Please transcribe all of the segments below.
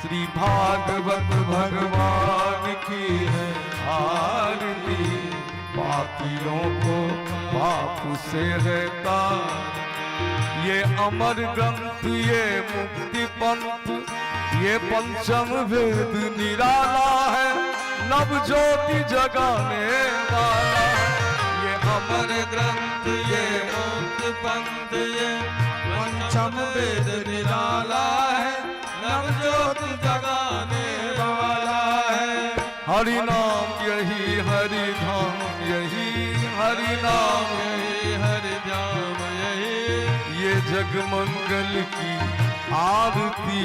श्री भागवत भगवान की है आरती, पापियों को पाप से है तार। ये अमर ग्रंथ, ये मुक्ति पंथ, ये पंचम वेद निराला है, नव ज्योति जगाने वाला। ये अमर ग्रंथ, ये मुक्ति पंथ, ये पंचम वेद निराला है, नव ज्योति जगाने वाला है। हरि नाम यही हरि धाम यही, हरि नाम यही हरि धाम यही, ये जग मंगल की आरती,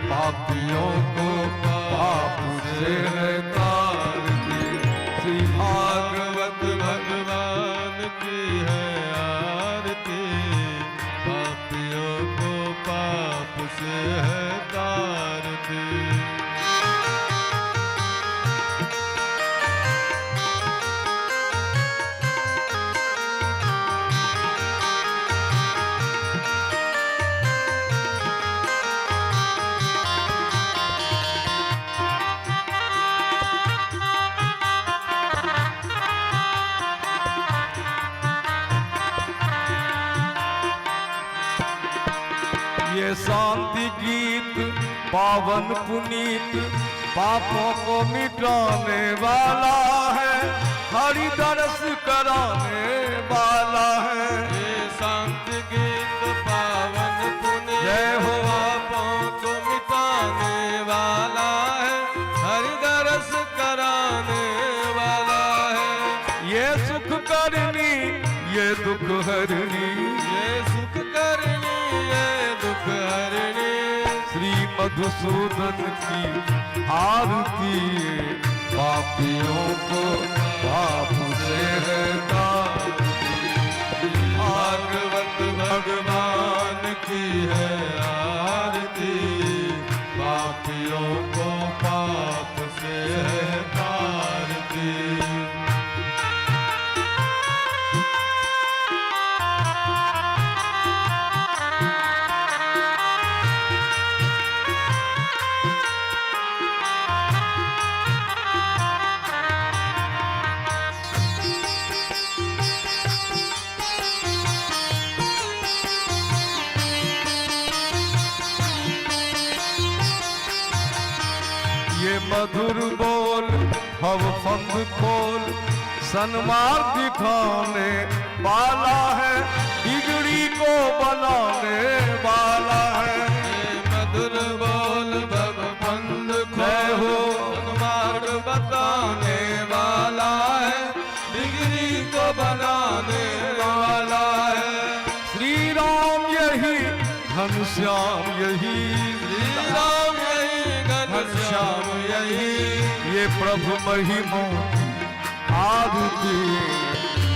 पापियों को पाप से है तारती। श्री भागवत भगवान की है आरती, पापियों को पाप से है तारती। ये शांति गीत पावन पुनीत, पापों को मिटाने वाला है, हरि दर्श कराने वाला है। ये शांति गीत पावन पुनीत, जय हो, पापों को मिटाने वाला है, हरि दर्श कराने वाला है। ये सुख करनी, ये दुख हरनी, ये सुख करनी, ये दुख हरनी। श्री मधुसूदन की आरती, पापियों को पाप से है तारती। भागवत भगवान की है आरती, पापियों को पाप से है तारती। मधुर बोल भव फंद खोल, सन्मार्ग दिखाने वाला है, बिगड़ी को बनाने वाला है। मधुर बोल भव फंद खोल, सन्मार्ग बताने वाला है, बिगड़ी को बनाने वाला है। श्री राम यही घनश्याम यही, श्री राम यही घनश्याम यही, ये प्रभु महिमा आरती,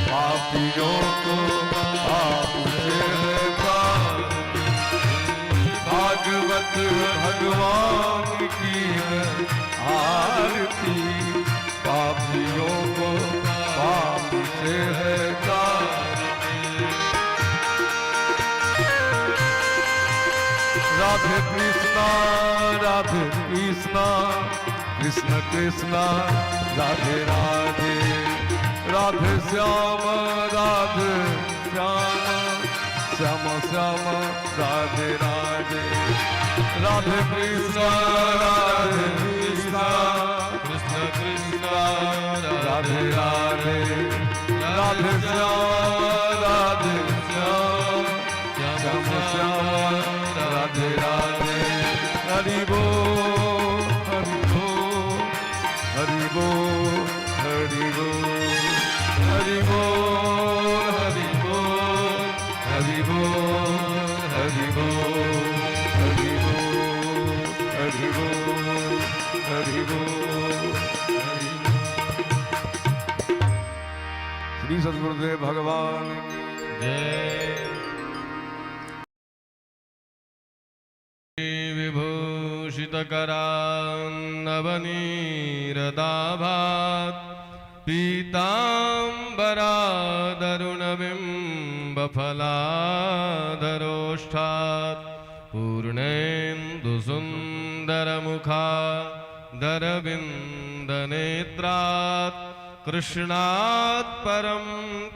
पापियों को पाप से है तारती। भागवत भगवान की है आरती, पापियों को पाप से है तारती। राधे कृष्णा राधे कृष्णा, कृष्ण कृष्ण राधे राधे, राधे श्याम राधे श्याम, श्याम श्याम राधे राधे। राधे कृष्ण राधे कृष्ण, कृष्ण कृष्ण राधे राधे, राधे श्याम राधे श्याम, श्याम श्याम राधे राधे। हरि बोल हरि बोल हरि बोल हरि बोल हरि बोल हरि बोल हरि बोल हरि बोल हरि बोल हरि बोल हरि बोल। श्री सद्गुरुदेव भगवान जय। विभूषितकरान्नवनीरदाभात्, पीताम्बरादरुणबिम्बफलाधरोष्ठात्, पूर्णेन्दुसुन्दरशोभितवदनात्, सुन्दरमुखादरविन्दनेत्रात् कृष्णात् परं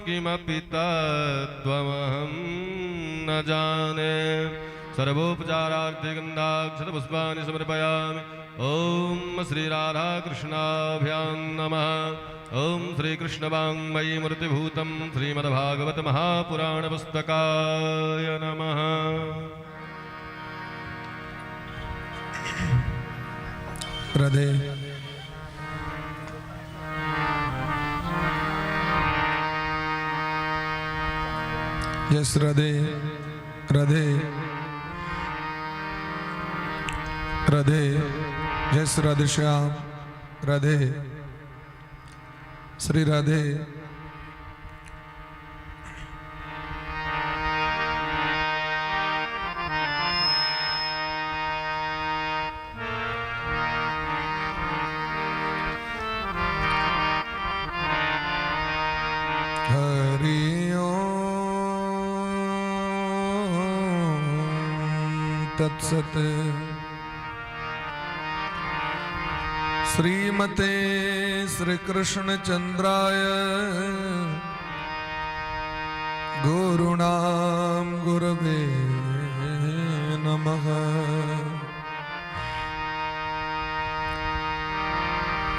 किमपि तत्त्वमहं न जाने। सर्वोपचारार्थे गन्धाक्षतपुष्पाणि समर्पयामि। ॐ श्रीराधा कृष्णाभ्यां नमः। ॐ श्रीकृष्णवाङ्मयी मूर्तिभूतं श्रीमद्भागवत महापुराणपुस्तकाय नमः। Radhe yes Radhe Radhe Radhe yes Radhe Shyam Radhe Shri Radhe. तत्सत श्रीमते श्री कृष्ण चंद्राय गुरुणाम गुरवे नमः।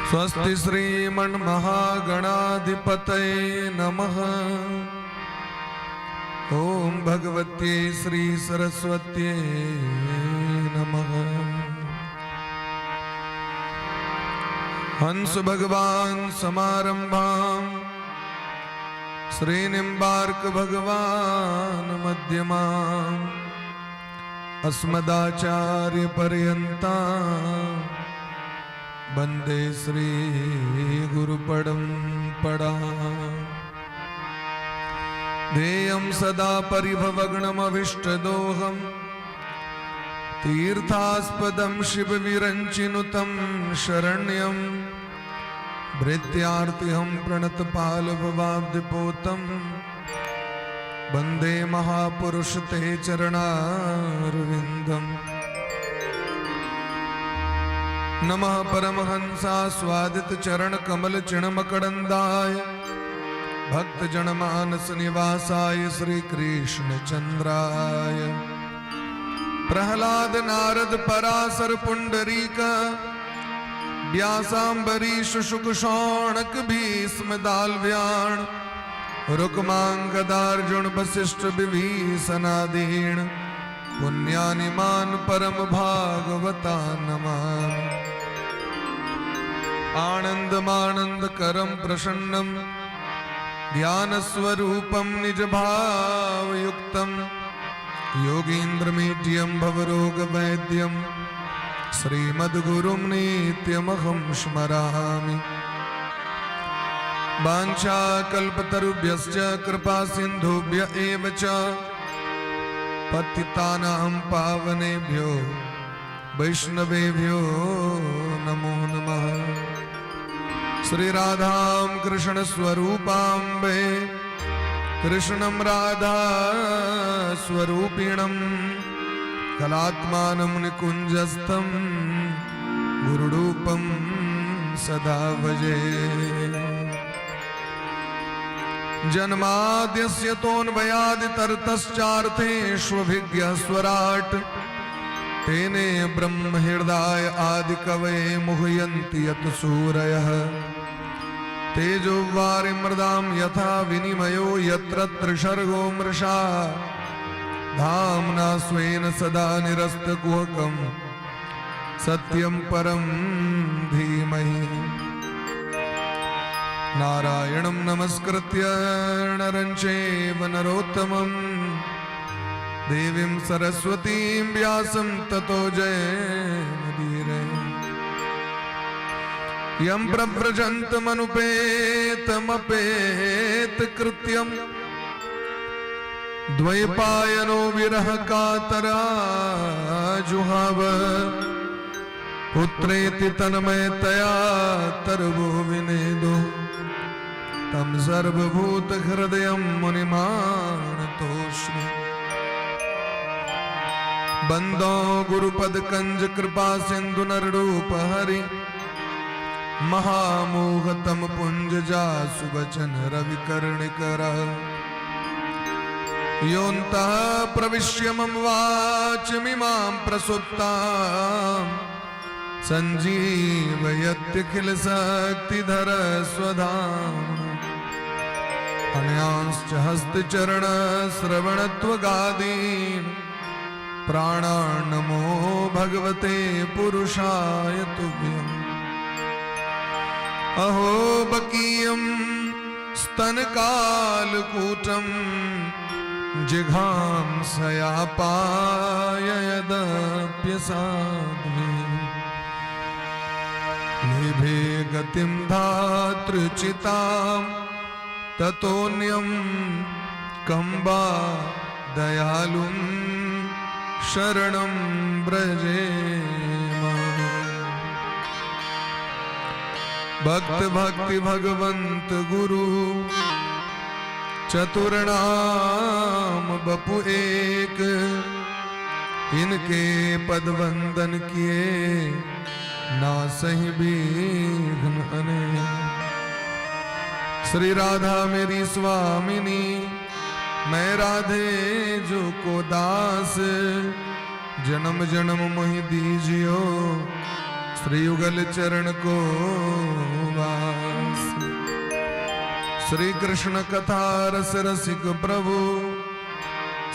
स्वस्ति श्रीमन्महागणाधिपतये नमः। ओम भगवत्यै श्री सरस्वत्यै नमः। हंस भगवान समारंभां श्रीनिम्बार्क भगवान मध्यमां अस्मदाचार्य पर्यन्तां वन्दे श्री गुरुपरम्परां। ध्येयं सदा परिभवग्नमभीष्टदोहं तीर्थास्पदं शिवविरञ्चिनुतं शरण्यं भृत्यार्तिहं प्रणतपालभवाब्धिपोतं वन्दे महापुरुष ते चरणारविन्दम्। नमः परमहंसास्वादित चरण कमल चिणमकरंदाय भक्त जनमानस निवासाय श्री कृष्ण चंद्राय। प्रहलाद नारद पराशर पुंडरीक व्यासांबरीश शुक शौनक भीष्म दालव्याण रुक्मांगदार्जुन वशिष्ठ विभीषणादीन पुण्यानिमान परम भागवता नमामि। आनंदमानंद करम प्रसन्नम ज्ञान स्वरूपम निज भाव युक्तम योगींद्रमीड्यम भवरोग वैद्यम श्रीमद्गुरुं नित्यमहं स्मरामि। वाञ्छाकल्पतरुभ्यश्च कृपा सिन्धुभ्य एव च पतितानां पावनेभ्यो वैष्णवेभ्यो नमो नमः। श्री राधां कृष्ण स्वरूपाम्बे कृष्णं राधा स्वरूपिणं कलात्मानं निकुञ्जस्थं गुरुरूपं सदा भजे। जन्माद्यस्य तोऽन्वयादितरतश्चार्थेष्वभिज्ञः स्वराट् तेने ब्रह्म हृदय आदि कवये मुह्यन्ति यत् सूरयः। तेजो वारिमृदां यथा विनिमयो यत्र त्रिसर्गो मृषा धाम्ना स्वेन सदा निरस्तकुहकं सत्यं परं धीमहि। नारायणं नमस्कृत्य नरं चैव नरोत्तमं देवीं सरस्वतीं व्यासं ततो जयमुदीरये। यं प्रव्रजन्तमनुपेतमपेतकृत्यं द्वैपायनो विरह कातराजुहाव पुत्रेति तन्मयतया तर्वो विनेदो तं सर्वभूतहृदयं मुनिमानतोऽस्मि। बंदो गुरुपद कंज कृपा सिंधु नर रूप हरि महामोहतम पुंज जासु बचन रवि कर्णिकर योऽन्तः प्रविश्य मम वाचमिमां प्रसुप्तां सञ्जीवयत्यखिल शक्तिधर स्वधाम्ना अनयांश्च हस्तचरण श्रवणत्वगादीन् प्राणान् नमो भगवते पुरुषाय तुभ्यम् अहो बकीयं स्तनकालकूटं जिघांसयापाय यदप्यसाध्वी लेभे गतिं धातृचितां ततोऽन्यं कम्बा दयालुं शरणं व्रजेम भक्त भक्ति भगवंत गुरु चतुर्नाम बपु एक इनके पद वंदन किए ना सही विघ्न अनेक। श्री राधा मेरी स्वामिनी मैं राधे जो को दास जन्म जन्म मोहि दीजियो श्री युगल चरण को वास। श्री कृष्ण कथा रस रसिक प्रभु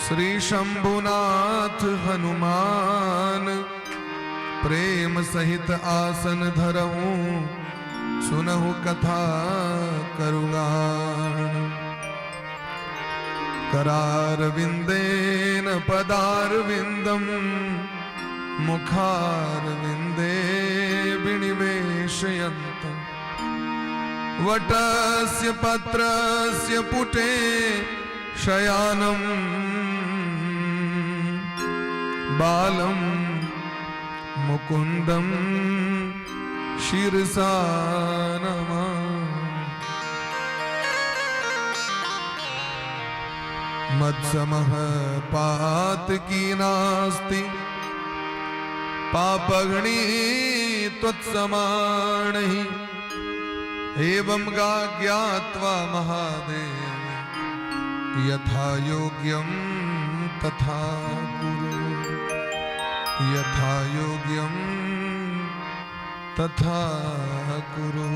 श्री शंभुनाथ हनुमान प्रेम सहित आसन धरऊं सुनहु कथा करुगान। करारविंदेन पदारविंदम मुखारविंदे विनिवेशयन्तम् वटस्य पत्रस्य पुटे शयानं बालं मुकुन्दं शिरसा नमामि। मत्समः पातकी नास्ति पापघ्नी त्वत्समानहि एवं गा ज्ञात्वा महादेव यथा योग्यं तथा कुरु यथा योग्यं तथा कुरु।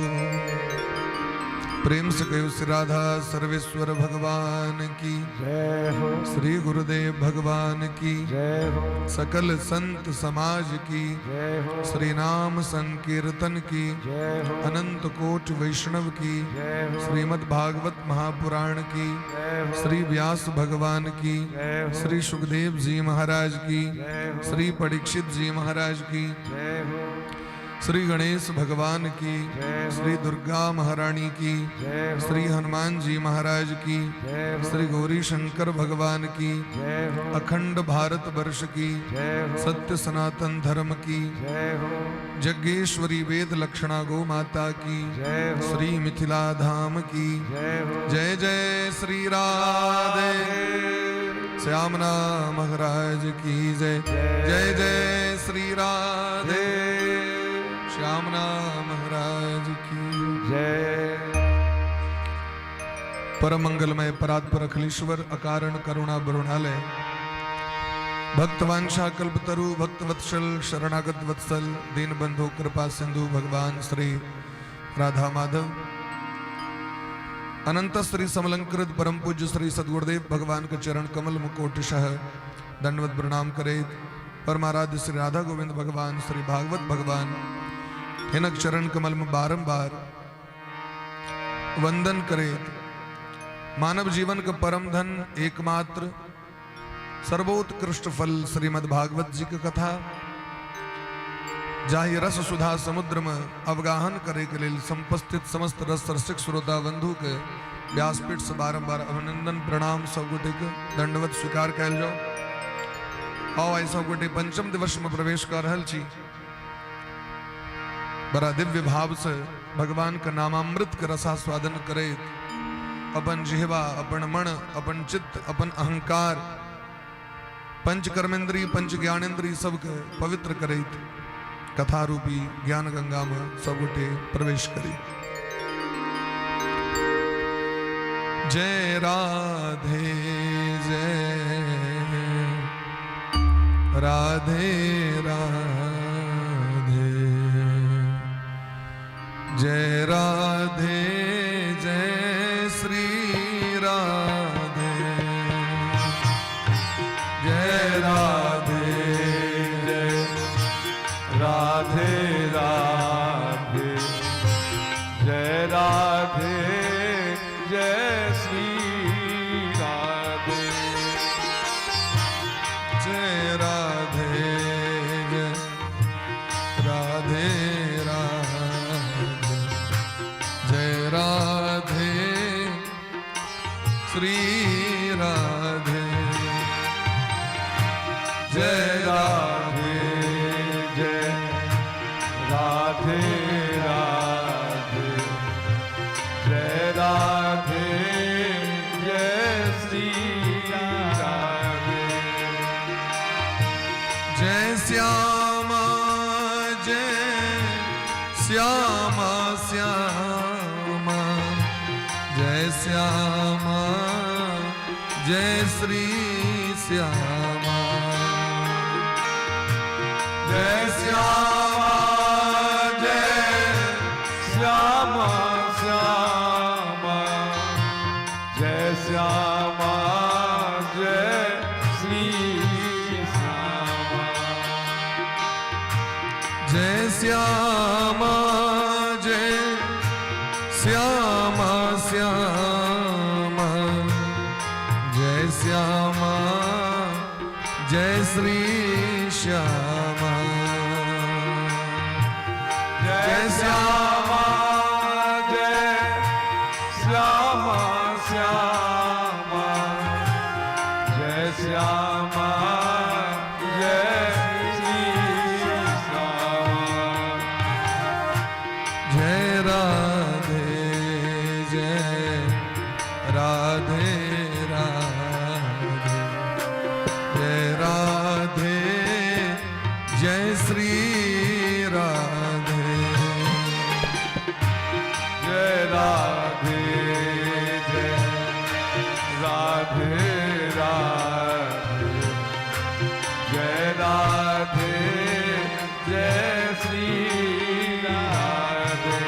प्रेम से कहो श्री राधा सर्वेश्वर भगवान की जय हो, श्री गुरुदेव भगवान की जय हो, सकल संत समाज की जय हो, श्री नाम संकीर्तन की जय हो, अनंत कोट वैष्णव की जय हो, श्रीमद् भागवत महापुराण की जय हो, श्री व्यास भगवान की जय हो, श्री सुखदेव जी महाराज की जय हो, श्री परीक्षित जी महाराज की जय हो, श्री गणेश भगवान की जय हो, श्री दुर्गा महारानी की जय हो, श्री हनुमान जी महाराज की जय हो, श्री गौरी शंकर भगवान की जय हो, अखंड भारत वर्ष की जय हो, सत्य सनातन धर्म की जय हो, जग्गेश्वरी वेद लक्षणा गौ माता की जय हो, श्री मिथिला धाम की जय हो, जय जय श्री राधे श्यामना महाराज की जय जय जय श्री राधे श्यामना महाराज की जय। परम मंगलमय परात्पर अखिलेश्वर अकारण करुणा बरुणालय भक्तवांशा कल्पतरु भक्तवत्सल शरणागत वत्सल दीन बंधु कृपा सिंधु भगवान श्री राधा माधव अनंत श्री समलंकृत परम पूज्य श्री सदगुरुदेव भगवान के चरण कमल मुकोटिशः दंडवत प्रणाम करे। परमाराध्य श्री राधा गोविंद भगवान श्री भागवत भगवान हिनक चरण कमल में बारंबार वंदन करे। मानव जीवन का परम धन एकमात्र सर्वोत्कृष्ट फल श्रीमद् भागवत जी की कथा जाहि रस सुधा समुद्र में अवगाहन करे के लिए संपस्थित समस्त रस रसिक श्रोता बंधु के व्यासपीठ से बारंबार अभिनंदन प्रणाम सब गोटे के दंडवत स्वीकार कैल जाओ। आओ आई सब गोटे पंचम दिवस में प्रवेश कर रहल छी। बड़ा दिव्य भाव से भगवान का नामामृत के रसास्वादन करे। अपन जिहवा अपन मन अपन चित्त अपन अहंकार पंच कर्मेंद्री पंच ज्ञानेन्द्री सबके पवित्र करे कथा रूपी ज्ञान गंगा में सब गोटे प्रवेश करी। जय राधे जय राधे राधे जय राधे जय श्री राधे जय राधे जय राधे राधे जय राधे जय श्री राधे जय राधे जय राधे राधे जय राधे श्री राधे जय राधे जय राधे राधे जय राधे जय श्री राधे जय श्यामा श्यामा श्यामा जय श्यामा जय श्री श्यामा जय श्यामा जय श्यामा श्यामा जय श्यामा जय श्री श्यामा जय श्यामा जय श्यामा श्यामा जय श्यामा जय श्री श्यामा जय श्यामा जय श्यामा श्यामा जय श्यामा जय श्री श्यामा जय राधे जय राधे राधे जय राधे जय श्री राधे जय राधे जय राधे राधे जय राधे जय श्री राधे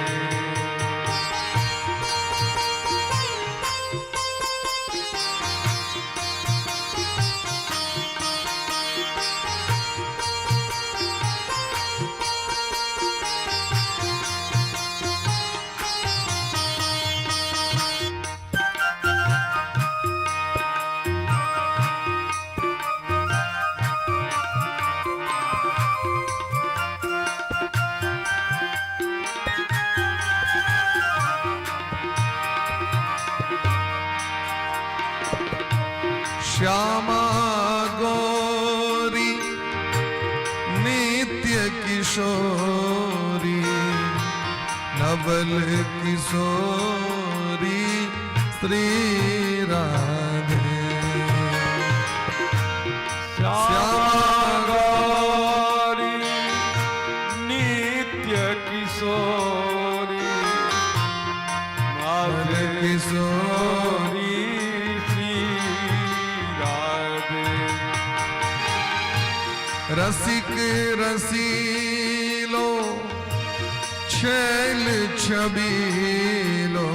श्यामा गौरी नित्य किशोरी नवल किशोरी श्री राधे श्यामा गौरी नित्य किशोरी नवल किशोरी रसिक रसीलो छैल छबीलो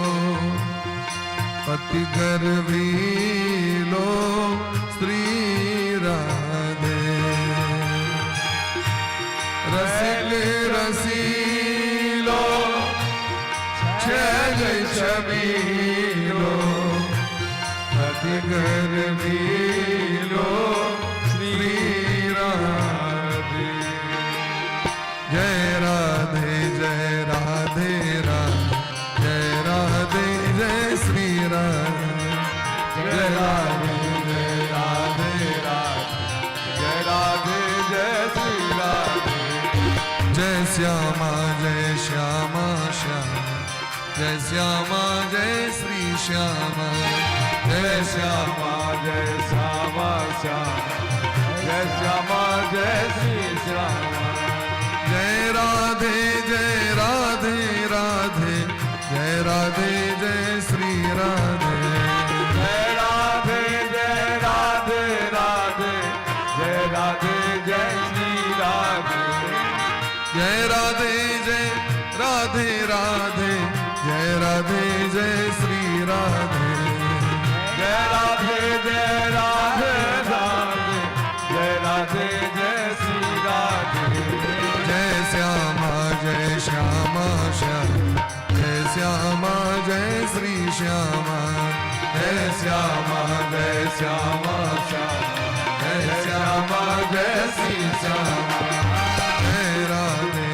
पति गर्वीलो श्री राधे रसिक रसीलो छैल छबीलो पति गर्वीलो श्री राधे जय राधे जय राधे राधे जय राधे जय श्री राधे जय राधे जय राधे राधे जय राधे जय श्री राधे जय श्यामा श्यामा जय श्यामा जय श्री श्यामा जय श्यामा जय श्यामा श्यामा जय श्यामा जय श्री श्यामा जय राधे राधे राधे जय राधे जय श्री राधे जय राधे राधे राधे जय राधे जय श्री राधे जय राधे राधे राधे जय राधे जय श्री राधे जय राधे राधे राधे जय राधे जय श्री राधे जय श्यामा श्यामा जय श्यामा जय श्री श्यामा जय श्यामा जय श्यामा जय श्यामा जय श्री श्यामा जय राधे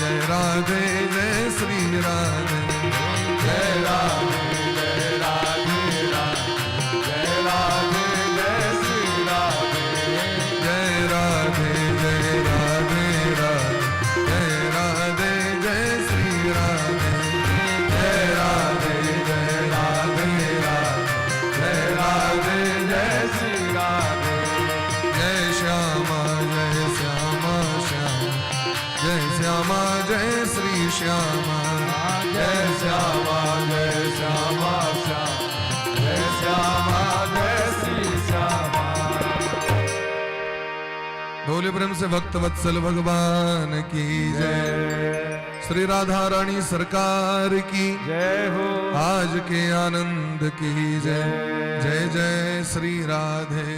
जय राधे जय श्री राधे जय राधे राधे जय राधे जय श्री राधे जय राधे जय राधे जय श्री राधे जय राधे जय राधे जय श्री राधे जय श्यामा जय श्यामा जय श्री श्यामा जय श्यामा जय श्यामा जय श्यामा जय श्री श्यामा बोले प्रेम से भक्त वत्सल भगवान की जय श्री राधा रानी सरकार की जय हो आज के आनंद की जय जय जय श्री राधे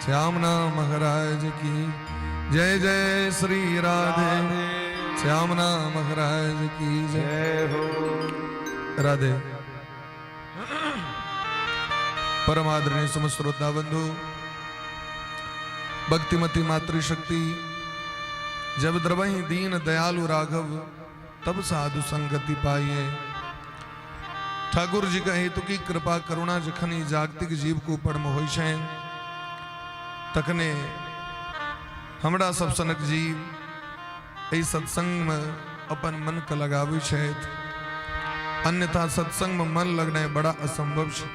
श्यामना महाराज की जय जय श्री राधे श्यामना महाराज की जय जय हो राधे परम आदरणीय समस्त श्रोता बंधु भक्तिमती मातृशक्ति जब द्रवहि दीन दयालु राघव तब साधु संगति पाइए। ठाकुर जी का हेतु की कृपा करुणा जखनी जागतिक जीव को पड़म होई छे तखने हमरा सब सनक जीव एहि सत्संग में अपन मन के लगावे छे अन्यथा सत्संग में मन लगना बड़ा असंभव छे।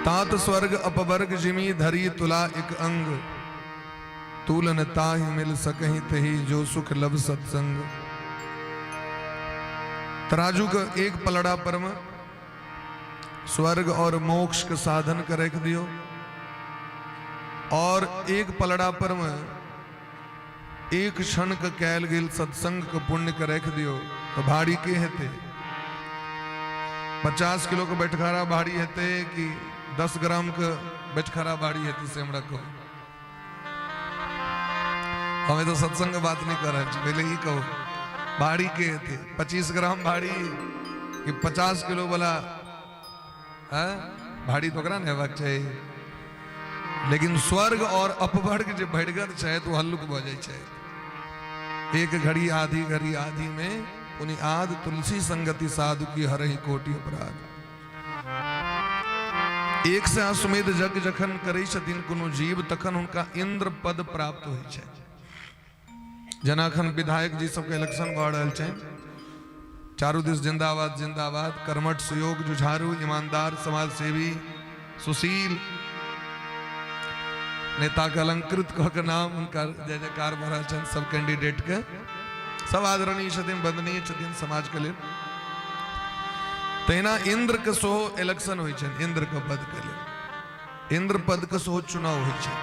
तात स्वर्ग अपवर्ग जिमी धरी तुला एक अंग तूलन ताहि मिल सकहि तहि जो सुख लब सत्संग। तराजू का एक पलड़ा पर में स्वर्ग और मोक्ष के साधन कर रख दियो और एक पलड़ा पर में एक क्षण का कैल गिल सत्संग का पुण्य का रख दियो तो भाड़ी के हेते 50 किलो का बैठखारा भाड़ी हेते कि 10 ग्राम का बैठखारा भाड़ी हेते से हमरा को हमें तो सत्संग बात नहीं कर रहे पहले ही कहो भाड़ी के थे 25 ग्राम भाड़ी कि 50 किलो वाला भाड़ी तो करा नहीं चाहिए लेकिन स्वर्ग और अपवर्ग जो भड़गत चाहे तो हल्लुक बजे चाहे एक घड़ी आधी में उन्हीं आद तुलसी संगति साधु की हर ही कोटि अपराध। एक से अश्वमेध जग जखन करे छथिन कोनो जीव तखन उनका इंद्र पद प्राप्त होई छै। जनाखन विधायक जी सबके इलेक्शन बढ़ रहा है चारू दिस जिंदाबाद जिंदाबाद कर्मठ सुयोग जुझारू ईमानदार समाज सेवी सुशील नेता का अलंकृत कह के नाम उनका जय जयकार महाराज सब कैंडिडेट के सब आदरणीय छथिन वंदनीय छथिन समाज के लिए तेना इंद्र के सो इलेक्शन हुई छन इंद्र के पद के लिए इंद्र पद के सो चुनाव हुई छन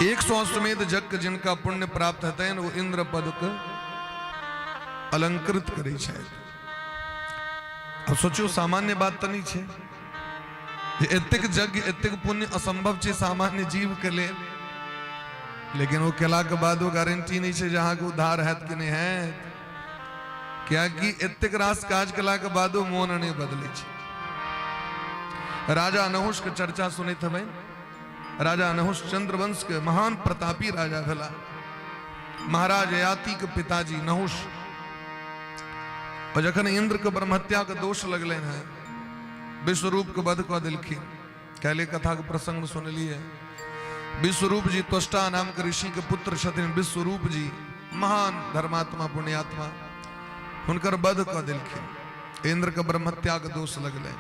100 अश्वमेध जग जिनका पुण्य प्राप्त होते हैं वो इंद्र पद को अलंकृत करे छे। अब सोचो सामान्य बात तो नहीं छे एतेक जग एतेक पुण्य असंभव छे सामान्य जीव के लिए लेकिन वो केला के बाद वो गारंटी नहीं छे जहां के उद्धार है कि नहीं है क्या कि एतेक रास काज केला के बाद वो मोन नहीं बदले छे। राजा नहुष के चर्चा सुने थे राजा नहुष चंद्रवंश के महान प्रतापी राजा भला महाराज ययाति के पिताजी नहुष और जखन इंद्र के ब्रह्महत्या के दोष लगले हैं विश्वरूप के वध कऽ देलखिन कैले कथा के प्रसंग सुन लिए। विश्वरूप जी त्वष्टा नाम के ऋषि के पुत्र छथिन विश्वरूप जी महान धर्मात्मा पुण्यात्मा हुनकर वध कऽ देलखिन इंद्र के ब्रह्महत्या के दोष लगले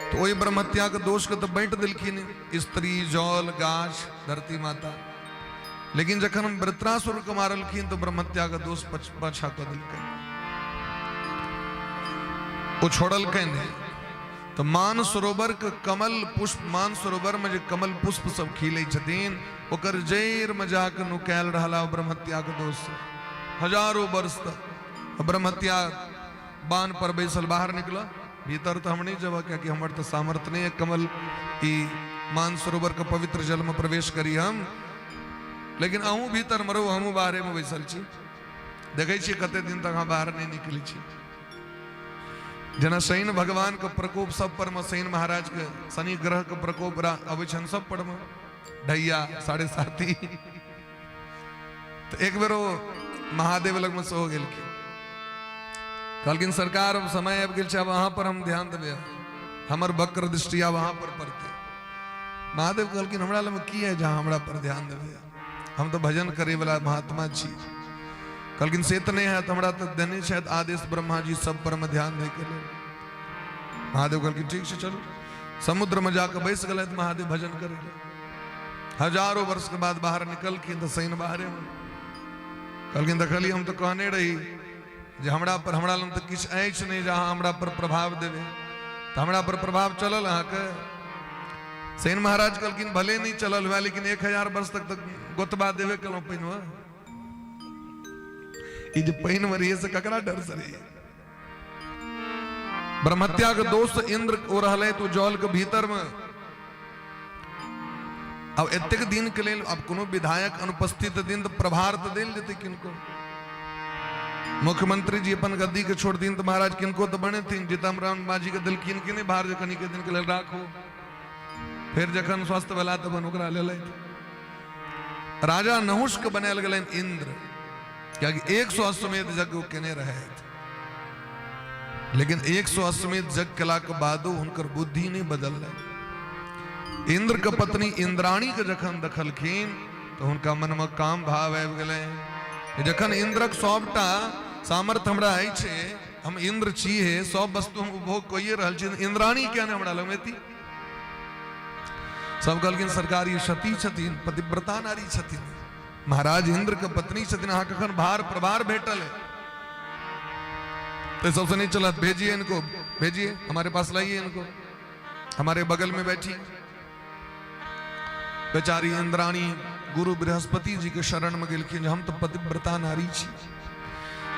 तो वही ब्रह्मत्या के दोष के तो बैठ दिलखिन स्त्री जौल गाछ धरती माता, लेकिन जखन हम वृत्रासुर के मारलखिन तो ब्रह्मत्या का दोष पाछा कर दिलखिन, वो छोड़लखिन। तो मान सरोवर के कमल पुष्प, मान सरोवर में जो कमल पुष्प सब खिले छथिन ओकर जैर में जाके नुकायल रहा ब्रह्मत्या के दोष से। हजारों वर्ष तक ब्रह्मत्या बान पर बैसल बाहर निकला, भीतर तो हम नहीं जब, क्योंकि हमारे तो सामर्थ्य नहीं है कमल की मान सरोवर के पवित्र जल में प्रवेश करी हम, लेकिन अहूँ भीतर मरो हमू बाहर में बैसल छी, देखे छी कते दिन तक हम बाहर नहीं निकली छी। जना शनि भगवान का प्रकोप सब पर में, शनि महाराज के शनि ग्रह का प्रकोप अब सब पर में ढैया 7.5 तो एक बेर महादेव लग में सो गेल कहलकिन सरकार अब समय अब गेल, अब वहां पर हम ध्यान देवे, हमर वक्र दृष्टिया वहां पर पड़ते। महादेव कहलकिन हमरा लग में की है जहां हमरा पर ध्यान देवे, हम तो भजन करे वाला महात्मा छी। कहलकिन से तो नहीं है तो हमरा तो देने शायद आदेश ब्रह्मा जी सब पर में ध्यान दे के लिए। महादेव कहलकिन ठीक से चलो, समुद्र में जाकर बैस गए तो महादेव भजन करे। हजारों वर्ष के बाद बाहर निकल के तो सही बाहर कहलकिन देखली हम तो कहने रही जे हमरा पर हमरा लग तो किछ ऐछ नहीं जहां हमरा पर प्रभाव देवे, तो हमरा पर प्रभाव चलल अहाँ के। सेन महाराज कहलकिन भले नहीं चलल हुआ, लेकिन 1000 वर्ष तक गोतबा देवे कलो पैनवा, ई जे पैन मरिए से ककरा डर सरे। ब्रह्मत्या के दोस्त इंद्र ओ रहले तो जल के भीतर में। अब एतेक दिन के लेल अब कोनो विधायक अनुपस्थित दिन तो प्रभार तो देल जेते किनको। मुख्यमंत्री जी अपन गद्दी के छोड़ दिन तो महाराज किनको तो बने थी, जीतम राम बाजी के दिल किन के बाहर जखन के दिन के लेल राखो, फिर जखन स्वस्थ भेला तब ओकरा ले ले। राजा नहुष के बनायल गेलन इंद्र, क्योंकि 100 अश्वमेध यज्ञ केने रहे, लेकिन 100 अश्वमेध यज्ञ कला के बादो हुनकर बुद्धि नहीं बदल। इंद्र के पत्नी इंद्राणी के जखन देखलखिन तो हुनका मन में काम भाव आबि गेलै, जखन इंद्रक सबटा सामर्थ्य हमरा अछि, हम इंद्र छी है, सब वस्तु हम उपभोग कइए रहल छी, इंद्राणी क्या ने हमरा लगमेती। सब कहलखिन सरकार ये सती छथिन, पतिव्रता नारी छथिन, महाराज इंद्र के पत्नी छथिन, अहाँ कखन भार प्रभार भेटल है तो सबसे नहीं चला, भेजिए इनको, भेजिए हमारे पास लाइए इनको। हमारे बगल में बैठी बेचारी इंद्राणी गुरु बृहस्पति जी के शरण में गेलखिन, हम तो पतिव्रता नारी छी,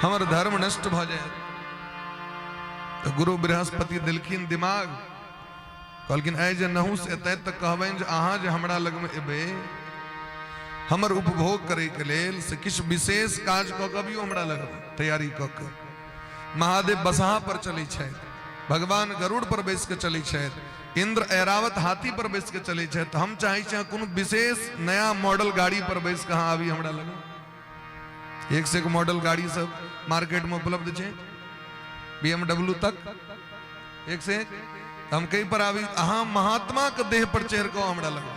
हमर धर्म नष्ट भ जाए। तो गुरु बृहस्पति दिलखिन दिमाग, कहलखिन ऐ जे नहुष एतै त कहबनि जे अहाँ जे हमरा लग में एबै हमर उपभोग करे के लेल से किछ विशेष काज क के अबियो हमरा लग तैयारी क के। महादेव बसहा पर चलै छथि, भगवान गरुड़ पर बैस के चलै छथि, इंद्र ऐरावत हाथी पर बैस के चले छे, तो हम चाहे कोनो विशेष नया मॉडल गाड़ी पर बैस के हाँ अभी हमरा लगे। एक से एक मॉडल गाड़ी सब मार्केट में उपलब्ध है, BMW तक एक से एक। हम कहीं पर आवी अहाँ महात्मा के देह पर चढ़ के हमरा लगे।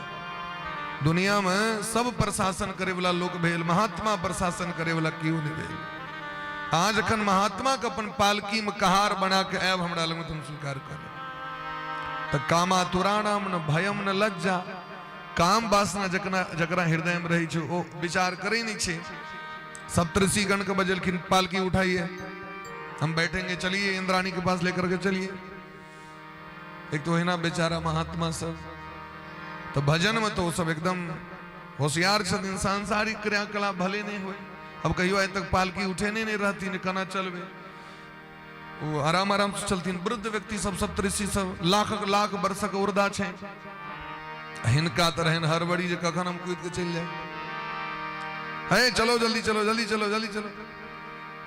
दुनिया में सब प्रशासन करे वाला लोग भेल, महात्मा प्रशासन करे वाला क्यों नहीं भेल। आज जखन महात्मा के अपन पालकी में कहार बना के आब हमरा लगे तुम स्वीकार कर। तो कामातुराणाम न भयम न लज्जा, काम वासना जकरा हृदय में रही छे ओ विचार करे नहीं छे। सप्तऋषि गण के बजलखिन पालकी उठाइए, हम बैठेंगे, चलिए इंद्राणी के पास लेकर के चलिए। एक तो है ना बेचारा महात्मा सब, तो भजन में तो सब एकदम होशियार छथिन, इंसान सारी क्रियाकलाप भले नहीं हुए। अब कहियो आज तक पालकी उठे नहीं रहती, कना चलबे, वो आराम आराम से चलती। वृद्ध व्यक्ति सब सप्तऋषि सब लाख वर्षक उर्दा छे, हिनका तरह हड़बड़ी जे कखन हम कूद के चल जाए, है चलो जल्दी चलो जल्दी चलो जल्दी चलो,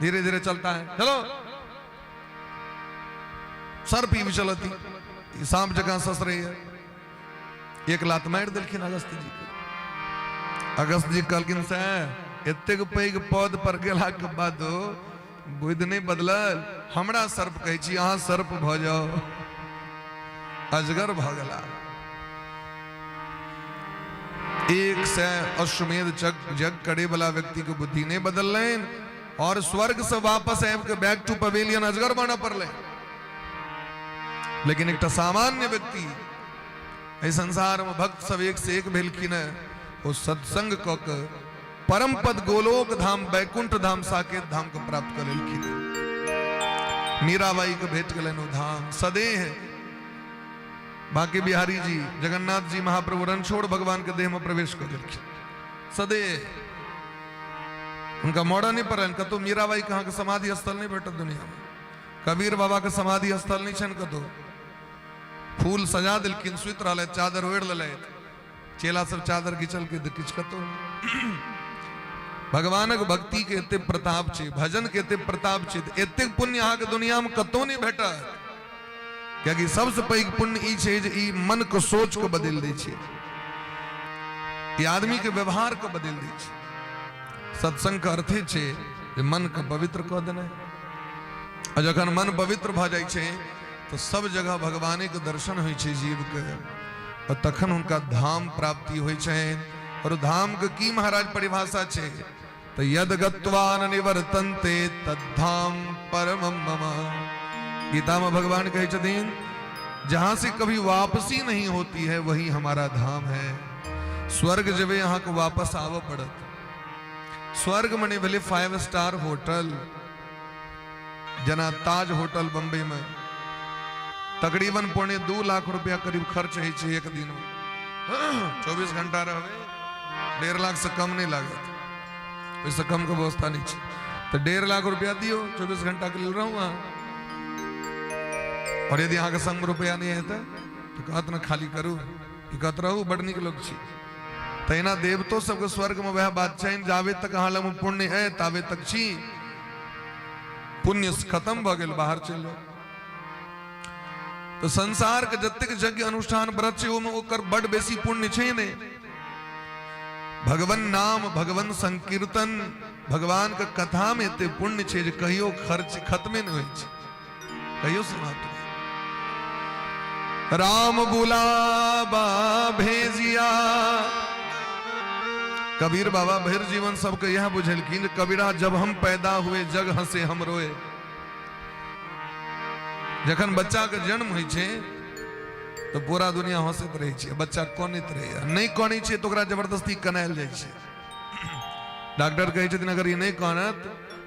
धीरे धीरे चलता है, चलो सर पी भी चलती, सांप जगह सस रही है। एक लात मार दिलखिन अगस्त जी के। अगस्त जी कहलखिन से एतेक पैघ पद पर गेला के बाद बुद्धि नहीं बदलल, हमरा सर्प कहै छी, अहाँ सर्प भ जाओ, अजगर भ गेला। 100 अश्वमेध यज्ञ करे वाला व्यक्ति के बुद्धि नहीं बदलन और स्वर्ग से वापस आब के बैक टू पवेलियन अजगर बना पड़ले। लेकिन एक सामान्य व्यक्ति इस संसार में भक्त सब एक से एक भेलखिन है वो सत्संग क के परम पद गोलोक धाम बैकुंठ धाम साकेत धाम को प्राप्त कर लेलखिन। मीराबाई के भेंट गलन धाम सदे है। बाकी बिहारी जी जगन्नाथ जी महाप्रभु रणछोड़ भगवान के देह में प्रवेश कर लेलखिन सदे उनका मोड़ा नहीं पड़ल कतो। मीराबाई कहाँ के समाधि स्थल नहीं बैठत दुनिया में। कबीर बाबा के समाधि स्थल नहीं छन कतो। फूल सजा दिलखिन सुत रहा चादर ओढ़ ले चेला सब चादर घिचल के किच कतो। भगवानक भक्ति के एते प्रताप छे भजन के एते प्रताप छे एते पुण्य यहाँ के दुनिया में कतो नहीं भेटा। क्योंकि सबसे पैघ पुण्य ई छे जे ई मन को सोच को बदल दे छे ई आदमी के व्यवहार को बदल दे छे। सत्संग का अर्थ छे जे मन को पवित्र कर देना। और जखन मन पवित्र भ जाय छे तो सब जगह भगवान के दर्शन होय छे जीव के और तखन उनका धाम प्राप्ति होय छे। और धाम के की महाराज परिभाषा छे तो यद गत्वा न निवर्तन्ते तद्धाम परमं मम। गीता में भगवान कहे छथिन जहां से कभी वापसी नहीं होती है वही हमारा धाम है। स्वर्ग जब यहाँ को वापस आव पड़त। स्वर्ग मने भले 5 स्टार होटल जना ताज होटल बम्बई में तकरीबन 2.25 लाख रुपया करीब खर्च है एक दिन में। 24 घंटा रहे 1.5 लाख से कम नहीं लागत। इससे कम का व्यवस्था नहीं है तो 1.5 लाख रुपया दियो 24 घंटा के लिए रहूँ। और यदि यहाँ का संग रुपया नहीं है तो कहत न खाली करू कहत रहू बड़ निक लोग छी। तैना देवतो सबके स्वर्ग में वह बात छे जावे तक हाल में पुण्य है तावे तक छी। पुण्य खत्म भ गेल बाहर चलो। तो संसार के जतेक यज्ञ अनुष्ठान व्रत छे ओमे ओकर बड़ बेसी पुण्य छे ने। भगवान नाम भगवान संकीर्तन भगवान के कथा में एते पुण्य छे जे कहियो खर्च खत्मे न होय छे कहियो समाप्त। राम बुलावा भेजिया कबीर बाबा भैर जीवन सबके यह बुझलखिन कबीरा जब हम पैदा हुए जग हंसे हम रोए। जखन बच्चा के जन्म होय छे तो पूरा दुनिया हंसत रहे छे। बच्चा कोनित रहे नहीं कोनी छे तो ओकरा जबरदस्ती कनायल जाय छे। डॉक्टर कहे छथिन अगर ये नहीं कानत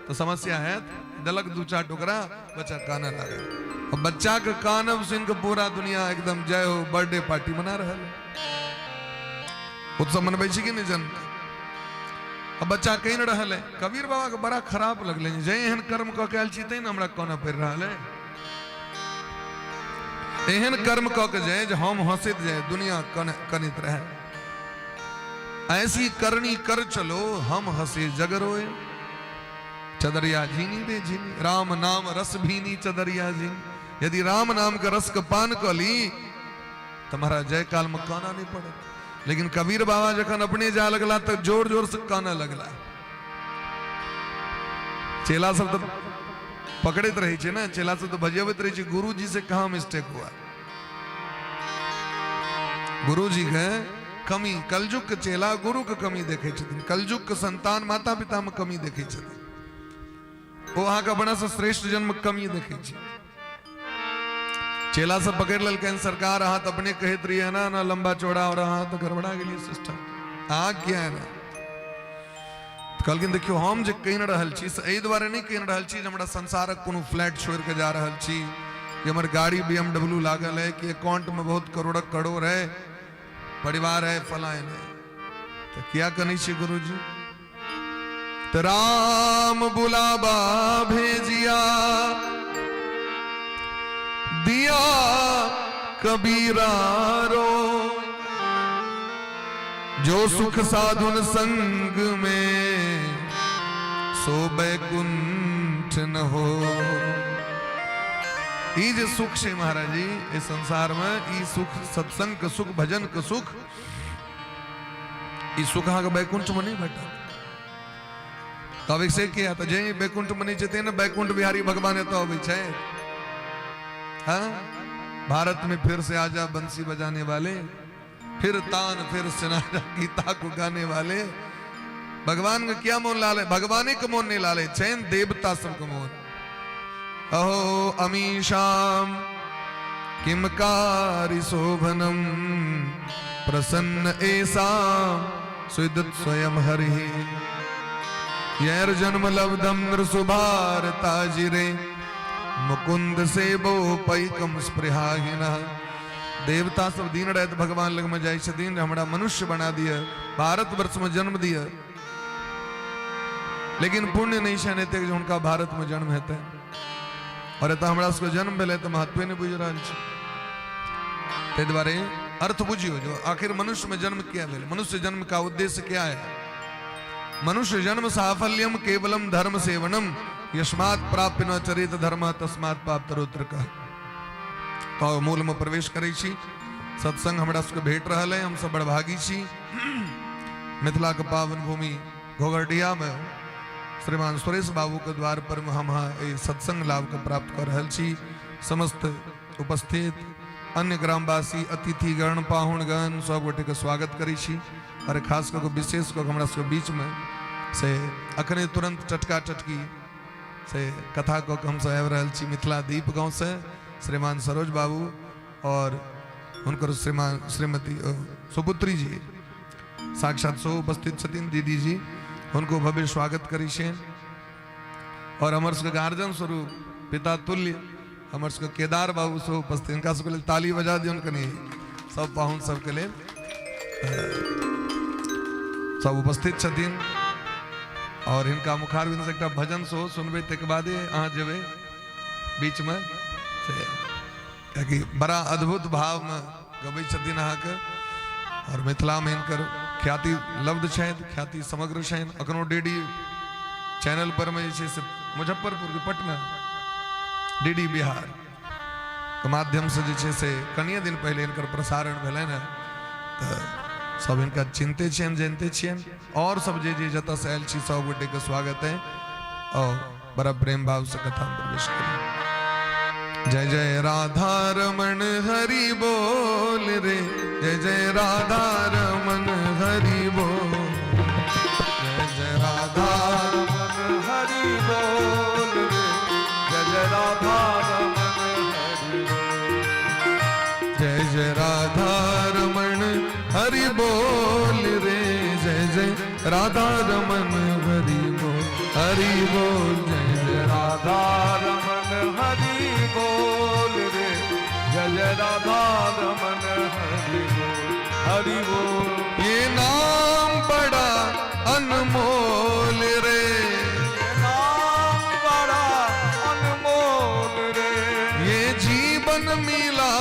तो समस्या है दलक 2-4 टुकड़ा बच्चा काने लागे। और बच्चा के कानब सुन के पूरा दुनिया एकदम जय हो बर्थडे पार्टी मना रहल उत्सव मनबै छी कि नहीं जनता। अब बच्चा कहीं रहल है कबीर बाबा के बड़ा खराब लगले जय एहन कर्म क के आयल छी तै न हमरा कोना पड़ रहल है। एहन कर्म क के जाए हम हंसत जाए दुनिया कनित रहे। ऐसी करनी कर चलो हम हंसे जग रोए। चदरिया झीनी दे झीनी राम नाम रस भीनी चदरिया झीनी। यदि राम नाम के रस का पान कर ली तुम्हारा जय काल में काना नहीं पड़े। लेकिन कबीर बाबा जखन अपने जा लगला तो जोर जोर से काना लगला। चेला सब तो पकड़ित रही छे ना चेला सब तो भजियावत रही छे गुरु जी से कहाँ मिस्टेक हुआ। गुरु जी के कमी कलयुग के चेला गुरु के कमी देखे छथिन। कलयुग के संतान माता पिता में कमी देखे छथिन। वो वहां का बड़ा सा श्रेष्ठ जन्म कमी देखे छे। चेला सब पकड़ ललकन सरकार हाथ अपने कहत रही है ना लंबा चौड़ा और हाथ गड़बड़ा गेलिए सिस्टम आ क्या है ना। कहलखिन देखियो हम जे कहि रहल छी से एहि द्वारे नहीं कहि रहल छी जे हमरा संसारक कोनो फ्लैट छोड़ के जा रहल छी कि हमर गाड़ी BMW लागल है कि अकाउंट में बहुत करोड़क करोड़ है परिवार है फलाए नहीं। तो क्या करनी छी गुरुजी तो राम बुलावा भेजिया दिया कबीरा रो। जो सुख साधुन संग में सो बैकुंठ न हो। ई जे सुख छे महाराज जी इस संसार में ई सुख सत्संग के सुख भजन के सुख ई सुख अहाँ के बैकुंठ में नहीं भेटा। तब से किया तो जे बैकुंठ में नहीं जेते ना बैकुंठ बिहारी भगवान तो अभी छे। हाँ भारत में फिर से आजा बंसी बजाने वाले फिर तान फिर सुनाजा गीता को गाने वाले। भगवान का क्या मोन लाले भगवान का मोन नहीं लाले चैन देवता सबको मोन। अहो अमीशाम किमकारी शोभनम प्रसन्न ऐसा सुदत स्वयं हरि यैर जन्म लब्धम नृसुभार ताजिरे मुकुंद से बो पैकम स्पृहाहीना। देवता सब दीन रहत भगवान लग में जाय छथिन, हमरा मनुष्य बना दिया, भारत वर्ष में जन्म दिया, लेकिन पुण्य नहीं सहने थे जो उनका भारत में जन्म हेते और एत हमरा सबके जन्म भेले तो महत्व नहीं बुझ रहा छै। ते द्वारे अर्थ बुझियो जो आखिर मनुष्य में जन्म क्या भेल, मनुष्य जन्म का उद्देश्य क्या है। मनुष्य जन्म साफल्यम केवलम धर्म सेवनम यस्मात् प्राप्य न चरित धर्म तस्मात् पाप तरोत्र का। तो मूल में प्रवेश करै छी, सत्संग हमरा सबके भेट रहल है, हम सब बड़भागी छी। मिथिला के पावन भूमि घोघरडिया में श्रीमान सुरेश बाबू के द्वार पर हम सत्संग लाभ के प्राप्त कर रहल छी। समस्त उपस्थित अन्य ग्रामवासी अतिथि गण पाहुन गण सब गोटे के स्वागत करै छी और खास कर विशेष कर हमरा सबके बीच में से अखने तुरंत टटका टटकी से कथा को हम सब आबि रहल छी मिथिला दीप गांव से श्रीमान सरोज बाबू और उनकर श्रीमान श्रीमती सुपुत्री जी साक्षात सो उपस्थित छथिन, दीदी जी उनको भव्य स्वागत करी छे। और हमर सबके गार्जियन स्वरूप पिता तुल्य हमर सबके केदार बाबू सो उपस्थित, इनका सबके लिए ताली बजा दियौन कनी, सब पाहुन सबके लिए सब उपस्थित छथिन। और इनका मुखारबिंद से एकटा भजन सो सुनबे तक बादे अहाँ जेबे बीच में कि बड़ा अद्भुत भाव में गबै छथिन अहाँके और मिथिला में इनकर ख्याति लब्ध छथि, ख्याति समग्र छनि। अखनो डीडी चैनल पर में जे से मुजफ्फरपुर के पटना डीडी बिहार के माध्यम से जे से कनिए दिन पहले इनकर प्रसारण भेलनि है, तो सब इनका चिंते छियनि जानते छियनि और सब जे जतऽ से आयल छी सब गोटे के स्वागत है और बड़ा प्रेम भाव से कथा में प्रवेश करें। जय जय राधा रमन हरि बोल रे, जय जय राधा रमन हरि बोल, जय जय राधा रमन हरि बोल रे, जय जय राधा रमन हरि बोल, जय जय राधा रमन हरि बोल रे, जय जय राधा रमन हरि बोल, हरि बोल, जय जय राधा रमन हरि बोल रे, जय जय राधा रमन हरि बोल, हरि बोल। ये नाम बड़ा अनमोल रे, ये नाम बड़ा अनमोल रे, ये जीवन मिला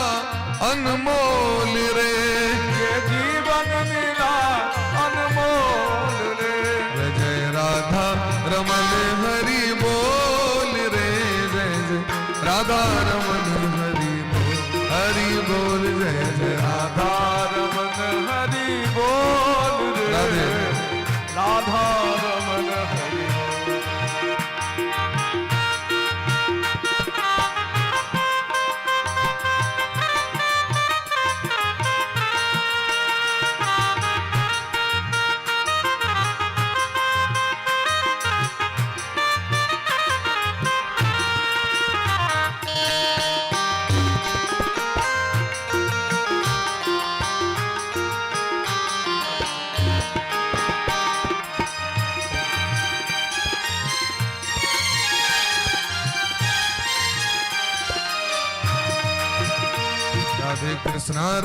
अनमोल रे, ये जीवन मिला अनमोल रे, जय जय राधा रमन हरि बोल रे, जय जय राधा रमन हरि बोल, हरि बोल, जय जय राधा रमन हरि बोल रे, राधे राधा रमन हरि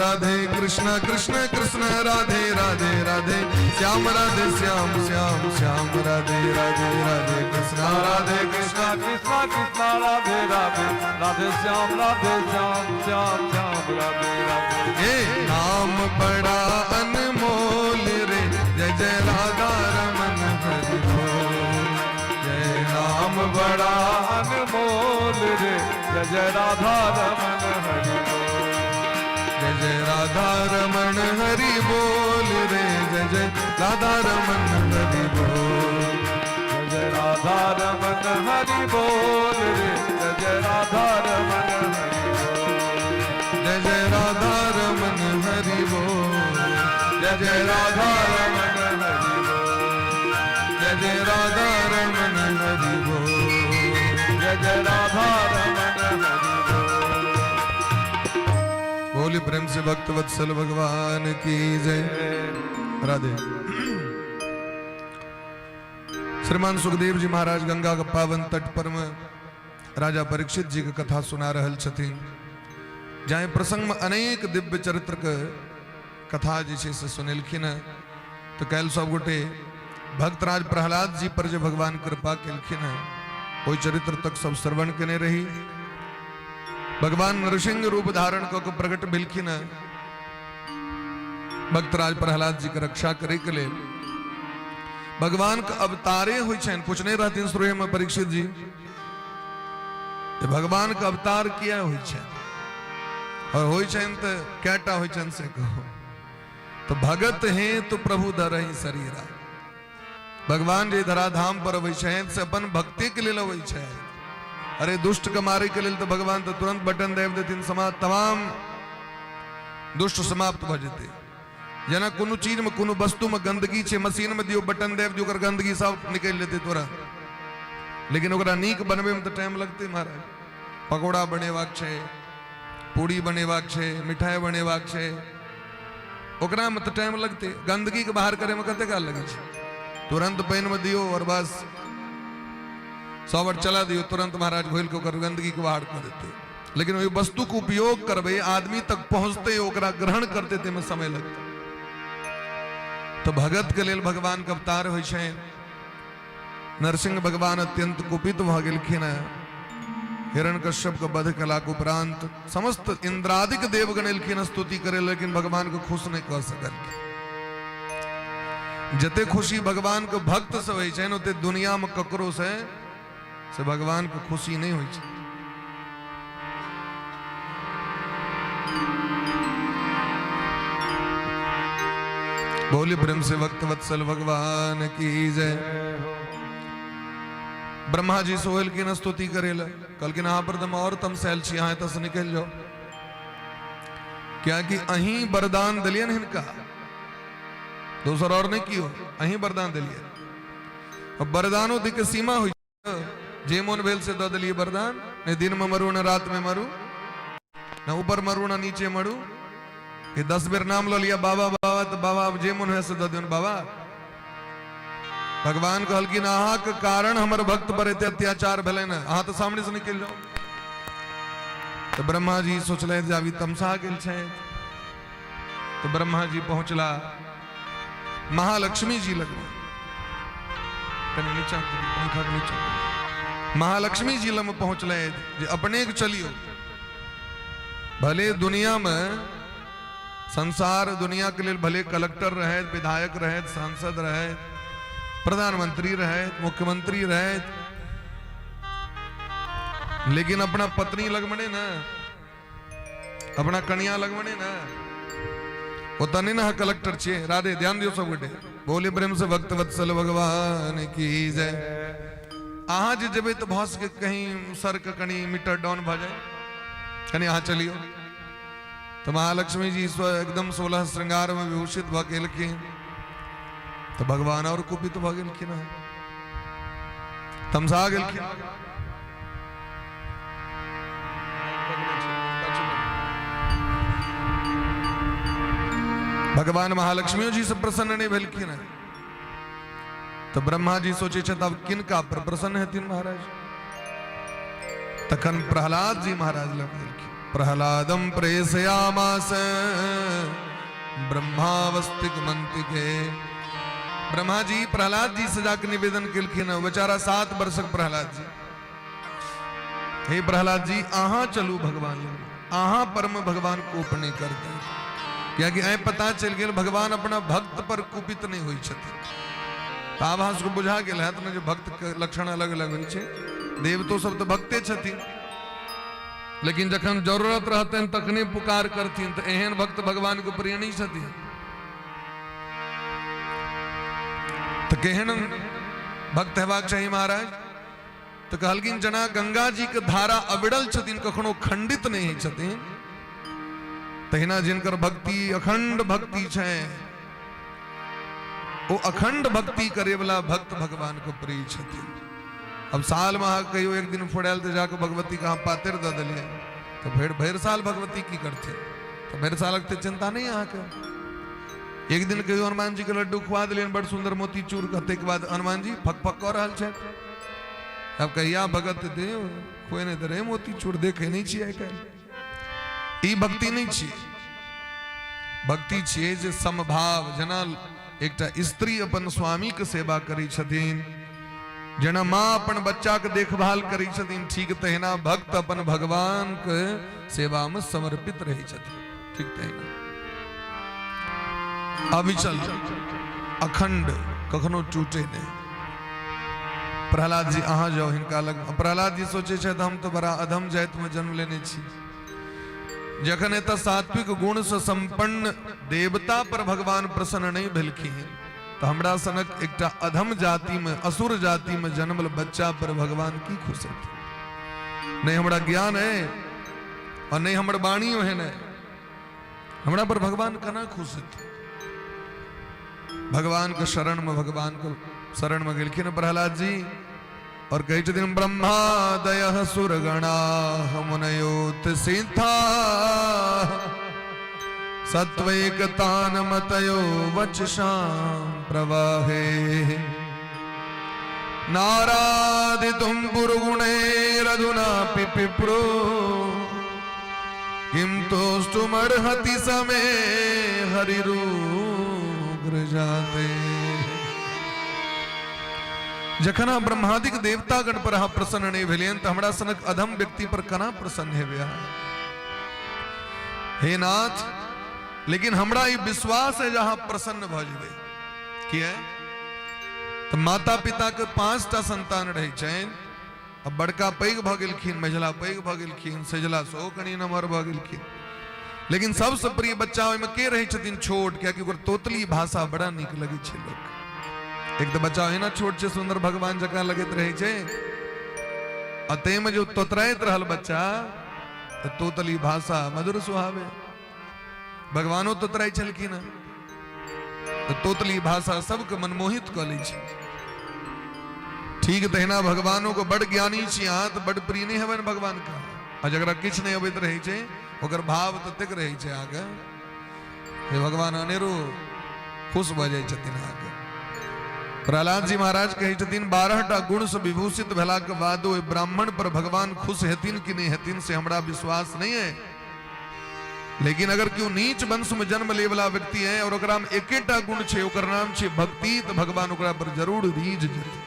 राधे कृष्ण कृष्ण कृष्ण राधे राधे राधे श्याम राधे श्याम श्याम श्याम राधे राधे राधे कृष्ण राधे कृष्ण कृष्ण कृष्ण राधे राधे राधे श्याम श्याम श्याम राधे राधे। ये नाम बड़ा अनमोल रे, जय जय राधा रमन हरि बोल, जय नाम बड़ा अनमोल रे, जय जय राधा रमन हरि बोल, जय जय राधा रमन हरि बोल रे, जय जय राधा रमन हरि बोल, जय जय राधा रमन हरि बोल रे, जय जय राधा रमन हरि बोल, जय जय राधा रमन हरि बोल, जय जय राधा रमन हरि बोल, जय जय राधा रमन हरि बोल, जय जय राधा रमन हरि बोल। बोली प्रेम से भक्त वत्सल भगवान की जय। राधे। श्रीमान सुखदेव जी महाराज गंगा का पावन तट पर में राजा परीक्षित जी की कथा सुना रहल छथिन, जहाँ प्रसंग में अनेक दिव्य चरित्र के कथा जैसे से सुनलखिन। तो कैल सब गोटे भक्तराज प्रहलाद जी पर जो भगवान कृपा केलखिन है, कोई चरित्र तक सब श्रवण कने रही। भगवान नरसिंह रूप धारण को प्रकट भेलखिन है, भक्तराज प्रहलाद जी के रक्षा करे के लिए। भगवान के अवतारे हुई छन, पूछने रहते श्रोय में परीक्षित जी, भगवान का अवतार किया हुई छन और हुई छन तो कैटा हुई छन से कहो। तो भगत हैं तो प्रभु धर ही शरीरा। भगवान जी धराधाम पर हुई छन से अपन भक्ति के लिए हुई छन। अरे दुष्ट के मारे के लिए तो भगवान तो तुरंत बटन देव देते, समाज तमाम दुष्ट समाप्त हो जाते। जना कोनो चीज में कोनो वस्तु में गंदगी छे, मशीन में दियो बटन देव जो कर गंदगी सब निकल लेते तुरंत। लेकिन ओकरा नीक बनवे में तो टाइम लगते महाराज। पकोड़ा बनेवाक छे, पूड़ी बनेवाक छे, मिठाई बनेवाक छे, ओकरा में तो टाइम लगते। गंदगी के बाहर करे में कते काल लगे छे? तुरंत पैन में दियो और बस 100 बार चला दियो, तुरंत महाराज घोल के ओकर गंदगी के बाहर कर देते। लेकिन वही वस्तु को उपयोग करबे, आदमी तक पहुंचते, ओकरा ग्रहण करते ते में समय लगता। तो भगत के लेल भगवान के अवतार होय छे। नरसिंह भगवान अत्यंत कुपित भ गेलखिन। हिरण्यकश्यप के वध कला के उपरांत समस्त इंद्रादिक देवगण एलखिन स्तुति करे, लेकिन भगवान को खुश नहीं कर सकल। जते खुशी भगवान के भक्त से होय छे, ओते दुनिया में ककरो से भगवान को खुशी नहीं होय छे। बोली प्रेम से भक्त वत्सल भगवान की जय। ब्रह्मा जी सोहल की न स्तुति करेला, कल के यहाँ पर तुम और तम सैल छी, यहाँ तस निकल जाओ। क्या कि अही वरदान दिलियन हिनका, दूसरा और नहीं कियो, अही वरदान दिलिए। अब वरदानों दी के सीमा हुई, जे मोन भेल से दो दिलिए वरदान। न दिन में मरू न रात में मरू, न ऊपर मरू न नीचे मरू। ये 10 बेर नाम लो लिया बाबा बाबा, तो बाबा अब जे मन है से दो दिन बाबा। भगवान कहल कि अहा के कारण हमर भक्त पर एते अत्याचार भेले न, अहा तो सामने से निकल जाओ। तो ब्रह्मा जी सोचले जे अभी तमसा गेल छे। तो ब्रह्मा जी पहुंचला महालक्ष्मी जी लग, कने नीचा पंखा के नीचे महालक्ष्मी जी लम पहुंचले जे अपने के चलियो। भले दुनिया में संसार दुनिया के लिए भले कलेक्टर रहे, विधायक रहे, सांसद रहे, प्रधानमंत्री रहे, मुख्यमंत्री रहे, लेकिन अपना पत्नी लगमने ना, अपना कन्या लगमने ना, वो तने ना कलेक्टर छे। राधे, ध्यान दियो सब बेटे। बोले प्रेम से भक्त वत्सल भगवान की जय। आहा जे जबे तो भस के कहीं सर के कहीं मीटर डाउन भ जाए, कहीं यहाँ चलियो। तो महालक्ष्मी जी एकदम 16 श्रृंगार में विभूषित भ गेलखिन। तो भगवान और कुपित भ गेलखिन, तमसा गेलखिन। भगवान महालक्ष्मी जी से प्रसन्न नहीं भेलखिन। तो ब्रह्मा जी सोचे छे तब किनका पर प्रसन्न हेथिन महाराज। तखन प्रहलाद जी महाराज लग गेलखिन। प्रहलादम प्रेषयामास ब्रह्मावस्तिक मंतिके। ब्रह्मा जी प्रहलाद जी से जाकर निवेदन केलखिन। बेचारा 7 वर्षक प्रहलाद जी, हे प्रहलाद जी आहा चलू भगवान, आहा पर में भगवान कोप नहीं करते। क्या कि ऐ पता चल गया भगवान अपना भक्त पर कुपित नहीं हुई छथि। आभास को बुझा गेल है तो जो भक्त के लक्षण अलग अलग होय छे। देव तो सब तो भक्ते छथि, लेकिन जखन जरूरत रहते हैं तखने पुकार करथिन। तो एहन भक्त भगवान को प्रिय नहीं छथि। तो केहन भक्त हेबाक चाहिए महाराज। तो कहलखिन जना गंगा जी के धारा अविड़ल छथिन, कखनो खंडित नहीं छथिन, तहिना जिनकर भक्ति अखंड भक्ति छे, वो अखंड भक्ति करे वाला भक्त भगवान को प्रिय छथिन। अब साल में कहियो एक दिन फोड़ायल तो जाकर भगवती कहाँ पातिर द दिलिए, तो भर साल भगवती की करते। तो मेरे सालक ते चिंता नहीं यहाँ के एक दिन कहियो हनुमान जी के लड्डू खुआ दिले बड़ सुंदर मोती चूर कहते के बाद हनुमान जी फक फक कर रहल छै अब कहिया भगत दे कोई नहीं दे मोती चूर देखे नहीं छियै के ई भक्ति नहीं छियै भक्ति छियै जे समभाव जना एकटा स्त्री अपन स्वामी के सेवा करी छथिन जना माँ अपन बच्चा के देखभाल करी छथिन ठीक तहिना भक्त अपन भगवान के सेवा में समर्पित रही छथिन ठीक तहिना अविचल अखंड कखनो टूटे नहीं प्रहलाद जी अहाँ जाओ हिनका लग प्रहलाद जी सोचे छे हम तो बड़ा अधम जाति में जन्म लेने छी जखन एत सात्विक गुण से संपन्न देवता पर भगवान प्रसन्न नहीं भेलखिन तो हमरा सनक एकटा अधम जाति में असुर जाति में जन्मल बच्चा पर भगवान की खुश है नहीं हमरा ज्ञान है और नहीं हमर वाणी है न हमरा पर भगवान कना खुश है भगवान के शरण में गेलखिन प्रहलाद जी और कही दिन ब्रह्मादय सुरगणा मुनयोत सिद्धा सत्वैकतान मतयो वचसां प्रवाहे नारादितुं पुरुगुणैरधुना पिप्रो किं तोष्टुमर्हति समे हरिरुग्र जाते जखना ब्रह्मादिक देवतागण पर प्रसन्न नहीं भेलियन तो हमरा सनक अधम व्यक्ति पर कना प्रसन्न है व्या हे नाथ लेकिन हमरा ये विश्वास है जहां प्रसन्न भ जेबै किया तो माता पिता के 5टा संतान रहे छन अब बड़का पैघ भ गेलखिन मझला पैघ भ गेलखिन सजला सो कनी नमहर भ गेलखिन लेकिन सबसे प्रिय बच्चा ओय में के रहे छथिन छोट कियाकि ओकर तोतली भाषा बड़ा नीक लगे छै लोक एक तो बच्चा है ना छोट से सुंदर भगवान जका लगत रहे छे अते में जो तोतराइत रहल बच्चा तो तोतली भाषा मधुर सुहावे भगवानो तोतराई छलखिन तो तोतली भाषा सबके मनमोहित क लै छै ठीक तहिना भगवानों को बड़ ज्ञानी छी अहाँ तो बड़ प्रिय नहीं हेबन भगवान का आ जकरा किछ नहीं अबैत रहे छै ओकर भाव ततेक रहे छै आगे हे भगवान अनेरो खुश भ जाय छथिन आगे प्रहलाद जी महाराज कहे छथिन 12टा गुण से विभूषित भेला के बाद ओइ ब्राह्मण पर भगवान खुश हेतिन कि नहीं हेतिन से हमरा विश्वास नहीं है लेकिन अगर क्यों नीच वंश में जन्म ले वाला व्यक्ति है और ओकरा में एकेटा गुण छे ओकर नाम छे भक्ति तो भगवान ओकरा पर जरूर रीझ जेथिन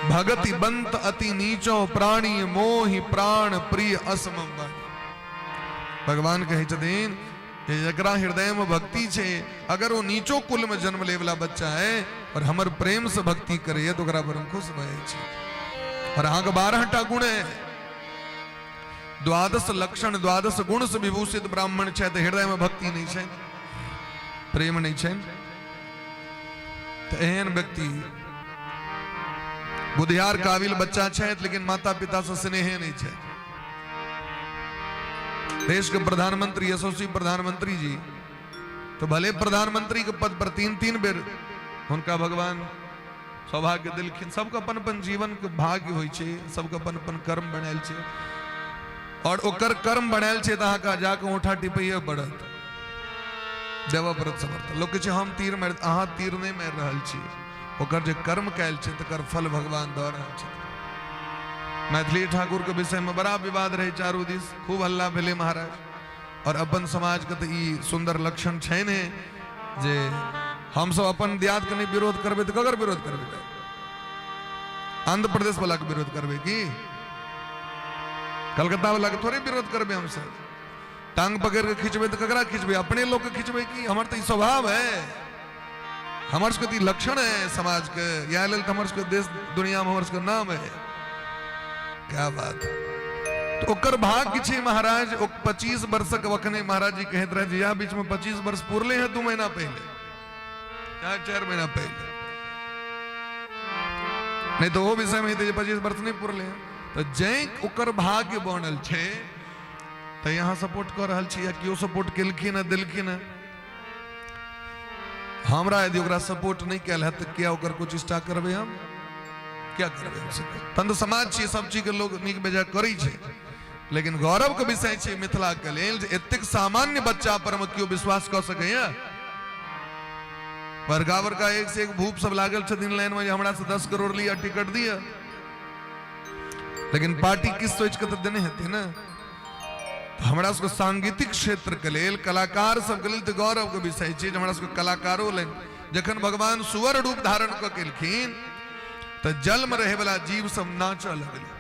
भगति बंत अति नीचो प्राणी मोहि प्राण प्रिय असमम भगवान कहे छथिन जकरा हृदय में भक्ति छे अगर वो नीचो कुल में जन्म ले वाला बच्चा है और हमर प्रेम से भक्ति करे तो ओकरा पर हम खुश भए छी और अहाँ के 12टा गुण है 12 लक्षण 12 गुण से विभूषित ब्राह्मण छे तो हृदय में भक्ति नहीं छे प्रेम नहीं छे तो एहन व्यक्ति बुद्धियार काबिल बच्चा छे लेकिन माता पिता से स्नेह नहीं छे देश के प्रधानमंत्री यशस्वी प्रधानमंत्री जी तो भले प्रधानमंत्री के पद पर 3-3 बेर उनका भगवान सौभाग्य दिलखिन सबके अपन अपन जीवन के भाग्य होय छे सबके अपन अपन कर्म बनायल छे और ओकर कर्म बनायल छे त अहाँ जाके ओठा टिपैया पड़त देव व्रत समर्थ लोग कहे हम तीर मार अहाँ तीर नहीं मार रहल छी ओकर जे कर्म कैल छे तकर फल भगवान द रहल छे मैथिली ठाकुर के विषय में बड़ा विवाद रहे चारू दिस खूब हल्ला भेले महाराज और अपन समाज के तो ई सुंदर लक्षण छै ने जे हम सब अपन दियाद के नहीं विरोध करबे तो ककर विरोध करबे आंध्र प्रदेश वाला के विरोध करबे की कलकत्ता वाला के थोड़े विरोध करबे हम सब टांग पकड़ के खींचबे तो ककरा खींचबे अपने लोग के खींचबे की हमर तो ई स्वभाव है हमर सबके लक्षण है समाज के या लेल हमर सबके देश दुनिया में हमर सबके नाम है क्या बात तो ओकर भाग्य छे महाराज 25 वर्षक वखने महाराज जी कहत रहे जी बीच में 25 वर्ष पूरले हैं 2 महीना पहले या 4 महीना पहले नहीं तो वो विषय में 25 वर्ष नहीं पूरले तो जय ओकर भाग्य बनल छे तो यहाँ सपोर्ट कर रहल छी या कियो सपोर्ट केलखिन दिलखिन हमरा यदि ओकरा सपोर्ट नहीं कैल है तो क्या ओकर कुछ इष्टा करबे हम क्या करबे तंद समाज छी सब चीज के लोग नीक बेजा करै छै लेकिन गौरव के विषय छै मिथिला के लेल जे एतेक सामान्य बच्चा पर में क्यों विश्वास कर सकैया। बड़का बड़का एक से एक भूप सब लागल छथिन लाइन में, हमरा से 10 करोड़ लिया टिकट दिया, लेकिन पार्टी किस सोच के तो देने हेतै ना। तो हमरा सबके सांगीतिक क्षेत्र के लेल, कलाकार सब के लेल तो गौरव के विषय छै जे हमरा सबके कलाकारो लेल जखन भगवान सुवर रूप धारण क केलखिन तो जल में रहे वाला जीव सब नाचऽ लगलै।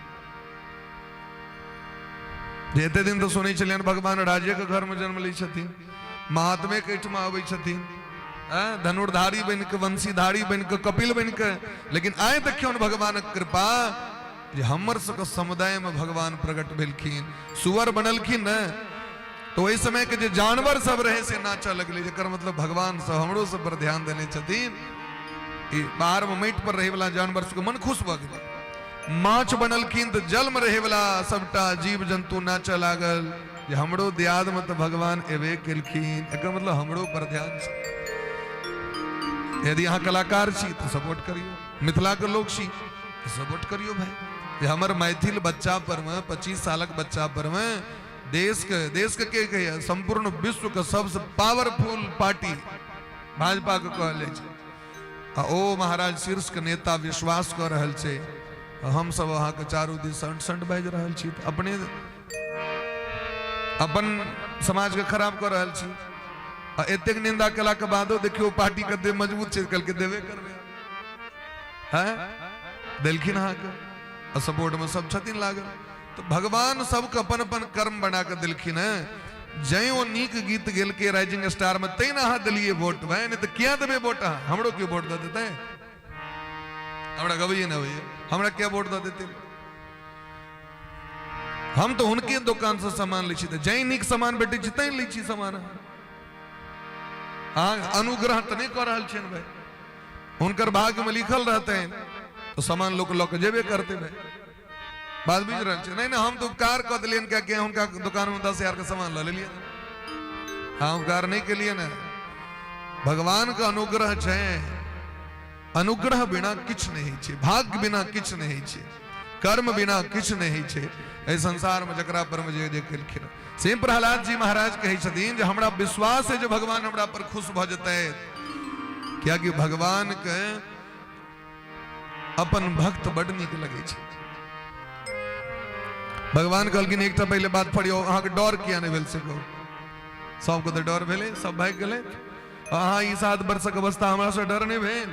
एते दिन तो सुनै छलियन भगवान राजे के घर में जन्म लै छथिन, महात्मे के एहिठमा अबै छथिन, धनुर्धारी बन के, वंशीधारी बन के, कपिल बन के, लेकिन आय देखियौन भगवान कृपा जे हमर सबके समुदाय में भगवान प्रकट भेलखिन, सुअर बनलखिन न। तो वही समय के जे जानवर सब रहे से नाचऽ लगले, जेकर मतलब भगवान सब हमरो सब पर ध्यान देने छथिन। ई बाहर में माटि पर रहे वाला जानवर सबके मन खुश भ गेलै, माछ बनलखिन तो जल में रहे वाला सबटा जीव जंतु नाचऽ लागल जे हमरो दियाद में तो भगवान एबे केलखिन, एकर मतलब हमरो पर ध्यान छै। यदि अहाँ कलाकार छी तो सपोर्ट करियो, मिथिला के लोग छी तो सपोर्ट करियो भाई। जे हमर मैथिल बच्चा पर में, 25 सालक बच्चा पर में देश के कहिया संपूर्ण विश्व के सबसे पावरफुल पार्टी भाजपा के कहले छै, आ ओ महाराज शीर्ष के नेता विश्वास कर रहल छै, हम सब अहाँ के चारू दिस संट बाजि रहल छी, अपने अपन समाज के खराब कर रहल छी। आ एतेक निंदा केला के बादो देखियो पार्टी कते मजबूत छै, कल के देबे करबे हैं, देलखिन अहाँ के, और सपोर्ट में सब छथिन लागल। तो भगवान सबके अपन अपन कर्म बना के देलखिन है। जै ओ नीक गीत गेल के राइजिंग स्टार में तै ना अहाँ देलिए वोट भाई, नहीं तो क्या देबे वोट अहाँ, हमरो क्यों वोट दे देते, हमरा गबैये ना भैया, हमरा क्या वोट दे देते। हम तो उनके दुकान से सामान लै छी, तो जै नीक सामान भेटै छै तै लै छी सामान। हाँ अनुग्रह तो नहीं कर रहल छियन भाई, उनकर भाग्य में लिखल रहते हैं तो सामान लोग लौक जेबे करते भाई, बात बुझ रहे हैं। नहीं ना हम तो उपकार कर दिलियन, क्या किया उनका दुकान में 10,000 का सामान ला लिया, हाँ उपकार नहीं के लिए ना। भगवान का अनुग्रह छै, अनुग्रह बिना किछ नहीं छे, भाग्य बिना किछ नहीं छे, कर्म बिना किछ नहीं छे। ए संसार में जकरा पर में जे केलखिन से प्रहलाद जी महाराज कहे छथिन जे हमरा विश्वास है जे भगवान हमरा पर खुश भ जेतै, क्या कि भगवान के अपन भक्त बड़ नीक लगे छै। भगवान कहलखिन एकटा पहले बात पढ़ियो, अहाँ के डर किया नहीं भेल से कहू, सबके तो डर भेलै, सब भाग गेलै, अहाँ ई 7 वर्षक अवस्था हमरा से डर नहीं भेल।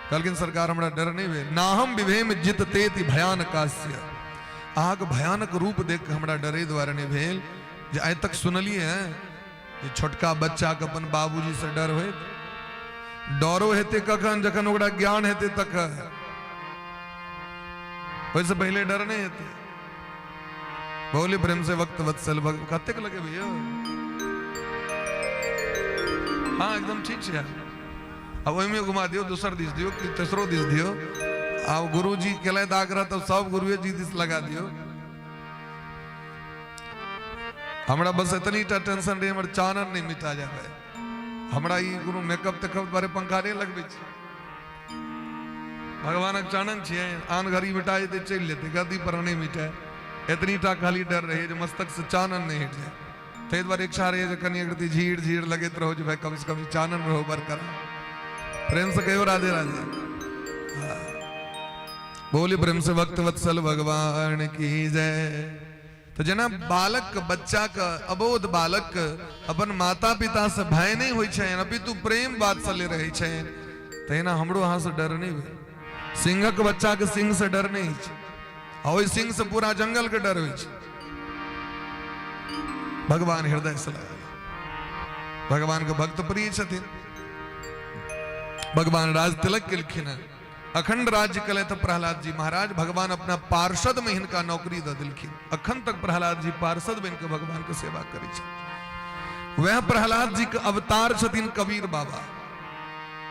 कहलखिन सरकार हमरा डर नहीं भेल, ना हम विभेम जितते भयानकास्य, अहाँ के भयानक रूप देख के हमरा डरे द्वारा नहीं भेल। जे आइ तक सुनलिए हैं जे छोटका बच्चा के अपन बाबूजी से डर होइत, डरो हेते कखन जखन ओकरा ज्ञान हेते तक, वैसे पहले डर नहीं हेते। बोले प्रेम से वक्त वत्सल कतेक लगे भैया, हाँ एकदम ठीक है। अब वही में घुमा दियो, दूसर दिस दियो कि तेसरो दिस दियो, अब गुरु जी केले आग्रह तो सब गुरुए जी दिस लगा दियो। हमरा बस इतनी टेंशन रही, हमर चानन नहीं मिटा जाए, हमरा ई गुरु मेकअप तेकअप बारे पंखा नहीं लगबे छै, भगवानक चानन छियै, आन घड़ी मिटा जेते चल लेते, गद्दी पर नहीं मिटाए, इतनी टा खाली डर रही जो मस्तक से चानन नहीं हट जाए। ते द्वारा इच्छा रही है कनी एक झीड़ झीड़ लगत रहो जो भाई कम से कम चानन रहो बरकरार। प्रेम से कहो राधे राधे, बोले प्रेम से भक्त वत्सल भगवान की जय। तो जना बालक बच्चा का अबोध बालक अपन माता पिता से भय नहीं होई छै, अपितु प्रेम वात्सल्य रहे छै, तहिना हमरो अहाँ से डर नहीं भेल। सिंहक बच्चा के सिंह से डर नहीं छै, और सिंह से पूरा जंगल के डर होई छै। भगवान हृदय से लगा, भगवान के भक्त प्रिय छथिन। भगवान राज तिलक केलखिन, अखंड राज्य कले तो प्रहलाद जी महाराज भगवान अपना पार्षद में इनका नौकरी दे दिलखिन। अखंड तक प्रहलाद जी पार्षद बन के भगवान के सेवा करे छै। वह प्रहलाद जी के अवतार छथिन कबीर बाबा।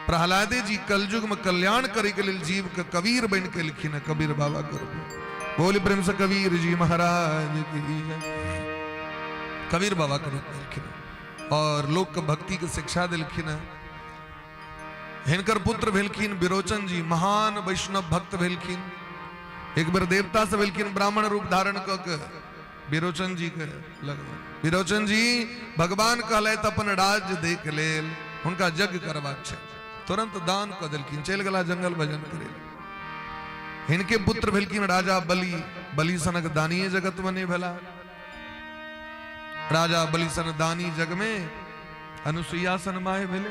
प्रहलादे जी कलयुग में कल्याण करे के लिए जीव के कबीर बन के लिखिन है, कबीर बाबा करो बोले प्रेम से कबीर जी महाराज की जय। कबीर बाबा के रूप में लिखिन और लोक के भक्ति के शिक्षा दिलखिन है। हिनकर पुत्र भेलखिन विरोचन जी, महान वैष्णव भक्त भेलखिन। एक बार देवता से भेलखिन, ब्राह्मण रूप धारण क के बिरोचन जी के लगभग बिरोचन जी भगवान कहले त अपन राज्य देख लेल उनका यज्ञ करबाक छै, तुरंत दान क देलखिन, चल गला जंगल भजन करे। हिनके पुत्र भेलखिन राजा बलि, बलि सनक दानीय जगत में नहीं भेला। राजा बलि सन दानी जग में अनुसुईया सन माय भेले।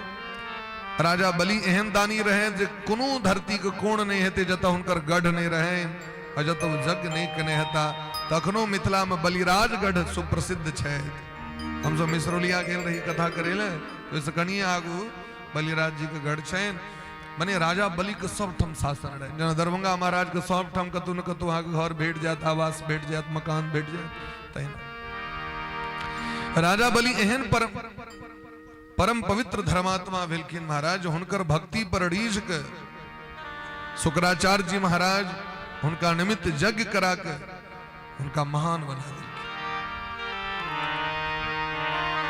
राजा बलि एहन दानी रहे जे कोनो धरती के कोण नहीं हेते जत हुनकर गढ़ नहीं रहे और जत जग नहीं कने हता। तखनो मिथिला में बलिराज गढ़ सुप्रसिद्ध छै। हम सब मिसरौलिया गेल रही कथा करेले, तो कनिए आगू बलिराज जी के गढ़ छै। माने राजा बलि के सब ठम शासन रहे। जना दरभंगा महाराज के सब ठम कतु न कतु आगे घर भेट जात, आवास भेट जात, मकान भेट जात। तहिना राजा बलि एहन परम पवित्र धर्मात्मा भेलखिन महाराज, हुनकर भक्ति पर रीझ के शुक्राचार्य जी महाराज हुनका निमित्त यज्ञ करा के उनका महान बना देलखिन।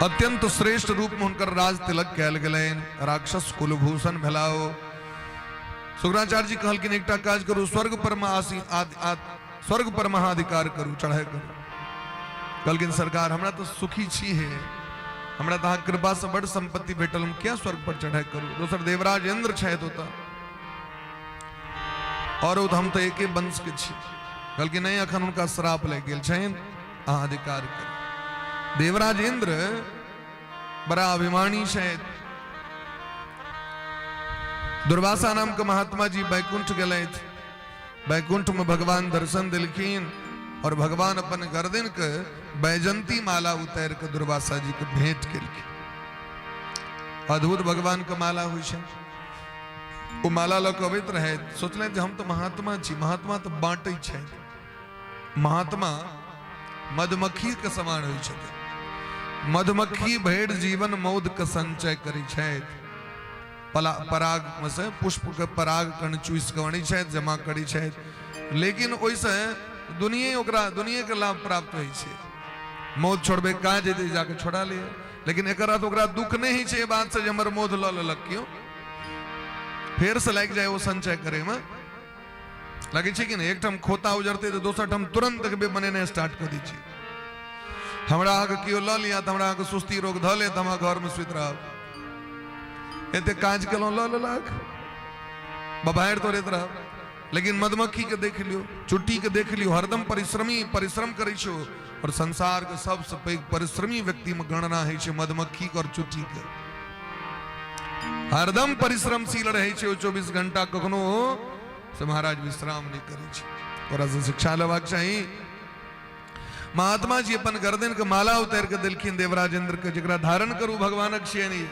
अत्यंत श्रेष्ठ रूप में उनकर राज तिलक कैल गेलैन, राक्षस कुलभूषण भेलाओ। शुक्राचार्य जी कहलखिन एकटा काज करू, स्वर्ग पर महाधिकार करू, चढ़ाई करू। कहलखिन सरकार हमरा तो सुखी छी है, हमरा तो कृपा से बड़ संपत्ति भेटल, हम क्या स्वर्ग पर चढ़ाई करू। दोसर देवराज इंद्र छथि होता और हम तो एके वंश के छी। कहलखिन नहीं, अखन उनका श्राप लग गेल छनि, अहाँ अधिकार करू। देवराज इंद्र बड़ा अभिमानी छथि। दुर्वासा नाम के महात्मा जी बैकुंठ गेलथि, बैकुंठ में भगवान दर्शन दिलखिन और भगवान अपन गर्दन के बैजंती माला उतार के दुर्वासा जी के भेंट केलखिन। अद्भुत भगवान के माला हुई छै। वो माला लऽ कऽ अबैत रहे, सोचले जे हम तो महात्मा छी, महात्मा तो बांटै छै। महात्मा मधुमक्खी के समान होइ छथिन। मधुमक्खी भेड़ जीवन मौद के संचय करै छथि। पराग में से पुष्प के पराग कण चूस के आनै छथि, जमा करै छथि। लेकिन ओइसे दुनिया के लाभ प्राप्त होइ छै। मौत छोड़बे कहाँ जेते, जाके छोड़ा लिए। लेकिन एकरा तो ओकरा दुख नहीं छै बात से जे हमर मौत लऽ लेलक क्यों, फेर से लाग जाए वो संचय करे में लगे छै कि नहीं। एक ठम खोता उजरते तो दोसर ठम तुरंत बनेने स्टार्ट कर दी छै। हमरा आगे कियो लऽ लिया तो हमरा आगे सुस्ती रोग धऽ ले, हम घर में सुत रहब। एते काज केलहुँ लऽ लेलक, बबाहर तोड़ैत रहब। लेकिन मधुमक्खी के देख लियो, चुट्टी के देख लियो, हरदम परिश्रम करै छो। और संसार के सबसे पैघ परिश्रमी व्यक्ति में गणना है छै मधुमक्खी और चुट्टी के। हरदम परिश्रमशील रहे छै, 24 घंटा कखनो से महाराज विश्राम नहीं करे छै। और से शिक्षा लेबाक चाही। महात्मा जी अपन गर्दन के माला उतार के दिलखिन देवराज इंद्र के, जकरा धारण करू भगवानक छियनि।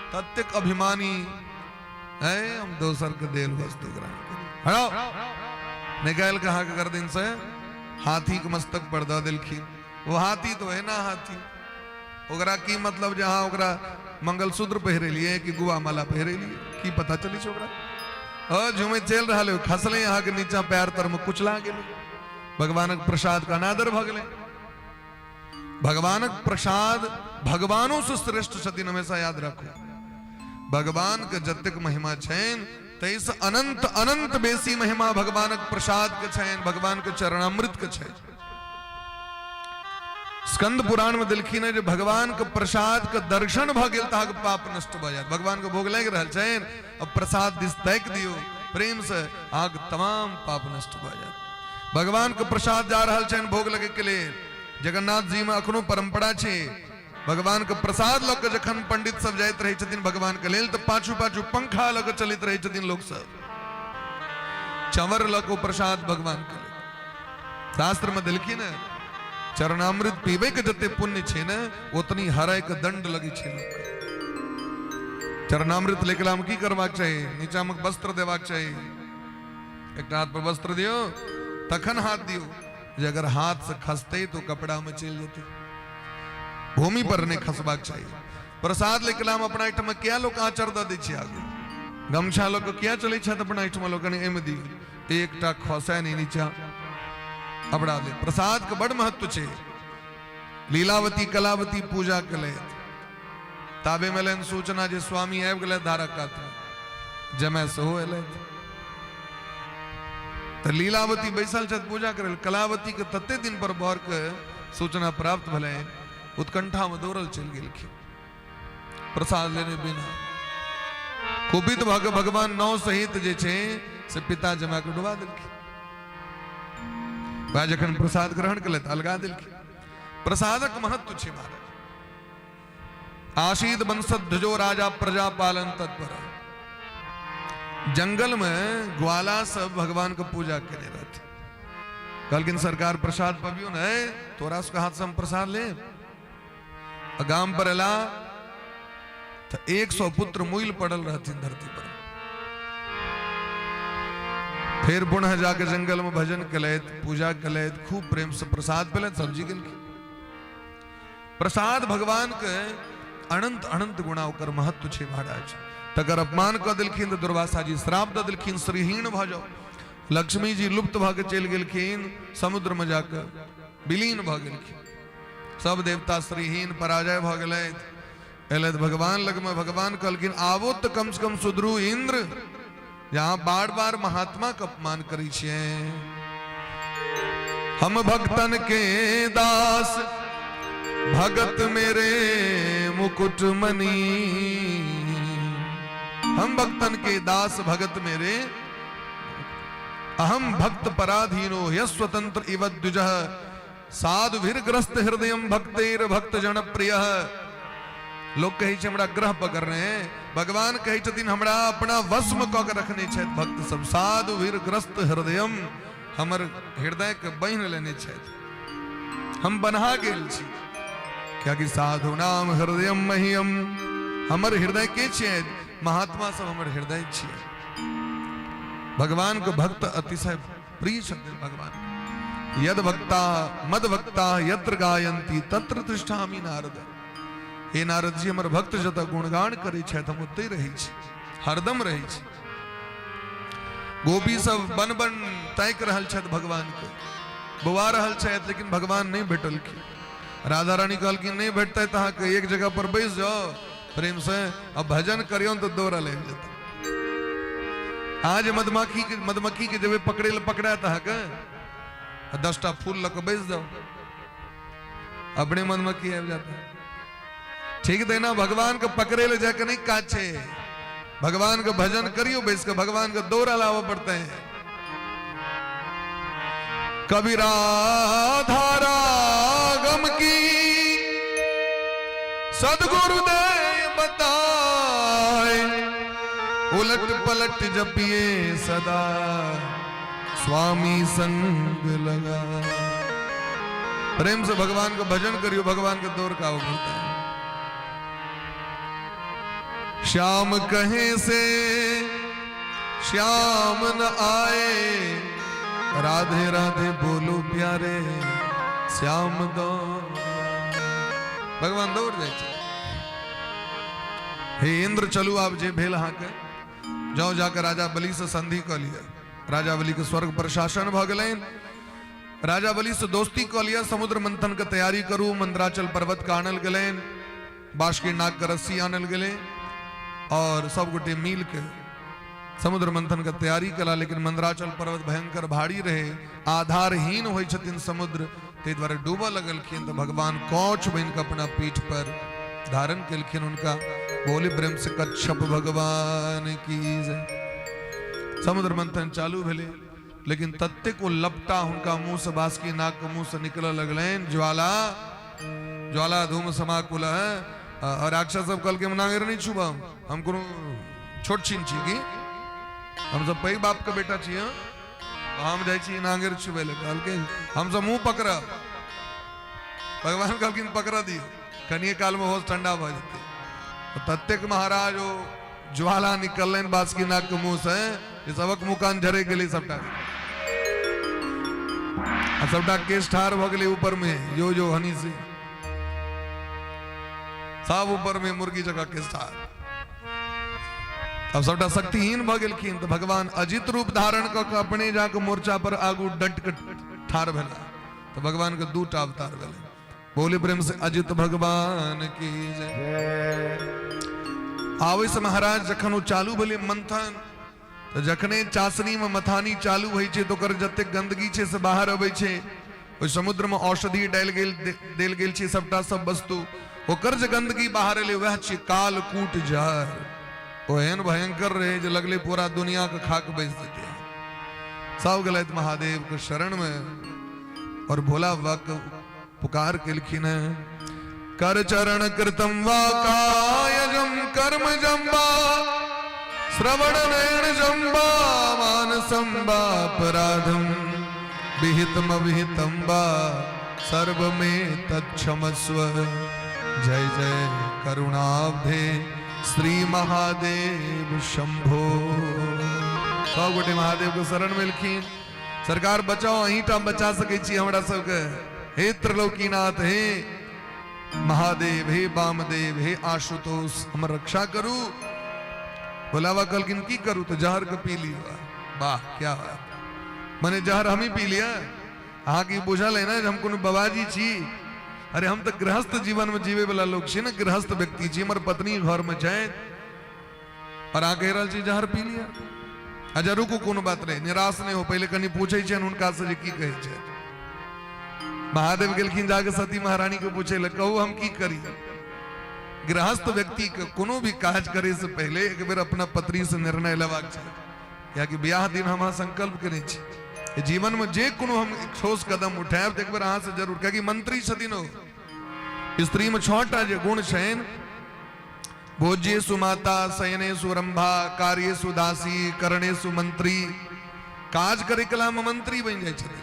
ततेक अभिमानी है, हम दोसर के देल वस्तु ग्रहण करी। हड़ो निकाल कहा के गर्दन से हाथी के मस्तक पर दऽ देलखिन। वो हाथी तो है ना हाथी, ओकरा की मतलब जहाँ ओकरा मंगलसूत्र पहिरेलिए कि गुआ माला पहिरेलिए की पता चली छै ओकरा। झूमे चल रहा है, खसले यहाँ के नीचा पैर तर में कुचला गेले। भगवानक प्रसाद का अनादर भ गेले। भगवानक प्रसाद भगवानों से श्रेष्ठ छथिन, हमेशा याद रखो। भगवान के जतेक महिमा छैन तैसे अनंत अनंत बेसी महिमा भगवानक प्रसाद के छैन, भगवान के चरणामृत के छैन। स्कंद पुराण में दिलखिन है, भगवान के प्रसाद के दर्शन भ गेल ताक पाप नष्ट भ जात। भगवान के भोग लग रहल छैन, अब प्रसाद दिस तैक दियो प्रेम से, आग तमाम पाप नष्ट भ जात। भगवान के प्रसाद जा रहल छैन भोग लगे के लिए। जगन्नाथ जी में अखनो परंपरा छै, भगवान के प्रसाद लऽ के जखन पंडित सब जाइत रहे छथिन भगवान के लेल, तो पाछू पाछू पंखा लऽ के चलित रहे छथिन लोग सब, चंवर लऽ के प्रसाद भगवान के लेल। शास्त्र में दिलखिन है, चरणामृत पीबे के जते पुण्य छै ने, उतनी हराय के दंड लगे छै लोग के। चरणामृत लेके हम की करबाक चाही, नीचा में वस्त्र देबाक चाही। एक हाथ पर वस्त्र दियो, तखन हाथ दियो। जे अगर हाथ से खसते तो कपड़ा में चल जेते, भूमि पर नहीं खसबाक चाहिए। प्रसाद लेके हम अपना आइटम क्या लोग आचर द दै छै आगे, गमछा लोग क्या चले छै अपना आइटम लोग एम दी, एकटा खसे नहीं नीचा अपना ले। प्रसाद के बड़ महत्व छै। लीलावती कलावती पूजा कले ताबे मिलन सूचना जे स्वामी आबि गेले धारक कात जमे सेहो एले। तो लीलावती बैसल छथि पूजा करे, कलावती के तते दिन पर बर के सूचना प्राप्त भले उत्कंठा में दौड़ल चल गेलखिन प्रसाद लेने बिना। कुपित भगवान नौ सहित जे छे से पिता जमा के डुबा देलखिन। वह जखन प्रसाद ग्रहण कले अलगा देलखिन। प्रसादक महत्व छे महाराज। आशीत वंशध्वजो राजा प्रजा पालन तत्पर। जंगल में ग्वाला सब भगवान को पूजा करे रहते। कहलकिन सरकार प्रसाद पबियो न तोरा उसका हाथ से हम प्रसाद ले। गाम पर अला तो 100 पुत्र मुइल पड़ल रहती धरती पर। फिर पुनः जाके जंगल में भजन कलैत पूजा कलैत खूब प्रेम से प्रसाद पेलैत सब्जी गिन। प्रसाद भगवान के अनंत अनंत गुणा ओकर महत्व छे महाराज। तकर अपमान क दिलखिन तो दुर्वासा जी श्राप द दिलखिन श्रीहीन भ जाओ। लक्ष्मी जी लुप्त भ के चल गेलखिन समुद्र में जाकर विलीन भ गेलखिन। सब देवता श्रीहीन पराजय भ गेलैथ। एलैथ भगवान लग में भगवान कहलखिन आवो तो कम से कम सुधरू इंद्र जहां बार बार महात्मा का अपमान करी छे। हम भक्तन के दास भगत मेरे मुकुट मणि। हम भक्तन के दास भगत मेरे अहम भक्त पराधीनो यस्वतंत्र इव द्विजः साधुभिर्ग्रस्त हृदयम भक्तेर भक्त जन प्रिय। लोग कहे हमरा ग्रह पकड़ रहे हैं। भगवान कहे छथिन हमरा अपना वश में कऽ के रखने छथि भक्त सब। साधुभिर्ग्रस्त हृदयम हमर हृदय के बांधि लेने छथि। हम बन्हा गेल छी क्या कि साधु नाम हृदयम मह्यम। हमर हृदय के छे महात्मा सब हमर हृदय छे। भगवान को भक्त अतिशय प्रिय छथिन। भगवान यद भक्ता मद भक्ता यत्र गायन्ति तत्र तिष्ठामि नारद। हे नारद जी हमर भक्त जत गुणगान करे छथि हम ओतै रहै छी हरदम रहै छी। गोपी सब बन बन ताकि रहल छथि भगवान के बौआ रहल छथि लेकिन भगवान नहीं भेटलखिन। राधा रानी कहलखिन नहीं भेटते तो अहाँ के एक जगह पर बैस जाओ प्रेम से अब भजन करियो तो दौड़ा ले जाता। आज मधुमक्खी के जब पकड़े पकड़ा था 10टा फूल लग बैस जाओ अपने मधुमक्खी आ जाता है। ठीक देना भगवान को पकड़े ले जाकर नहीं काचे। भगवान का भजन करियो बैस के भगवान का दौरा लावा पड़ते हैं। कभी राधा रागम की सदगुरुदेव बताए उलट पलट जपिए सदा स्वामी संग लगा। प्रेम से भगवान का भजन करियो भगवान के दौर का वो करता है। श्याम कहे से श्याम न आए राधे राधे बोलो प्यारे श्याम दो। भगवान दौड़ जाए हे इंद्र चलू आप जे भेल हाँ के जाओ जाकर राजा बलि से संधि क लिया। राजा बलि के स्वर्ग प्रशासन भ गलैन। राजा बलि से दोस्ती क लिया। समुद्र मंथन के तैयारी करू। मंदराचल पर्वत का आनल गलैन। बांस नाग का रस्सी आनल गले और सब गोटे मिल के समुद्र मंथन का तैयारी कला। लेकिन मंदराचल पर्वत भयंकर भारी रहे आधारहीन हो समुद्र ते द्वारा डूबा लगलखिन। तो भगवान कौच बन के अपना पीठ पर धारण कलखिन। उनका बोले प्रेम से कच्छप भगवान की जय। समुद्र मंथन चालू भेले लेकिन तत्ते को लपटा उनका मुंह से बासुकी नाग के मुंह से निकल लगलैन। ज्वाला ज्वाला धूम समाकुल है। और राक्षस सब कल के नागर नहीं छुबा हम कोनो छोट छीन छी की हम सब पई बाप का बेटा छी। हम जाय छी नागर छुबे ले कल के हम सब मुंह पकड़ा। भगवान कहलखिन पकड़ा दियो कनिए काल में होश ठंडा भ जते। तो तत्तेक महाराज ओ ज्वाला निकलैन बासुकी नाग के मुंह से ये सबक मुकान झरे गेले सबटा सबटा केस ठार भ गेले ऊपर में जो हनी से सब ऊपर में मुर्गी जगह के साथ। अब सबटा शक्तिहीन भ गेलखिन। तो भगवान अजित रूप धारण क के अपने जाके मोर्चा पर आगू डट के ठार भेला। तो भगवान के 2टा अवतार भेले। बोले प्रेम से अजित भगवान की जय। आवे से महाराज जखन वो चालू भेले मंथन तो जखने चासनी में मथानी चालू होइ छे तो कर जते गंदगी छे से बाहर अबै छे ओहि समुद्र में औषधि देल गेल छी, सबटा सब वस्तु ओकर जे गंदगी बाहर एले वह छी कालकूट जहर। ओ एहन भयंकर रहे जे लगले पूरा दुनिया के खाक बैस देते। सब गलत महादेव के शरण में और भोला बाबा के पुकार केलखिन है। कर चरण कृतम वा कायजम कर्म जम्बा श्रवण नयन जम्बा मानसम वा अपराधम विहितम विहितम वा सर्व में तत्क्षमस्व। जय जय करुणाब्धे श्री महादेव शंभो। सब गोटे महादेव को शरण मिलखिन। सरकार बचाओ, अहीटा बचा सके छी हमरा सबके। हे त्रिलोकीनाथ, हे महादेव, हे वामदेव, हे आशुतोष, हमर रक्षा करू। भोलावा कहलखिन की करू? तो जहर के पी लिया। वाह क्या बात, मैंने जहर हम ही पी लिया। अहाँ की बुझल है ना, हम कोनो बाबाजी छी? अरे हम तो गृहस्थ जीवन में जीवे वाला लोग छी ना, गृहस्थ व्यक्ति छी। हमर पत्नी घर में छै और आ कह रहल छी जहर पी लिया। अच्छा रुकू, कोनो बात नहीं, निराश नहीं हो, पहले कनी पूछे छन हुनका से जे की कहे छै। महादेव गेलखिन जाके सती महारानी के पूछे ले, कहू हम की करी? गृहस्थ व्यक्ति के कोनो भी काज करे से पहले एक बेर अपना पत्नी से निर्णय लेबाक छै। या कि ब्याह दिन हम संकल्प करै छी जीवन में जे कोनो हम ठोस कदम उठाएब तो एक बेर अहाँ से जरूर, कियाकि मंत्री छथिन ओ। स्त्री में 6टा जे गुण छनि, भोज्येषु माता, शयनेषु रंभा, कार्येषु दासी, करणेषु मंत्री। काज करे कला में मंत्री बन जाय छथिन।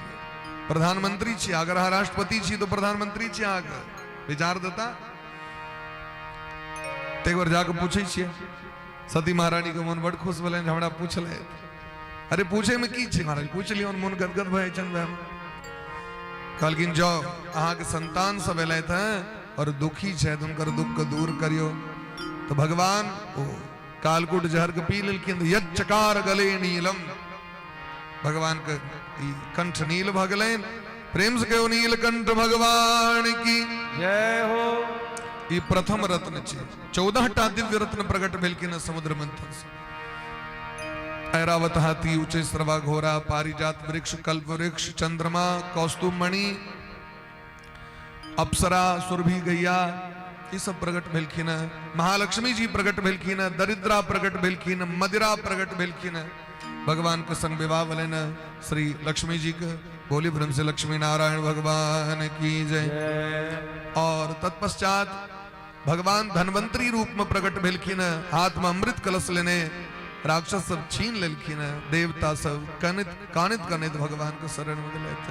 प्रधानमंत्री छी, अगर अहाँ राष्ट्रपति छी तो प्रधानमंत्री छी। अहाँ विचार देता तो एक बार जाके पूछे छियै। सती महारानी के मन बड़ खुश भेलनि, हमरा पूछले। अरे पूछे में की छै महाराज? पूछ लियो, मन गदगद भए छन। कहलखिन जाओ, अहाँ के संतान सब एलैथ हैं और दुखी छथि, हुनकर दुख के दूर करियो। तो भगवान ओ कालकूट जहर के पी लेलखिन। यच्चकार गले नीलम, भगवान के कंठ नील भ गेलनि। प्रेम से कहो नीलकंठ भगवान की जय हो। ई प्रथम रत्न छै। 14टा दिव्य रत्न प्रकट भेलखिन समुद्र मंथन से। ऐरावत हाथी, उच्च श्रवा घोरा, पारिजात वृक्ष, कल्प वृक्ष, चंद्रमा, कौस्तुभ मणि, अप्सरा, सुरभि गैया, ये सब प्रकट भेलखिन। महालक्ष्मी जी प्रकट भेलखिन, दरिद्रा प्रकट भेलखिन, मदिरा प्रकट भेलखिन। भगवान के संग विवाह भेलन श्री लक्ष्मी जी के। बोली ब्रह्म से लक्ष्मी नारायण भगवान की जय। और तत्पश्चात भगवान धनवंतरी रूप में प्रकट भेलखिन। हाथ में अमृत कलश लेने राक्षस सब छीन लेलखिन। देवता सब कानित कानित भगवान के शरण में गेलैथ।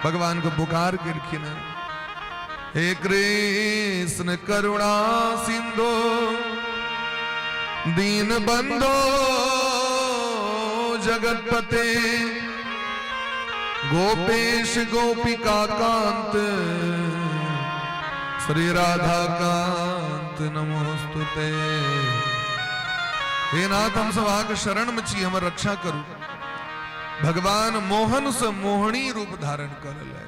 भगवान को पुकार केलखिन, हे कृष्ण करुणा सिंधु दीन बंधो जगतपते गोपेश गोपिका कांत श्री राधा कांत नमोस्तुते। हे नाथ, हम सब आके शरण में छी, हमर रक्षा करू। भगवान मोहन से मोहनी रूप धारण कर ले।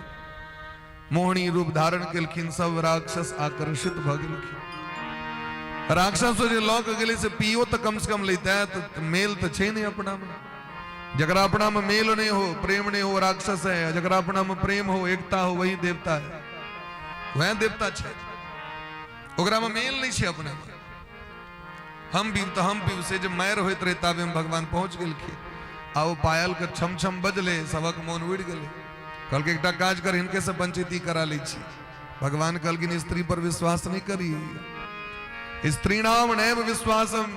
मोहनी रूप धारण केलखिन, सब राक्षस आकर्षित भ गेलखिन। राक्षस जे लऽ के गेलै से पियो तो कम से कम लेता है, तो मेल तो छै नहीं अपना में। जकरा अपना में मेल नहीं हो, प्रेम नहीं हो, राक्षस है। जकरा अपना में प्रेम हो, एकता हो, वही देवता है। वह देवता छै, ओकरा में मेल नहीं छै अपने में। हम भी तो हम भी से जब मैर होइत रहे ताबे में भगवान पहुंच गेलखिन। आओ पायल के छम छम बजले, सबक मोन उड़ गेले। कहलके एकटा काज कर, इनके से पंचायती करा लै छी। भगवान कहलखिन स्त्री पर विश्वास नहीं करी, स्त्री नाम नैव विश्वासम,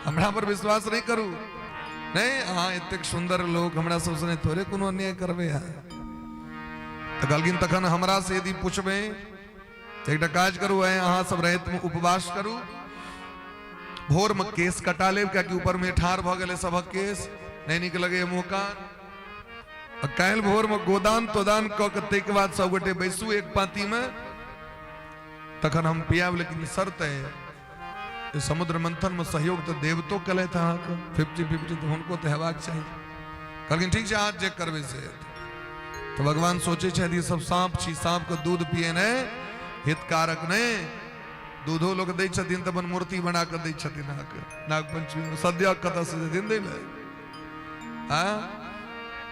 हमरा पर विश्वास नहीं करू। नहीं, हाँ इतने सुंदर लोग हमरा सबसे थोड़े कोनो अन्याय करबे है। तो कहलखिन तखन हमरा से यदि पूछबे तो एकटा काज करू, है अहाँ सब रात में उपवास करू, भोर में केस कटा लेब, कियाकि ऊपर में ठाढ़ भ गेले सबक केस नहीं निक लगे मुहकान। काल्हि भोर में गोदान तोदान क के तै के बाद सब गोटे बैसू एक पाती में, तखन हम पियाब। लेकिन शर्त है, समुद्र मंथन में सहयोग तो देवतो कले था 50-50, तो उनको तो हेबाक चाहिए। कहलखिन ठीक है, आज जे करबे से। तो भगवान सोचे छै यदि सब सांप छी, सांप के दूध पिए ने हितकारक ने। दूधो लोग दै छथिन तो अपन मूर्ति बना के दै छथिन। नाग पंचमी में सद्य कतऽ से दिन दै ले,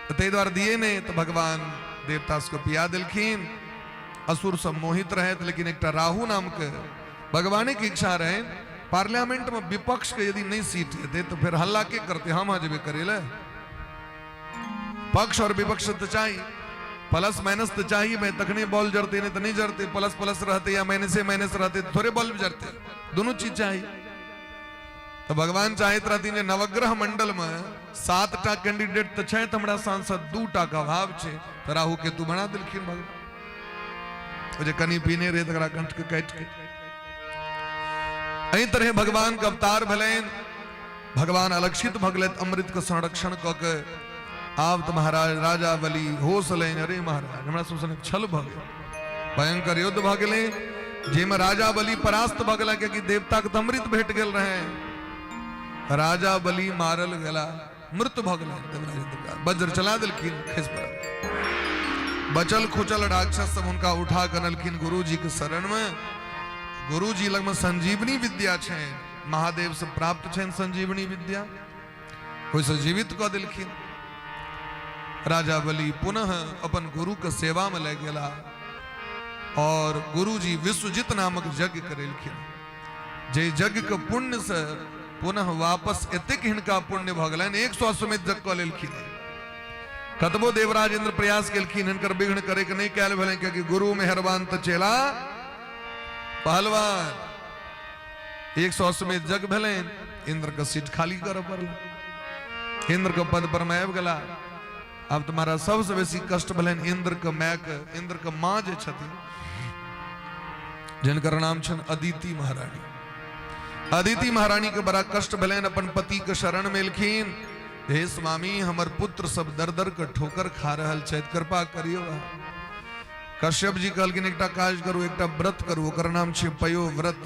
तै द्वारे दिए ने। तो भगवान देवता उसको पिया दिलखीन। असुर सब मोहित रहे, लेकिन एक राहु नाम के भगवान की इच्छा रहे पार्लियामेंट में विपक्ष के यदि नहीं सीट देते तो फिर हल्ला के करते, हम आज भी करेले। पक्ष और विपक्ष तो चाहिए, प्लस माइनस तो चाहिए। मैं तखने बॉल जड़ते नहीं तो नहीं जड़ते, प्लस प्लस रहते या माइनस रहते तो थोड़े बॉल जड़ते, दोनों चीज चाहिए। तो भगवान चाहते रहती ने नवग्रह मंडल में 7टा कैंडिडेट तो छे, हमरा सांसद 2टा का भाव छे, तो राहु के तू बना दिलखिन भगवान। जे कनी पीने रे तकरा कंठ के काट के एही तरह भगवान का अवतार भलेन। भगवान अलक्षित भगलत अमृत का संरक्षण क के आप तो महाराज राजा बलि होश लेन। अरे महाराज हमरा सब सने छल भ गेल, भयंकर युद्ध भ गेले, जेमे राजा बलि परास्त भ गेला क्योंकि देवता के अमृत भेट गेल रहे। राजा बलि मारल गेला, मृत भ गेला। देवराज इंद्र वज्र चला दिलखिन, खिस पर बचल खुचल राक्षस सब उनका उठा कनलखिन गुरु जी के शरण में। गुरु जी लग में संजीवनी विद्या छे, महादेव से प्राप्त छे संजीवनी विद्या, कोई से जीवित क दिलखिन। राजा बलि पुनः अपन गुरु के सेवा में ले गेला और गुरु जी विश्वजित नामक यज्ञ करेलखिन। जे यज्ञ के पुण्य से पुनः वापस एतेक हिनका पुण्य भ गेलैन, 100 अश्वमेध यज्ञ क लेलखिन। कतबो देवराज इंद्र प्रयास केलखिन हिनकर विघ्न करे के नहीं कैल भेलै, क्योंकि गुरु मेहरबान त चेला पहलवान। 100 अश्वमेध यज्ञ भेलैन, इंद्र का सीट खाली कर पड़ल। इंद्र के पद पर में आबि गेला। अब तुम्हारा सबसे बेसी कष्ट भेलैन इंद्र के माय के, इंद्र के माँ जे छथिन जिनकर नाम छन अदिति महारानी। अदिति महारानी के बड़ा कष्ट भेलैन, अपन पति के शरण में एलखिन। हे स्वामी हमर पुत्र सब दर दर के ठोकर खा रहल छै, कृपा करियो। कश्यप जी कहलखिन एकटा काज करू, एकटा व्रत करू, ओकर नाम छै पयो व्रत।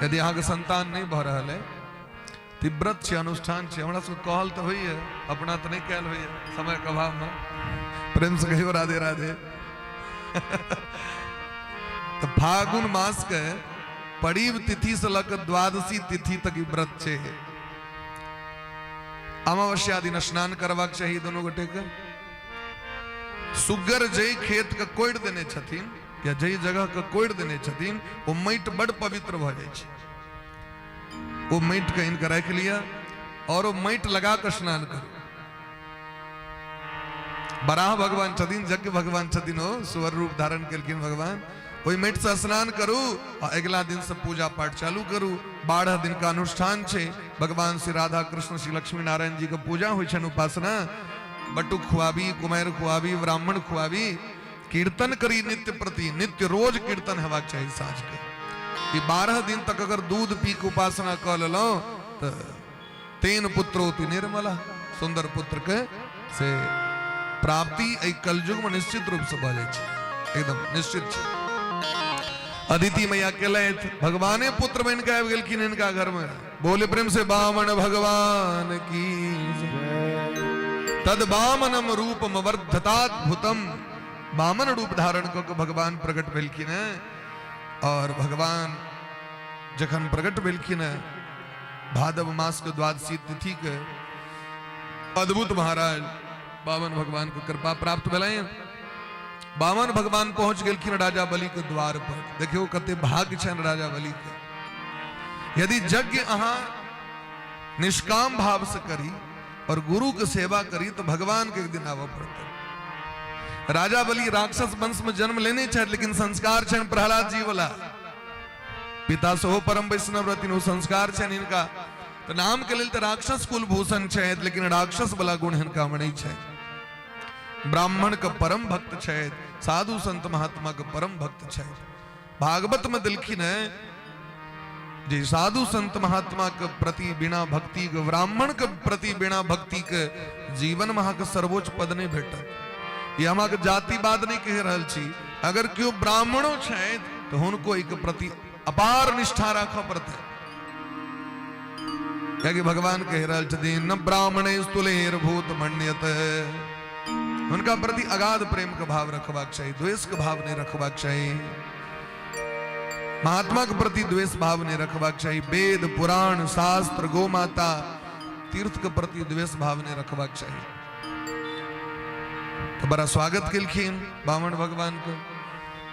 यदि अहाँ के संतान नहीं भ रहल है तो व्रत छै, अनुष्ठान छै। हमरा सब कहल तो होइए, अपना तो नहीं कैल होइए समय के अभाव में। प्रेम से कहियो राधे राधे। तो फागुन मास के पड़ीब तिथि से लक द्वादशी तिथि तक ई व्रत छै। अमावस्या दिन स्नान करवाक चाहिए दोनों गोटे के। सुगर जय खेत के कोड़ देने छथिन या जय जगह के कोड़ देने छथिन, वो माइट बड़ पवित्र भ जाय छै। वो माइट के इनका रख लिया और वो माइट लगा कर स्नान करो। बराह भगवान छथिन, यज्ञ भगवान छथिन, हो स्वर रूप धारण केलखिन भगवान। वही माइट से स्नान करू और अगला दिन से पूजा पाठ चालू करू। 12 दिन का अनुष्ठान छे। भगवान श्री राधा कृष्ण श्री लक्ष्मी नारायण जी के पूजा हुई छन, उपासना। बटुक खुआबी, कुमार खुआबी, ब्राह्मण खुआबी, कीर्तन करी नित्य प्रति नित्य, रोज कीर्तन हेबाक चाहिए साँझ के। 12 दिन तक अगर दूध पी के उपासना कर लो तो 3 पुत्रोति निर्मला, सुंदर पुत्र के से प्राप्ति एहि कलयुग में निश्चित रूप से भ जाय छै, एकदम निश्चित छै। अदिति मैया केलैथ, भगवाने पुत्र बन के आबि गेलखिन इनका घर में। बोले प्रेम से बामन भगवान की तद बामनम रूपम वर्धताद्भुतम। बामन रूप धारण क भगवान प्रकट भेलखिन है। और भगवान जखन प्रकट भेलखिन है भादव मास के द्वादशी तिथि के, अद्भुत महाराज बामन भगवान को कृपा प्राप्त भेलैन। बामन भगवान पहुंच गेलखिन राजा बलि के द्वार पर। देखियो कते भाग्य छन राजा बलि के। यदि यज्ञ अहाँ निष्काम भाव से करी और गुरु के सेवा करी तो भगवान के एक दिन आवा पड़ते। राजा बलि राक्षस वंश में जन्म लेने छे, लेकिन संस्कार छन प्रहलाद जी वाला। पिता से हो परम वैष्णव रतिन, वो संस्कार छन इनका। तो नाम के लेल तो राक्षस कुल भूषण छे, लेकिन राक्षस वाला गुण इनका में नहीं छे। ब्राह्मण का परम भक्त छे, साधु संत महात्मा का परम भक्त छे। भागवत में दिलखिन है जी, साधु संत महात्मा के प्रति बिना भक्ति के, ब्राह्मण के प्रति बिना भक्ति के जीवन में के सर्वोच्च पद नहीं भेटत। ये हम जातिवाद नहीं कह रहल छी। अगर क्यों ब्राह्मणों छे तो उनको एक प्रति अपार निष्ठा रखा पड़ता है। क्योंकि भगवान कह रहल छथिन न ब्राह्मणे स्तुलेर भूत मन्यत। उनका प्रति अगाध प्रेम का भाव रखबाक चाहिए, द्वेष का भाव नहीं रखबाक चाहिए। महात्मा के प्रति द्वेष भाव नहीं रखबाक चाहिए। वेद पुराण शास्त्र गौ माता तीर्थ के प्रति द्वेष भाव नहीं रखबाक चाहिए। तो बड़ा स्वागत केलखिन बामन भगवान को।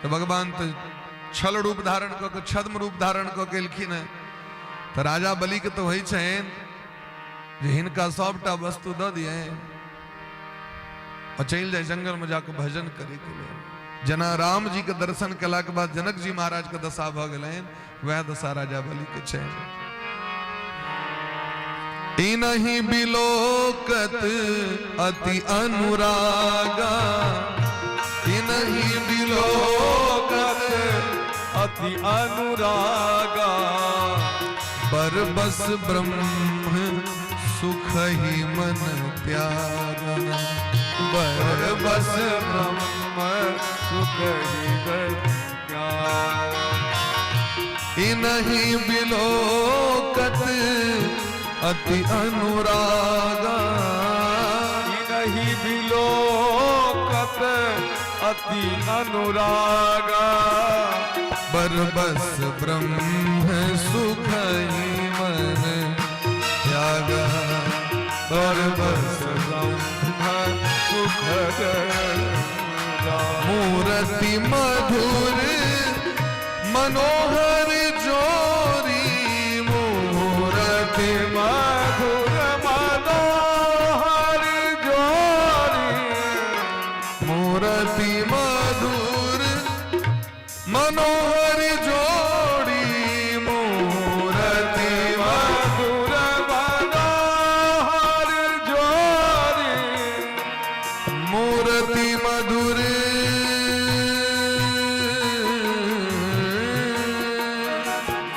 तो भगवान तो छल रूप धारण को छद्म रूप धारण को केलखिन है। तो राजा बलि के तो वही छेन जे हिनका सबटा वस्तु द दिए और चल जाए जंगल में जाकर भजन करे के लिए। जना राम जी के दर्शन कला के बाद जनक जी महाराज के दशा भ गए, वह दशा राजा बलि के छे। इनहि बिलोकत अति अनुरागा, इनहि बिलोकत अति अनुरागा, बरबस ब्रह्म सुख ही मन त्यागा, बरबस ब्रह्म सुख ही मन त्यागा। इनहि बिलोकत अति अनुरागा, इनहि बिलोकत अति अनुरागा, बरबस ब्रह्म सुख ही मन त्यागा, बरबस ब्रह्म सुख त्यागा। मूर्ति मधुर मनोहर जोरी, मूर्ति मधुर मनोहर जोरी, मूर्ति मधुर मनोहर जोड़ी, मूर्ति मधुर मनोहर जोरी, मूर्ति मधुर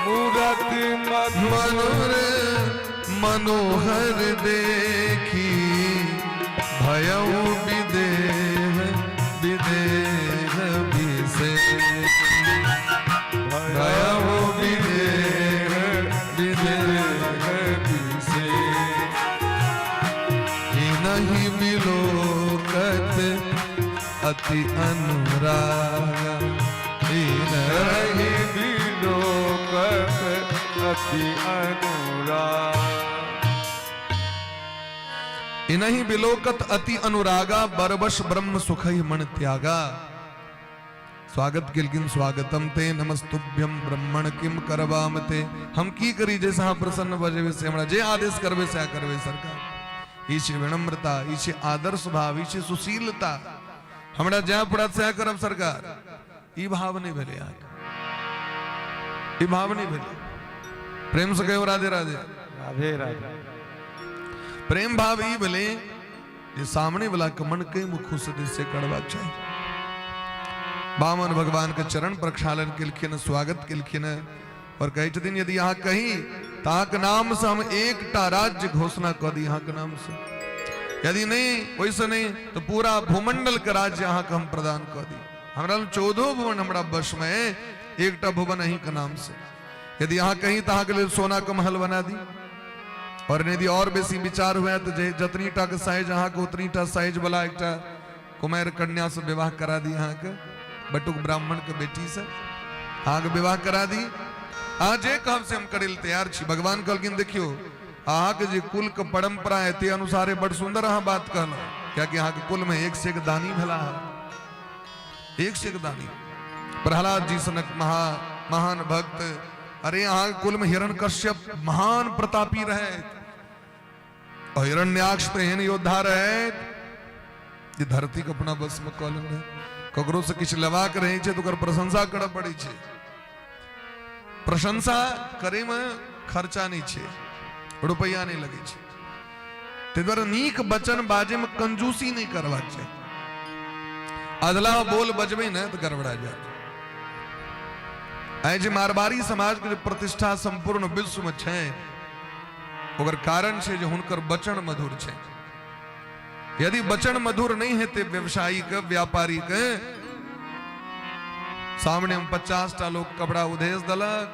मूर्ति मधुर मनोहर देखी, भयउ विदेह विदेह विशेष, भयउ विदेह विदेह विशेष। इनहि बिलोकत अति अनुरागा, इनहि नहीं बिलोकत अति अनुराग। इनहि बिलोकत अति अनुरागा, बरबस ब्रह्म सुख ही मन त्यागा। स्वागत किलकिन स्वागतम ते, नमस्तुभ्यम ब्रह्मण किम करवाम ते। हम की करी जैसा प्रसन्न बजे से हमरा जे आदेश करवे से करवे सरकार। ईछे विनम्रता, ईछे आदर्श भाव, ईछे सुशीलता, हमरा जहाँ पड़त से करब सरकार। ई भाव नहीं भेले यहाँ, ई भाव नहीं भेले। प्रेम से कहो राधे राधे। राधे राधे। प्रेम भाव ई भले ये सामने वाला के मन के मुख से कड़वा चाहिए। बामन भगवान के चरण प्रक्षालन के लिखिन, स्वागत के लिखिन और कहे छथिन यदि यहाँ कहीं ताक नाम से हम एकटा राज्य घोषणा कर दी, यहाँ के नाम से यदि नहीं वैसे नहीं तो पूरा भूमंडल का राज्य यहाँ का हम प्रदान कर दी। हमरा 14 भुवन हमरा बस में, एकटा भुवन ही के नाम से। यदि यहाँ कहीं तहाँ के लिए सोना का महल बना दी, और यदि और बेसी विचार हुआ तो जतनी टा के साइज अहाँ के उतनी टा साइज वाला एक कुमार कन्या से विवाह करा दी, अहाँ के बटुक ब्राह्मण के बेटी से अहाँ के विवाह करा दी। आज एक कहब से हम करे तैयार छी। भगवान कहलखिन देखियो अहाँ के जे कुल के परंपरा है ते अनुसारे बड़ सुंदर अहाँ बात कहल, क्या कि अहाँ के कुल में एक से एक दानी भला है, एक से एक दानी। प्रहलाद जी सनक महान भक्त, अरे यहाँ कुल में हिरण्यकश्यप महान प्रतापी रहे और हिरण्याक्ष तो एहन योद्धा रहे जे धरती के अपना बस में कॉलम है। ककरो से किछ लेवाक रहे छे तो प्रशंसा करऽ पड़े छे। प्रशंसा करे में खर्चा नहीं छे, रुपया नहीं लगे छे। ते द्वारा नीक वचन बाजे में कंजूसी नहीं करवा छे। अदला बोल बजबे न तो गड़बड़ा जाए। आज मारवाड़ी समाज के प्रतिष्ठा संपूर्ण विश्व में छे, ओकर कारण छे जो हुनकर वचन मधुर छे। यदि वचन मधुर नहीं है ते व्यवसायी के व्यापारी के सामने हम 50 टा लोग कपड़ा उदेश दलक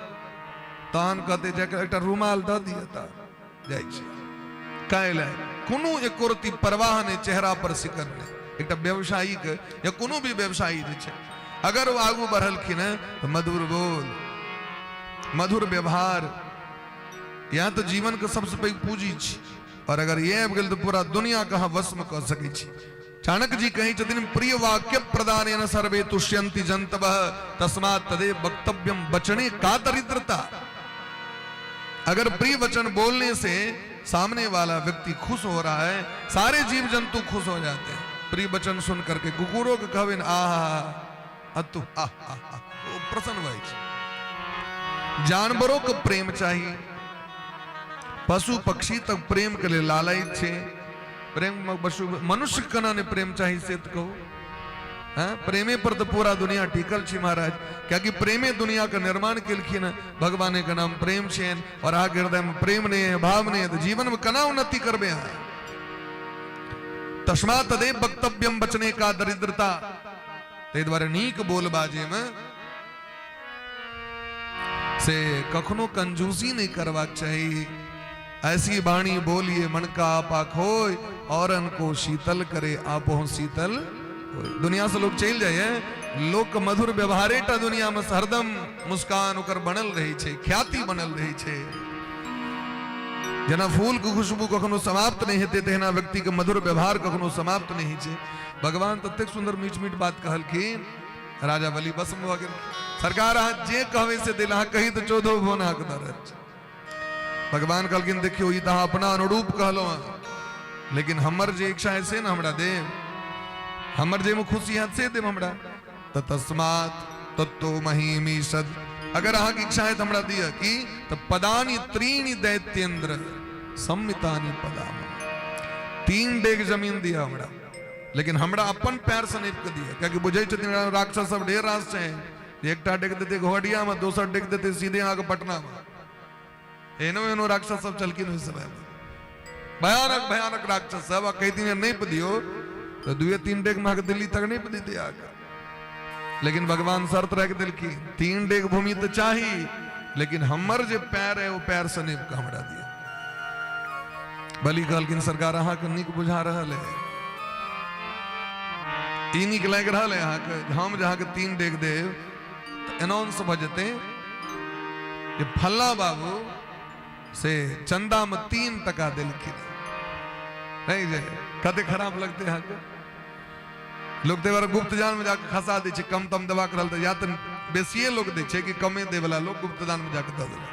तहन कहते एक रूमाल द दिया था जाय छे काहे कोनो एकोरती परवाह नहीं चेहरा पर सिकर नहीं। एक व्यवसायी के या कोनो भी व्यवसायी जे छे अगर वो आगू बढ़लखिन तो मधुर बोल मधुर व्यवहार यहाँ तो जीवन के सबसे पैघ पूंजी छे। और अगर ये आबि गेल तो पूरा दुनिया के अहाँ वश में कऽ सकै छी। चाणक्य जी कही छथिन प्रिय वाक्य प्रदानेन सर्वे तुष्यन्ति जंतवः तस्मात् तदेव वक्तव्यम वचने का दरिद्रता। अगर प्रिय वचन बोलने से सामने वाला व्यक्ति खुश हो रहा है, सारे जीव जंतु खुश हो जाते हैं। प्रिय वचन सुन करके कुकुरों के कहवे अतु वो प्रसन्न भाई। जानवरों को प्रेम चाहिए, पशु पक्षी तक प्रेम के लिए लालच छे। प्रेम पशु मनुष्य कना ने प्रेम चाहिए से तो कहो, प्रेमे पर तो पूरा दुनिया टिकल छी महाराज। क्या कि प्रेमे दुनिया का निर्माण केलखिन। भगवान का नाम प्रेम छे और आ हृदय में प्रेम नहीं है, भाव नहीं है, तो जीवन में कना उन्नति करबे। तस्मात् तदेव वक्तव्यम बचने का दरिद्रता। ते द्वारा नीक बोलबाजे में से कखनो कंजूसी नहीं करवाक चाहिए। ऐसी वाणी बोलिए मन का आपा खोय, औरन को शीतल करे आपो शीतल होय। दुनिया से लोग चल जाए, लोग का मधुर व्यवहारे टा दुनिया में हरदम मुस्कान ओकर बनल रही छे, ख्याति बनल रही छे। जना फूल की खुशबू कखनो समाप्त नहीं हेते, तेना व्यक्ति के मधुर व्यवहार कखनो समाप्त नहीं छे। भगवान ततेक सुंदर मीठ मीठ बात कहलखिन। राजा बलि भस्म भ गेल। सरकार अहाँ जे कहवे से दिल, अहाँ कही तो 14 भुवन अहाँके दरद। भगवान कहलखिन देखियो ई त अहाँ अपना अनुरूप कहलो, लेकिन हमर जे इच्छा है से न हमरा देव, हमर जे में खुशी है से देव हमरा। तस्मात् तत्तो महीमी सद। अगर अहाँ की इच्छा है तो हमरा दिया कि तो पदानी त्रीणि दैत्येंद्र सम्मितानि पदाम। 3 डेग जमीन दिया हमरा, लेकिन हमरा अपन पैर से नहीं दिया। क्या कि बुझे राक्षस सब ढेर रास है। एकटा डेग देते घोड़िया में, दोसर डेग देते सीधे आगे पटना में। एनो एनो राक्षस सब चलकिन हुई समय में, भयानक भयानक राक्षस सब। कहती नहीं पदियो तो 2-3 डेग में दिल्ली तक नहीं पदी दिया। लेकिन भगवान शर्त रख दिल की 3 डेग भूमि तो चाहिए, लेकिन हमर जो पैर है वो पैर से नहीं हमरा दिया। बलि कहलखिन सरकार अहाँ के नीक बुझा रहल है, ई नीक लग रहल है अहाँ के। हम जहाँ के 3 डेग देव तो अनाउंस भ जेते कि फल्ला बाबू से चंदा में 3 टका दिलखिन। नहीं जे कते खराब लगते हैं के लोग ते बार गुप्त दान में जाके खसा दे छे। कम तम दबा करल तो या तो बेसिए लोग दे छे कि कमे दे वाला लोग गुप्त दान में जाके द देलक।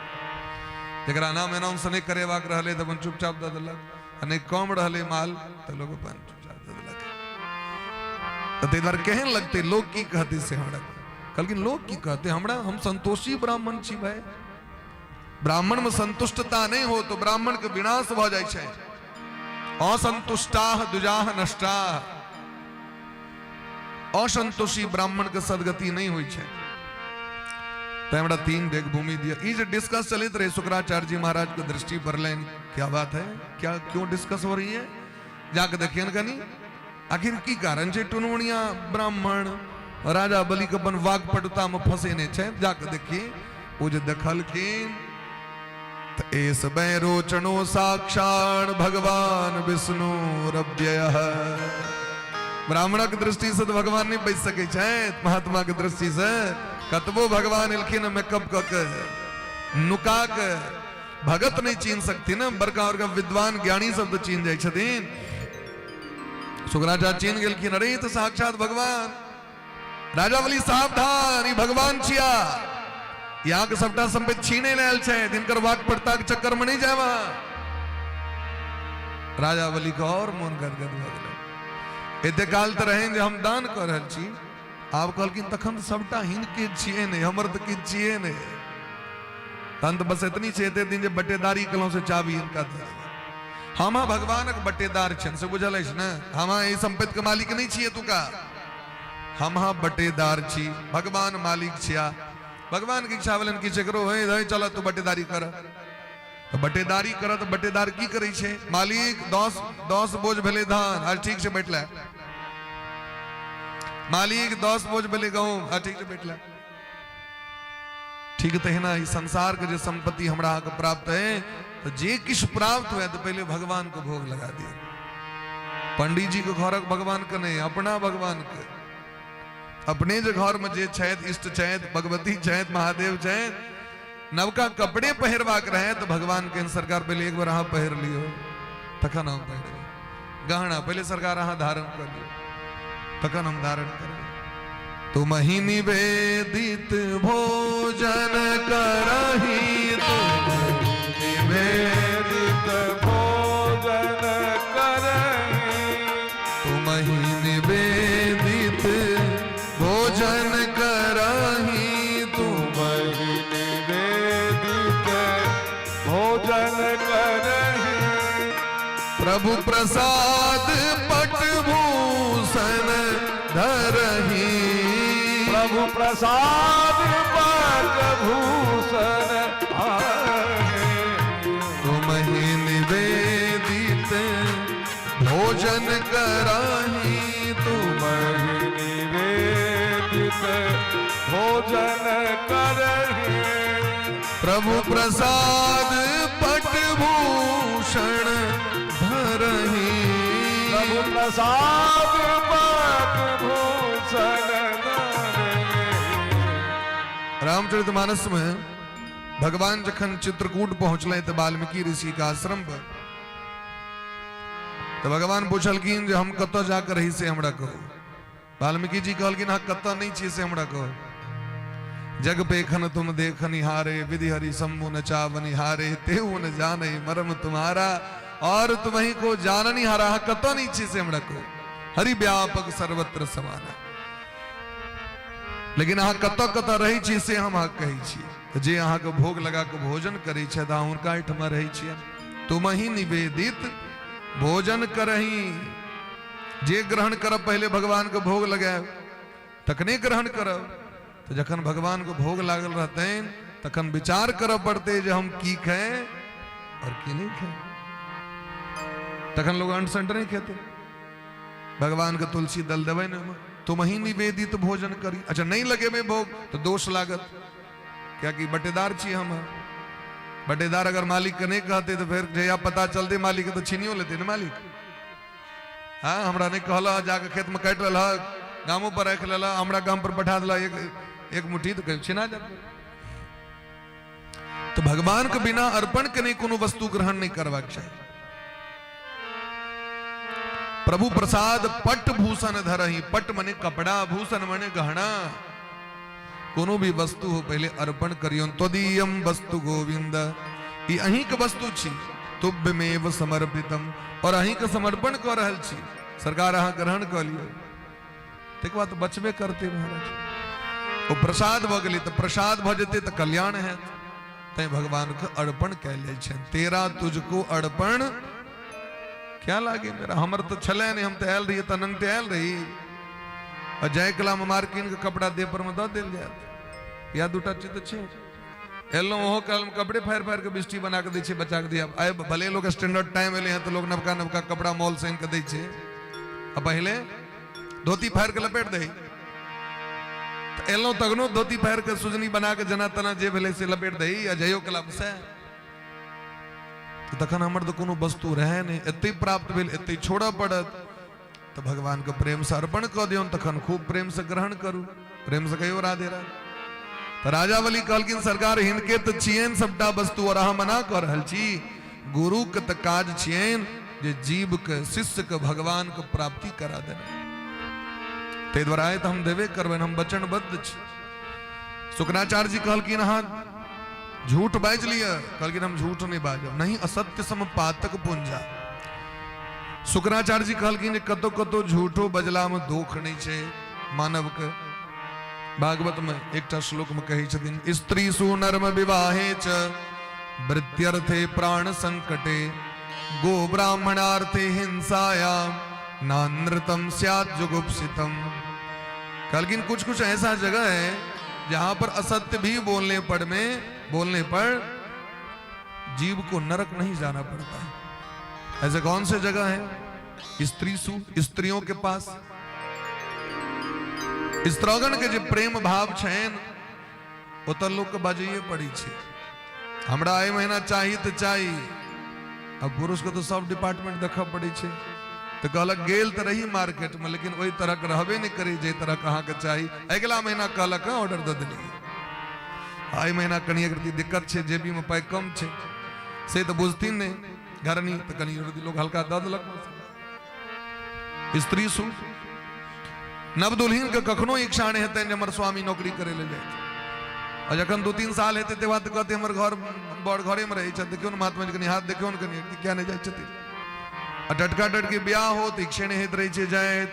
जकरा नाम अनाउंस नहीं करेवाक रहले तो अपन चुपचाप द देलक, नहीं कम रहले माल तो लोग अपन चुपचाप द देलक। तो ते बार केहन लगते लोग की कहते से हमरा। कहलखिन लोग की कहते हमरा, हम संतोषी ब्राह्मण छी भाई। ब्राह्मण में संतुष्टता नहीं हो तो ब्राह्मण के विनाश भ जाय छे। असंतुष्टाः दुजाः नष्टाः। असंतोषी ब्राह्मण के सदगति नहीं हुई छे। तो हमरा 3 डेग भूमि दिया। ये जो डिस्कस चलित रहे शुक्राचार्य जी महाराज को दृष्टि पर लेन, क्या बात है, क्या क्यों डिस्कस हो रही है, जाके देखिए कनी आखिर की कारण छे। टुनमुनिया ब्राह्मण राजा बलि के अपन वागपटुता में फंसे ने छे। जाके देखिए वो जो देखलखिन तो एस बैरोचनो साक्षात् भगवान विष्णु रव्ययः। ब्राह्मण की दृष्टि से तो भगवान नहीं बच सके छे, महात्मा की दृष्टि से कतबो भगवान एलखिन मेकअप के नुका के भगत नहीं चीन सकती ना। बड़का बड़का विद्वान ज्ञानी सब तो चीन जाय छथिन। शुक्राचार्य चीन गेलखिन, अरे तो साक्षात भगवान। राजा बलि सावधान, ई भगवान छिया। यहाँ के सबटा संपत्ति छीने लेल छे, जिनकर वाक पड़ता के चक्कर में नहीं जावा। राजा बलि का और मन गदगद भ गेल। एते काल तो रहे जे हम दान कर रहल छी, आब कहलखिन तखन सबटा हिनके छिए ने, हमर तो किछ छिए ने। तंत बस इतनी छे एते दिन जे बटेदारी कलो से चाबी इनका दे। हम भगवानक बटेदार छन से बुझल अछि ना। हम ई संपत्ति के मालिक नहीं छिए तुका, हम बटेदार छी, भगवान मालिक छिया। भगवान की इच्छा भेलन कि करो हे चल तू बटेदारी कर। तो बटेदारी कर तो बटेदार की करे छे, मालिक 10 बोझ भेले धान, आज ठीक से बैठला। मालिक 10 बोझ भेले गहूं, आज ठीक से बैठला। ठीक तहिना ई संसार के जो संपत्ति हमरा के प्राप्त है, तो जे किछ प्राप्त हुए तो पहले भगवान को भोग लगा दिए। पंडित जी के घर भगवान के नहीं, अपना भगवान के। अपने जो घर में जे छथि, इष्ट छथि, भगवती छथि, महादेव छथि, नवका कपड़े पहिरवाक रहे तो भगवान के सरकार पहले एक बार अहाँ पहिर लियो, तखन हम पहिरे। गहना पहले सरकार अहाँ धारण कर लियो तखन हम धारण करें। तुम ही निवेदित भोजन करही, तुम निवेदित भोजन करही, तुम ही निवेदित भोजन करही, तुम ही निवेदित भोजन करही। प्रभु प्रसाद पट भूषण धरही, प्रभु प्रसाद पट भूषण धरही। तुम ही निवेदित भोजन कराही, तुम ही निवेदित भोजन करही। प्रभु प्रसाद पट भूषण धरही, प्रभु प्रसाद पट भूषण धरही। रामचरितमानस में भगवान जखन चित्रकूट पहुंचले तो वाल्मीकि ऋषि का आश्रम पर, तो भगवान पूछलखिन जे हम कत जाकर रही से हमरा कहो। वाल्मीकि जी कहलखिन हाँ कत नहीं छी से हमरा कहो। जग पेखन तुम देखनि हारे, विधि हरि शंभु न चावनि हारे, तेहु न जाने मर्म तुम्हारा, और तुम्ही को जाननी हारा। हाँ कत नहीं छी से हमरा कहो। हरि व्यापक सर्वत्र समाना, लेकिन अहाँ कत कत रही छी से हम अहाँ कहै छी। जे अहाँ के भोग लगा के भोजन करै छै अहाँ हुनका एहिठमा रहै छियै। तुम ही निवेदित भोजन करही, जे ग्रहण करब पहले भगवान के भोग लगाएब तखने ग्रहण करब। तो जखन भगवान को भोग लागल रहते तखन विचार करब पड़ते जे हम की खाएं और की नहीं खाएं। तखन लोग अंट संट नहीं खेते, भगवान के तुलसी दल देवे न, तुम ही निवेदित भोजन करी। अच्छा नहीं लगे में भोग तो दोष लागत, क्या कि बटेदार छी हम। बटेदार अगर मालिक के नहीं कहते तो फिर जया पता चलते मालिक के तो छीनियो लेते न मालिक। हाँ हमरा नहीं कहला जाके खेत में काट ला, गामों पर रख ला, हमरा गांव पर बैठा दिला एक मुट्ठी, तो छीना जाते। तो भगवान के बिना अर्पण के नहीं कोनो वस्तु ग्रहण नहीं करवाक चाहिए। प्रभु प्रसाद पट भूषण धरही, पट मने कपड़ा, भूषण मने गहना। कोनो भी वस्तु हो पहले अर्पण करियो। त्वदीयम वस्तु गोविंद, ई अहीं के वस्तु छी, तुभ्यमेव समर्पितम, और अहीं के समर्पण कर रहल छी। सरकार अहाँ ग्रहण कर लियो, तक बात बचबे करते महाराज। वो प्रसाद भ गेलै, तो प्रसाद भ जेते तो कल्याण है। तै भगवान के अर्पण कैले छै। तेरा तुझको अर्पण क्या लागे मेरा। हमर तो छले नहीं, हम तो आयल रही तो नंगते आयल रही। और जय कला में मार्किन के कपड़ा दे पर में द दिल जात, या दूटा चीज छे एलो ओहो काल में कपड़े फाड़ फाड़ के बिस्टी बना के दै छै बच्चा के दिया। आए भले लोग स्टैंडर्ड टाइम एले हैं तो लोग नवका नवका कपड़ा मॉल से इनके दै छै। अब पहले धोती फाड़ के लपेट दे, तो एलो तगनो धोती फाड़ के सुजनी बना के जना तना जे भेले से लपेट दे, या जयो कला से। तो तखन हमर तो कोनो वस्तु रहे नहीं, एते प्राप्त भेल एते छोड़ पड़त। तो भगवान के प्रेम से अर्पण कर दियो, तखन खूब प्रेम से ग्रहण करू। प्रेम से कहियो राधे राधे। तो राजा बलि कहलखिन सरकार हिनके तो छियन सबटा वस्तु, और अहाँ मना कर रहल छी। गुरु के तो काज छियन जे जीव के शिष्य के भगवान के प्राप्ति करा देना। ते द्वारा आए तो हम देवे करबे, हम वचनबद्ध छी। शुक्राचार्य जी कहलखिन अहाँ झूठ बाज लिया, कहलखिन हम झूठ नहीं बाजब, नहीं असत्य सम पातक पुंजा। शुक्राचार्य जी कहलखिन कतो कतो झूठो बजला में दोख नहीं छे मानव के। भागवत में एक श्लोक में कही छथिन, स्त्री सुनर्म विवाहे च वृत्यर्थे प्राण संकटे, गो ब्राह्मणार्थे हिंसाया नानृतम स्यात् जुगुप्सितम। कहलखिन कुछ कुछ ऐसा जगह है जहां पर असत्य भी बोलने पर जीव को नरक नहीं जाना पड़ता है। ऐसे कौन से जगह है? स्त्रियों के पास स्त्रोगन के जो प्रेम भाव छेन ओतर लोग के बाजिए पड़ी छे। हमरा आई महीना चाहिए तो चाहिए, अब पुरुष को तो सब डिपार्टमेंट देखा पड़ी छे। तो कहलक गेल तो रही मार्केट में, लेकिन वही तरह के रहबे नहीं करी जे तरह कहाँ के चाहिए। अगला महीना कहलक ऑर्डर दे दिली, आई महीना कनी दिक्कत छे, जेबी में पाई कम छे से तो बुझती नहीं घर नहीं, तो कनी लोग हल्का दे दिलक। स्त्री सु नव दुल्हीन के कखनो इच्छा नहीं हेतै जे हमर स्वामी नौकरी करे ले जाए और जखन 2-3 साल हेतै ते बात कहते हमर घर बड़ घरे में रहे छ देखियो न महात्मा जी कनी हाथ देखियो न कनी क्या नहीं जाय छथि आ टटका टटके ब्याह हो तो इच्छे नहीं हेत रही छे जाए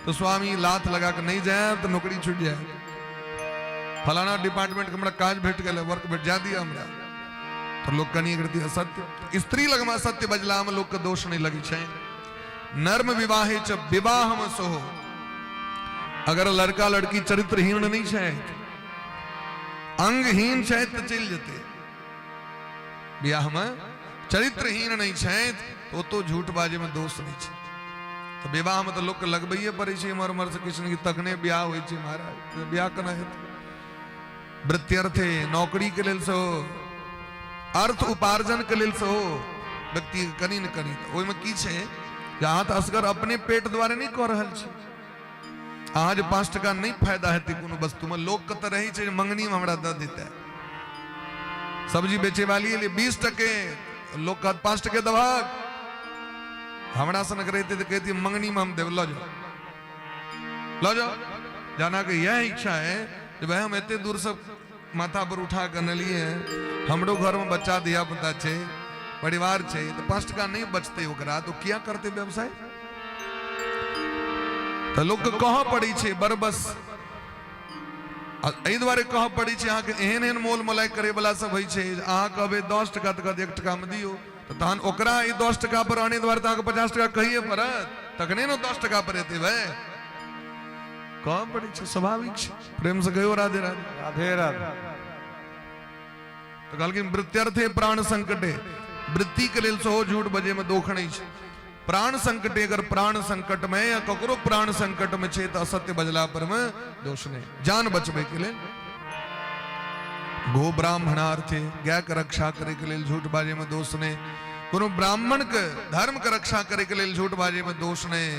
तो स्वामी लात लगा के नहीं जाए तो नौकरी छूट जाए फलाना डिपार्टमेंट के हमरा काज भेट गेल वर्क भेट जा दिया हमरा तो लोग कनी करती असत्य स्त्री लगमा सत्य बजला में लोग के दोष नहीं लगी छे नर्म विवाहे च विवाह में सोहो अगर लड़का लड़की चरित्रहीन नहीं छे अंगहीन छे तो चल जते ब्याह में चरित्रहीन नहीं छे तो झूठ बाजे में दोष नहीं छे तो विवाह में तो लोग के लगबैये पड़े छे मर मर से कृष्ण की तकने ब्याह होय छे महाराज ब्याह कना हेतै वृत्त्यर्थे नौकरी के लेल सो अर्थ उपार्जन के लेल सो व्यक्ति कनी न कनी ओय में की छे जहां तो असगर अपने पेट द्वारे नहीं कह रहल छे आज 5 टका नहीं फायदा है कोनो वस्तु में लोग के तो रही छे मंगनी में हमरा द देता सब्जी बेचे वाली लिए 20 टके लोग का 5 टके दवा हमरा सन करते तो कहती मंगनी में हम देव लो जाओ जाना कि यह इच्छा है कि भाई हम इतने दूर से माथा पर उठा कर न लिए हमरो घर में बच्चा दिया पता छे परिवार छे तो 5 टका नहीं बचते ओकरा तो क्या करते व्यवसाय तो लोग के कह पड़ी छे बरबस एहि दुआरे कह पड़ी छे अहाँ के एहन एहन मोल मोलाई करे वाला सब होय छे अहाँ कहबे 10 टका तो 1 टका में दियो तो तहन ओकरा ई 10 टका पर आने द्वारे तो 50 टका कहिए पड़त तखने न 10 टका पर एते भाई कह पड़ी छे स्वाभाविक छे प्रेम से कहियो राधे राधे राधे राधे तो कहलखिन वृत्त्यर्थे प्राण संकटे वृत्ति के लेल सो झूठ बजे में दोख नहीं छे प्राण संकटे अगर प्राण संकट में या ककरो प्राण संकट में छे तो असत्य बजला पर में दोष नहीं जान बचबे के लिए गो ब्राह्मणार्थे गाय के रक्षा करे के लिए झूठ बाजे में दोष नहीं कोनो ब्राह्मण के धर्म के रक्षा करे के लिए झूठ बाजे में दोष नहीं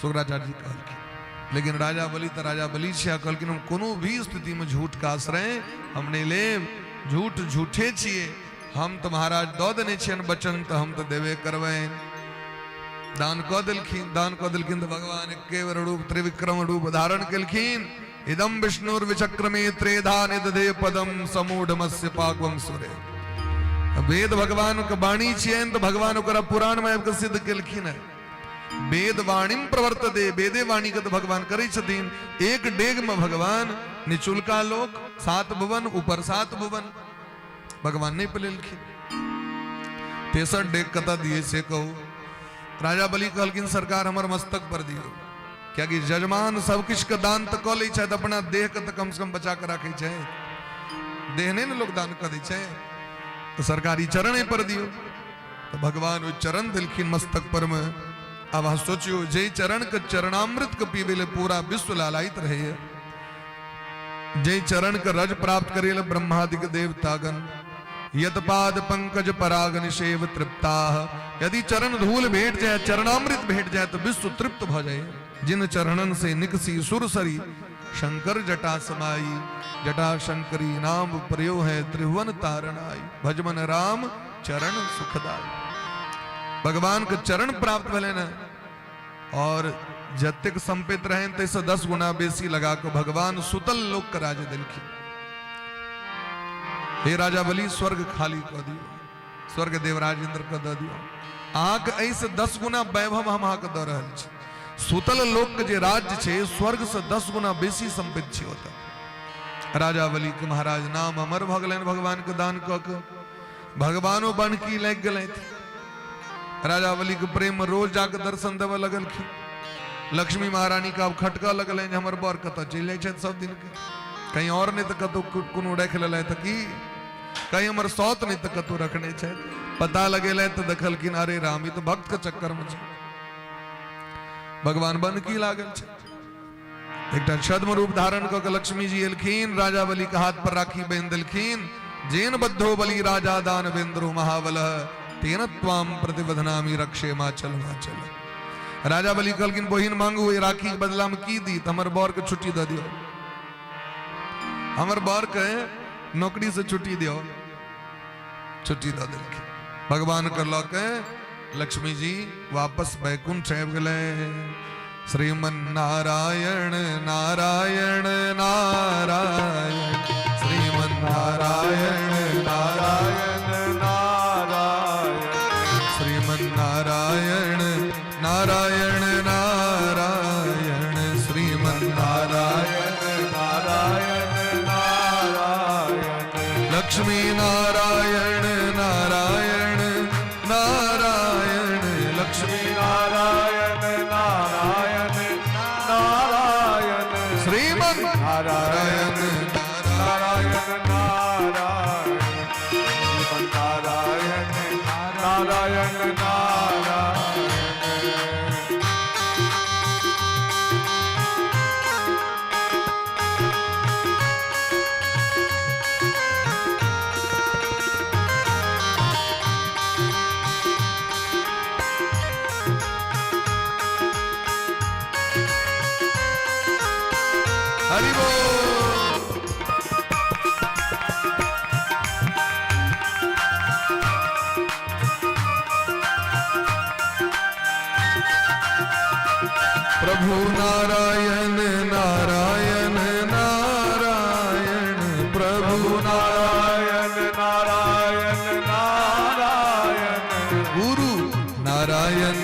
शुक्राचार्य जी कहलखिन लेकिन राजा बलि तो राजा बलि छिया कहलखिन हम कोनो भी स्थिति में झूठ का आश्रय हमने ले झूठ झूठे छिए हम तो महाराज दो देने छियन बचन तो हम तो देवे करवे दान क दिलखिन तो भगवान केवल रूप त्रिविक्रम रूप धारण केलखिन इदम विष्णुर विचक्रमे त्रेधा निदधे पदम समूढ़ मत्स्य पाकवम सुरे वेद भगवान के वाणी छियन तो भगवान ओकरा पुराण में आबि सिद्ध केलखिन है वेद वाणीम प्रवर्तते वेदे वाणी के तो भगवान करे छथिन एक डेग में भगवान निचुलका लोक 7 भुवन ऊपर 7 भुवन भगवान नहीं पलेलखिन 63 डेग कथा दिए से कहो राजा बलि कहलखिन सरकार हमर मस्तक पर दियो क्या कि जजमान सब किछ के दान तो क लै छै अपना देह के तो कम से कम बचा के राखे छै देह नहीं न लोग दान कर दै छै तो सरकारी चरण पर दियो तो भगवान वो चरण दिलखिन मस्तक पर में अब सोचियो जे चरण के चरणामृत के पीवे ले पूरा विश्व लालायित रहे जे चरण के रज प्राप्त करे ले ब्रह्मादिक देवतागण यत पाद पंकज पराग निषेव तृप्ता यदि चरण धूल भेंट जाए चरणामृत भेंट जाए तो विश्व तृप्त भ जाए जिन चरणन से निकसी सुरसरी शंकर जटा समाई जटा शंकरी नाम प्रयो है त्रिभुवन तारणाई भजमन राम चरण सुखदाई भगवान के चरण प्राप्त भले न और जतिक संपित रहे तैसे 10 गुना बेसी लगा को भगवान सुतल लोक का राज दिलखिन हे राजा बलि स्वर्ग खाली कर दियो स्वर्ग देवराज इंद्र कर द दियो आक ऐसे 10 गुना वैभव हम आक द रहल छी सुतल लोक के जे राज्य छे स्वर्ग से 10 गुना बेसी संपित छी होता राजा बलि के महाराज नाम अमर भ गेलन भगवान के दान क के भगवानो बनकी लग गेलै राजा बलि के प्रेम में रोज जाके दर्शन देवे लगलखिन लक्ष्मी महारानी का अब खटका लगल हमर बर कत चल जाए सब दिन के कहीं और नहीं तो कतो कोनो रख ले तो की कहीं हमर सौत नहीं तो कतो रखने छे पता लगे तो देखलखिन अरे राम तो भक्त के चक्कर में भगवान बन की लागल छे एक छद्म रूप धारण क के लक्ष्मी जी एलखिन राजा बलि के हाथ पर राखी बांध देलखिन जेन बद्धो बलि राजा दान वेंद्रो महाबल तेन त्वाम प्रतिबधनामी रक्षे माचल माचल राजा बलि कहलखिन बहिन मांगू राखी के बदला में की दी हमर बर के छुट्टी द दियो हमर बर के नौकरी से छुट्टी दियो छुट्टी द देलखिन भगवान के ल के लक्ष्मी जी वापस बैकुंठ आबि गेलै। श्रीमन नारायण नारायण नारायण, श्रीमन नारायण नारायण नारायण, श्रीमन नारायण नारायण नारायण, श्रीमन नारायण नारायण नारायण, लक्ष्मी नारायण नारायण नारायण, लक्ष्मी नारायण नारायण नारायण, श्रीमन नारायण नारायण नारायण, नारायण नारायण नारायण। हरि बोल। प्रभु नारायण नारायण नारायण, प्रभु नारायण नारायण नारायण, गुरु नारायण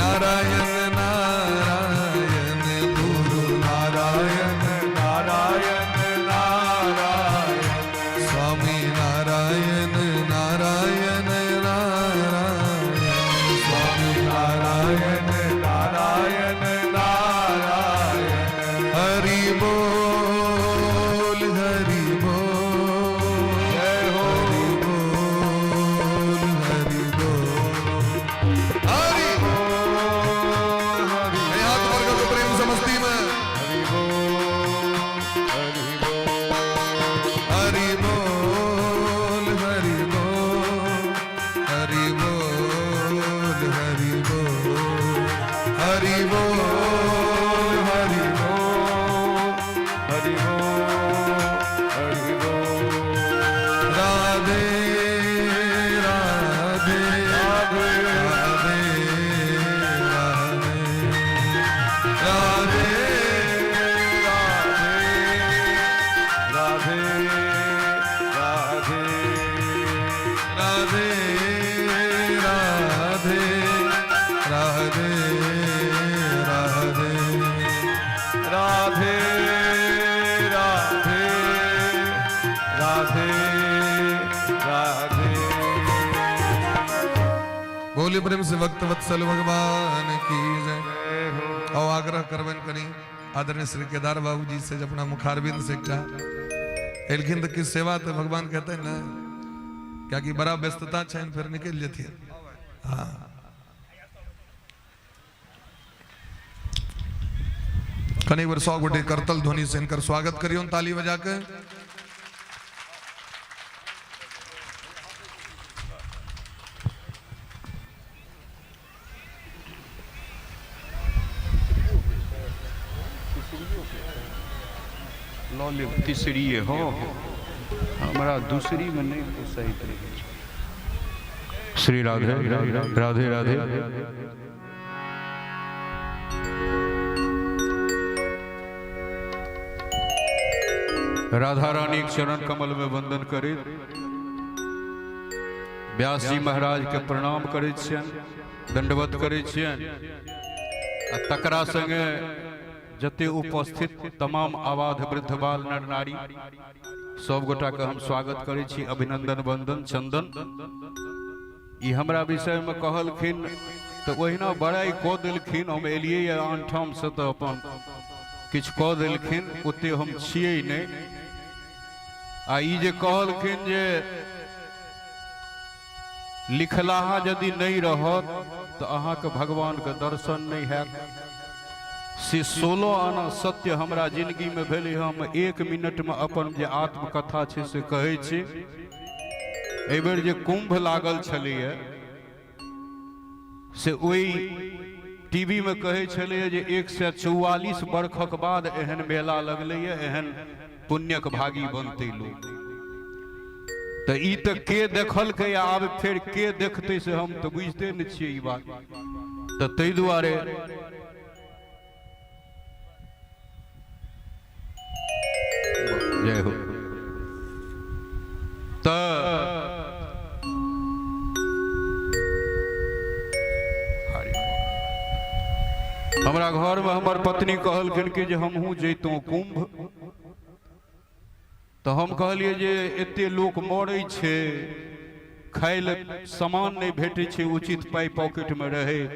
नारायण नारायण, गुरु नारायण नारायण नारायण, स्वामी नारायण नारायण नारायण, स्वामी नारायण नारायण नारायण। हरि बोल हरि बोल, जय हो हरि बोल हरि बोल, हरि बोल हरि बोल। हाथ ऊपर करो प्रेम समस्ती में। हरि बोल हरि बोल, हरि बोल हरि बोल, हरि बोल हरि बोल, हरि बोल हरि बोल हरि बोल हरि बोल। राधे राधे राधे राधे राधे राधे राधे राधे राधे राधे राधे राधे राधे राधे राधे। बोले प्रेम से भक्त वत्सल भगवान की जय। जय हो और आग्रह करबन करी आदरणीय श्री केदार बाबू जी से जब अपना मुखारबिंद से एकटा एलखिन की सेवा तो भगवान कहते हैं ना क्या कि बड़ा व्यस्तता छन फिर निकल जाती है। हाँ कने एक बार 100 गोटे करतल ध्वनि से इनकर स्वागत करियो ताली बजा के। तीसरी हो हमारा दूसरी में नहीं तो सही तरीके। श्री राधे राधे राधे। राधा रानी के चरण कमल में वंदन करे, व्यास जी महाराज के प्रणाम करे छियन, दंडवत करे छियन। तकरा संगे जते उपस्थित तमाम आवाध वृद्ध बाल नर नारी सब गोटा के हम स्वागत करे छी, अभिनंदन वंदन चंदन। ई हमरा विषय में कहलखिन तो ओहिना बड़ाई कऽ देलखिन, हम एलियै आनठाम से तो अपन किछ कऽ देलखिन, ओते हम छियै नहीं। आ ई जे कहलखिन जे लिखलाहा यदि नहीं रहत तो अहाँ के भगवान के दर्शन नहीं हैत। से 16 आना सत्य हमरा जिंदगी में भेले। हम 1 मिनट में अपन जे आत्मकथा छे से कहै छी। एहि बेर जे कुंभ लागल छलैया से ओई टीवी में कहै छलैया जे 144 वर्षक बाद एहन मेला लगलैया, एहन पुण्यक भागी बनते लोग। तो ई तो के देखल के आब फिर के देखते से हम तो बुझते न छियै ई बात। तो तै दुआरे जय हो। तो हमरा घर में हमर पत्नी कहलखिन कि जे हमहूँ जैतों कुंभ। तो हम कहलिए जे एते लोक मरै छै, खाय ले सामान नहीं भेटै छै उचित, पाई पॉकेट में रहे,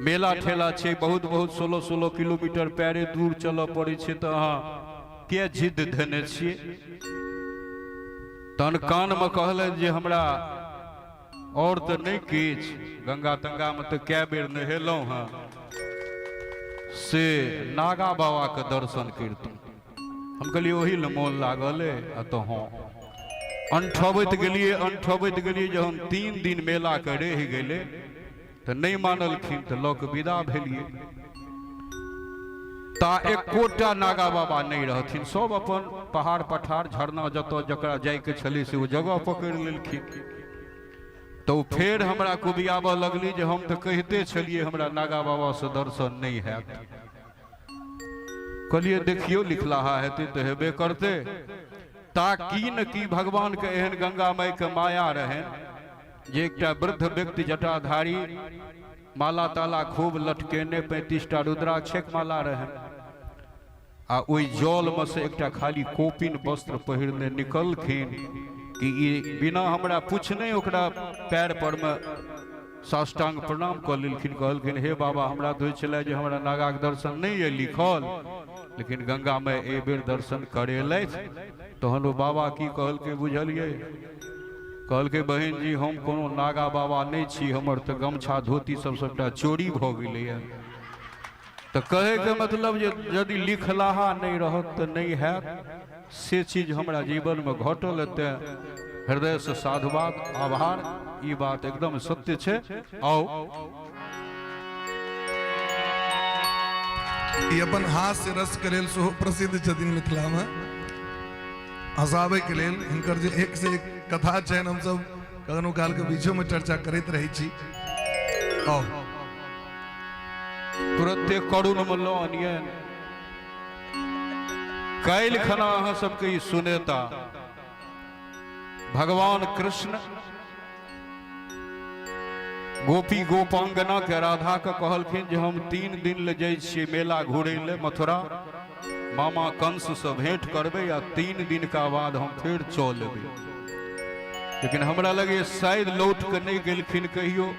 मेला ठेला छै बहुत बहुत 16-16 किलोमीटर पैरे दूर चलऽ पड़ै छै, तो अहाँ के जिद धने छियै। तहन कान में कहलनि जे हमरा और तो नहीं किछ, गंगा तंगा में तो कै बेर नहेलहुँ हाँ, से नागा बाबा के दर्शन करतहुँ। हम कहलिए ओही ले मोन लागल है। तो हाँ अंठबैत गेलिए जहन 3 दिन मेला के रहि गेले तो नहीं मानलखिन, तो लऽ के विदा भेलिए। ता एकोटा नागा बाबा नहीं रहथिन, सब अपन पहाड़ पठार झरना जतऽ जकरा जाय के छलै से ओ जगह पकड़ि लेलखिन। तो फिर हमरा कुबियाबऽ लगली जे हम तो कहते छलिए हमरा नागा बाबा से दर्शन नहीं हैत। कहलिए देखियो लिखलाहा हेतै तो हेबे करते। ता की न की भगवान के एहन गंगा माई के माया रहन जे एकटा वृद्ध व्यक्ति जटाधारी, माला ताला खूब लटकेने, 35टा रुद्राक्षक माला रहन, आ ओई जल में से एकटा खाली कोपिन वस्त्र पहिरने निकलखिन कि ई बिना हमरा पूछने ओकरा पैर पर में साष्टांग प्रणाम कर लेलखिन। कहलखिन हे बाबा हमरा तो छलै जे हमरा नागा के दर्शन नहीं है लिखल, लेकिन गंगा में ए बेर दर्शन करेलथि। तहन ओ बाबा की कहलकै बुझलिए? कहलकै बहन जी हम कोनो नागा बाबा नहीं छी, हमर तो गमछा धोती सब सबटा चोरी भ गेलैया। तो कहे के मतलब जे यदि लिखलाहा नहीं रहत तो नहीं हैत, से चीज हमरा जीवन में घटल एते हृदय से साधुवाद आभार, ई बात एकदम सत्य छे। आओ ई अपन हास्य रस के लेल सेहो प्रसिद्ध छथिन मिथिला में, हंसाबे के लेल हिनकर जे एक से एक कथा छनि, हम सब कखनो काल के बीचो में चर्चा करैत रहै छी। आओ तुरंते करुण में लऽ अनियन। काल्हि खना अहाँ सबके ई सुनेता भगवान कृष्ण गोपी गोपांगना के राधा के कहलखिन जे हम 3 दिन ले जाइ छियै मेला घूरे ले मथुरा, मामा कंस से भेंट करबे या 3 दिन का बाद हम फिर चल एबै। लेकिन हमरा लगे शायद लौट के नहीं गेलखिन कहियो।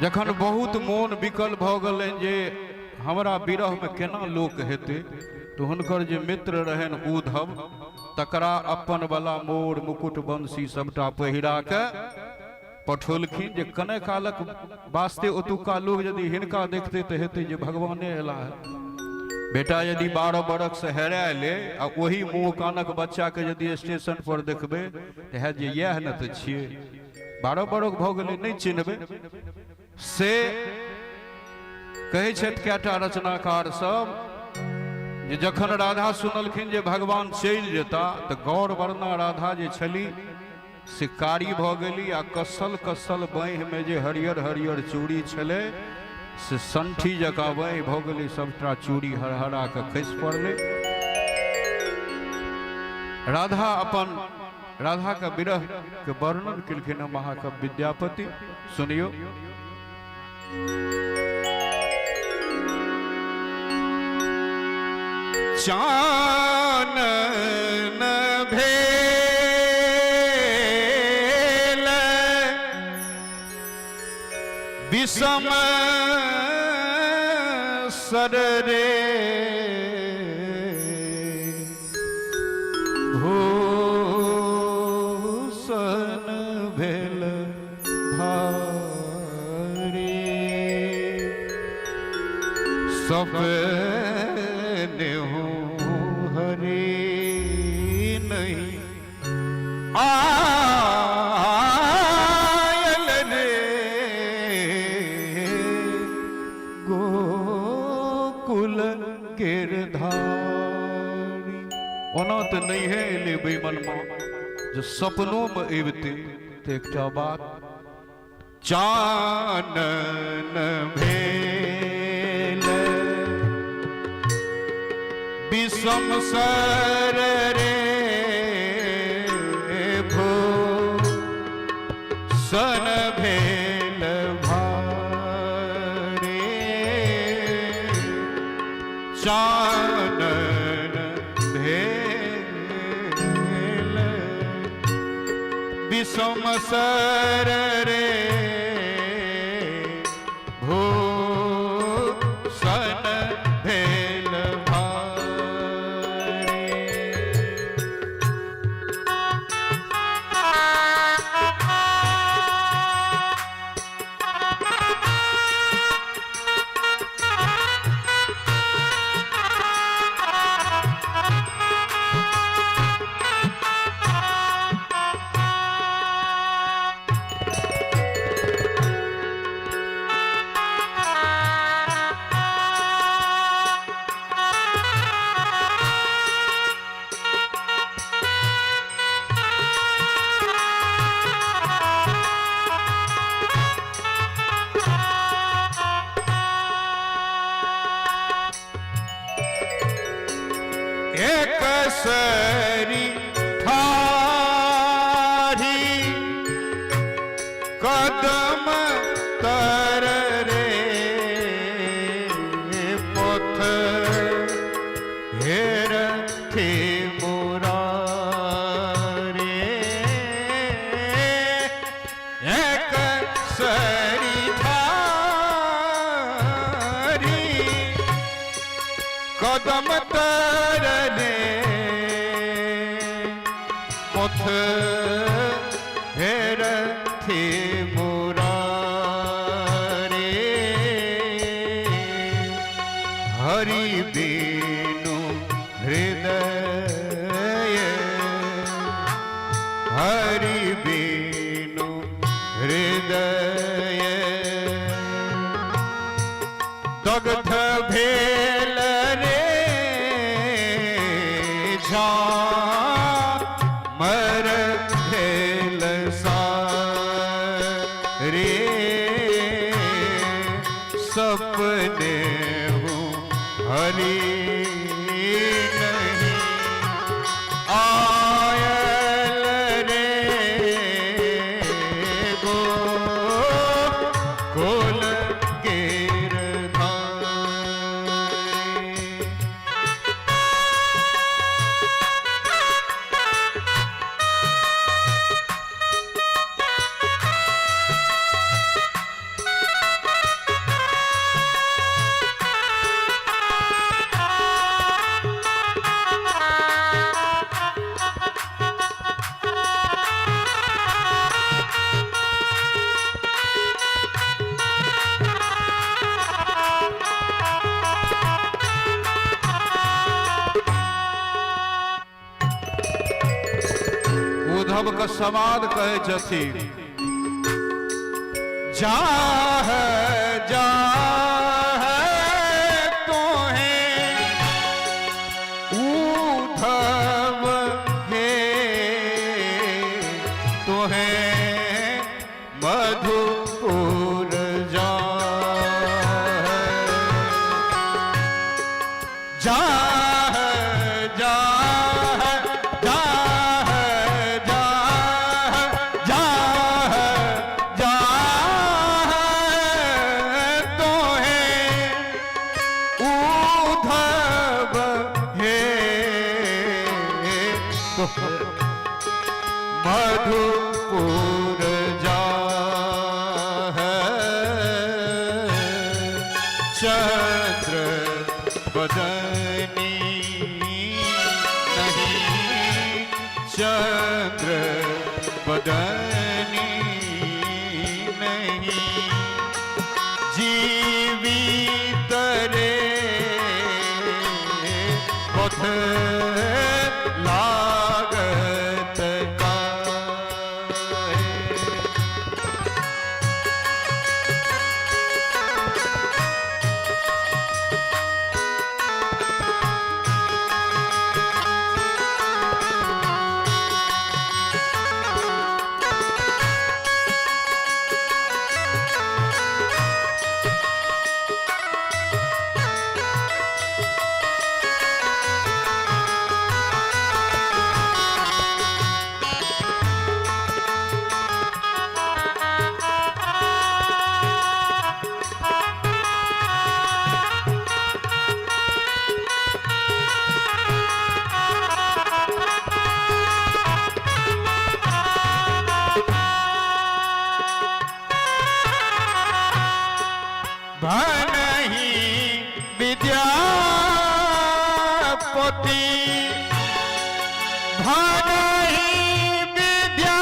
जखन बहुत मोन विकल भ गेलनि जे हमरा विरह में केना लोक हेतै, तो हुनकर जे मित्र रहन उद्धव, तकरा अपन वाला मोर मुकुट बंसी सबटा पहिरा के पठौलखिन जे कने कालक वास्ते ओतुका लोग यदि हिनका देखते तो हेतै जे भगवाने एला है। बेटा यदि 12 बरख से हेरायले आ वही मुँह कानक बच्चा के यदि स्टेशन पर देखबे तो है जे यह न तो छियै, 12 बरख भ गेलै नहीं चिन्हबे। से कहै छथि कएटा रचनाकार सब जे जखन राधा सुनलखिन जे भगवान चलि जेता तो गौर वर्णा राधा जे छली से कारी भ गेली, आ कसल कसल बाँहि में जे हरियर हरियर चूड़ी छले से संठी जकाँ बाँहि भ गेली, सबटा चूड़ी हरहरा के खसि पड़ले। राधा अपन राधा का विरह के वर्णन केलखिन महाकवि विद्यापति, सुनियो। चानन भेल विषम सररे भूषण भेल भारी सपने हो हरे नहीं आयल रे गोकुल गिरधारी। ओना बात नहीं है ले बेमन जो सपनों में एवते तो एक बात चानन भेल विषम सर रे भो सन भेल भारे चानन भेल विषम सर रे भो सन भेल एक सरी थारी कदम तर रे पथ हेर थे मुरारे एक सरी थारी कदम तरने पथ हेर थे मुरारे हरि बीनु हृदय हरि बीनु हृदय दग्ध भेल रे मर भेल सारे सपने हूँ हरि नहीं आयल रे गो गोल उद्धव का समाद कहे जथी जाह जाह तोहें उद्धव हे तोहें मधुपुर जाह जाह जाह मधुपुर जाह चंद्र बदनी नहीं चंद्र बदनी नहीं जीवित रे पथ लागत का भनहि विद्यापति भनहि विद्या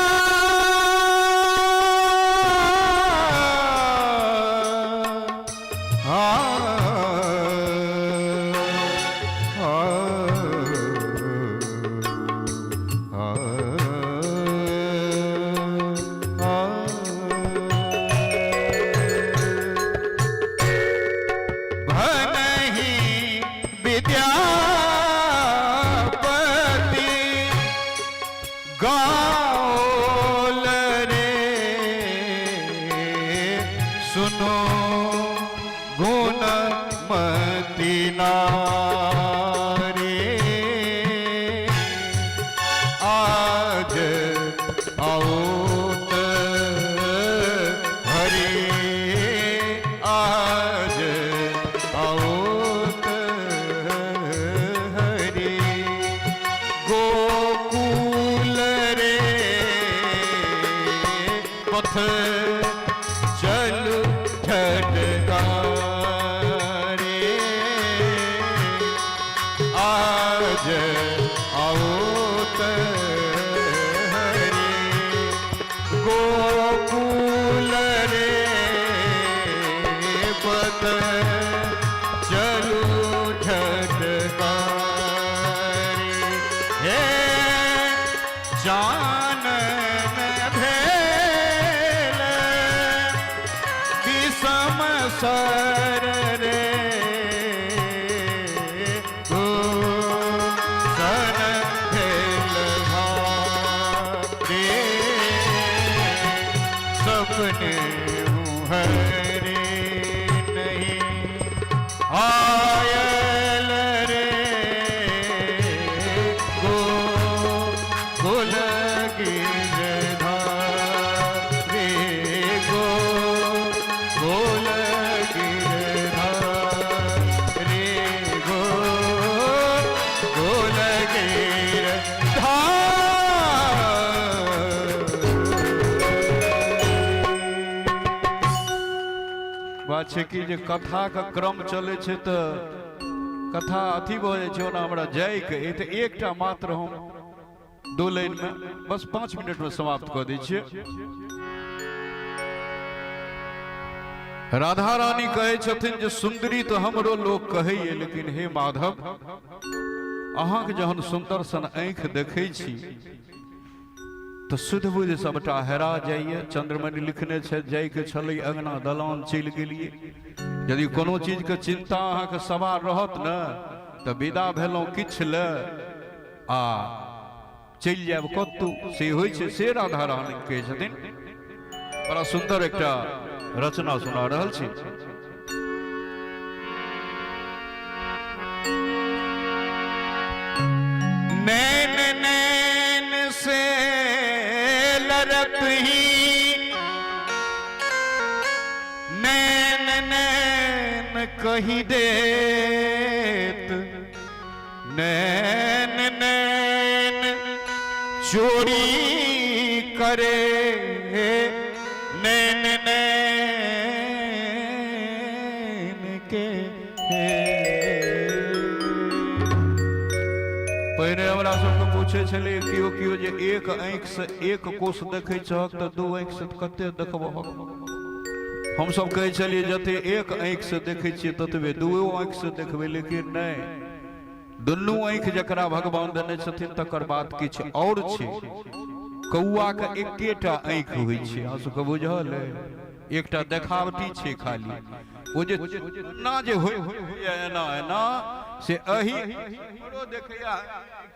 गाओल रे सुनो गुणमती नारी आज आओत हरि आज आओत हरि गोकुल रे पथ चलु झटकारे आज आओत हरि गोकुल रे पथ चलु झटकारे हे जानन भेल विषम सर रे सन भेल भारे सपने हरे नहीं आयल रे गोकुल गिरधारी गोकुल गिरधारी गोकुल बात छै कि जे कथा का क्रम चले छै त कथा अथी भ जाय छै ओना हमरा जाय के त एकटा मात्र हम दो लाइन में बस 5 मिनट में समाप्त कर दै छियै। राधा रानी कहे छथिन जे सुंदरी तो हमरो लोग कहे लेकिन हे माधव अहाँ के जहन सुंदर सन आंख देखे छी तो शुद्ध बुझ सबटा हेरा जाइए। चंद्रमणि लिखने छै जाय के छलै अंगना दलान चलि गेलिए। यदि कोनो चीज के चिंता अहाँ के सवार रहत न तो विदा भेलौं किछ ले आ चलि जायब कतौ से होइ छै से राधा रानी कहै छथिन। बड़ा सुंदर एकटा रचना सुना रहल छी। नैन नैन से लड़त ही नैन नैन कही देत नैन नैन चोरी करे नैन नैन के पहिने हमरा सबके पूछे छले कियो कियो जे एक आंख से एक कोष देखे छहक त दू आंख से कते देखबहक। हम सब कहे छलिए जते एक आंख से देखे छिए ततबे दुओ आंख से देखबे लेकिन नहीं दुनू आंख जकरा भगवान देने छथिन तकर बात किछ और छै। कौआ के एकेटा आंख होइ छै अहाँ सबके बुझल है एकटा देखावटी छै खाली ओ जे ना जे होय एना एना से अही हमरो देखैया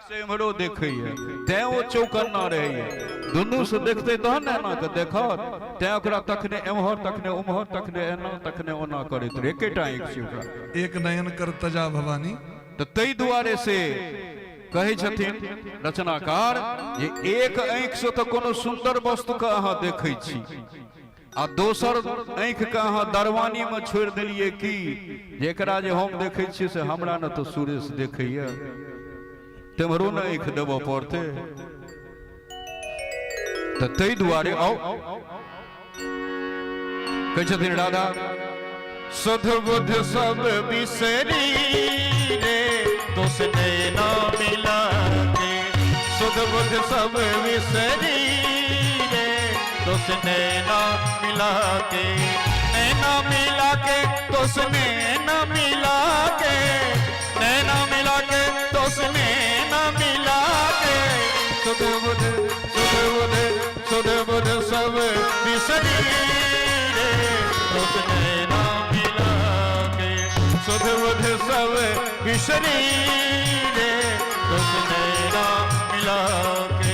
से हमरो देखैया तैं ओ चौकन्ना रहैया दुनू से देखते तहन एना के देखत तैं ओकरा तखने एम्हर तखने उम्हर तखने एना तखने ओना करैत रहे एकेटा आंख छै ओकरा एक नयन कर तजा भवानी। तो तै दुआरे से कहे छथिन रचनाकार जे एक आंख से तो कोनो सुंदर वस्तु के अहाँ देखै छी आ दोसर आंख के अहाँ दरवानी में छोड़ देलिए कि जेकरा जे हम देखै छी से हमरा न तो सुरेश देखैया तेमरो न आंख देबो पड़ते तो तै दुआरे आओ कहै छथिन राधा सुध बुध सब बिसरी रे तुसने ना मिला के, सुध बुध सब बिसरी रे तुसने ना मिला के, नैना मिला के तुसने ना मिला के, नैना मिला के तुसने ना मिला के, सुध बुध सुध बुध सब बिसरी रे तुसने ना मिला के, सुध बुध सब बिसरी रे तुसने ना मिला के।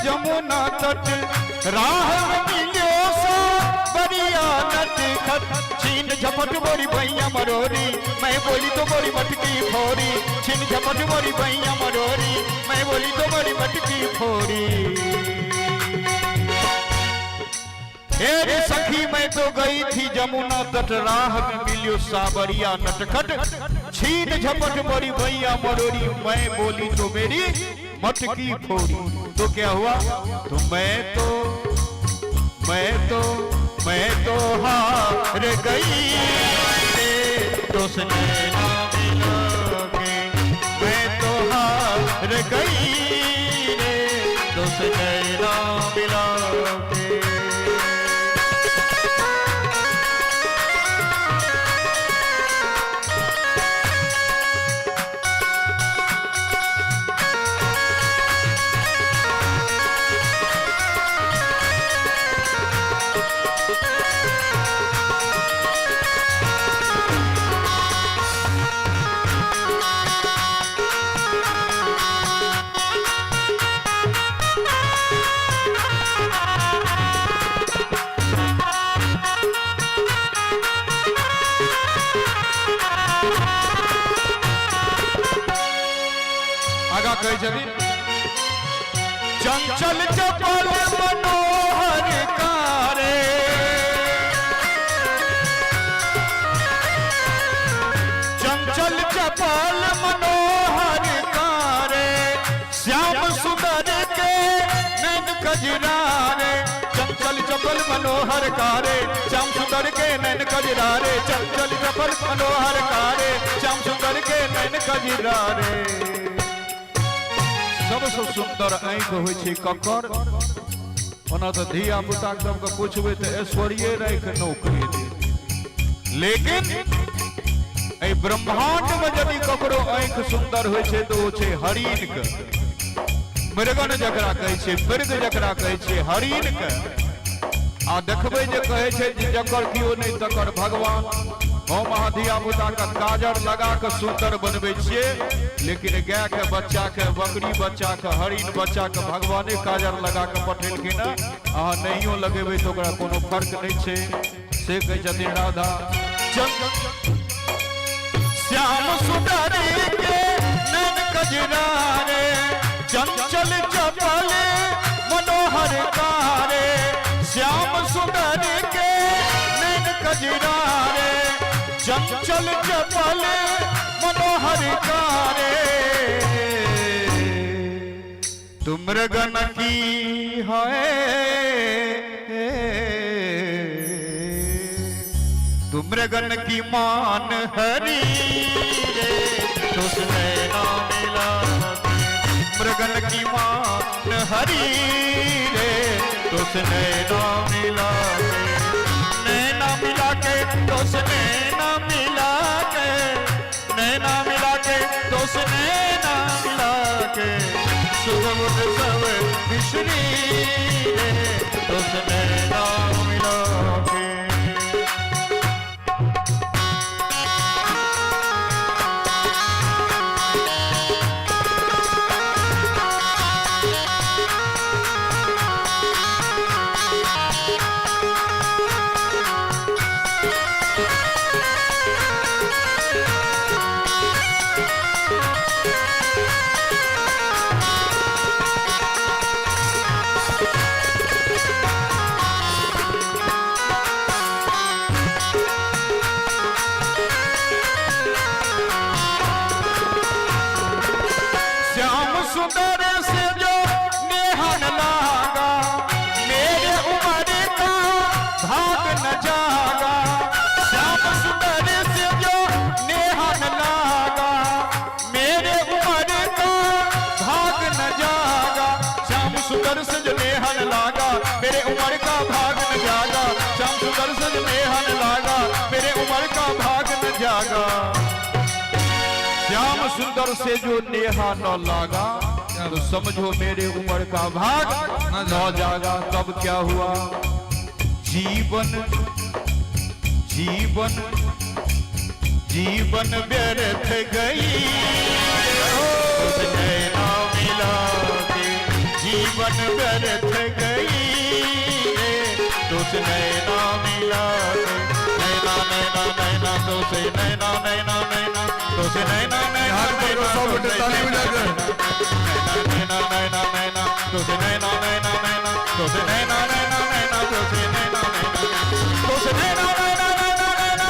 जमुना तट राह मिलो सा बरिया नट खट, छीन झपट बोरी भैया मरोरी, मैं बोली तो बोरी मटकी फोरी, छीन झपट बोरी भैया मरोरी, मैं बोली तो बोरी मटकी फोरी। हेरी सखी मैं तो गई थी जमुना तट राह में मिलियो साबरिया नटखट, छीन झपट बोरी भैया मरोरी, मैं बोली तो मेरी मटकी फोड़ी। तो क्या हुआ? तो मैं तो हार गई रे तुसने ना मिला के, मैं तो हार गई रे तुसने ना मिला के। चंचल चपल मनोहर कारे, चंचल चपल मनोहर कारे, श्याम सुंदर के नैन कजरारे, चंचल चपल मनोहर कारे, श्याम सुंदर के नैन कजरारे, चंचल चपल मनोहर कारे, श्याम सुंदर के नैन कजरारे। सबसे सुंदर आँख होइ छै ककर, ओना तो धिया पुता सबके पूछबे तो ऐश्वर्य राख नौकरी दे, लेकिन ए ब्रह्मांड में यदि ककरो आँख सुंदर होइ छै तो छै हरिण के, मृगन जकरा कहै छै, मृग जकरा कहै छै हरिण के। आ देखबै जे कहै छै जकर कियो नहीं तकर भगवान। हम अहाँ धिया पुता का काजर लगा के सुंदर बनबै छियै, लेकिन गाय के बच्चा के, बकरी बच्चा के, हरिण बच्चा के भगवाने काजर लगा के पठेलखिन है। अहाँ नहियो लगेबै तो ओकरा कोनो फर्क नहीं छै, से कहै छथिन राधा। श्याम सुंदर के नैन कजरारे, चंचल चपल मनोहर कारे, श्याम सुंदर के नैन कजरारे, चंचल चपल मनोहर कारे। तुम मृगन की है, तुम मृगन की मान हरी रे तुसने ना मिला के, मृगन की मान हरी रे तुसने ना मिला के, नैना मिला के तुसने ना मिला के, नैना मिला के तुसने ना मिला के, सुगम सब बिसरी रे तुसने ना मिला के। मेरे उम्र का भाग न जागा, श्याम सुंदर सज नेहन लागा, मेरे उम्र का भाग न जागा। श्याम सुंदर से जो नेहा न लागा, तो समझो मेरे उम्र का भाग न जागा। तब क्या हुआ? जीवन जीवन जीवन व्यर्थ गई, तुझे ना मिला के जीवन व्यर्थ गई, तुझे ना मिला नैना नैना नैना, तुझे नैना नैना नैना, तुझे नैना नैना ताली बजाकर नैना नैना नैना, तुझे नैना नैना नैना, तुझे नैना नैना नैना, तुझे नैना नैना, तुझे नैना नैना नैना नैना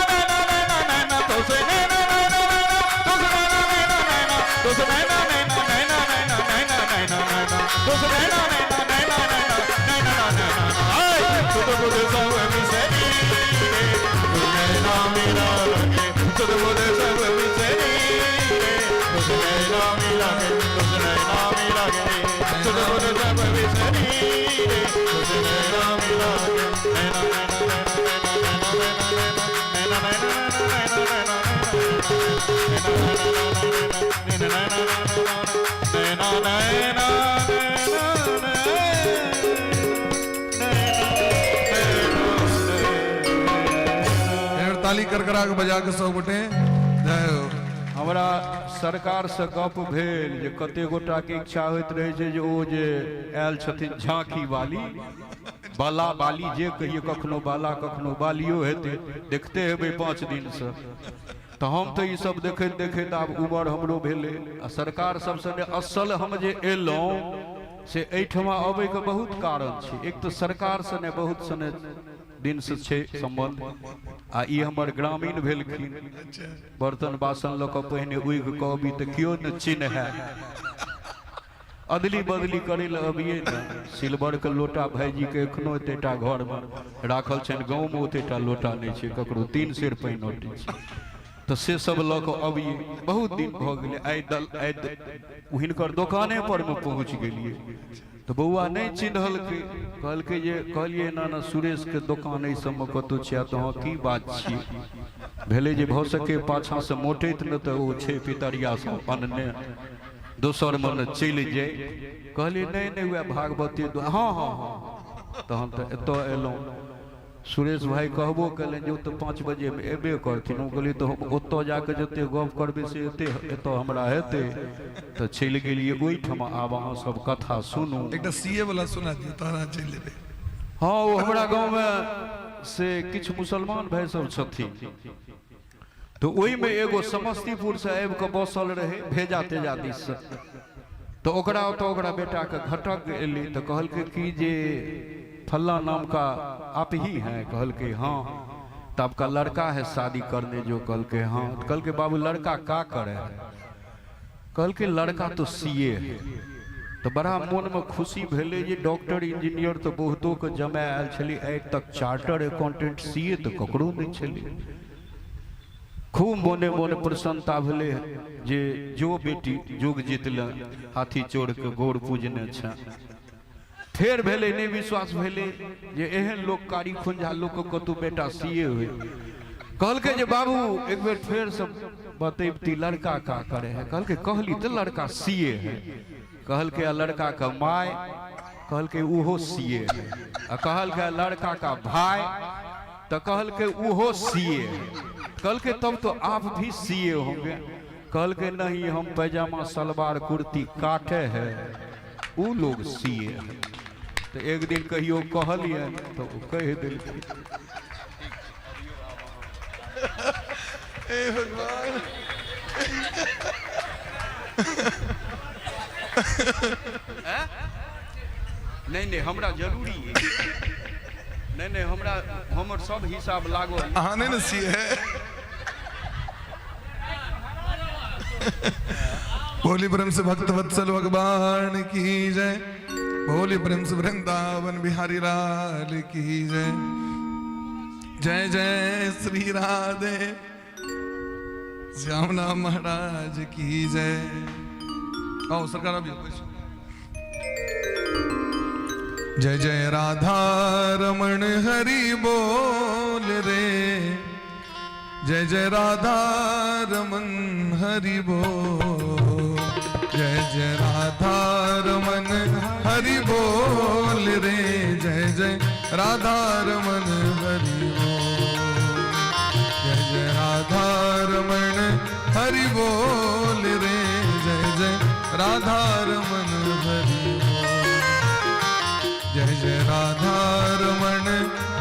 नैना नैना, तुझे नैना नैना नैना, तुझे नैना नैना नैना, तुझे नैना नैना नैना नैना नैना नैना नैना, तुझे नैना नैना नैना नैना नैना नैना। हाय तुझ बुझ सब मिसरी रे, तुझे ना मिला लगे, तुझ बुझ सब मिसरी रे, तुझे ना मिला के, तुझे ना मिला के, तुझ बुझ सब मिसरी रे, तुझे ना मिला के, नैना नैना नैना नैना नैना ताली कर करा के बजा के सब गोटे जय हो। हमरा सरकार से गप भेल जे कते गोटा के इच्छा होइत रहे छै जे ओ जे आयल छथिन झांकी वाली बाला बाली, जे कहिए कखनो बाला कखनो बालियो हेते, देखते हेबै 5 दिन से। तो हम तो ये सब देखैत देखैत आब उमर हमरो भेले। आ सरकार सबसे असल हम जे एलहुँ से एहिठमा अबै के बहुत कारण छै। एक तो सरकार से ने बहुत सने दिन से छै संबंध, आ ई हमर ग्रामीण भेलखिन। बर्तन बासन लऽ कऽ पहिने उगि कऽ अबी तऽ केओ न चिन्ह है, अदली बदली करे लए अबिये न। सिल्वर के लोटा भाईजी के एखनो एतेटा घर में राखल छनि, गाँव में ओतेटा लोटा नहीं छै, ककरो 3 सेर पानि अटै छै, तो से सब लऽ कऽ अबिये। बहुत दिन भऽ गेलै, आइ हिनकर दोकाने पर में पहुँच गेलियै तो बउआ नहीं चिन्हलकै। कहलकै जे कहलियै ना ना सुरेश के दोकान एहि सबमे कतौ छै। तो हाँ की बात छियै, भेलै जे भऽ सके पाछा से मोटैत न तऽ ओ छै पितरिया सब अनने दोसर मन चलि जाए। कहलियै नहीं नहीं वएह भागवती हाँ हाँ हाँ। तहन तऽ एतऽ एलहुँ। सुरेश भाई कहबो कलें जो तो 5 बजे में एबे करथिन। हम कहलिए तो ओतऽ जाके जते गप करबे से एतऽ हमरा हेतै। तो चलि गेलिए ओहिठमा। आब अहाँ सब कथा सुनू। एकटा सीए वाला सुना दियौ तहन चलि जेबै। हाँ वो हमरा गाँव में से किछु मुसलमान भाई सब छथिन, तो ओहि में एगो समस्तीपुर से आबि कऽ बसल रहे भेजा तेजा दिस से। तो ओकरा बेटा के घटक एली तो कहलकै कि जे फल्ला नाम का आप ही हैं? कहलके हाँ। तो आपका लड़का है शादी करने जो? कहलके हाँ। कहलके बाबू लड़का का करे है? कहलके लड़का तो सीए है। तो बड़ा मन में खुशी भेले जे डॉक्टर इंजीनियर तो बहुतों के जमा आयल छलै, आइ तक चार्टर अकाउंटेंट सीए तो ककरो नहीं छलै। खूब मोने मोने प्रसन्नता भेले जे जो बेटी जुग जीतल हाथी चोर के गोड़ पूजने छ। फेर भेले नहीं विश्वास भेले जे एहन लोग कारी खुंजा लोग कतु बेटा सीए हुए। कहलके जे बाबू एक बेर फेर से बतैबती लड़का का करे है? कहलके कहली तो लड़का सीए है। कहलके लड़का का माय? कहलके उहो सीए है। कहलके लड़का का भाई? तो कहलके उहो सीए है। कहलके तब तो आप भी सीए होंगे? कहलके नहीं, हम पैजामा सलवार कुर्ती काटे है, वो लोग सीए है। तो एक दिन कहियो कहलिए तो कह दिल भगवान नहीं नहीं हमरा जरूरी है। नहीं नहीं हमरा हमर सब हिसाब लागो। हाँ नहीं सी है। बोली प्रेम से भक्त वत्सल भगवान की जय। बोली प्रेम से वृंदावन बिहारी लाल की जय। जय जय श्री राधे श्यामला महाराज की जय। आओ सरकार अभी जय जय राधा रमण हरि बोल रे, जय जय राधा रमन हरि बोल, जय जय राधा रमन हरि बोल रे, जय जय राधा रमन हरि बोल, जय जय राधा रमन हरि बोल रे, जय जय राधा रमन हरि बोल, जय जय राधा रमन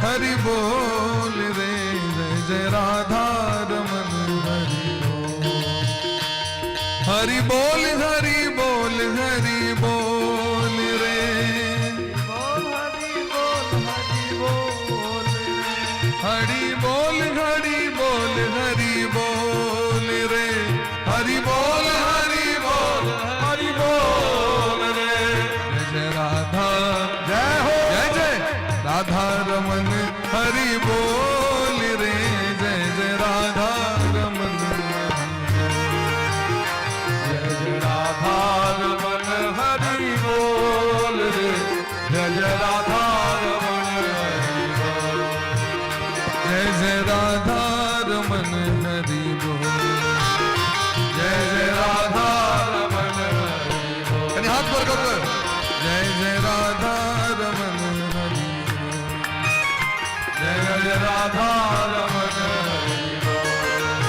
हरि बोल रे, जय जय राधा रमन हरि बोल, हरि बोल हरि बोल हरि बोल रे, हरि बोल हरि बोल हरि बोल हरि बोल रे, हरि बोल हरि बोल हरि बोल रे, जय जय राधा जय हो, जय जय राधा रमन हरि बोल रे, जय जय राधा रमन, जय जय राधा रमन हरि बोल रे, जय जय राधा रमन हरि बोल, जय जय राधा रमन हरि बोल, जय जय राधा रमन हरि बोल, कहीं हाथ पर कर, जय जय राधा रमन हरि बोल, जय जय राधा रमन हरि बोल,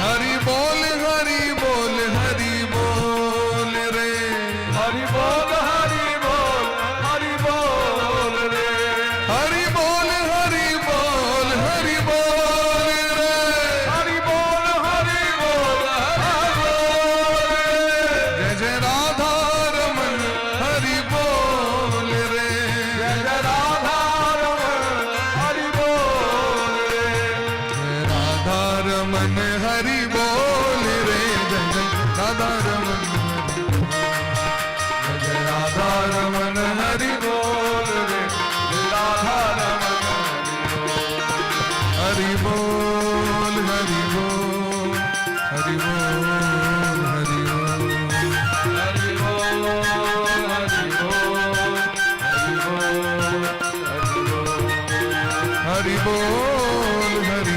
हरि बोल हरि बोल हरि बोल रे, हरि बोल हरि बोल हरि बोल रे, हरि बोल हरि बोल हरि बोल रे, हरि बोल हरि बोल हरि बोल रे, जय जय राधा रमन हरि बोल रे, जय जय राधा रमन हरि बोल रे, जय राधा रमन हरि बोल रे, जय जय राधा रमन, जय जय राधा रमन हरि बोल रे, राधा रमन हरि बोल हरि बोल हरि बोल हरि बोल, हरि बोल हरि बोल हरि बोल हरि हरि बोल, बोल हरि बोल हरि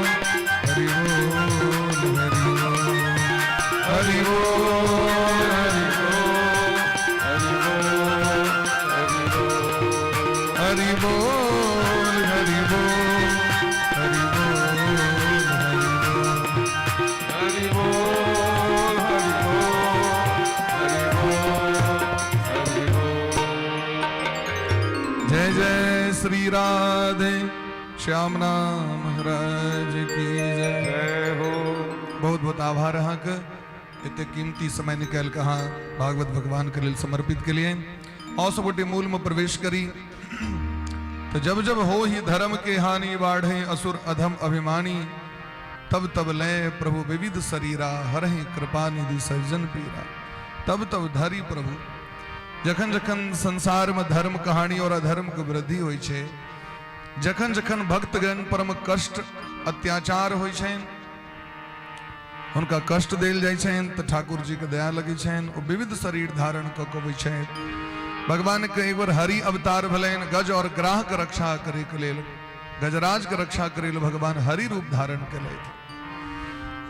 बोल हरि बोल, हरि बोल हरि बोल हरि बोल हरि बोल, हरि बोल हरि बोल हरि बोल हरि बोल, हरि बोल हरि बोल हरि बोल हरि बोल, जय जय श्री राधे श्याम नाम महाराज की जय। जय हो। बहुत बहुत आभार अहाँ के एते कीमती समय निकाल के अहाँ भागवत भगवान के लिए समर्पित के लिए और सब गोटे मूल में प्रवेश करी। तो जब जब हो ही धर्म के हानि बाढ़े असुर अधम अभिमानी, तब तब लय प्रभु विविध शरीरा हरहि कृपा निधि सज्जन पीरा, तब तब धरी प्रभु। जखन जखन संसार में धर्म कहानी और अधर्म के वृद्धि होइ छै, जखन जखन भक्तगण परम कष्ट अत्याचार होइ छनि, हुनका कष्ट देल जाइ छनि, तो ठाकुर जी के दया लगे छनि, ओ विविध शरीर धारण कऽ कऽ अबै छथि। भगवान के एक बार हरि अवतार भेलनि गज और ग्राह के रक्षा करे के लेल, गजराज के रक्षा करे लेल भगवान हरि रूप धारण केलथि।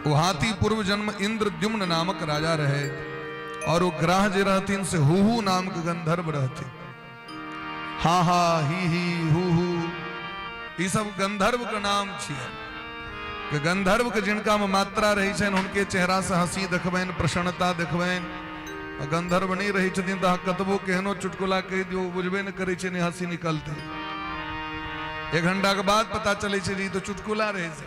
वो हाथी पूर्व जन्म इंद्रद्युम्न नामक राजा रहे, और वो ग्राह जे रहथिन से हु नाम के गंधर्व रहथिन। हा हा ही हु, ई सब गंधर्व के नाम छियै। कि गंधर्व के जिनका में मात्रा रही छनि, हुनके चेहरा से हंसी देखबनि, प्रसन्नता देखबनि। गंधर्व नहीं रही छथिन तो कतबो केहनो चुटकुला कह दियो बुझबे न करे छै, नहीं हंसी निकलते। 1 घंटा के बाद पता चले छै जी तो चुटकुला रहे छै।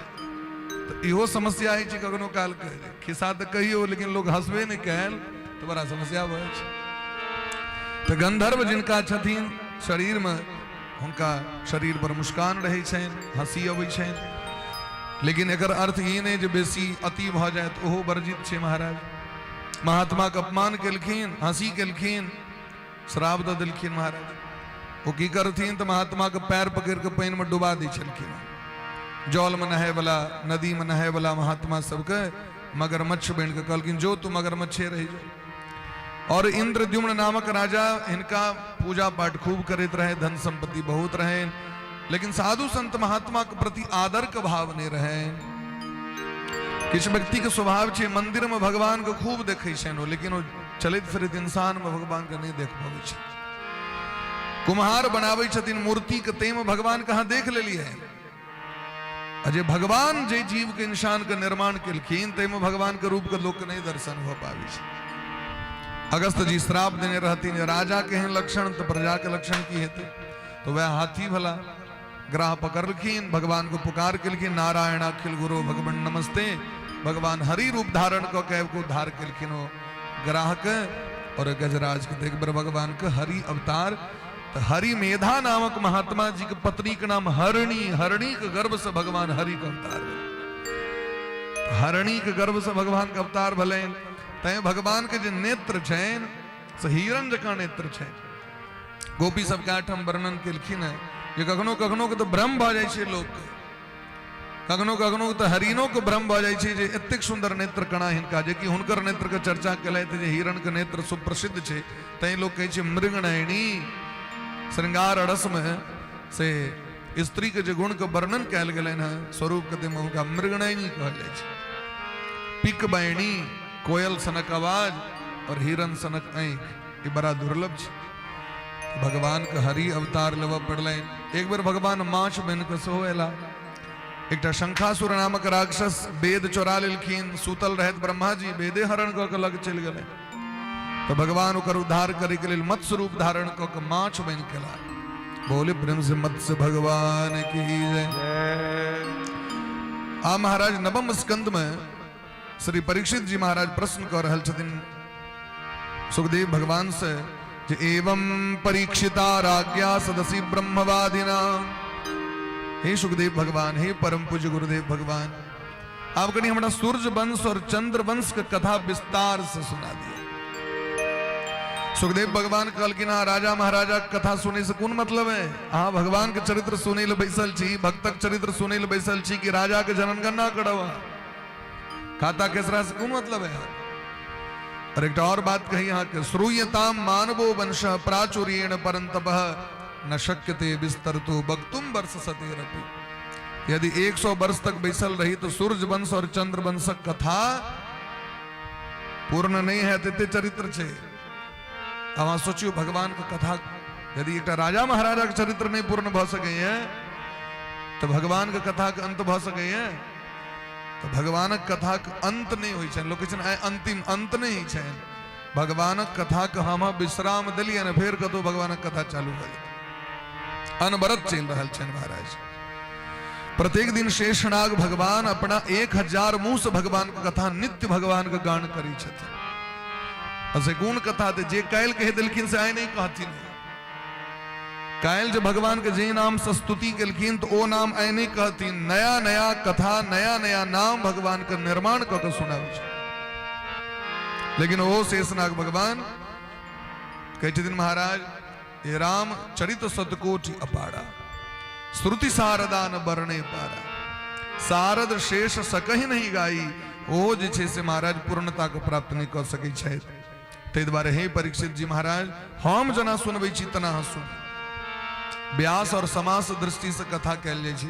तो इहो समस्या है छै, कखनो काल के खिस्सा तो कहियो लेकिन लोग हंसबे नहीं कैल तो बड़ा समस्या भऽ छै। तो गंधर्व जिनका छथिन शरीर में, हुनका शरीर पर मुस्कान रहे छनि, हंसी अबै छनि। लेकिन एकर अर्थ ई नहीं जे बेसी अति भऽ जाए तो ओहो वर्जित छै। महाराज महात्मा के अपमान केलखिन, हंसी केलखिन, श्राप दऽ देलखिन। महाराज वो की करथिन तो महात्मा के पैर पकड़ के पानि में डुबा दै छलखिन। जल में नहाय वाला, नदी में नहाय वाला महात्मा सबके मगरमच्छ बन के कहलखिन जो तू मगरमच्छे रह जाओ। और इंद्रद्युम्न नामक राजा इनका पूजा पाठ खूब करते रहे, धन संपत्ति बहुत रहे, लेकिन साधु संत महात्मा के प्रति आदर का भाव नहीं रहे। किस व्यक्ति के स्वभाव छे मंदिर में भगवान को खूब देखे छे, लेकिन वो चलित फिरित इंसान में भगवान के नहीं देख पावे छे। कुम्हार बनावे छथिन मूर्ति के, ते में भगवान कहाँ देख ले लिए। अजय भगवान जे जीव के इंसान के निर्माण केलखिन, ते में भगवान के रूप के लोग के नहीं दर्शन हो पावे छे। अगस्त जी श्राप देने रहती, राजा के हैं लक्षण तो प्रजा के लक्षण की हेते। तो वह हाथी भला ग्राह पकड़लखिन, भगवान को पुकार केलखिन, नारायण अखिल गुरु भगवान नमस्ते। भगवान हरि रूप धारण को कैव को उद्धार केलखिन हो ग्राह के और गजराज के। देख बर भगवान के हरि अवतार, तो हरि मेधा नामक महात्मा जी के पत्नी के नाम हरणी, हरणी के गर्भ से भगवान हरि का अवतार भले। हरणी के गर्भ से भगवान का अवतार भले। तय भगवान के जो नेत्र छैन से हिरण जका नेत्र छैन। गोपी सबके आठम वर्णन केलखिन है, ये कखनो कखनो के तो भ्रम भ जाय छै लोग के, कखनो कखनो तो हरिणों के भ्रम भ जाय छै जे एतेक सुंदर नेत्र कणा हिनका, जे कि हुनकर नेत्र के चर्चा केलैथ जे हिरण के नेत्र सुप्रसिद्ध छै। तै लोग कहै छै मृगनयनी। श्रृंगार रस में से स्त्री के जो गुण के वर्णन कैल गेलन है, स्वरूप के हुनका मृगनयनी कहल जाय छै। पिक बैणी, कोयल सनक आवाज और हिरण सनक आंख, ये बड़ा दुर्लभ छै। भगवान के हरि अवतार लेव पड़ल। एक बार भगवान माछ बन के सेहो एला। एक शंखासुर नामक राक्षस वेद चोरा लेलखिन, सुतल रहत ब्रह्मा जी वेदे हरण क के लग चल गए। तो भगवान ओकर उद्धार करे के लिए मत्स्य रूप धारण क के माछ बन के ला। बोले प्रेम से मत्स्य भगवान की जय। आ महाराज नवम स्कंद में श्री परीक्षित जी महाराज प्रश्न कर रहल छथिन सुखदेव भगवान से, एवं परीक्षिता राज्ञा सदसी ब्रह्मवादिना। हे सुखदेव भगवान, हे परम पूज्य गुरुदेव भगवान, आप कहीं हमारा सूर्य वंश और चंद्र वंश का कथा विस्तार से सुना दिया। सुखदेव भगवान कहलखिन, राजा महाराजा कथा सुने से कौन मतलब है? हाँ, भगवान के चरित्र सुने ले बैसल छी, भक्तक चरित्र सुने ले बैसल छी कि राजा के जनगणना करवा खाता केसरा से कौन मतलब है? और एक और बात कही यहाँ के, श्रूयताम मानवो वंश प्राचुर्येण परंतपः न शक्यते विस्तरतो वक्तुम वर्ष सतेरपि। यदि 100 वर्ष तक बैसल रही तो सूर्य वंश और चंद्र वंश कथा पूर्ण नहीं है। ते चरित्र छे। अब सोचियो भगवान का कथा यदि एक राजा महाराजा के चरित्र नहीं पूर्ण भ सके हैं, तो भगवान के कथा के अंत भ सके हैं? तो भगवान कथा के अंत नहीं हुई छन। लोग कहै अंतिम अंत नहीं छन। भगवान कथा के हम विश्राम दिलिए न, फिर कतो भगवान कथा चालू हो जाए। अनवरत चल रहा छन महाराज। प्रत्येक दिन शेषनाग भगवान अपना 1000 मुंह से भगवान का कथा नित्य भगवान का गान करी छथिन। असे गुण कथा थे जे कायल कह दिलखिन से आए नहीं कहथिन। कायल जो भगवान के जे नाम से स्तुति केलखिन तो ओ नाम आए नहीं कहथिन। नया नया कथा, नया नया नाम भगवान का निर्माण क के सुनावे छै। लेकिन वो शेषनाग भगवान कहै छथिन, महाराज ये राम चरित सतकोटि अपाड़ा, श्रुति सारदा न बरणे पारा, सारद शेष सकहि नहीं गाई। ओ जे छै से महाराज पूर्णता को प्राप्त नहीं कर सकै छै। तै द्वारे हे परीक्षित जी महाराज, हम जना सुनबै छी तना सुन। व्यास और समास दृष्टि से कथा कैल जाय छै,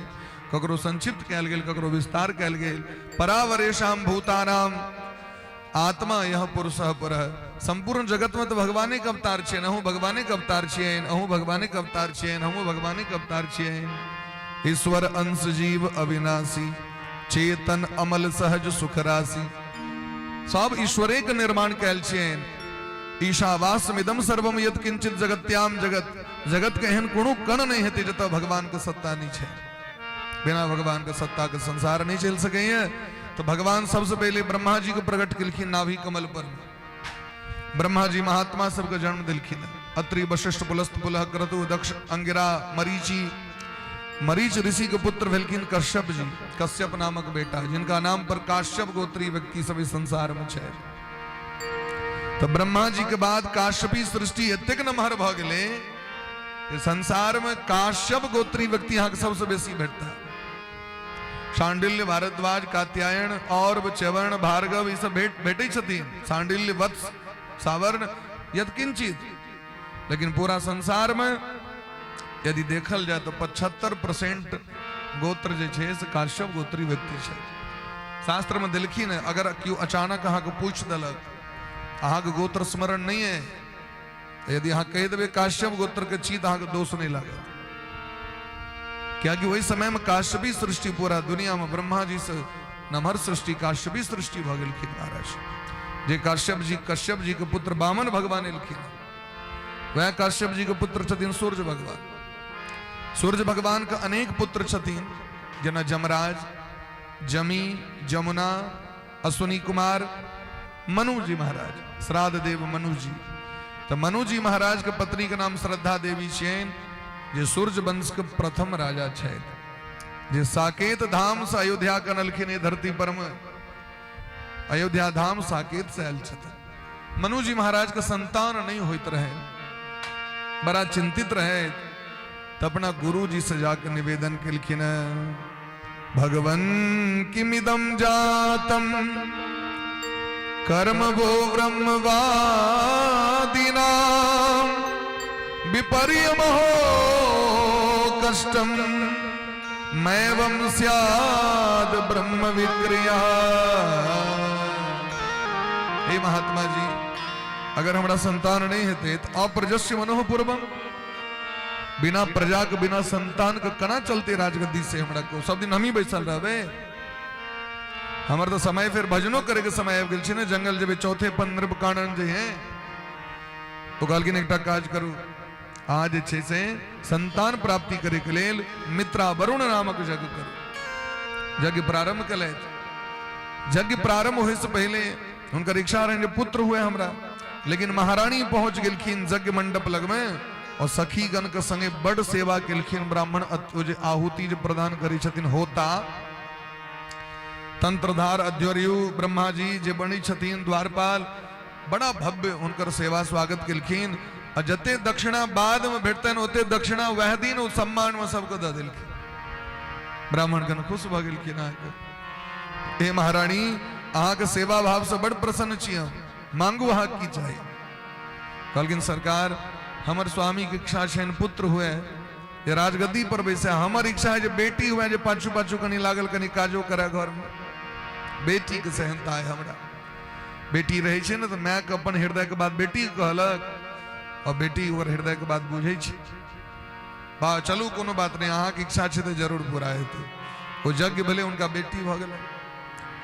ककरो संक्षिप्त कैल गेल, ककरो विस्तार कैल गेल। परावरेशाम भूतानाम आत्मा यह पुरुष पर। संपूर्ण जगत में तो भगवाने के अवतार छियन, अहूँ भगवाने के अवतार छियन, अहूँ भगवाने के अवतार छियन, हमहूँ भगवाने के अवतार छियन। ईश्वर अंश जीव अविनाशी, चेतन अमल सहज सुख राशि। सब ईश्वरे के निर्माण कैल छियन। ईशावासमिदम सर्वम यत् किंचित जगत्याम जगत। जगत के एहन कोनो कण नहीं हेते जत भगवान के सत्ता नहीं है। बिना भगवान के सत्ता के संसार नहीं चल सके हैं। तो भगवान सबसे पहले ब्रह्मा जी को प्रकट किलखिन नाभि कमल पर। ब्रह्मा जी महात्मा सबका जन्म दिलखिन। अत्रि वशिष्ठ पुलस्त पुलह क्रतु दक्ष अंगिरा मरीचि। मरीच ऋषि के पुत्र भेलखिन कश्यप जी, कश्यप नामक बेटा, जिनका नाम पर काश्यप गोत्री व्यक्ति सभी संसार में है। तो ब्रह्मा जी के बाद काश्यपी सृष्टि एतेक नमहर भ गेले, संसार में काश्यप गोत्री व्यक्ति यहाँ सबसे बेसी भेटता है। शांडिल्य, भारद्वाज, कात्यायन और च्यवर्ण, भार्गव ये सब भेटे छथिन। शांडिल्य, वत्स, सावर्ण यत्किंचित। लेकिन पूरा संसार में यदि देखल जाए तो 75% गोत्र जे छे से काश्यप गोत्री व्यक्ति छे। शास्त्र में दिलखिन है, अगर क्यों अचानक अहाँ को पूछ दलक अहाँ के गोत्र स्मरण नहीं है, यदि अहाँ कह देवे काश्यप गोत्र के छी तो अहाँ के दोष नहीं लगे। क्या कि वही समय में काश्यपी सृष्टि पूरा दुनिया में ब्रह्मा जी से नमहर सृष्टि काश्यपी सृष्टि भ गेलखिन महाराज। जे कश्यप जी के पुत्र वामन भगवान एलखिन, वह काश्यप जी के पुत्र छथिन सूर्य भगवान। सूर्य भगवान का अनेक पुत्र छथिन, जना जमराज, जमी, जमुना, अश्विनी कुमार, मनु जी महाराज, श्राद्ध देव मनु जी। तो मनु जी महाराज के पत्नी के नाम श्रद्धा देवी छेन, जे सूर्य वंश के प्रथम राजा छे, जे साकेत धाम से अयोध्या कनलखिन धरती पर में। अयोध्या धाम साकेत से आयल छथिन। मनु जी महाराज के संतान नहीं होइत रहे, बड़ा चिंतित रहे, तो अपना गुरु जी से जाकर निवेदन किलखिन, भगवन किमिदं जातम कर्म वो ब्रह्मवादिना विपर्यमहो कष्टम मैवं स्याद ब्रह्म विक्रिया। हे महात्मा जी, अगर हमारा संतान नहीं है तो अप्रजस्य मनोह पूर्वम, बिना प्रजा के बिना संतान के कना चलते राजगद्दी से हमरा को सब दिन हम ही बैसल रहे। हमारे तो समय फिर भजनों करे के समय आबि गेल छै ने। जंगल जब चौथे पंद्र कानन जे हैं तो कहलखिन एकटा काज करू, आज छे से संतान प्राप्ति करे के लेल मित्रा वरुण नामक यज्ञ करू। यज्ञ प्रारंभ कले। यज्ञ प्रारंभ होए से पहले उनका इच्छा रहे पुत्र हुए हमरा, लेकिन महारानी पहुंच गेलखिन यज्ञ मंडप लग में और सखी गण के संगे बड़ सेवा केलखिन। ब्राह्मण आहुति जो प्रदान करी छथिन होता, तंत्रधार अध्वर्यु ब्रह्मा जी जे बनी छथिन द्वारपाल, बड़ा भव्य उनकर सेवा स्वागत केलखिन। और जते दक्षिणा बाद में भेटतन होते दक्षिणा वह दिन उस सम्मान में सबको दे दिलखिन। ब्राह्मण गण खुश भ गेलखिन। हे महारानी, अहाँ के सेवा भाव से बड़ प्रसन्न छियै, मांगू अहाँ की चाहिए। कहलखिन सरकार, हमर स्वामी के इच्छा छन पुत्र हुए, ये राजगद्दी पर बैसे। हमर इच्छा है जो बेटी हुए, जो पाछू पाछू कनी लागल कनी काजो करे घर में। बेटी के सहनता है हमरा। बेटी रहे छे न तो माय के अपन हृदय के बात बेटी कहलक, और बेटी और हृदय के बात बुझे छे। बा चलू कोनो बात नहीं, अहाँ के इच्छा छे तो जरूर पूरा हेतै। वो यज्ञ भले उनका बेटी भ गेल,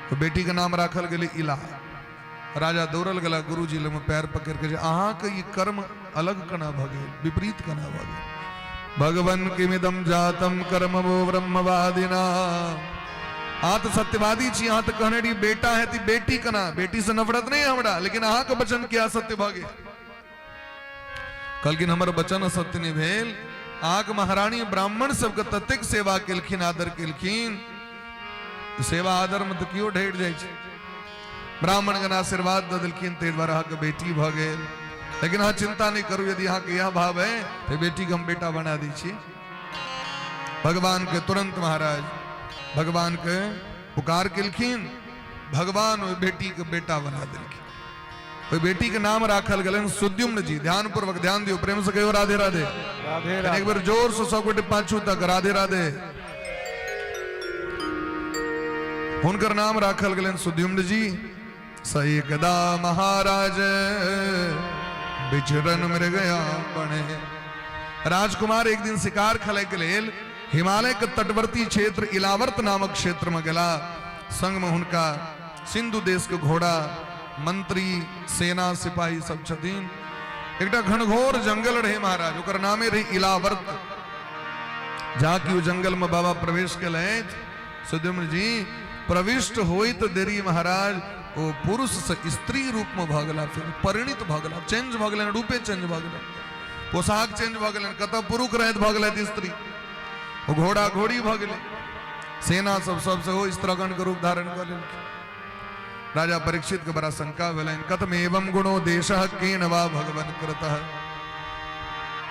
तो बेटी के नाम राखल गेलै इला। राजा दौड़ल गला गुरु जी लग में पैर पकड़ के, अहाँ के ये कर्म अलग कना भ गेल, विपरीत कना भ गेल। भगवन किमिदं जातम कर्म वो ब्रह्मवादिना। हाँ तो सत्यवादी छी, हाँ तो कहने रही बेटा है ती बेटी कना, बेटी से नफरत नहीं हमरा, लेकिन अहाँ के वचन क्या सत्य भ गेल। कहलखिन हमर वचन सत्य नहीं भेल। अहाँ के महारानी ब्राह्मण सबके ततेक सेवा केलखिन, आदर केलखिन। सेवा आदर में तो क्यों ढेर जाय छै। ब्राह्मण गण आशीर्वाद दे देलखिन, ताहि दुआरे अहाँ के बेटी भ गेल। लेकिन अहाँ चिंता नहीं करू, यदि अहाँ के यह भाव है तो बेटी के हम बेटा बना दी छी। भगवान के तुरंत महाराज भगवान के पुकार केलखिन, भगवान वो बेटी के बेटा बना देलखिन। वो बेटी के नाम राखल गेलन सुद्युम्न जी। ध्यान पूर्वक ध्यान दियो, प्रेम से कहियो राधे राधे। एक बार जोर से 100 गोटे पांचू तक राधे राधे। हुनकर नाम राखल गेलन सुद्युम्न जी। सही कदा महाराज बिचरन मृगया बने। राजकुमार एक दिन शिकार खेले के लेल हिमालय के तटवर्ती क्षेत्र इलावर्त नामक क्षेत्र में गेला। संग में उनका सिंधु देश के घोड़ा, मंत्री, सेना, सिपाही सब छथिन। एकटा घनघोर जंगल रहे महाराज, ओकर नामे रही इलावर्त। जहाँ की जंगल में बाबा प्रवेश केले सुद्युम्न जी। प्रविष्ट होइत देरी महाराज वो पुरुष से स्त्री रूप में भ गेला, फिर परिणित भ गेला, चेंज भ गेलन, रूपे चेंज भ गेलन, पोशाक चेंज भ गेलन, कत पुरुष रहत भ गेलथि स्त्री, वो घोड़ा घोड़ी भ गेलै। सेना सब सबसे हो स्त्रगण के रूप धारण कर लेलखिन। राजा परीक्षित के बड़ा शंका भेलनि, कथम एवं गुणो देशः केन वा भगवन कृतः।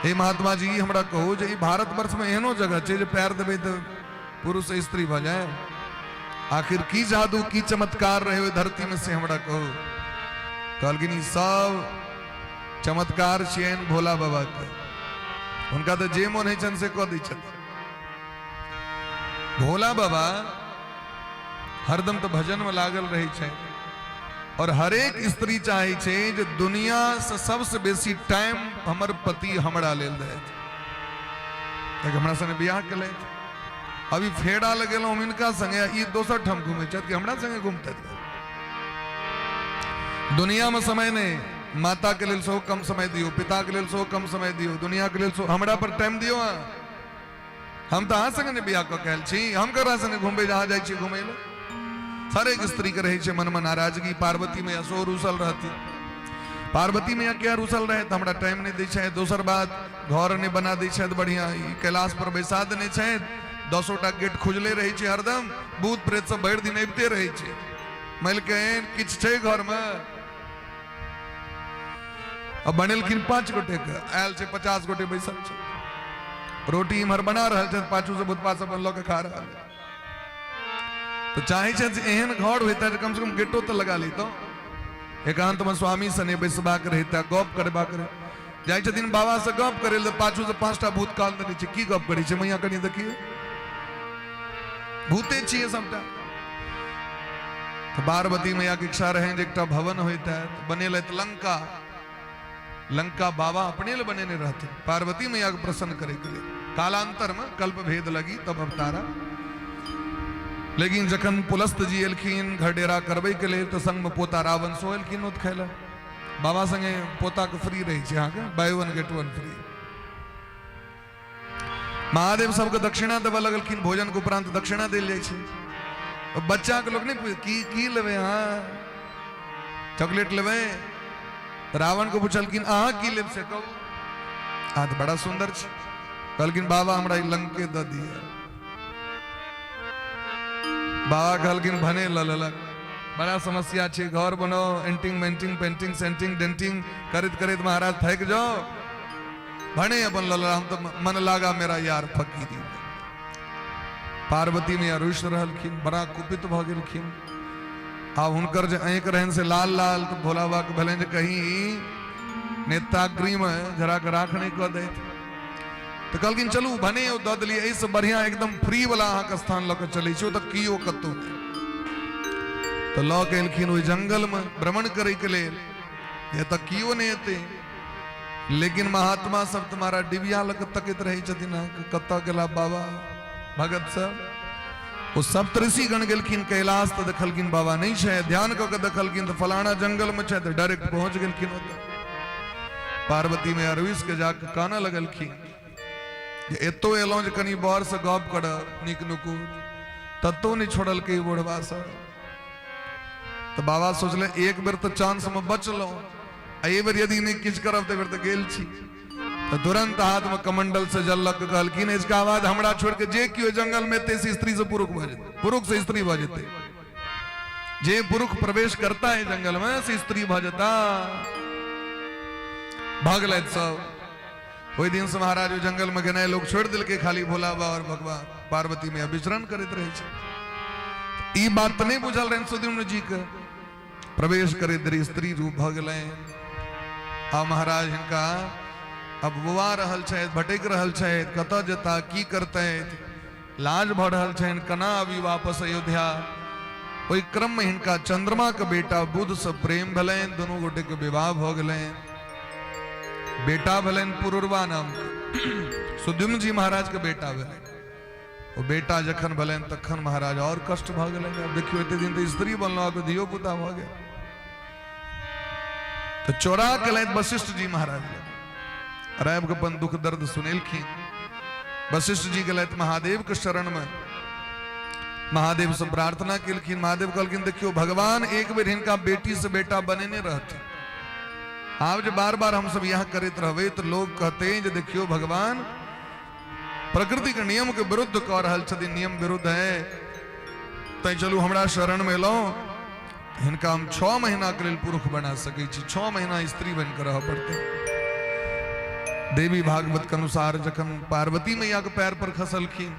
हे महात्मा जी, हमरा कहू जे भारत वर्ष में एहनो जगह छै जे पैर देबै तो पुरुष से स्त्री भ जाए। आखिर की जादू की चमत्कार रहे हुए धरती में से हमरा कहो। कहलखिन सब चमत्कार छियन भोला बाबा के, उनका तो जे मोन है से कह दी छथि। भोला बाबा हरदम तो भजन में लागल रही छे और हरेक स्त्री चाहे छे जे दुनिया से सबसे बेसी टाइम हमर पति हमरा लेल दे, हमरा संगे बियाह केले, अभी फेड़ा लगेलो हम इनका संगे, ई दोसर ठम घूमे छथि कि हमरा संगे घूमते। दुनिया में समय ने माता के लेल सो कम समय दियो, पिता के लेल सो कम समय दियो, दुनिया के लेल सो हमरा पर टाइम दियो। हम तो अहाँ संगे ने बियाह क कहल छी, हम ककरा संगे घूमबे जहाँ जाइ छी घूमे ले। हर एक स्त्री के रहे मन में नाराजगी, पार्वती मैया सो रूसल रहती, पार्वती मैया क्या रूसल रहे तो हमरा टाइम नहीं दै छै। दोसर बात घर नहीं बना दै छै बढ़िया, कैलाश पर बैसा देने छै, 10टा गेट खुजले रहे छै हरदम, भूत प्रेत सब भरि दिन अबिते रहे छै, मैल के किछ छै घर में। अब बनेलखिन 5 गोटे के, आयल छै 50 गोटे बैसल छै, रोटी इम्हर बना रहल छै, पाछू से भूतपा सब लऽ के खा रहल है। तो चाहे एहन घर होता है कम से कम गेटो तो लगा ली, तो एकांत में स्वामी सने बैसबा के रहता, गप करबा करे जाय छथिन बाबा से गप करे ले, पाछू से 5टा भूत काल देने छै, की गप करी छै मैया कनी देखिए, भूते छिए सबटा। तो पार्वती मैया के इच्छा रहे जे एकटा भवन होता है, तो बनेलत लंका, लंका बाबा अपने ले बनेने रहते पार्वती मैया के प्रसन्न करे के लिए। कालांतर में कल्प भेद लगी तब अवतारा, लेकिन जखन पुलस्त जी एलखिन घर डेरा करबे के लिए तो संग में पोता रावण सो एलखिन ओत खेला, बाबा संगे पोता के फ्री रही छै, अहाँके बाय 1 गेट 1 फ्री। महादेव सबके दक्षिणा देव लगलखिन, भोजन के उपरांत दक्षिणा देल जाइ छै। बच्चा के लोग नहीं पूछे की लेवे, हाँ चॉकलेट लेवे, रावण को पूछलखिन अहाँ की लेब से कहू, हाँ तो बड़ा सुंदर छै, कहलखिन बाबा हमरा लंके द दिया। बाबा कहलखिन भने ल लेलक, बड़ा समस्या छै, घर बनो, एंटिंग मेंटिंग पेंटिंग सेंटिंग डेंटिंग करत करत महाराज थक जाओ, भने अपन ल, हम तो मन लागा मेरा यार फकीरी। पार्वती मैया रुष्ट रहलखिन, बड़ा कुपित भ गेलखिन। आ हुनकर जे आंख रहन से लाल लाल, तो भोला बाबा के भले कहीं नेताग्री में जरा के राख नहीं कह दे, तो कहलखिन चलू भने द दिलिए, एहिसँ बढ़िया एकदम फ्री वाला अहाँके स्थान लऽ के चलै छी, तऽ कियो कतौ तो लऽ के एलखिन ओहि जंगल में भ्रमण करे के लेल, ये तऽ कियो नहीं एते, लेकिन महात्मा सब तुम्हारा डिबिया लऽ के तकैत रहे छथिन, कतऽ गेला बाबा भगत सब। वो सप्तऋषि गण गेलखिन कैलाश, तो देखलखिन बाबा नहीं छै, ध्यान कऽ के देखलखिन तो फलाना जंगल में छै, तो डायरेक्ट पहुंच गेलखिन ओतऽ। पार्वती में अरविश के जाके काना लगलखिन, एतो एलौं जे कनी बर से गप करब नीक नुकुर, तत्तो नहीं छोड़ल के बुढ़वा से। तो बाबा सोचले एक बेर तो चांस में बचलौं, एहि बेर यदि नहीं किछ करब तो बेर तो गेल छी। तो तुरंत हाथ में कमंडल से जल लग कहलखिन इसका बाद हमरा छोड़ के जे कियो जंगल में ते स्त्री से पुरुष भ जेते, पुरुष से स्त्री भ जेते, जे पुरुष प्रवेश करता है जंगल में से स्त्री भ जेता। भागलैत सब, ओहि दिन से महाराज जंगल में गेनाइ लोग छोड़ दिल के, खाली भोला बाबा और भगवान पार्वती में विचरण करते रहे छै। ई बात तो नहीं बुझल रहे सुद्युम्न जी के, प्रवेश करे देरी स्त्री रूप भ गेलै। आ महाराज हिनका अब बुआ रहल छै, भटक रहल छै, कतऽ जेता की करते, लाज भ रहल छनि, कना अभी वापस अयोध्या। ओहि क्रम में हिनका चंद्रमा के बेटा बुध से प्रेम भेलनि, दोनों गोटे के विवाह भ गेलनि। बेटा भेलनि पुरुरवा नाम के, सुद्युम्न जी महाराज के बेटा भेलनि। वो बेटा जखन भेलनि तखन महाराज और कष्ट भ गेलनि। अब देखियो एते दिन तो स्त्री बनलो, अब धियो पुता भ गेल। तो चोरा के लैत वशिष्ठ जी महाराज रायब के अपन दुख दर्द सुनेलखिन। वशिष्ठ जी के लैत महादेव के शरण में महादेव से प्रार्थना केलखिन। महादेव कहलखिन देखियो भगवान एक बेर हिनका बेटी से बेटा बनेने रहते, आप जो बार बार हम सब यहाँ करते रहबे तो लोग कहते हैं जो देखियो भगवान प्रकृति के नियम के विरुद्ध कह रहल छथिन, नियम विरुद्ध है, तो चलू हमरा शरण में लो, हिनका हम 6 महीना के लिए पुरुष बना सके, 6 महीना स्त्री बनकर रह पड़ते। देवी भागवत के अनुसार जखन पार्वती मैया के पैर पर खसलखिन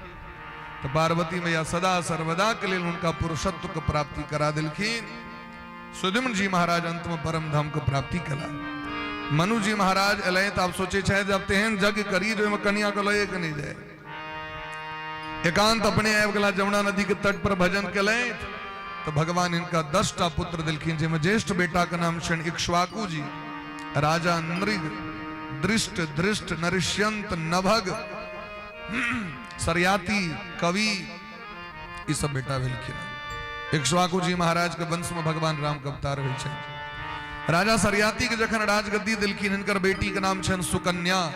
तो पार्वती मैया सदा सर्वदा के लिए उनका पुरुषत्व के प्राप्ति करा दिलखिन। सुद्युम्न जी महाराज अंत में परम धाम को प्राप्ति कला। मनु जी महाराज अलय तो आप सोचे चाहे जब तेहन जग करी जो में कन्या को लय के नहीं जाए एकांत अपने आए गला जमुना नदी के तट पर भजन के लय तो भगवान इनका 10टा पुत्र दिलखीन जिनमें ज्येष्ठ बेटा का नाम क्षण इक्ष्वाकु जी, राजा नृग, दृष्ट, धृष्ट, नरिष्यंत, नभग, सरयाती, कवि, ये सब बेटा दिलखीन। इक्ष्वाकु जी महाराज के वंश में भगवान राम का अवतार हुई छे। राजा सरयाती के जखन राजगद्दी दिलखीन इनकर बेटी के नाम छन सुकन्या।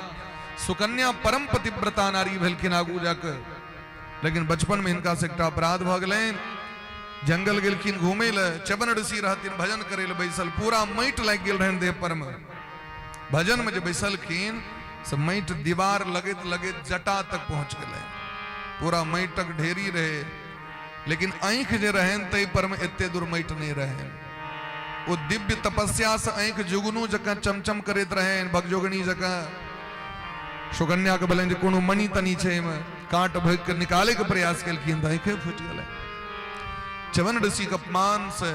सुकन्या परम पतिव्रता नारी भेलखिन आगू जाकर, लेकिन बचपन में इनका से एकटा अपराध भ गेलैन। जंगल गेलखिन घूमे ले, चवन ऋषि रहथिन भजन करे ले बैसल, पूरा माटि लाग गेल रहन देह पर में। भजन में जे बैसलखिन से माटि दीवार लगत लगत जटा तक पहुंच गेलै, पूरा माटिक ढेरी रहे, लेकिन आंख जे रहन तै पर में एते दूर माटि नहीं रहन। वो दिव्य तपस्या से आंख जुगनू जका चमचम करत रहन, भगजोगनी जका। सुकन्या के बलन जे कोनो मणि तनी छे में काट भग के निकाले के प्रयास केलखिन, आंखें फूट गेलै। चवन ऋषि के अपमान से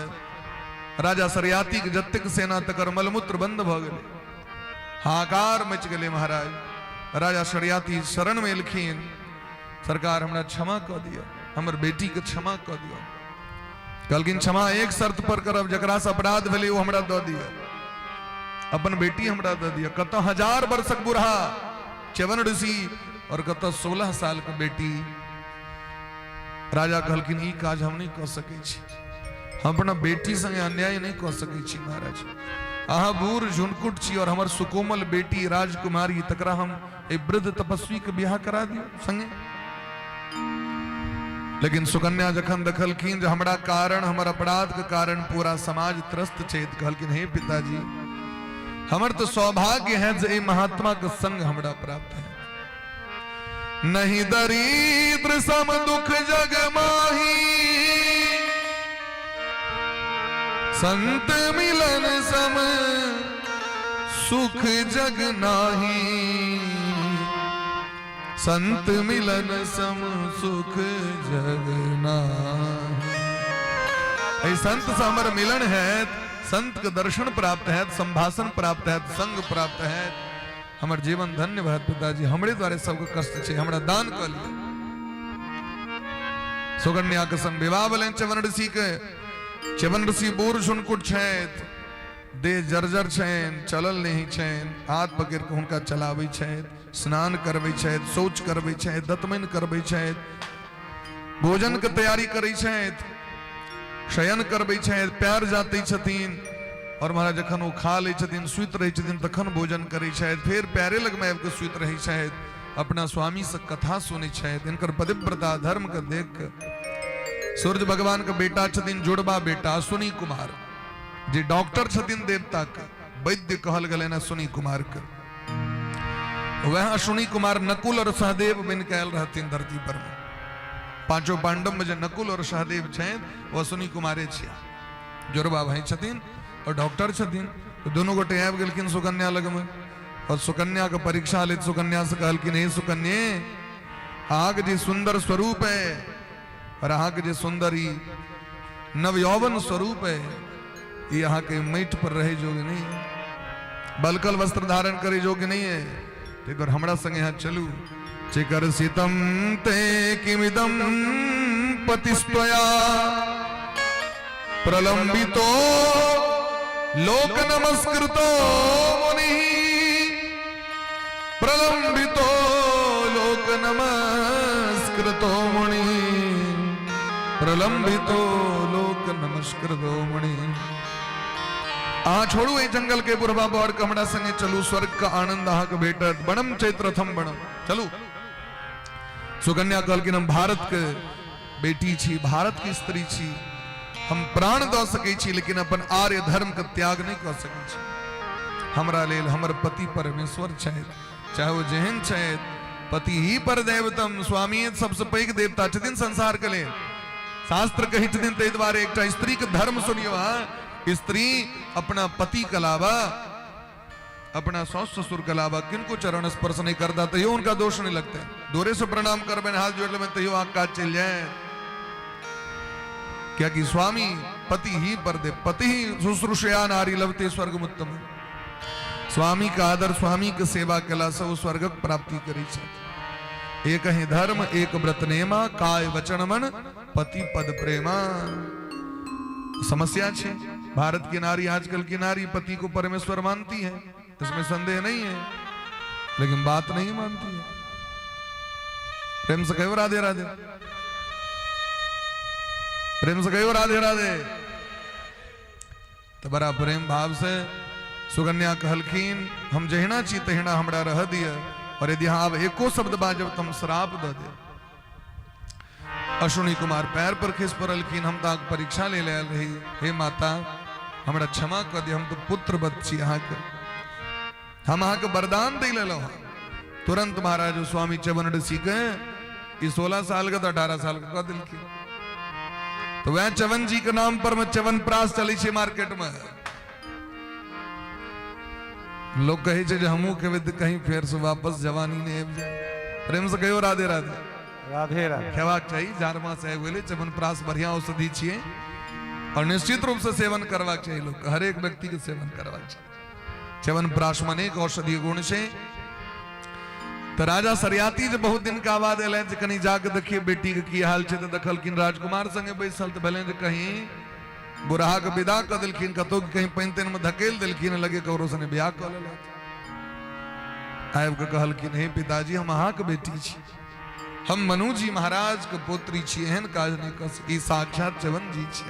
राजा सरयाती के जतेक सेना तकर मलमूत्र बंद भ गेलै, हाहाकार मच गेलै। महाराज राजा सरयाती शरण में एलखिन, सरकार हमरा क्षमा क दियो, हमर बेटी के क्षमा क दियो। कहलखिन क्षमा एक शर्त पर करब, जकरा से अपराध भेलै वो हमरा द दियो, अपन बेटी हमरा द दियो। कत 1000 वर्षक बूढ़ा चवन ऋषि और कत 16 साल के बेटी। राजा कहलखिन ई काज हम नहीं कह सकै छी, हम अपना बेटी संगे अन्याय नहीं कह सकै छी। महाराज अहाँ बूढ़ झुनकुट छी और हमर सुकोमल बेटी राजकुमारी, तकरा हम ए वृद्ध तपस्वी के बियाह करा दियो संगे। लेकिन सुकन्या जखन देखलखिन जे हमरा कारण, हमर अपराध के कारण पूरा समाज त्रस्त छै, कहलखिन हे पिताजी हमर तो सौभाग्य है जे महात्मा के संग हमरा प्राप्त है। नहीं दरिद्र सम दुख जग माही, संत मिलन सम सुख जग नाही। संत मिलन सम सुख जग नाही। संत से हमर मिलन है, संत के दर्शन प्राप्त है, संभाषण प्राप्त है, संग प्राप्त है, हमर जीवन धन्य भत। पिताजी हमरे द्वारे सबके कष्ट छे, हमरा दान क लिया। सुकन्या के संग विवाह भेलैन चवन ऋषि के। चवन ऋषि बूढ़ झुनकुट छथि, देह जर्जर छनि, चलल नहीं छनि, हाथ पकड़ के हुनका चलाबै छथि, स्नान करबै छथि, शौच करबै छथि, दतमनि करबै छथि, भोजन के तैयारी करै छथि, शयन करबै छथि, पैर जातै छथिन। और महाराज जखन वो खा लै छथिन, सुति रहै छथिन, तखन भोजन करै छथि, फेर पैरे लग में आबि के सुति रहै छथि, अपना स्वामी से कथा सुनै छथि। इनकर पतिव्रता धर्म के देख के सूर्य भगवान के बेटा छथिन, जुड़वा बेटा अश्विनी कुमार, जे डॉक्टर छथिन देवता के, वैद्य कहल गेलै ना अश्विनी कुमार के। वह अश्विनी कुमार नकुल और सहदेव बन के आयल रहथिन धरती पर में। पांचों पांडव में जो नकुल और सहदेव छथि वो अश्विनी कुमारे छिया, जुड़वा भाई छथिन और डॉक्टर छथिन। तो दोनों गोटे आबि गेलखिन सुकन्या लग में, और सुकन्या के परीक्षा ले सुकन्या से कहलखिन हे सुकन्ये अहाँ के जे सुंदर स्वरूप है और अहाँ के जे सुंदरी नव यौवन स्वरूप है, ये अहाँ के माटि पर रहे जोग नहीं है, बलकल वस्त्र धारण करे जोग नहीं है। एक बार हमरा संगे यहाँ चलू। चिकर सीतम ते किमिदम पतिस्त्वया प्रलंबितो लोक नमस्कृतो मुनि, प्रलंबितो लोक नमस्कृतो मुनि, प्रलंबितो लोक नमस्कृतो मुनि। आ छोड़ू ए जंगल के बुढ़वा बौर के हमरा संगे चलू, स्वर्ग का आनंद अहाँ के भेटत। बनम चैत्रथम बनम, चलू। सुकन्या कहलखिन हम भारत के बेटी छी, भारत की स्त्री छी, हम प्राण द सकै छी, लेकिन अपन आर्य धर्म के त्याग नहीं कर सकै छी। हमरा लेल हमर पति परमेश्वर छथि, चाहे वो जेहन छथि, पति ही पर देवतम। स्वामी सबसे पैघ देवता छथिन संसार के लेल। शास्त्र कहै छथिन ताहि दुआरे एकटा स्त्री के धर्म सुनियो। स्त्री अपना पति के अलावा, अपना सास ससुर के अलावा किनको चरण स्पर्श नहीं करता, तो उनका दोष नहीं लगता। दूरे से प्रणाम करबे, हाथ जोड़ लेबे, तो आंख काट चल जाए। क्या कि स्वामी पति ही पर दे, पति ही शुश्रूषया नारी लभते स्वर्गमुत्तम। स्वामी का आदर स्वामी के सेवा कला सब स्वर्ग प्राप्ति करी छथि। एक ही धर्म एक व्रत नेमा, काय वचन मन पति पद प्रेमा। समस्या छे भारत की नारी, आजकल की नारी पति को परमेश्वर मानती है, इसमें संदेह नहीं है, लेकिन बात नहीं मानती है। प्रेम से कहो राधे राधे, प्रेम से कहो राधे राधे। तो बड़ा प्रेम भाव से सुकन्या कहलखीन हम जहिना ची तहिना हमरा रह दिया, और यदि हाँ अब एको शब्द बाजब तुम श्राप द दे। अश्विनी कुमार पैर पर खिस पड़लखिन, हम तो परीक्षा ले ले रही, हे माता हमरा क्षमा कर दे, हम तो पुत्र बच्ची अहाँ के, हम अहाँ के वरदान दे ले। तुरंत महाराज स्वामी च्यवन ऋषि के 16 साल का तो 18 साल का दिल की, तो वह च्यवन जी के नाम पर में च्यवन प्रास चली छे मार्केट में। लोग कहे छे जे हमू के विद कहीं फेर से वापस जवानी ने आबि जाए। प्रेम से कहो राधे राधे, राधे राधे। खेबाक चाहिए, 4 मास आबि गेलै, च्यवन प्रास बढ़िया औषधि छिए, और निश्चित रूप से सेवन करवाक चाहिए। लोग हर एक व्यक्ति के सेवन करवाक चाहिए। च्यवन प्रास में अनेक औषधीय गुण छे। तो राजा सरियाती जे बहुत दिन का बाद एल, कहीं जाके देखिए बेटी के की हाल छे, तो देखलखिन राजकुमार संगे बैसल, तो भेलै जे कहीं बुढ़ा के विदा कर दिलखिन, कतो कहीं पैंतन में धकेल दिलखिन, लगे ककरो सने ब्याह कर लेलक। आबि के कहलखिन हे पिताजी हम अहाँ के बेटी छी, हम मनु जी महाराज के पुत्री छी, एहन काज नहीं कर सकी, साक्षात च्यवन जी छी।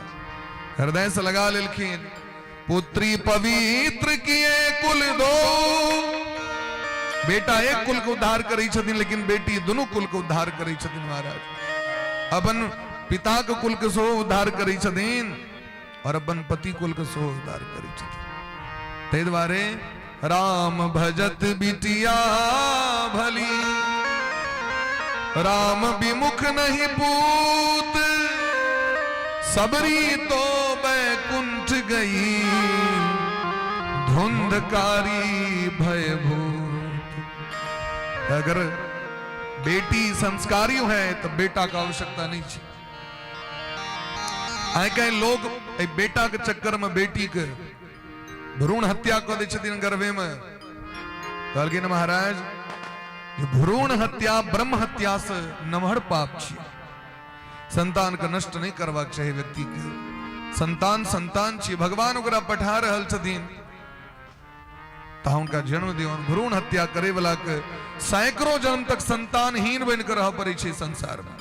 हृदय से लगा लेलखिन, पुत्री पवित्र किए कुल दो। बेटा एक कुल को उद्धार करी छथिन, लेकिन बेटी दोनों कुल को उद्धार करी छथिन महाराज। अपन पिता के कुल के सो उद्धार करी छथिन, और अपन पति कुल के सो उद्धार करी छथिन। ते द्वारे राम भजत बिटिया भली, राम विमुख नहीं पूत, सबरी तो बैकुंठ गई, धुंधकारी भयभूत। अगर बेटी संस्कारी है तो बेटा का आवश्यकता नहीं चाहिए। आए कई लोग बेटा के चक्कर में बेटी के भ्रूण हत्या कर दे छथिन गर्भे में। कहलखिन महाराज ये भ्रूण हत्या ब्रह्म हत्या से नमहर पाप छी। संतान का नष्ट नहीं करवाक चाहिए व्यक्ति के। संतान संतान छी, भगवान ओकरा पठा रहल छथिन, तो उनका जन्म दियो। भ्रूण हत्या करे वाला के सैकड़ों जन्म तक संतानहीन बन कर रह पड़े छे संसार में।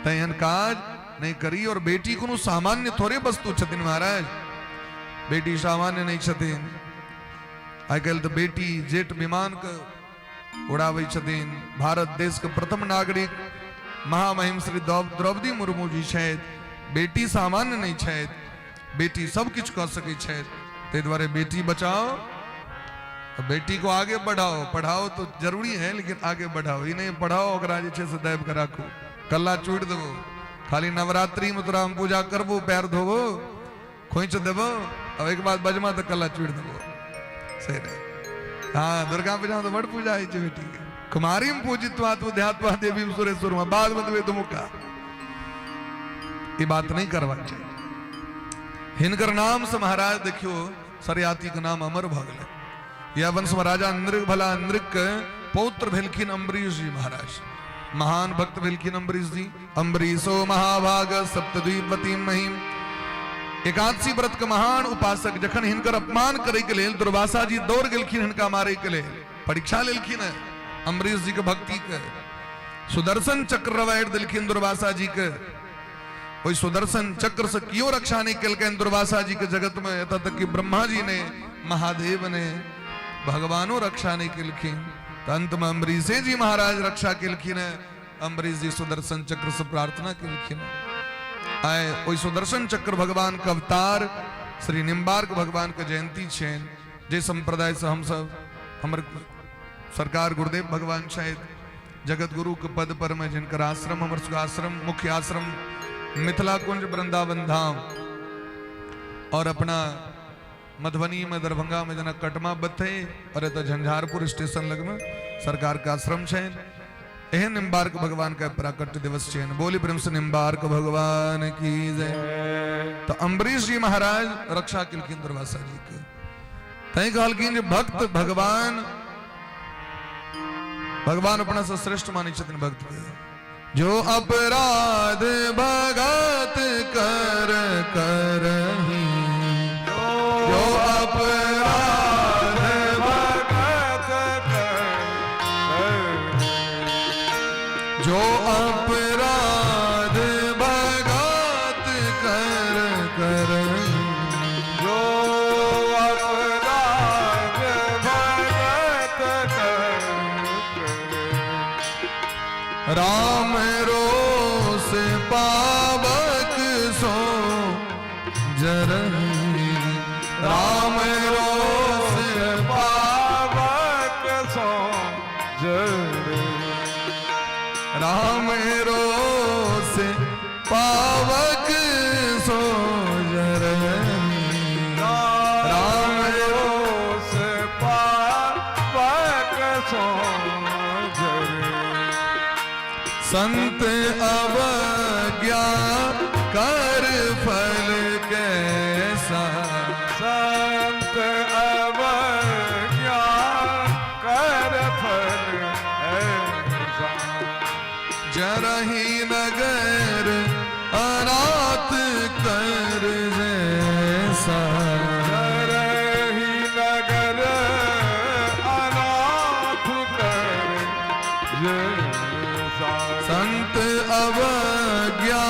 तहन काज नहीं करी। और बेटी को सामान्य थोड़े वस्तु छथिन महाराज, बेटी सामान्य नहीं छथिन। आई कल तो बेटी जेट विमान के उड़ावे छथिन। भारत देश के प्रथम नागरिक महामहिम श्री द्रौपदी मुर्मू जी छथि। बेटी सामान्य नहीं छथि, बेटी सब कुछ कर सकै छथि। ते द्वारे बेटी बचाओ, बेटी को आगे बढ़ाओ। पढ़ाओ तो जरूरी है, लेकिन आगे बढ़ाओ। ही नहीं पढ़ाओ ओकरा जे छे से दाबि के राखू, कल्ला चूड़ देबो। खाली नवरात्रि में तोरा हम पूजा करबो, पैर धोबो, खोइच देबो, अब एक बात बजमा तो कल्ला चूड़ देबो। सही नहीं। हाँ, दुर्गा पूजा तो बड़ पूजा है बेटी के। कुमारी में पूजित्वा तो ध्यात्वा देवी सुरेश्वर में, बाद में तुम्हें तुमुका। ये बात नहीं करवानी चाहिए। हिनकर नाम से महाराज देखियो सरियाती का नाम अमर भ गेलै। यह वंश में राजा इंद्र भला इंद्र के पौत्र भेलखिन अम्बरीश जी महाराज। महान भक्त भेलखिन अम्बरीश जी। अम्बरीशो महाभाग सप्तद्वीपति महिम। एकादशी व्रत के महान उपासक। जखन हिनकर अपमान करे के लेल दुर्वासा जी दौड़ गेलखिन हिनका मारे के लेल, परीक्षा लेलखिन अम्बरीश जी के भक्ति के। सुदर्शन चक्र रवाइट दिलखिन दुर्वासा जी के। कोई सुदर्शन चक्र से क्यों रक्षा नहीं कलकन दुर्वासा जी के जगत में, यथा तक कि ब्रह्मा जी ने, महादेव ने, भगवानों रक्षा नहीं कलखिन। तो अंत में अम्बरीश जी महाराज रक्षा कलखिन। अम्बरीश जी सुदर्शन चक्र से प्रार्थना कलखिन। आए कोई सुदर्शन चक्र भगवान का अवतार श्री निम्बार्क भगवान के जयंती छेन। जे संप्रदाय से हम सब हमर सरकार गुरुदेव भगवान शायद जगत गुरु के पद पर में, जिनकर आश्रम हमर आश्रम मुख्य आश्रम मिथिला कुंज वृंदावन धाम, और अपना मधुबनी में दरभंगा में जना कटमा बथे, और तो झंझारपुर स्टेशन लग में सरकार का आश्रम छेन। एहन निम्बार्क भगवान का प्राकट्य दिवस छेन। बोली प्रेम से निम्बार्क भगवान की जय। तो अम्बरीश जी महाराज रक्षा किलखिन दुर्वासा जी के। तई कहलखिन जे भक्त भगवान अपना से श्रेष्ठ मानी छथिन भक्त के। जो अपराध भगत कर करही, जो अपराध भगत जो अपराध भगत कर करही, जो अपराध भगत कर राम रोष पावक सो जरही, राम रोष पावक सो जर राम रोष पावक सो जरही, राम रोष पावक सो जर संत अवज्ञा कर फल कैसा, संत अवज्ञा कर फल ऐसा, जरही नगर अनाथ कर जैसा, जरही नगर अनाथ कर जैसा, संत अवज्ञा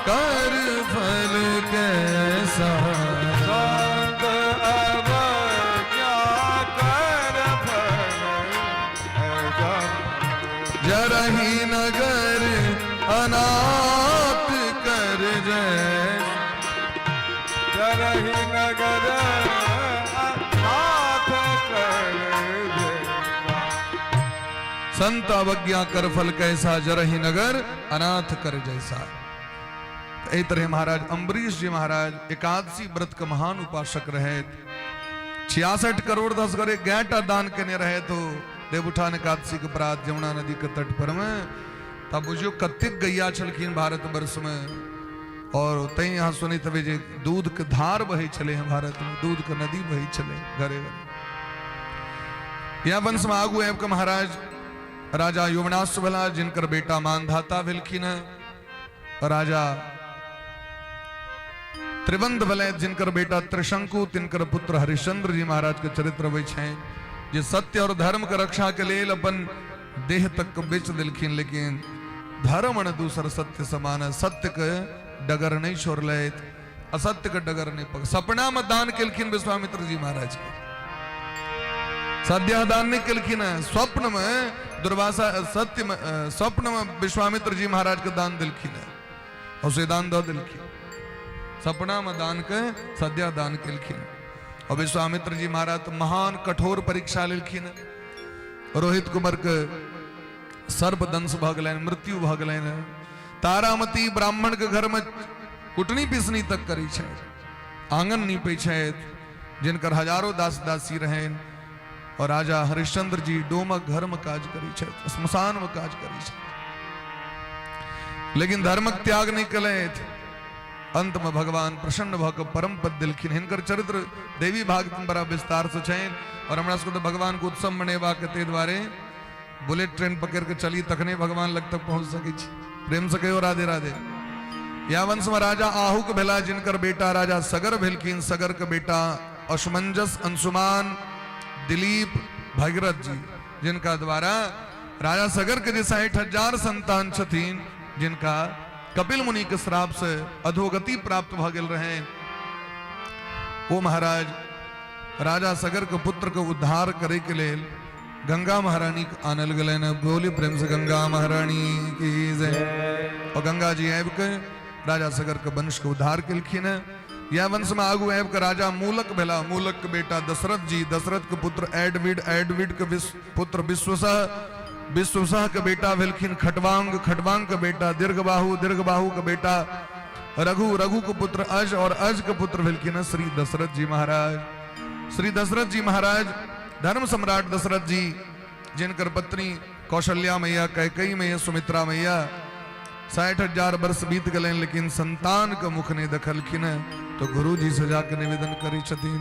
कर फल कैसा, संत अवज्ञा कर फल ऐसा, जरही नगर अनाथ कर जैसा, जरही नगर अनाथ कर जैसा, संत अवज्ञा कर फल कैसा, जरही नगर अनाथ कर जैसा। ए तरह महाराज अम्बरीश जी महाराज एकादशी व्रत का महान उपासक रहे। 66 करोड़ 10 करे गैटा दान करने रहे तो देवउठान एकादशी के प्रात यमुना नदी के तट पर में तब बुझियो कतिक गैया छलखिन भारत वर्ष में। और तई यहाँ सुनी तबे जे दूध के धार बही चले हैं भारत में, दूध के नदी बही चले घरे घरे। यह वंश में आगू एवं महाराज राजा युवनाश भला जिनकर बेटा मानधाता भेलखिन है, और राजा त्रिबंध भले जिनकर बेटा त्रिशंकु, तिनकर पुत्र हरिश्चंद्र जी महाराज के चरित्र वे छे जे सत्य और धर्म के रक्षा के लिए अपन देह तक बेच दिलखिन, लेकिन धर्म न दूसर सत्य समान है। सत्य के डगर नहीं छोड़ ले, असत्य के डगर नहीं पक। सपना में दान केलखिन विश्वामित्र जी महाराज के, सद्या दान नहीं केलखिन है, स्वप्न में दुर्वासा सत्य में स्वप्न में विश्वामित्र जी महाराज के दान दिलखिन है और उसे दान दो दिलखिन। सपना में दान के सद्या दान केलखिन और विश्वामित्र जी महाराज तो महान कठोर परीक्षा लेलखिन। रोहित कुमार के सर्प दंश भ गए, मृत्यु भ गए। तारामती ब्राह्मण के घर में कुटनी पिसनी तक करी छे, आंगन नीपे छे, जिनकर हजारों दास दासी रहे। और राजा हरिश्चंद्र जी डोमक घर में काज करी छे, स्मशान में काज करी छे, लेकिन धर्मक त्याग नहीं कले। अंत में भगवान प्रसन्न भक परम पद दिलखिन। हिनकर चरित्र देवी भागवत में बड़ा विस्तार से छे। और हमरा सबको तो भगवान को उत्सव मनेवा के द्वारे बुलेट ट्रेन पकड़ के चली तखने भगवान लग तक पहुंच सके छी। प्रेम से कहो राधे राधे। या वंश में राजा आहुक भेला, जिनकर बेटा राजा सगर भेलखिन। सगर के बेटा अशमंजस, अंशुमान, दिलीप, भगीरथ जी, जिनका द्वारा राजा सगर के 60,000 संतान छथिन, जिनका कपिल मुनि के श्राप से अधोगति प्राप्त भ गेल रहे। वो महाराज राजा सगर के पुत्र को उद्धार करे के लेल गंगा महारानी आनल गले न। बोली प्रेम से गंगा महारानी की जय। और गंगा जी आब के राजा सगर के वंश के उद्धार केलखिन। यह वंश में आगू आब के राजा मूलक भेला। मूलक के बेटा दशरथ जी, दशरथ के पुत्र एडविड, एडविड के पुत्र विश्वसह, विश्वसह के बेटा भेलखिन खटवांग, खटवांग के बेटा दीर्घबाहु, दीर्घबाहु के बेटा रघु, रघु के पुत्र अज, और अज के पुत्र भेलखिन श्री दशरथ जी महाराज। श्री दशरथ जी महाराज धर्म सम्राट दशरथ जी, जिनकर पत्नी कौशल्या मैया, कैकेयी मैया, सुमित्रा मैया 60,000 वर्ष बीत गए, लेकिन संतान का मुख नहीं देखलखिन। तो गुरु जी से जाकर निवेदन करी छथिन।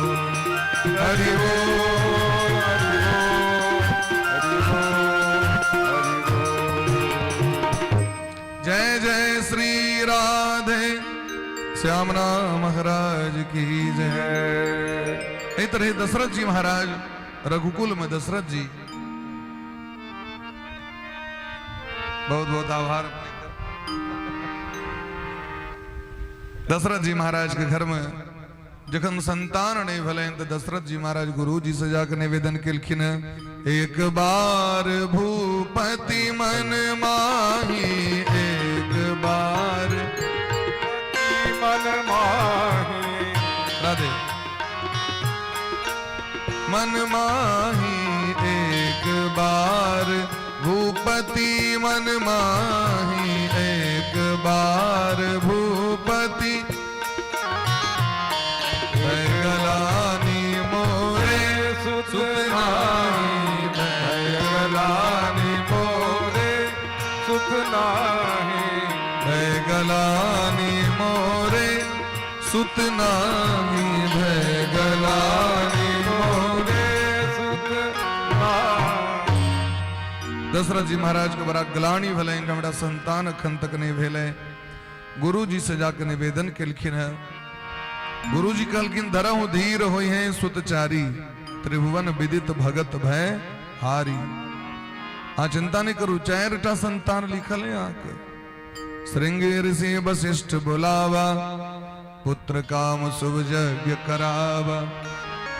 हरि बोल, जय जय श्री राधे श्यामना महाराज की जय। इस तरह दशरथ जी महाराज रघुकुल में दशरथ जी, बहुत बहुत आभार। दशरथ जी महाराज के घर में जखन संतान नहीं भले तो दशरथ जी महाराज गुरु जी से जाकर निवेदन केलखिन, एक बार भूपति मन माही, एक बार मन माही, राधे मन माही, एक बार भूपति मन माही, एक बार भूपति नाही भय गलानी मोरे सुत नाही भय गलानी मोरे सुत नाही। दशरथ जी महाराज को बड़ा गलानी भले हमरा संतान अखन तक नहीं भेले। गुरु जी से जाकर निवेदन केलखिन है। गुरु जी कहलखिन धरहु धीर होई हैं सुतचारी त्रिभुवन विदित भगत भय हारी। आ चिंता नहीं करू 4टा संतान लिखल है आके। श्रृंगी ऋषि वशिष्ठ बुलावा पुत्र काम शुभ यज्ञ करावा।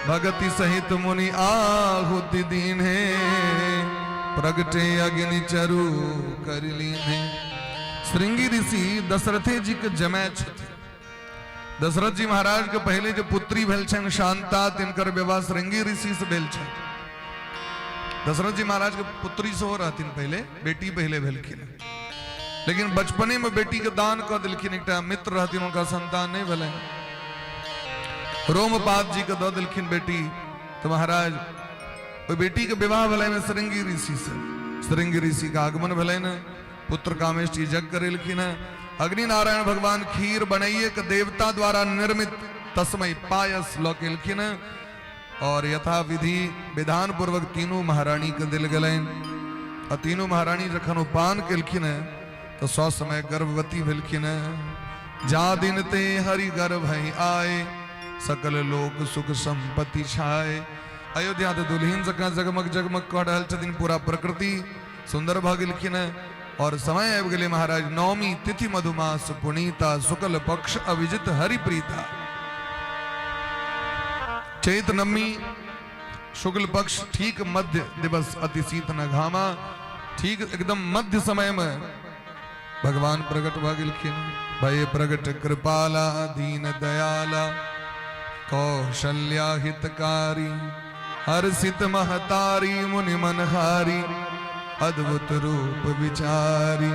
भगति सहित मुनि आहुति दीन है प्रगटे अग्नि चरु कर लीने। श्रृंगी ऋषि दशरथे जी के जमै छथि। दशरथ जी महाराज के पहले जो पुत्री भेल छन शांता तिनकर विवाह श्रृंगी ऋषि से भेल छन। दशरथ जी महाराज के पुत्री से हो रहथिन पहले बेटी पहले भेलखिन। लेकिन बचपने में बेटी के दान कर दिलखिन। एक मित्र रहथिन उनका संतान नहीं भेले। रोमपाद जी के दो दिलखिन बेटी। तो महाराज वो बेटी के विवाह भले में श्रृंगी ऋषि से। श्रृंगी ऋषि का आगमन भले न पुत्र कामेष्टि यज्ञ करेलखिन। अग्नि नारायण भगवान खीर बनाइए के देवता द्वारा निर्मित तस्मय पायस लौकेलखिन। और यथा विधि विधान पूर्वक तीनों महारानी के दिल गलन। और तीनों महारानी जखन उपान केलखिन तो 100 समय गर्भवती भेलखिन। जा दिन ते हरि गर्भ आए सकल लोक सुख संपत्ति छाए। अयोध्या तो दुल्हीन जका जगमग जगमग कह रहल छथिन। पूरा प्रकृति सुंदर भ गेलखिन। और समय आबि गेलै महाराज नवमी तिथि मधुमास पुनीता शुक्ल पक्ष अविजित हरि प्रीता। चैत नवमी शुक्ल पक्ष ठीक मध्य दिवस अति शीत न घामा। ठीक एकदम मध्य समय में भगवान प्रकट भ गेलखिन। भय प्रगट कृपाला दीन दयाला कौशल्या हितकारी हर्षित महतारी मुनि मनहारी अद्भुत रूप विचारी।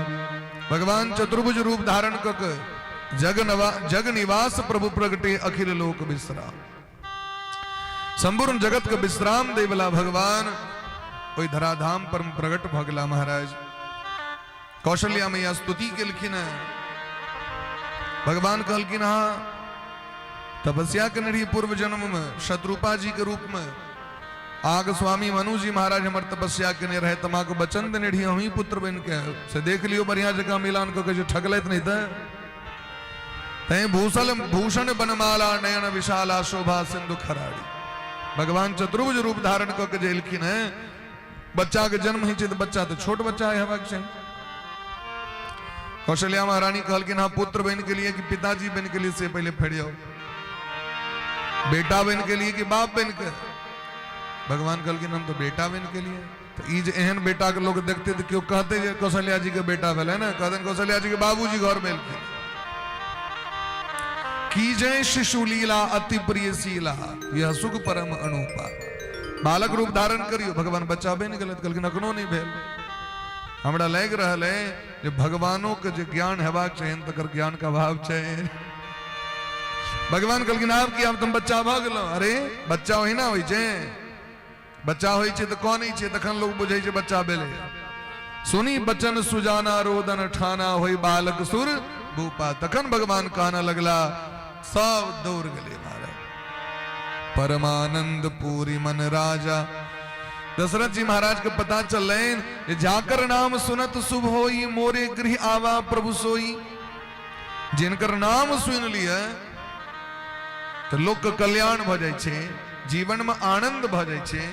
भगवान चतुर्भुज रूप धारण कर जग निवास प्रभु प्रगटे अखिल लोक विश्राम। संपूर्ण जगत का विश्राम देवला भगवान वही धराधाम पर प्रगट भगला। महाराज कौशल्या मैया स्तुति केलखिन। भगवान कहलखिन हाँ तपस्या के नड़ी पूर्व जन्म में शत्रुपा जी के रूप में आग स्वामी मनु जी महाराज हमार तपस्या के रहे तमा को बचन देने हम ही पुत्र बन के से देख लियो बढ़िया जगह मिलान को जो ठगलत नहीं था। भूषल भूषण बनमाला नयन विशाला शोभा सिंधु खराड़ी। भगवान चतुर्भुज रूप धारण करके जेलखिन है। बच्चा के जन्म ही तो बच्चा तो छोट बच्चा है हवा के। कौशल्या महारानी कहलखिन हाँ पुत्र बन के लिए कि पिताजी बन के लिए से पहले फेड़ियो। बेटा बन के लिए कि बाप बन के। भगवान कहलखिन हम तो बेटा बन के लिए। तो इज एहन बेटा के लोग देखते तो क्यों कहते जे कौशल्या जी के बेटा भेले ना। कहते कौशल्या जी के बाबूजी घर में की जय शिशु लीला अति प्रिय शीला यह सुख परम अनुपा। बालक रूप धारण करियो भगवान बच्चा बन गलत कहलखिन अखनो नहीं भेल। हमरा लग रहल है जे भगवानों के जो ज्ञान हेबाक चाहिए तकर ज्ञान का अभाव चाहिए। भगवान कहलखिन आब कि हम तुम बच्चा भ गेलो। अरे बच्चा वही ना होई छै। बच्चा होई छै तो कौन छै तखन लोग बुझै छै बच्चा भेले। सुनी बचन सुजाना रोदन ठाना होई बालक सुर भूपा। तखन भगवान कहना लगला सब दौड़ गले महाराज। परमानंद पूरी मन राजा। दशरथ जी महाराज के पता चल जाकर नाम सुनत शुभ होई मोरे गृह आवा प्रभु सोई। जिनकर नाम सुन लिया तो लोक के कल्याण भ जाय छै जीवन में आनंद भ जाय छै।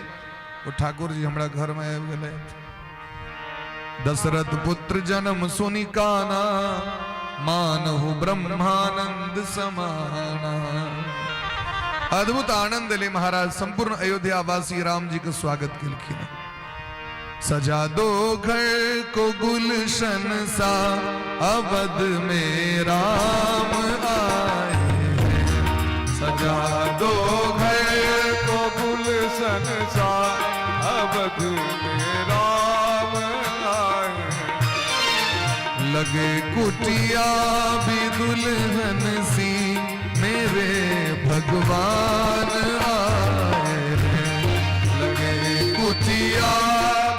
वो ठाकुर जी हमरा घर में आबि गेले। दशरथ पुत्र जन्म सुनि काना मानहु ब्रह्मानंद समाना। अद्भुत आनंद ले महाराज संपूर्ण अयोध्या वासी राम जी का स्वागत केलखिन। सजा दो घर को गुलशन सा अवध में राम आए। सजा दो घर को गुलशन सा अवध में राम आए। लगे कुटिया भी दुल्हन सी मेरे भगवान आए। लगे कुटिया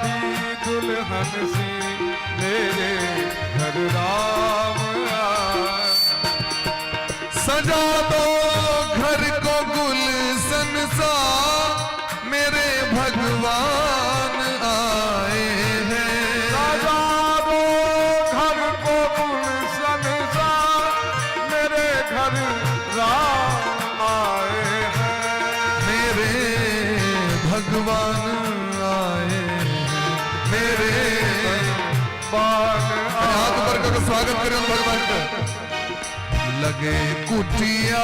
भी दुल्हन सी मेरे घर राम आए। सजा दो घर को गुलशन सा मेरे भगवान आए हैं। सजा दो घर को गुलशन सा मेरे घर राम आए हैं। मेरे भगवान आए हैं, मेरे बान हाथ ऊपर करके स्वागत करें उन भगवान का। लगे कुटिया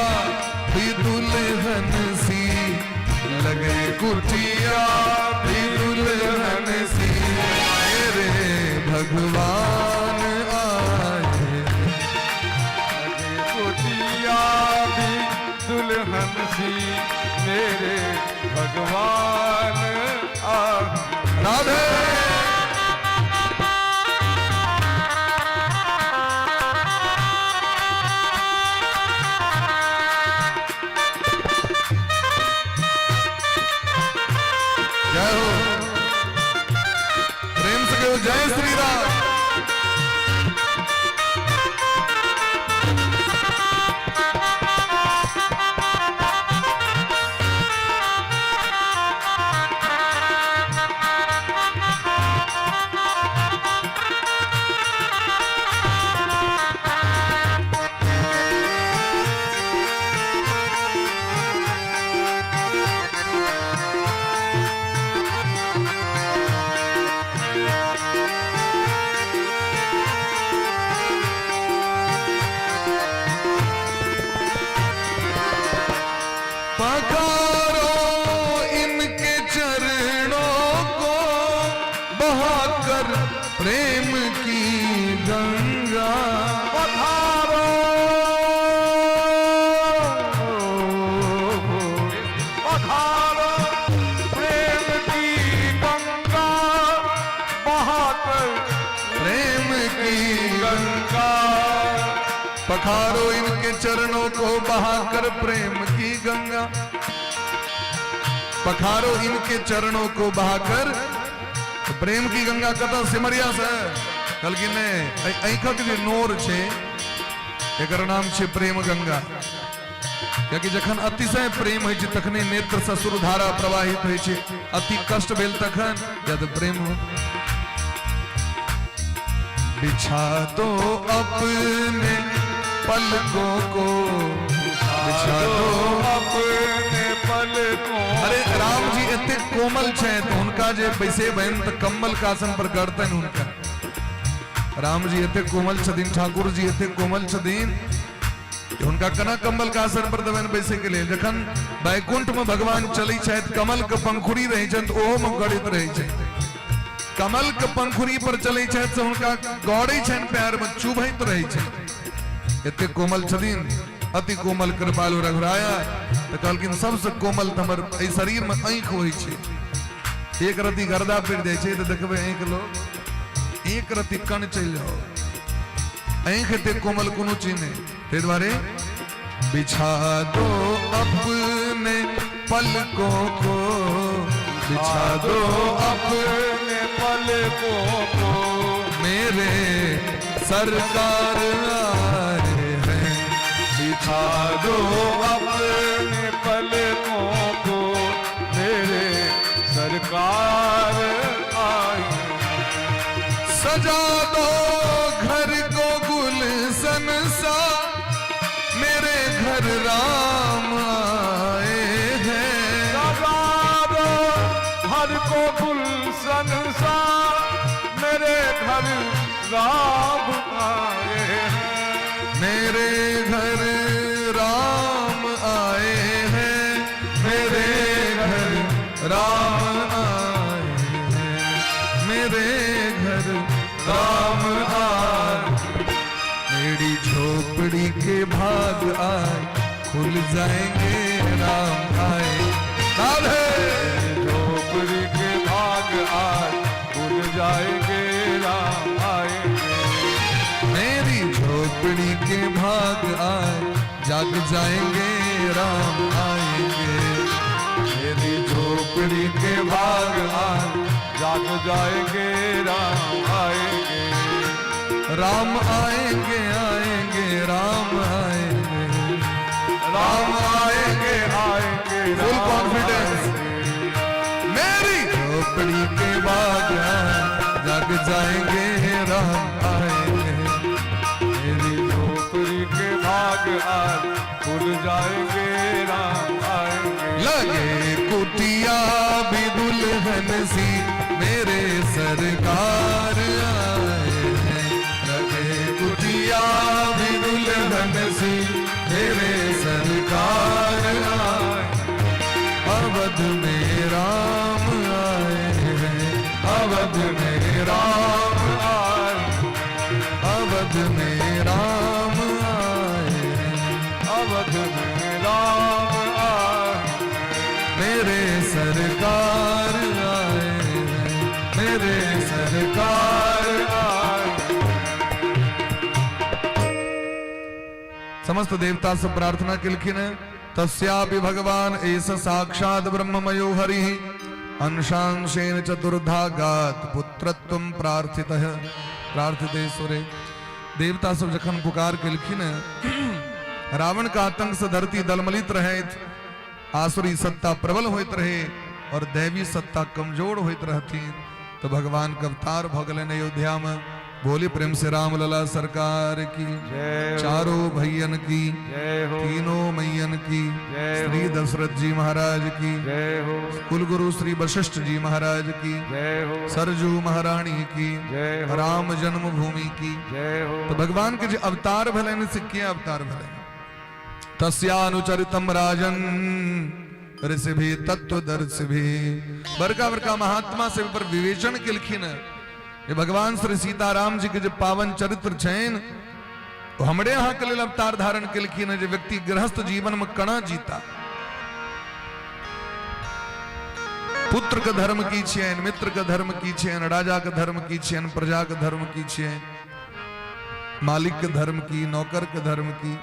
भी दुल्हन सी, लगे कुटिया भी दुल्हन सी मेरे भगवान आए हैं। कुटिया भी दुल्हन सी मेरे भगवान आए। राधे जय हो, प्रेम से कहो जय श्री राम। पखारो इनके चरणों को बहाकर प्रेम की गंगा। पधारो पधारो प्रेम की गंगा बहाकर प्रेम की गंगा। पखारो इनके चरणों को बहाकर प्रेम की गंगा। पखारो इनके चरणों को बहाकर प्रेम की गंगा कथा सिमरिया से कलकी ने ऐखक जे नोर छे एकर नाम छे प्रेम गंगा। क्योंकि जखन अतिशय प्रेम होय छे तखने नेत्र से सुरधारा प्रवाहित होय छे, अति कष्ट भेल तखन जब प्रेम हो। बिछा दो अपने पलकों को, बिछा दो अपने पलकों। अरे राम जी इतने कोमल छे तो उनका जे बैसे बहन तो कम्बल का आसन पर गर्दन उनका। राम जी इतने कोमल छदीन, ठाकुर जी इतने कोमल छदीन कि उनका कना कम्बल का आसन पर दबन बैसे के लिए। जखन बैकुंठ में भगवान चली छे कमल के पंखुड़ी रहे छे तो ओहो में गड़ित रहे छे। कमल के पंखुड़ी पर चले छे तो उनका गौड़े छन पैर में चुभैत रहे छे। इतने कोमल छदीन, अति कोमल कृपालु रघुराया तो कहलकिन सबसे कोमल तो हमर एहि शरीर में आँख होय छे। एक रति गर्दा पड़ जाय छे तो देखबे आँख लोग, एक रति कण चल जाओ आँख एते कोमल कोनो चीज नहीं। ते द्वारे बिछा दो अपने पलकों को, बिछा दो अपने पलकों को मेरे सरकार आए हैं। बिछा दो अपने पलकों को मेरे सरकार आई। सजा दो घर को गुलशन सा मेरे घर राम आए हैं। सजा दो घर को गुलशन सा मेरे घर राम आए हैं। मेरे घर राम आए हैं, मेरे घर राम आए हैं, मेरे घर राम आए। मेरी झोपड़ी के भाग आए खुल जाएंगे राम आए। राधे झोपड़ी के भाग आज खुल जाएंगे राम आएंगे। मेरी झोपड़ी के भाग आए जाग जाएंगे राम आएंगे। मेरी झोपड़ी के भाग आज जाग जाएंगे राम आएंगे। राम आएंगे आएंगे राम आएंगे, राम आएंगे आएंगे फुल कॉन्फिडेंस। मेरी झोपड़ी के बागान जग जाएंगे राम आएंगे, मेरी झोपड़ी के भाग आज खुल जाएंगे राम आएंगे। लगे कुटिया भी दुल्हन सी मेरे सरकार आए हैं, लगे कुटिया भी दुल्हन सी मेरे सरकार आए, अवध में राम आए हैं, अवध में राम आए, अवध में राम आए हैं, अवध में राम आए, मेरे सरकार आए हैं, मेरे सरकार आए। समस्त देवता से प्रार्थना किलखिन तस्यापि भगवान एस साक्षात ब्रह्ममयो हरि अंशांशेन चतुर्धा गात पुत्रत्वं प्रार्थितः प्रार्थिते सुरे। देवता सब जखन पुकार किलखिन रावण का आतंक से धरती दलमलित रहे, आसुरी सत्ता प्रबल होइत रहे और दैवी सत्ता कमजोर होइत रहती, तो भगवान का अवतार भगलन अयोध्या में। बोली प्रेम से राम लला सरकार की जय हो, चारों भैयन की जय हो, तीनों मैयन की जय श्री हो, दशरथ जी महाराज की जय हो, कुलगुरु श्री वशिष्ठ जी महाराज की जय हो, सरजू महारानी की जय हो, राम जन्मभूमि की। जय हो। तो भगवान के जो अवतार भले से किया अवतार भले तस्यानुचरितम राजन ऋषि भी तत्वदर्शी भी बरका बरका महात्मा से पर विवेचन के लिखिन ये भगवान श्री सीताराम जी के जो पावन चरित्र छैन वो हमरे यहाँ के लिए अवतार धारण के लिखिन जो व्यक्ति गृहस्थ जीवन में कणा जीता, पुत्र का धर्म की छेन, मित्र का धर्म की छेन, राजा का धर्म की छेन, प्रजा का धर्म की छेन, मालिक के धर्म की, नौकर के धर्म की।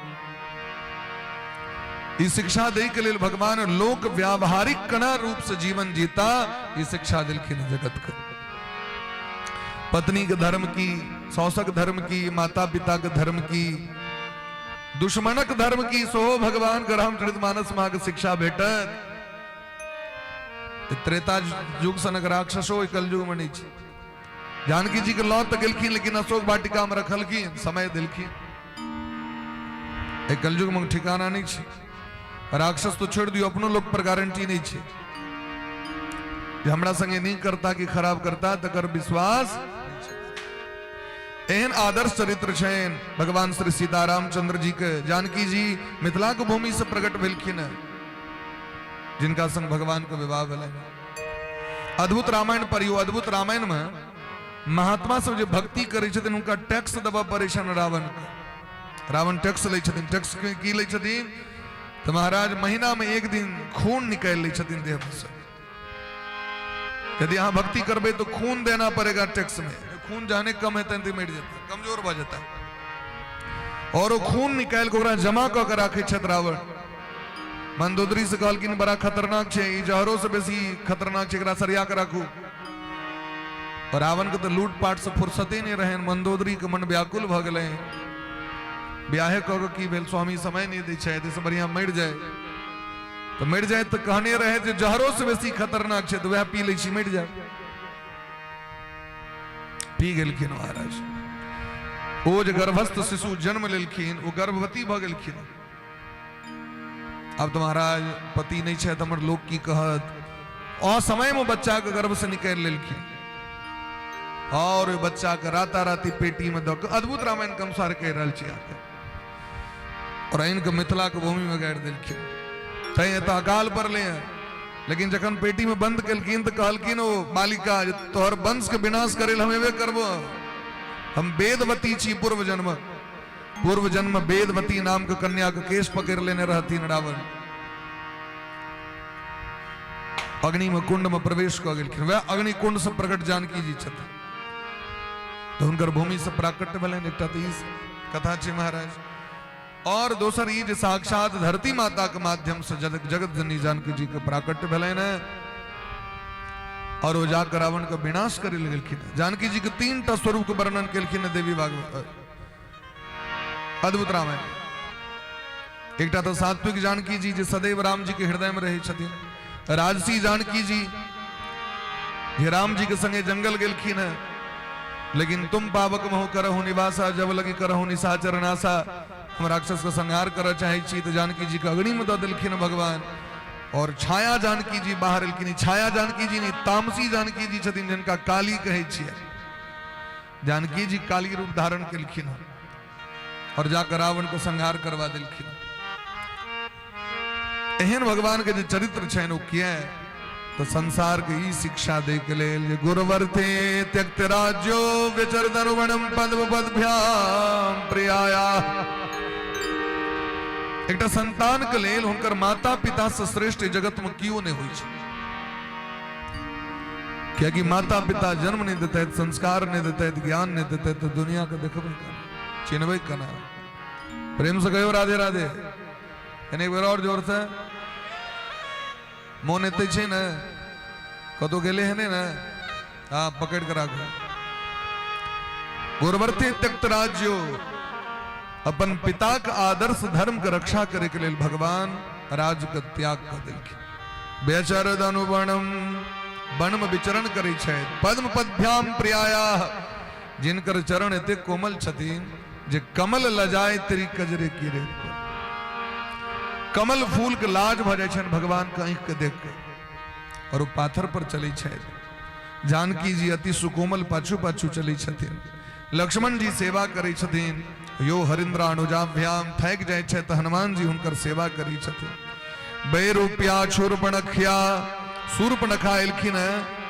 ये शिक्षा दे के लिए भगवान लोक व्यावहारिक कणा रूप से जीवन जीता, ये शिक्षा दिलखिन जगत को। पत्नी के धर्म की, सौसक धर्म की, माता पिता के धर्म की, दुश्मनक धर्म की, सो भगवान का रामचरितमानस मां की शिक्षा भेटत। त्रेता युग सनक राक्षसो कलयुग में नहीं छे। जानकी जी के लौ तक गिलखिन लेकिन अशोक वाटिका में रखलखिन समय दिलखिन। एक कलयुग में ठिकाना नहीं छे। राक्षस तो छोड़ दियो, अपनों लोग पर गारंटी नहीं छे। जो हमरा संगे नहीं करता कि खराब करता तकर विश्वास। एहन आदर्श चरित्र छैन भगवान श्री सीतारामचंद्र जी के। जानकी जी मिथिला के भूमि से प्रकट भेलखिन, जिनका संग भगवान का विवाह भेल। अद्भुत रामायण पढ़ियो। अद्भुत रामायण में महात्मा सब जो भक्ति करे छथिन उनका टैक्स दबा परेशान रावण का। रावण टैक्स ले छथिन। टैक्स की ले छथिन तो महाराज महीना में एक दिन खून निकाल ले छथिन देह से। यदि यहाँ भक्ति करबे तो खून देना पड़ेगा टैक्स में। खून जाने कम है तो मिट जाता, कमजोर हो जाता। और वो खून निकाल को जमा कर राखे छत रावण। मंदोदरी से कहलकिन बड़ा खतरनाक छे, ई जहरों से बेसी खतरनाक छे, एकरा सरिया के राखू। और रावण के तो लूटपाट से फुर्सते नहीं रहे। मंदोदरी के मन व्याकुल भ गए। ब्याहे कह की भेल स्वामी समय नहीं दै छै, से बढ़िया मर जाए तो मर जाए तो कहने रहे जो जहरों से बेसी खतरनाक छे तो वह पी ले छी मर जाए। पी गेलखिन महाराज। ओ जे गर्भस्थ शिशु जन्म लेलखिन वो गर्भवती भ गेलखिन। अब तो महाराज पति नहीं छे तो हमर लोग की कहत। असमय में बच्चा के गर्भ से निकाल लेलखिन और बच्चा के राता राती पेटी में दक। अद्भुत रामायण के अनुसार कह रहल छी आके। और इनके मिथिला के भूमि में गाड़ देलखिन। तय तो अकाल पर ले लेकिन जखन पेटी में बंद कलखिन तो कहलखिन वो बालिका तोहर वंश के विनाश करेल हम एवे करबो। हम वेदवती छी पूर्व जन्म वेदवती नाम के कन्या के केश पकड़ लेने रहती रावण। अग्नि में कुंड में प्रवेश कर गेलखिन। वह अग्नि कुंड से प्रकट जानकी जी छथिन। तो हुनकर भूमि से प्राकट्य भेलनि। एकटा तो ई कथा छै महाराज। और दोसर ई जे साक्षात धरती माता के माध्यम से जगत जननी जानकी जी के प्राकट्य भेलनि। और वो जाकर रावण का विनाश करे लगलखिन। जानकी जी के 3 टा स्वरूप के वर्णन केलखिन देवी भागवत अद्भुत रामायण। एक टा तो सात्विक जानकी जी जो सदैव राम जी के हृदय में रहे छथिन। राजसी जानकी जी ये राम जी के संगे जंगल गेलखिन है, लेकिन तुम पावक मोह करहु निवासा जब लगी करहु निशाचर नासा। हम राक्षस का संहार कर चाहे छी तो जानकी जी का अग्नि में दे दिलखिन भगवान। और छाया जानकी जी बाहर एलखिन। छाया जानकी जी नहीं, तामसी जानकी जी छथिन जिनका काली कहे छियै। जानकी जी काली रूप धारण केलखिन और जाकर रावण को संहार करवा दिलखिन। एहन भगवान के जो चरित्र छन वो किया है तो संसार के ई शिक्षा दे के लेल गुरुवर थे त्यक्त राज्यो विचर दरुवणम पद्म पदभ्याम प्रियाया। एक संतान के लेल हुनकर माता पिता से श्रेष्ठ जगत में क्यों नहीं हुई छे। क्योंकि माता पिता जन्म नहीं देते, संस्कार नहीं देते, ज्ञान नहीं देते तो दुनिया का देखबे करना चिन्हबे करना। प्रेम से कहो राधे राधे। एक बार और जोर से मोन एते छे न कतो गेले है ना। हाँ पकड़ कर आगो। गुरुवर्ती त्यक्त राज्यो अपन पिता का आदर्श धर्म का रक्षा करे के लिए भगवान राज का त्याग कर दिलखिन। बेचर अनुवर्णम वन में विचरण करे छे पद्म पदभ्याम प्रियाया। जिनकर चरण एते कोमल छथिन जे कमल लजाए तेरी कजरे की रे। कमल फूल के लाज भ जाय छन भगवान के आंख के देख के और वो पाथर पर चली छे। जानकी जी अति सुकोमल पाछू पाछू चली छथिन। लक्ष्मण जी सेवा करे छथिन। यो हरिंद्र अनुजाभ्याम थक जाय छे तो हनुमान जी उनकर सेवा करी छथिन। बैरूप्या शूर्पणखिया शूर्पणखा एलखिन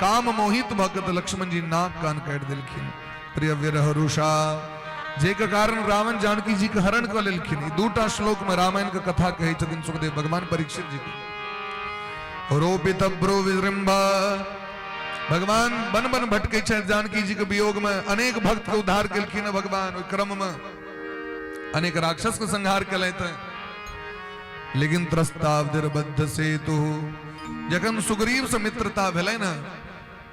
काम मोहित भक्त लक्ष्मण जी नाक कान काट दिलखिन। प्रिय विरह रुषा जे के कारण रावण जानकी जी के हरण कर लेलखिन। 2टा श्लोक में रामायण का कथा कहे छथिन सुखदेव भगवान परीक्षित जी के। रोपित ब्रो विजृंभा भगवान बन बन भटके छे जानकी जी के वियोग में। अनेक भक्त के उद्धार केलखिन भगवान। ओइ क्रम में अनेक राक्षस के संहार कलैत। लेकिन त्रस्तावधिर्बद्ध सेतु जखन सुग्रीव से मित्रता भेलै न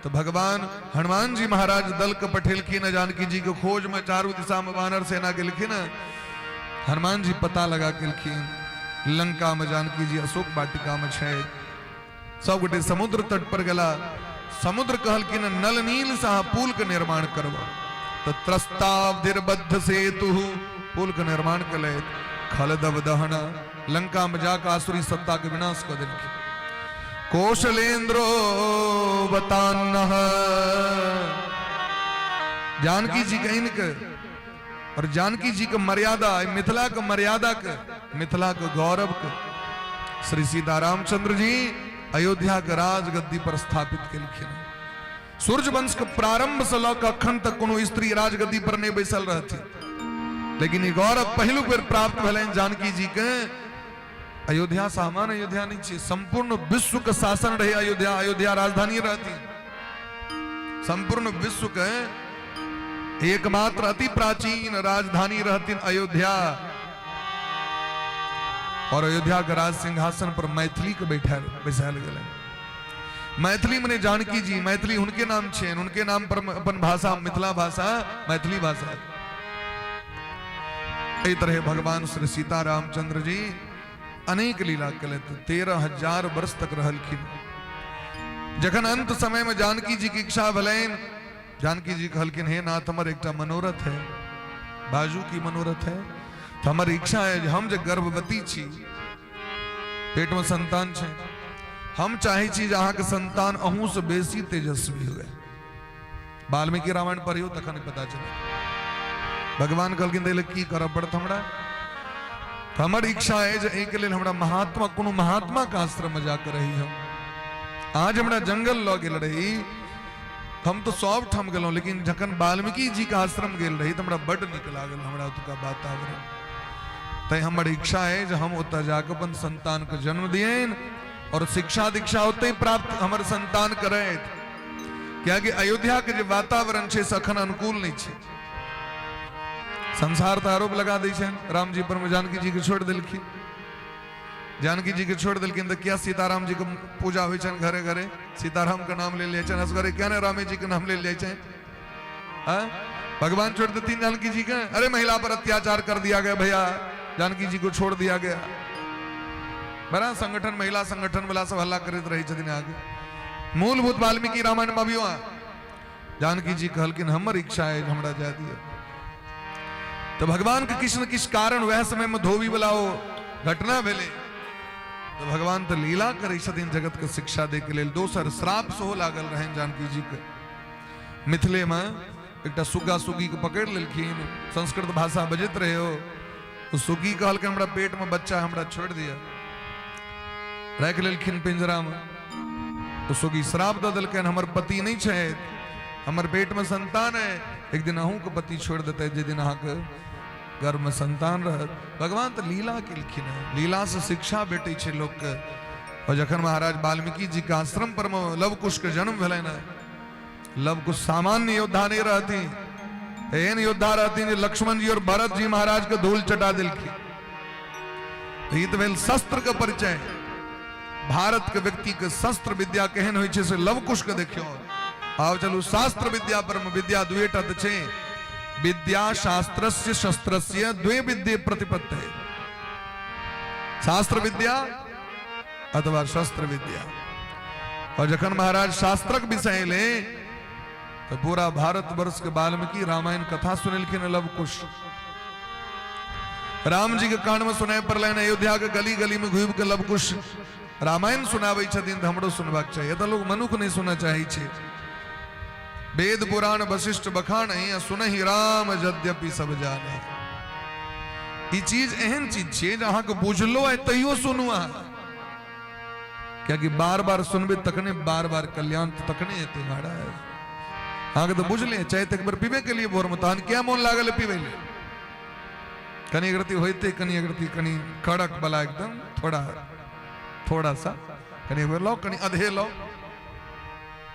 तो भगवान हनुमान जी महाराज दल के पठेलखिन जानकी जी के खोज में। चारों दिशा में वानर सेना गेलखिन। हनुमान जी पता लगा केलखिन लंका में जानकी जी अशोक वाटिका में छे। सब गोटे समुद्र तट पर गेला। समुद्र कहलखिन नल नील सा पुल के निर्माण करवा। तो त्रस्तावधिर्बद्ध सेतु पुल का निर्माण कले। खलदव दहन लंका में जाकर आसुरी सत्ता के विनाश कर दिलखिन। कौशलेंद्रो बतान्नह जानकी जी के इनके और जानकी जी के मर्यादा मिथिला के मर्यादा के मिथिला के गौरव के श्री सीता रामचंद्र जी अयोध्या के राजगद्दी पर स्थापित केलखिन। सूर्य वंश के प्रारंभ से लौक अखन तक कोनो स्त्री राजगद्दी पर नहीं बैसल रहती। लेकिन ये गौरव पहलू बेर प्राप्त भेलैन जानकी जी के। अयोध्या सामान्य अयोध्या नहीं छे, संपूर्ण विश्व का शासन रहे अयोध्या। अयोध्या राजधानी रहती। संपूर्ण विश्व के एकमात्र अति प्राचीन राजधानी रहती अयोध्या। और अयोध्या के राज सिंहासन पर मैथिली के बैठाल गए। मैथिली मने जानकी जी। मैथिली उनके नाम छे। उनके नाम पर अपन भाषा मिथिला भाषा मैथिली भाषा। इस तरह भगवान श्री सीता रामचंद्र जी अनेक लीला कले। 13,000 वर्ष तक रहलखिन। जखन अंत समय में जानकी जी की इच्छा भलैन जानकी जी कहलखिन हे नाथ हमर एकटा मनोरथ है। बाजू की मनोरथ है तो हमर इच्छा है हम जे गर्भवती छी पेट में संतान छे हम चाहे छी जहां के संतान अहू से बेसी तेजस्वी हुए। वाल्मीकि रामायण पढ़ियो तखन पता चले। भगवान कहलखिन देले की करब पड़त हमरा। हमर इच्छा है जे एक लेल हमरा महात्मा कोनो महात्मा का आश्रम में जाकर रही। हम आज हमरा जंगल ल गेल रही। हम तो सब ठम गेलौं लेकिन जखन वाल्मीकि जी का आश्रम गेल रही तो हमरा बड़ नीक लागल हमरा ओतुका वातावरण। तै हमर इच्छा है जे हम ओतऽ जाकर अपन संतान के जन्म दियेन और शिक्षा दीक्षा ओतै प्राप्त हमर संतान करैत। कियाकि अयोध्या के जे वातावरण छे से अखन अनुकूल नहीं छे। संसार तो आरोप लगा दै छन राम जी पर जानकी जी के छोड़ दिलखिन। जानकी जी के छोड़ दिलखिन तो क्या सीताराम जी को पूजा हुई छन घरे घरे सीताराम का नाम ले छन असगरे क्या ना रामे जी का नाम ले छन। भगवान छोड़ देती जानकी जी का, अरे महिला पर अत्याचार कर दिया गया भैया, जानकी जी को छोड़ दिया गया। बड़ा संगठन महिला संगठन वाला सब हल्ला करते रही छथिन आगे। मूलभूत वाल्मीकि रामायण में भी वहां जानकी जी कहलकिन हमर इच्छा है हमरा जा दिया। तो भगवान के किस न किस कारण वह समय में धोबी वाला हो घटना भेले तो भगवान तो लीला करे छथिन जगत के शिक्षा दे के लेल। दोसर श्राप सेहो लागल रहे जानकी जी के। मिथिले में एक सुग्गा सुग्गी के पकड़ लेलखिन, संस्कृत भाषा बजत रहे हो तो सुग्गी कहल के हमरा पेट में बच्चा हमरा छोड़ दिया, रख लेलखिन पिंजरा में। तो सुग्गी श्राप दे देलखिन हमर पति नहीं छे, हमर पेट में संतान है, एक दिन अहूँ के पति छोड़ देते जे दिन अहाँ के गर्भ में संतान रह। भगवान तो लीला केलखिन है, लीला से शिक्षा भेटे छे लोग के। और जखन महाराज वाल्मीकि जी के आश्रम पर में लव कुश के जन्म भेले न, लव कुश सामान्य योद्धा नहीं रहती, एहन योद्धा रहती जो लक्ष्मण जी और भरत जी महाराज के धूल चटा दिलखिन। तो ये तो भेल शस्त्र का परिचय। भारत के व्यक्ति के शस्त्र विद्या केहन होइ छे से लव कुश के देखियो। आओ चलू शास्त्र विद्या पर विद्या दुएटा त छे, विद्या शास्त्रस्य शस्त्रस्य द्वे विद्ये प्रतिपत्ति। शास्त्र विद्या अथवा शस्त्र विद्या। और जखन महाराज शास्त्रक विषय ले तो पूरा भारत वर्ष के वाल्मीकि रामायण कथा सुनलखिन लव कुश। राम जी के कान में सुनाए पड़ल अयोध्या के गली गली में घूम के लव कुश रामायण सुनावे छथिन तो हमरो सुनबाक चाहिए। तो लोग मनुख नहीं सुना चाहे छे। वेद पुराण वशिष्ठ बखान सुनहि राम यद्यपि सब जाने। ई चीज एहन चीज छे जहां के बुझलो है तैयो सुनु अहाँ, क्या कि बार बार सुनबे तकने बार बार कल्याण तकने हेते महाराज। अहाँ के तो बुझले चाहे एक बार पीबे के लिए भोर में तहन क्या मन लागल पीबे ले। कनी अगरती होते कनी अगरती कनी कड़क वाला एकदम थोड़ा सा कनी लो कनी अधे लो,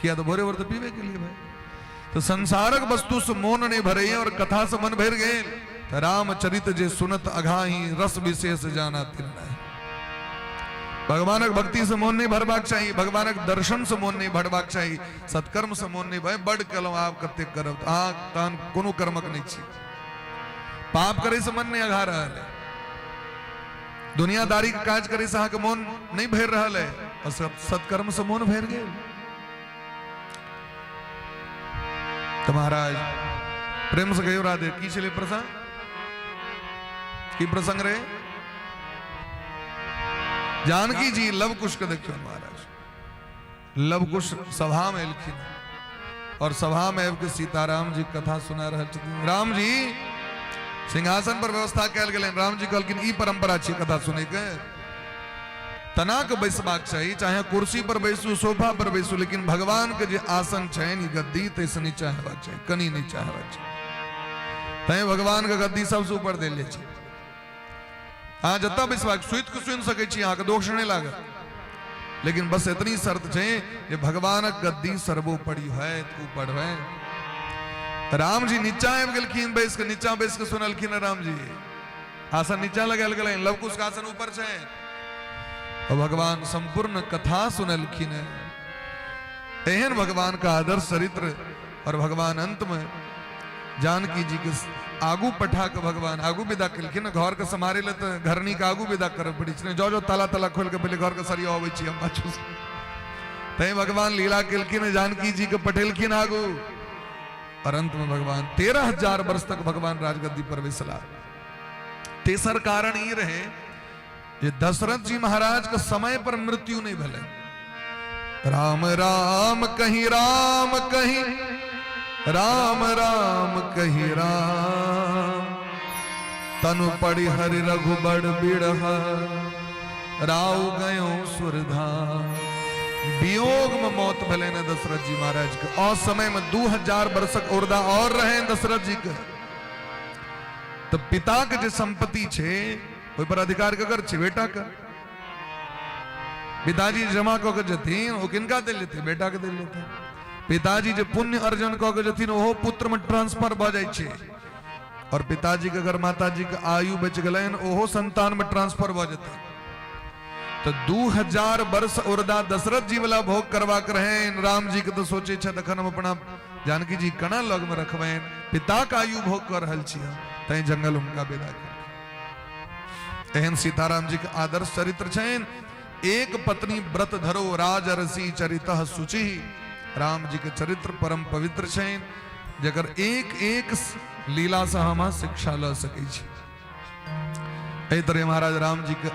किया तो भोरे भोर तो पीबे के लिए भाई। तो संसारक वस्तु से मोन नहीं भरे और कथा से मन भर गए। तो रामचरित जे सुनत अघाही रस विशेष जाना तिन्ना। भगवानक भक्ति से मोन नहीं भरबाक चाहिए, भगवानक दर्शन से मोन नहीं भरबाक चाहिए, सत्कर्म से मोन नहीं भाई। बड़ कलम आप कते करब अहाँ तहन कोनो कर्मक नहीं छी। पाप करे से मन नहीं अघा रहा है, दुनियादारी के काज करे से अहाँ के मोन नहीं भर रहा है, और सत्कर्म से मोन भर गए। तो महाराज प्रेम से गयो राधे की चले प्रसंग की प्रसंग रे जानकी जी लव कुश के देखियो महाराज। लव कुश सभा में एलखिन और सभा में के सीताराम जी कथा सुना रहे छथिन। राम जी सिंहासन पर व्यवस्था कैल गेलन। राम जी कहलखिन ई परंपरा छी कथा सुने के, तना के बैसबाक चाहिए, चाहे कुर्सी पर बैसू सोफा पर बैसू, लेकिन भगवान के जो आसन छे गद्दी तैसे नीचा हेबाक चाहिए, कनी नीचा हेबाक चाहिए। तैं भगवान के गद्दी सबसे ऊपर दे ले छै। हाँ जत्ता बैसबाक सुइत के सुन सके छी, अहाँ के दोष नहीं लागत, लेकिन बस इतनी शर्त छे जे भगवानक गद्दी सर्वोपरि है ऊपर है। राम जी नीचा आबि गेलखिन, बैस के नीचा बैस के सुनलखिन। राम जी आसन नीचा लगाल गेलैन, लव कुश के आसन ऊपर छे। और भगवान संपूर्ण कथा सुनलखिन। एहन भगवान का आदर्श चरित्र। और भगवान अंत में जानकी जी के आगू पठा के भगवान आगू विदा कलखिन। घर के समारे ले तो घरनी के आगू विदा कर पड़ी, जो ताला ताला खोल के पहले घर के सरिया अबै छी हम पाछू से। तै भगवान लीला कलखिन, जानकी जी के पठेलखिन आगू। और अंत में भगवान 13,000 वर्ष तक भगवान राजगद्दी पर बैसला। तेसर कारण ये रहे ये दशरथ जी महाराज के समय पर मृत्यु नहीं भले। राम राम कहीं राम कहीं राम राम कहीं राम, तनु पड़ी हरि रघुबड़ बिरह राव गयो सुरधाम। वियोग में मौत भले न दशरथ जी महाराज के। और समय में 2000 वर्षक औरदा और रहे दशरथ जी के। तो पिता के जो संपत्ति छे कोई पर अधिकार ककर छे बेटा का। पिताजी जमा कऽ के जथिन ओ किनका दे लेते, बेटा के दे लेते। पिताजी जो पुण्य अर्जन कऽ के जथिन ओहो पुत्र में ट्रांसफर भ जाय छे। और पिताजी के अगर माताजी के आयु बच गलन ओहो संतान में ट्रांसफर भ जेतै। तो 2000 वर्ष उर्दा दशरथ जी वाला भोग करवा कर हैं। राम जी के तो सोचे छ तखन हम अपना जानकी जी कणा लग में रखवे पिता का आयु भोग कर हल छिया तय जंगल उनका विदा कर। एहन सीताराम जी के आदर्श चरित्र छेन। एक पत्नी व्रत धरो राजरसी चरितः सुचि। राम जी के चरित्र परम पवित्र छेन जगर एक एक लीला से हम शिक्षा ल सके छी। एही तरह महाराज राम जी के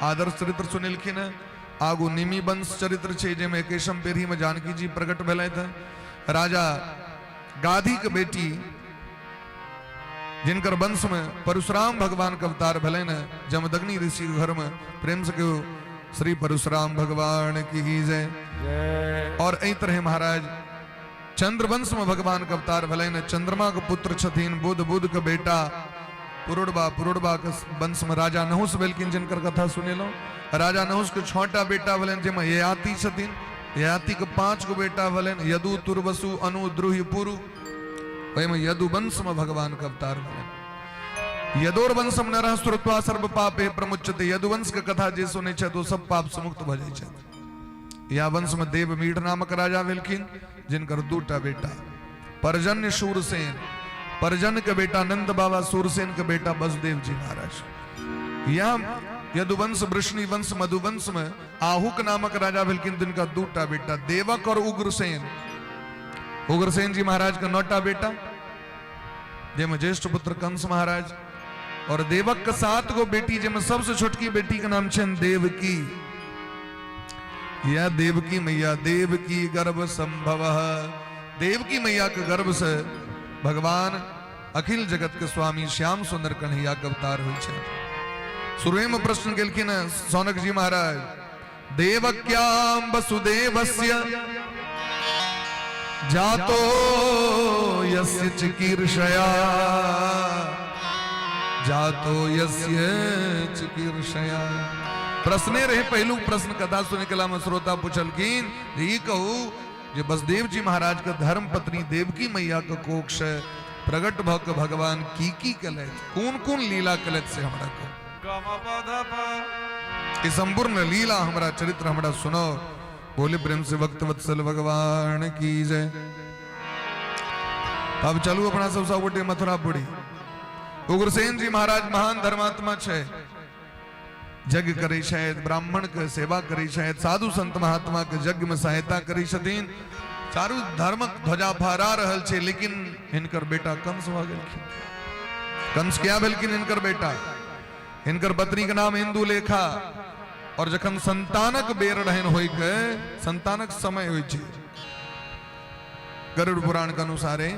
आदर्श चरित्र सुनिलखिन। आगू निमी वंश चरित्र छे जेमे केशम पेढ़ी में जानकी जी प्रकट भेलै थे। राजा गाधी के बेटी जिनकर वंश में परशुराम भगवान के अवतार भेलै न। जमदग्नि ऋषि के घर में प्रेम से कहो श्री परशुराम भगवान की जय। और एही तरह महाराज चंद्रवंश में भगवान के अवतार भेलै न। चंद्रमा के पुत्र छथिन बुध, बुध के बेटा पुरुड़बा, पुरुड़बा के वंश में राजा नहुस भेलखिन जिनकर कथा सुनेलो। राजा नहुस के 6टा बेटा भेलन जेमे ययाति छथिन। ययाति के 5 गो बेटा भेलन यदु, तुर्वसु, अनु, द्रुहि, पुरु। ओहिमे यदु वंश में भगवान के अवतार भेलन। यदोर वंशम नरः श्रुत्वा सर्व पापे प्रमुच्यते। यदुवंश के कथा जे सुनै छै तो सब पाप से मुक्त भ जाइ छै। या वंश में देवमीढ़ नामक राजा भेलखिन जिनकर 2टा बेटा परजन्य शूरसेन। परजन के बेटा नंद बाबा, सूरसेन के बेटा वसुदेव जी महाराज। यहाँ यदुवंश, वृष्णि वंश, मधुवंश में आहुक नामक राजा भेलखिन जिनका 2टा बेटा देवक और उग्रसेन। उग्रसेन जी महाराज का 9टा बेटा जेमे ज्येष्ठ पुत्र कंस महाराज। और देवक के 7 गो बेटी जेमे सबसे छोटकी बेटी के नाम छन देवकी। या देवकी मैया देवकी गर्भ संभव। देवकी मैया के गर्भ से भगवान अखिल जगत के स्वामी श्याम सुंदर कन्हैया के अवतार हुई छे। शुरू में प्रश्न केलखिन सौनक जी महाराज देवक्याम वसुदेवस्य जातो यस्य चिकीर्षया। जातो यस्य चिकीर्षया। प्रश्ने रहे पहलू प्रश्न कथा सुने के लाम श्रोता पूछलखिन ये कहू जे वसुदेव जी महाराज के धर्म पत्नी देवकी मैया के कोख से प्रगट भ के भगवान की कलैत कौन कौन लीला कलैत से हमरा को इस संपूर्ण लीला हमरा चरित्र हमरा सुनो। बोले प्रेम से भक्त वत्सल भगवान की जय। अब चलू अपना सब सावटे मथुरापुरी। उग्रसेन जी महाराज महान धर्मात्मा छे। जग करे शायद ब्राह्मण के सेवा करे शायद साधु संत महात्मा के यज्ञ में सहायता करी छथिन। चारू धर्मक ध्वजा फहरा रहल छे लेकिन इनकर बेटा कंस भ गेलखिन। कंस क्या भेलखिन इनकर बेटा? इनकर पत्नी के नाम इंदुलेखा। और जखन संतानक बेर रहन होय के संतानक समय होय छे गरुड़ पुराण के अनुसारे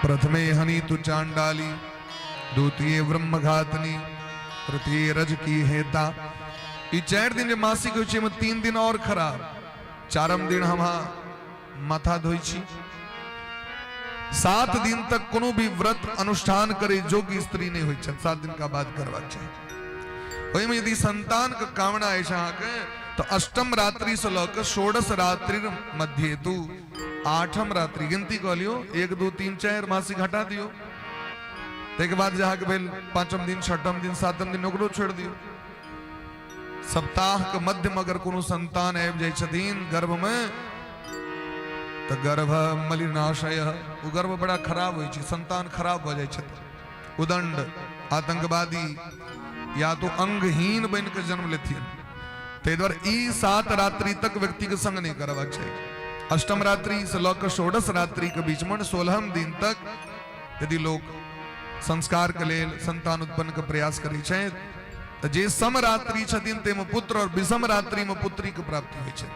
प्रथमे हनि तु चांडाली, द्वितीय ब्रह्मघातनी, तृतीय रज की हेता। ये 4 दिन मासिक होय छे में 3 दिन और खराब। 4म दिन हम माथा धोई छी। 7 दिन तक कोनो भी व्रत अनुष्ठान करे जोगी स्त्री नहीं होय छे। 7 दिन का बाद करवा चाहिए। वही में यदि संतान का कामना ऐसा के तो अष्टम रात्रि से लेकर 16 रात्रि मध्य तू 8म रात्रि गिनती कर लियो। 1 2 3 4 मासिक हटा दियो। के बाद जहाँ के भेल 5म दिन 6म दिन 7म दिन ओकरो छोड़ दियो। सप्ताह के मध्य में अगर कोनो संतान आबि जाय छथिन गर्भ में तो गर्भ मलिनाशय वो गर्भ बड़ा खराब होय छै। संतान खराब हो जाय छथिन। उदंड आतंकवादी या तो अंगहीन बन के जन्म लेथिन। ते द्वारा ई 7 रात्रि तक व्यक्ति के संग नहीं करवा चाहिए। अष्टम रात्रि से लेकर 16 रात्रि के बीच में 16म दिन तक यदि लोग संस्कार के लेल संतान उत्पन्न के प्रयास करे छै तो जे सम रात्रि छथिन ते में पुत्र और विषम रात्रि में पुत्री के प्राप्ति होय छै।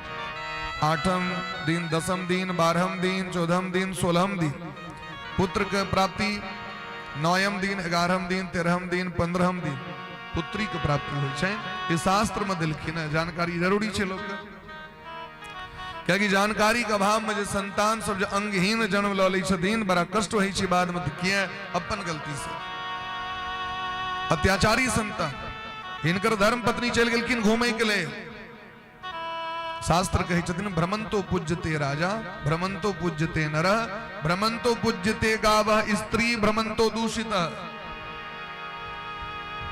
8म दिन 10म दिन 12म दिन 14म दिन 16म दिन पुत्र के प्राप्ति। 9म दिन 11म दिन 13म दिन 15म दिन पुत्री के प्राप्ति होय छै। ये शास्त्र में दिलखिन है। जानकारी जरूरी छे लोग क्या कि जानकारी के अभाव में जो संतान सब जो अंगहीन जन्म ल लै छथिन बड़ा कष्ट होय छै बाद में। किया अपन गलती से अत्याचारी संतान हिनकर धर्म पत्नी चल गेलखिन घूमे के लिए। शास्त्र कहे छथिन भ्रमंतो पूज्यते राजा, भ्रमंतो पूज्यते नर, भ्रमंतो पूज्यते गावः, स्त्री भ्रमंतो दूषितः।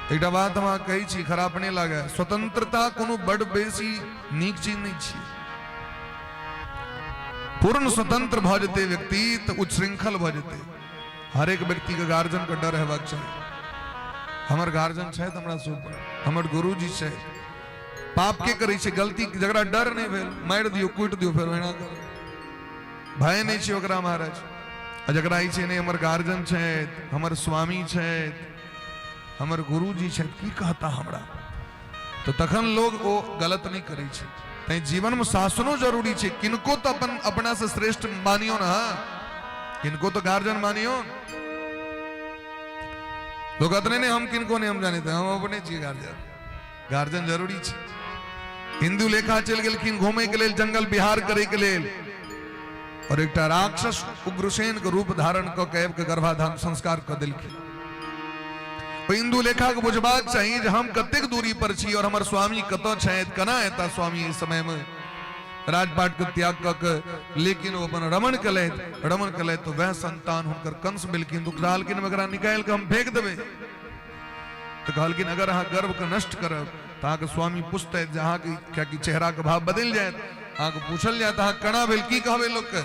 एकटा बात हम कही छी, खराब नहीं लगे। स्वतंत्रता कोनो बड़ बेसी नीक चीज नहीं छी। पूर्ण स्वतंत्र भ जेते व्यक्ति तो उच्छृंखल भ जेते। हर एक व्यक्ति के गार्जियन का डर हेबाक चाहिए। हमर गार्जियन छै हमरा सब, हमर गुरुजी छै, पाप के करै छै, गलती जकरा डर नहीं भेल मार दियो कूट दियो फिर ओहिना कर, भय नहीं छै ओकरा महाराज। आ जकरा ई छै नहीं हमर गार्जियन छै, हमर स्वामी छै, हमर गुरुजी छै, की कहता हमरा, तो तखन लोग वो गलत नहीं करै छै। तै जीवन में शासनो जरूरी छै। किनको तो अपन अपना से श्रेष्ठ मानियो ना, किनको तो गार्जियन मानियो। लोग कहते नहीं हम किनको नहीं हम जानते, हम अपने छी गार्जियन। गार्जियन जरूरी छै। हिंदू लेखा चल गेलखिन घूमे के लिए जंगल बिहार करे के लिए, और एक राक्षस उग्रसेन के रूप धारण क के गर्भाधान संस्कार क देलखिन। हिंदू लेखा के बुझबाक चाहिए जे हम कतेक दूरी पर छी और हमर स्वामी कत छथि, केना एता स्वामी इस समय में राजपाट के त्याग क के, लेकिन वो अपन रमण कलैत तो वह संतान हुनकर कंस मिलकिन। तो कहलकिन एकरा निकाल के हम फेंक देबे। तो कहलकिन अगर अहाँ गर्भ के नष्ट करब तो अहाँ के स्वामी पूछते जहाँ की क्या की चेहरा के भाव बदल जाए, अहाँ के पूछल जाए अहाँ कना भेल की कहबे लोग के।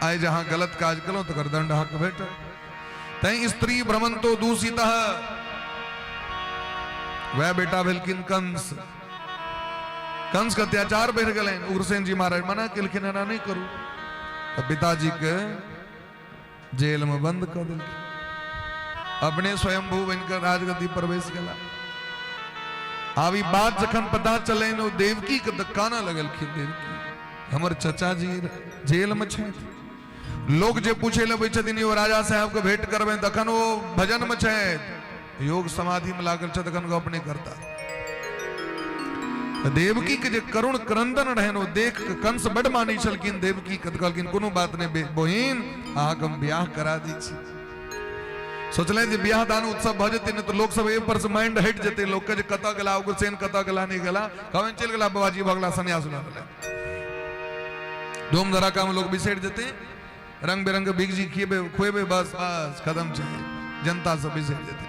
आइ जहाँ गलत काज कलो तो दंड अहाँ के भेट। तै स्त्री भ्रमंतो दूषितः, वह बेटा भेलकिन कंस। कंस का अत्याचार बढ़ गए। उग्रसेन जी महाराज मना केलखिन एना नहीं करू, तो पिताजी के जेल में बंद कर दिलखिन। अपने स्वयंभू बनकर राजगद्दी प्रवेश कला। आब ई बात जखन पता चले न देवकी के काना लगलखिन, देवकी हमर चचा जी जेल में छथि। लोग जे पूछे लगे छथिन वो राजा साहब के भेंट करबे, तखन वो भजन में छथि, योग समाधि में लागल छथि, तखन अपने करता। देवकी के जे करुण क्रंदन रहन वो देख के कंस बड़ मानी छलकिन। देवकी के कहलकिन कोनो बात नहीं बहिन, अहाँके हम ब्याह करा दी छी। सोचले जे ब्याह दान उत्सव भ जेते न तो लोग सब ए पर से माइंड हट जेते। लोग के जे कत गेला उग्रसेन कत गेला नहीं गेला, कहन चल गेला बाबाजी भगला सन्यास ले ले। धूम धड़ाका में लोग बिसेड़ जेते, रंग बिरंग बिगजी खुएबे बस बस खत्म छै, जनता सब बिसेड़ जेते।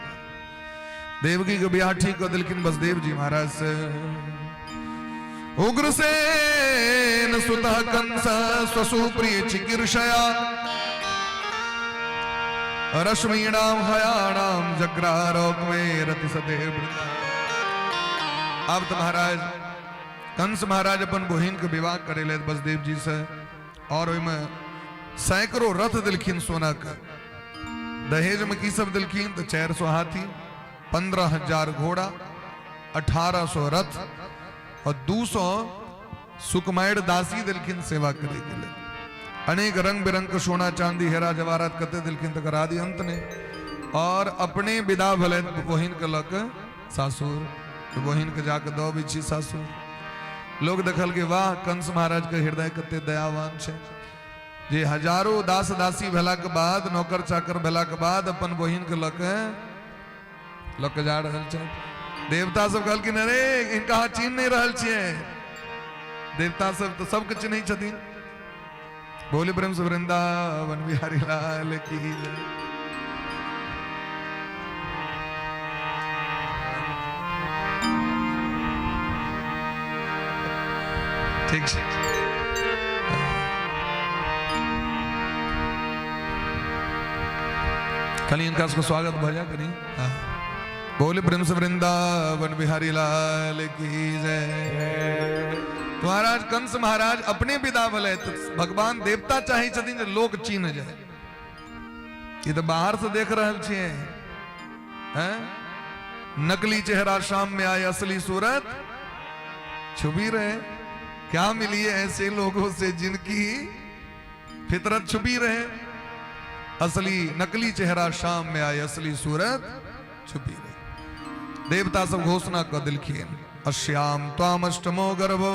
देवकी के ब्याह ठीक कर दिलकिन बस देव जी महाराज से। उग्रसेन सुतः कंस स्वसुप्रिय चिकीर्षया, रश्मीणाम हयाणाम जग्रारोग में रति सदेव। अब तो महाराज कंस महाराज अपन बहिन के विवाह करे ले बसदेव जी से, और में सैकड़ों रथ दिलखिन सोना का। दहेज में की सब दिलखिन तो 400 हाथी, 15,000 घोड़ा, 1800 रथ और 200 सुकुमार दासी दिलखिन सेवा करे के लिए। अनेक रंग बिरंग का सोना चांदी हेरा जवाहरात कते दिलखिन तक आदि अंत ने। और अपने विदा भले बहिन के लक सासुर, तो बहिन के जाके दो बिछी सासुर। लोग देखल के वाह कंस महाराज के हृदय कते दयावान छे, जे हजारों दास दासी भेला के बाद, नौकर चाकर भेला के बाद अपन बहिन के लक जा रहल छे। देवता सब कहल कि अरे इनका चिन्ह नहीं रहल छिए। देवता सब तो सबके चिन्ह छथिन। बोले प्रेम से वृंदावन बिहारी लाल की जय। ठीक है, खाली इनका उसको स्वागत भजा करी। बोले प्रेम से वृंदावन बिहारी लाल की जय। तो महाराज कंस महाराज अपने विदा भले तो भगवान देवता चाहे छथिन जे लोग चिन्ह जाए। ये तो बाहर से देख रहल छिए, हैं? नकली चेहरा शाम में आए, असली सूरत छुपी रहे। क्या मिली है ऐसे लोगों से जिनकी फितरत छुपी रहे। असली नकली चेहरा शाम में आए, असली सूरत छुपी रहे। देवता सब घोषणा कर दिलखिन, अश्याम त्वामष्टमो गर्भो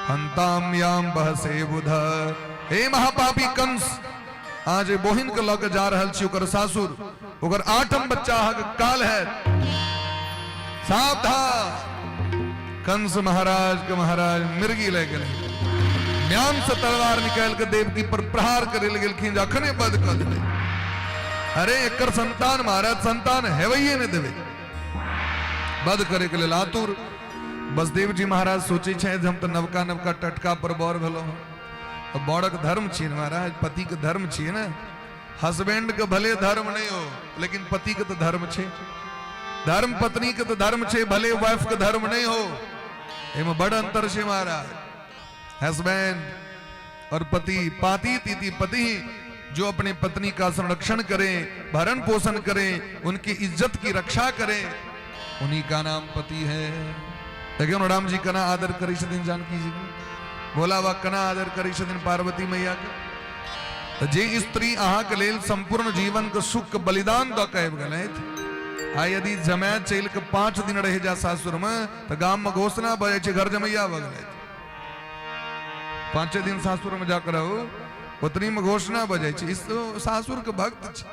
हंताम याम बहसे बुध। हे महापापी कंस, आज बहिन के लग जा रहल छी ओकर सासुर, ओकर 8म बच्चा काल है। सावधान। कंस महाराज के महाराज मिर्गी ले गए, म्यान से तलवार निकाल के देवकी पर प्रहार करे लगे, अखने बद कर दे। अरे एकर संतान महाराज संतान है वही ने देवे बद करे के लेल आतुर। बसदेव जी महाराज सोचे छे जे हम तो नवका नवका टटका पर बर भेलो तो बड़क धर्म छिए महाराज, पति के धर्म छिए ना। हस्बैंड के भले धर्म नहीं हो लेकिन पति के तो धर्म छे, धर्म पत्नी के तो धर्म छे, भले वाइफ के धर्म नहीं हो। एमे बड़ अंतर छे महाराज। हस्बैंड और पति, पाती तीती पति जो अपने पत्नी का संरक्षण करें, भरण पोषण करें, उनकी इज्जत की रक्षा करें, उन्हीं का नाम पति है। देखिए राम जी कना आदर करी छथिन जानकी जी, भोला बा कना आदर करी छथिन पार्वती मैया के। जे स्त्री अहाँ के लेल संपूर्ण जीवन के सुख के बलिदान द के आबि गेलथि। आ यदि जमाय चल के 5 दिन रह जा सासुर में तो गाम में घोषणा भ जाय छै घर जमैया भ गेलै। 5 दिन सासुर में जाकर रहो उतनी में घोषणा भ जाय छै इस सासुर के भक्त छै।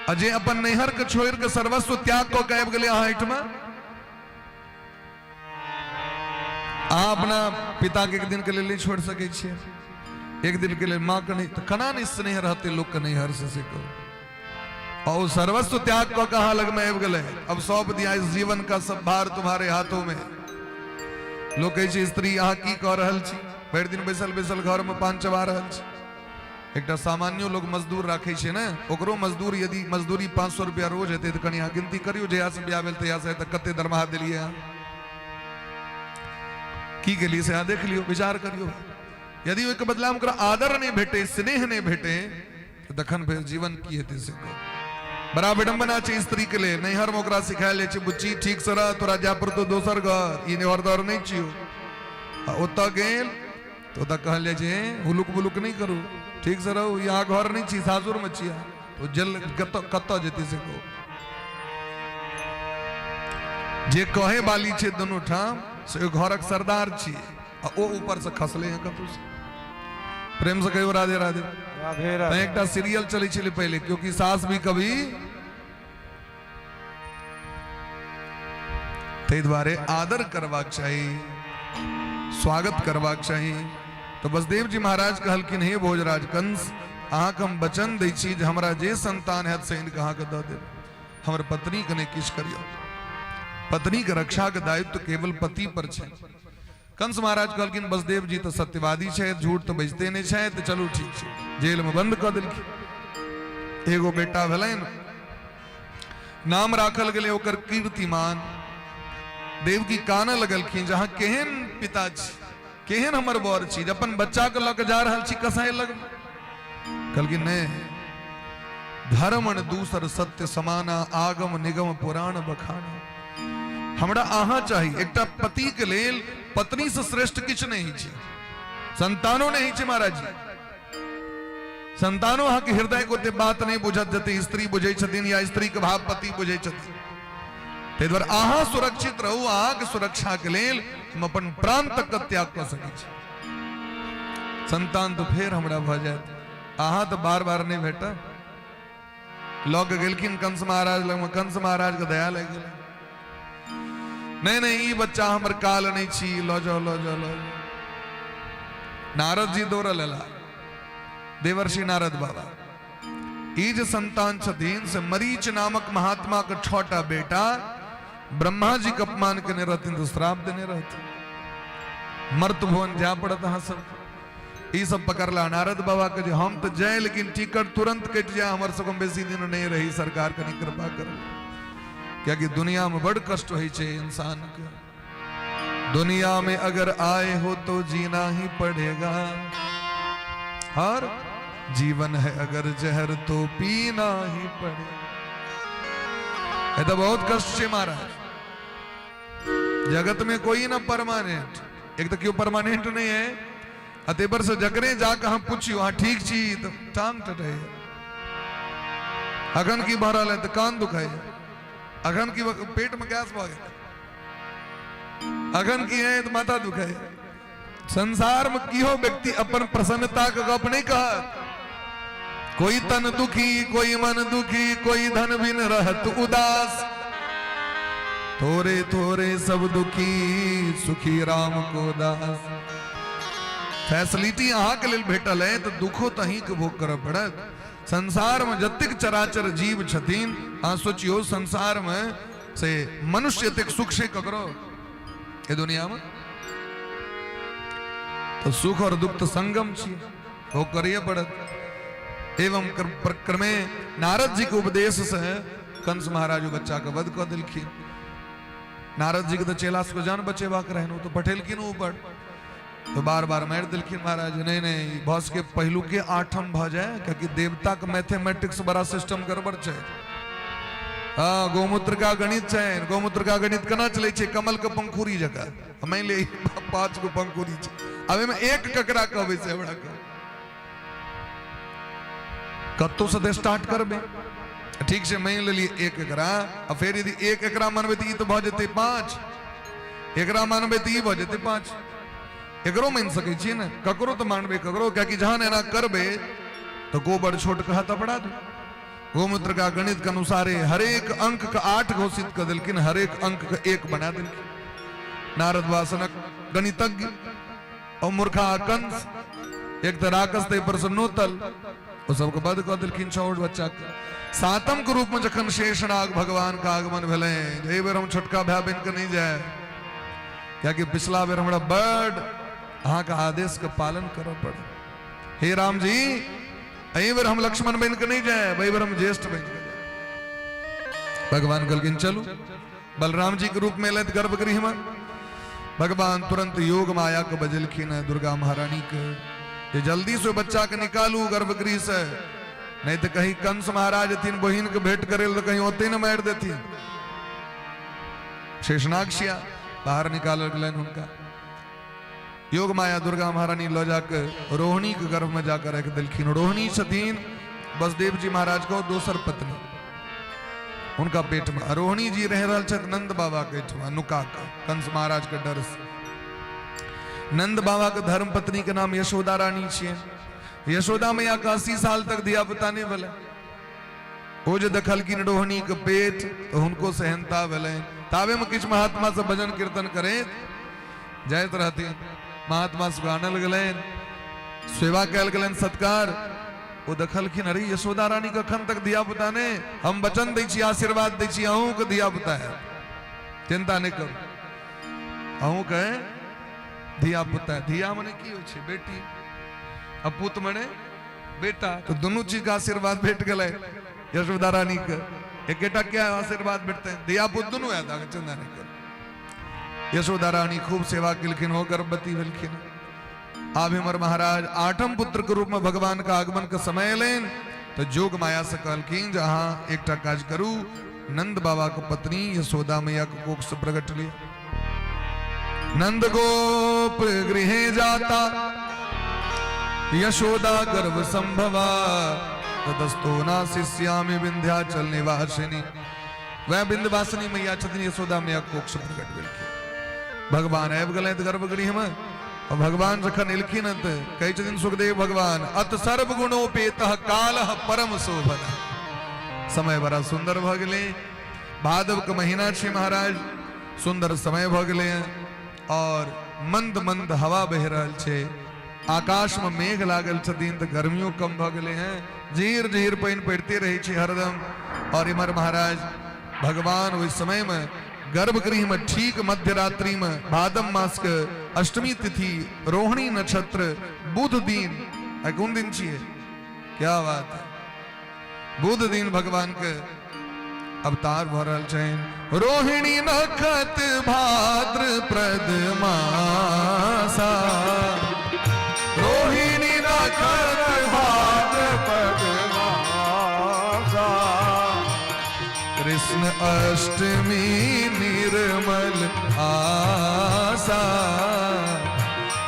अजय अपन नैहर के छोड़ के सर्वस्व त्याग को आबि गेलै अहाँ एहिठमा। अहाँ अपना पिता के एक दिन के लिए नहीं छोड़ सके छे, एक दिन के लिए माँ का नहीं तो कना नहीं स्नेह रहते लोग का नैहर से कहो। और सर्वस्व त्याग को कहा लग में आबि गेलै। अब सौंप दिया इस जीवन का सब भार तुम्हारे हाथों में। लोग कहे छै स्त्री अहाँ की कह रहल छी, भरि दिन बैसल बैसल घर में पान चबा रहल छी। एकटा सामान्य लोग मजदूर राखे छै ना, ओकरो मजदूर यदि मजदूरी 500 रुपया रोज हेतै तो कनी अहाँ गिनती करियो जहिया से बियाह भेल तहिया से तक कते दरमाहा देलियै अहाँ की गेली से अहाँ देख लियो, विचार करियो। यदि ओहि के बदला में आदर नहीं भेटे, स्नेह नहीं भेटे तो तखन फिर जीवन की हेतै से बड़ा विडंबना छै स्त्री के लिए। नैहर में ओकरा सिखायल जाइ छै बुच्ची ठीक से रह, तोरा जा पर तो दोसर घर, ई नैहर दर नहीं छियो। ओतऽ गेल तो ओतऽ कहल जाइ छै हुलुक बुलुक नहीं करू, ठीक से रहो, यहाँ घर नहीं छी सासुर में छिया तो जल कतऽ जेतै से कहो। जे कहे वाली छै दोनों ठाम से घरक सरदार छी आ ओ ऊपर से खसले हैं कतौ से। प्रेम से कहियो राधे राधे। एक सीरियल चली छलै पहले, क्योंकि सास भी कभी ते द्वारे आदर करवाक चाहिए, स्वागत करवाक चाहिए। तो बसदेव जी महाराज कहलखिन हे भोजराज कंस अहाँ के हम वचन दै छी जे हमरा जे संतान है से इनके अहाँ के दऽ देब, हमर पत्नी के नहीं किछ करियो। पत्नी के रक्षा के दायित्व केवल पति पर छै। कंस महाराज कहलखिन बसदेव जी तो सत्यवादी छै, झूठ तो बजते नहीं छै, तो चलू ठीक छै, जेल में बंद कर देलखिन। एगो बेटा भेलैन, नाम राखल गेलै ओकर कीर्तिमान। देवकी कानऽ लगलखिन जहाँ केहन पिता छी, केहन हमर बर छी, अपन बच्चा के लऽ के जा रहल छी कसाई लग। कहलखिन नहीं, धर्म दूसर सत्य समाना, आगम निगम पुराण बखाना। हमरा अहाँ चाहिए एकटा पति के लेल पत्नी से श्रेष्ठ किछ नहीं छै, संतानो नहीं छै महाराज जी। संतानो अहाँ के हृदय को ते बात नहीं बुझत जते स्त्री बुझै छथिन या स्त्री के भाव पति बुझै छथिन। ताहि दुआरे अहाँ सुरक्षित रहू, अहाँ के सुरक्षा के लेल हम अपन प्राण तक के त्याग कर सकै छी। संतान तो फेर हमरा भ जायत, अहाँ तो बार बार नहीं भेटा। लग गेलखिन कंस महाराज लग में, कंस महाराज के दया लग गेल। नहीं नहीं ई बच्चा हमर काल नहीं छी, लो जाओ लो जाओ लो जाओ। नारद जी दौड़ लेला, देवर्षि नारद बाबा। ई जे संतान छथिन से मरीच नामक महात्मा के 6टा बेटा ब्रह्मा जी के अपमान करने रहथिन तो श्राप देने रहथिन, मर्त भुवन जा पड़त अहाँ सब। ई सब पकड़ला नारद बाबा के, हम तो जाए लेकिन टिकट तुरंत कट जाए, हमारे सब बेसी दिन नहीं रही, सरकार कनी कृपा कर। क्या कि दुनिया में बड़ कष्ट हो इंसान के। दुनिया में अगर आए हो तो जीना ही पड़ेगा, और जीवन है अगर जहर तो पीना ही पड़ेगा। ये तो बहुत कष्ट है महाराज। जगत में कोई ना परमानेंट, एक तो क्यों परमानेंट नहीं है। अतेबर से जगरे जाकर हम पूछियो हाँ ठीक छी तो टांग टटे, अगन की भरल है तो कान दुखाए, अगन की पेट में गैस भागे, अगन की है तो माथा दुखाए। संसार में किहो व्यक्ति अपन प्रसन्नता का गप नहीं कहा। कोई तन दुखी, कोई मन दुखी, कोई धन बिन रहत उदास। थोरे थोरे सब दुखी, सुखी राम को दास। फैसिलिटी अहाँ के लिए भेटल है तो दुखो तो अहीं के भोग कर पड़त। संसार में जतिक चराचर जीव छतीन आ सोचियो संसार में से मनुष्य तक सुख से ककरो ये दुनिया में तो सुख और दुख तो संगम छी वो करिए पड़त। एवं क्रमे नारद जी के उपदेश से कंस महाराज बच्चा का वध कर दिलखिन। नारद जी के तो चेला को जान बचेवा कर रहनो तो पटेलखिन ऊपर तो बार बार मार दिलखिन महाराज नहीं नहीं बस के पहलू के 8 भ जाए क्योंकि देवता का मैथमेटिक्स बड़ा सिस्टम गड़बड़ है। हाँ गोमूत्र का गणित है, गोमूत्र का गणित कना चले छे कमल के पंखुरी जगह मैं ले 5 को पंखुरी छे अबे में एक ककरा कहबे से बड़ा कत्तो से स्टार्ट करबे ठीक से मैं ले लिए 1 एकरा और फिर यदि 1 एकरा मानबे तो ई तो भ जेते 5 एकरा मानबे तो ई भ जेते 5 एकरो मान सके छी ने ककरो तो मानबे ककरो क्या कि जहां एना करबे तो गोबर छोट कहा तो बढ़ा दो। गोमूत्र का गणित के अनुसार हर एक अंक का 8 घोषित कर दिलकिन हर एक अंक का 1 बना दिलकिन। नारद वासनक गणितज्ञ और मूर्खा कंस एक तो राकस ते पर नोतल वो सबको बद कर दिलकिन छोट बच्चा के। 7म के रूप में जखन शेषनाग भगवान का आगमन भेले जे बेर हम छोटका भाई बन के नहीं जाए क्या कि पिछला बेर हमरा बड़ अहाँ का आदेश का पालन करो पड़े। हे राम जी अही बेर हम लक्ष्मण बन के नहीं जाए वही बेर हम ज्येष्ठ बन के जाए। भगवान कहलकिन चलू बलराम जी के रूप में लैत गर्भगृह में भगवान तुरंत योग माया को बजलखिन दुर्गा महारानी के ये जल्दी से बच्चा के निकालू गर्भगृह से नहीं तो कहीं कंस महाराज थीन बहिन के भेंट करे तो कहीं होते न मार देती। शेषनाग बाहर निकाल गलन उनका योग माया दुर्गा महारानी लो जाकर रोहिणी के गर्भ में जाकर रख दिलखिन। रोहिणी छतीन बसदेव जी महाराज को दोसर पत्नी उनका पेट में रोहिणी जी रह रहा नंद बाबा के नुका का कंस महाराज के डर से। नंद बाबा के धर्म पत्नी के नाम यशोदा रानी छे। यशोदा मैया का 80 साल तक दिया बताने वाले वो जो दखलकिन रोहिणी के पेट तो उनको सहनता भेले तावे में किछ महात्मा से भजन कीर्तन करे जायत रहती महात्मा से गाने लगलेन सेवा कैल गलन सत्कार वो दखलखिन अरे यशोदा रानी का खन तक दिया पुता ने हम वचन दै छी आशीर्वाद दै छी अहूँ के दिया पुता है चिंता नहीं करो अहूँ कहे दिया पुता है। दिया मने की होय छे बेटी अपुत मने बेटा तो दोनों चीज का आशीर्वाद भेट गए यशोदा रानी के एकेटा क्या आशीर्वाद भेटते हैं दिया पुत दोनों है चिंता नहीं करो। यशोदा रानी खूब सेवा किलखिन हो गर्भवती भेलखिन। आभिमर महाराज 8म पुत्र के रूप में भगवान का आगमन का समय लेन तो जोग माया से कहलखिन जहां एकटा काज करू नंद बाबा को पत्नी यशोदा मैया को कोख से प्रकट लिया। नंद गोप गृह जाता यशोदा गर्भ संभवा तदस्तो ना शिष्यामि विंध्याचल निवासिनी वह विंध्यवासिनी मैया छथिन यशोदा मैया कोख से प्रकट भेलखिन। भगवान आबि गए गर्भगृह में और भगवान जखन एलखिन कहे छथिन सुखदेव भगवान अत सर्व गुणोपेत काल परम शोभन। समय बड़ा सुंदर भ गए भादव के महीना छे महाराज सुंदर समय भ गए और मंद मंद हवा बह रहा छे आकाश में मेघ लागल छथिन तो गर्मियों कम भ गए हैं झीर झीर पानी पड़ते रही छे हरदम। और इमर महाराज भगवान उस समय में गर्भगृह में ठीक मध्य रात्रि में भादम मास के अष्टमी तिथि रोहिणी नक्षत्र बुध दिन कौन दिन चाहिए क्या बात है बुध दिन भगवान के अवतार भरल चैन। रोहिणी नक्षत भाद्र प्रद मासा रोहिणी नक्षत भाद्र प्रद मासा कृष्ण अष्टमी निर्मल आसा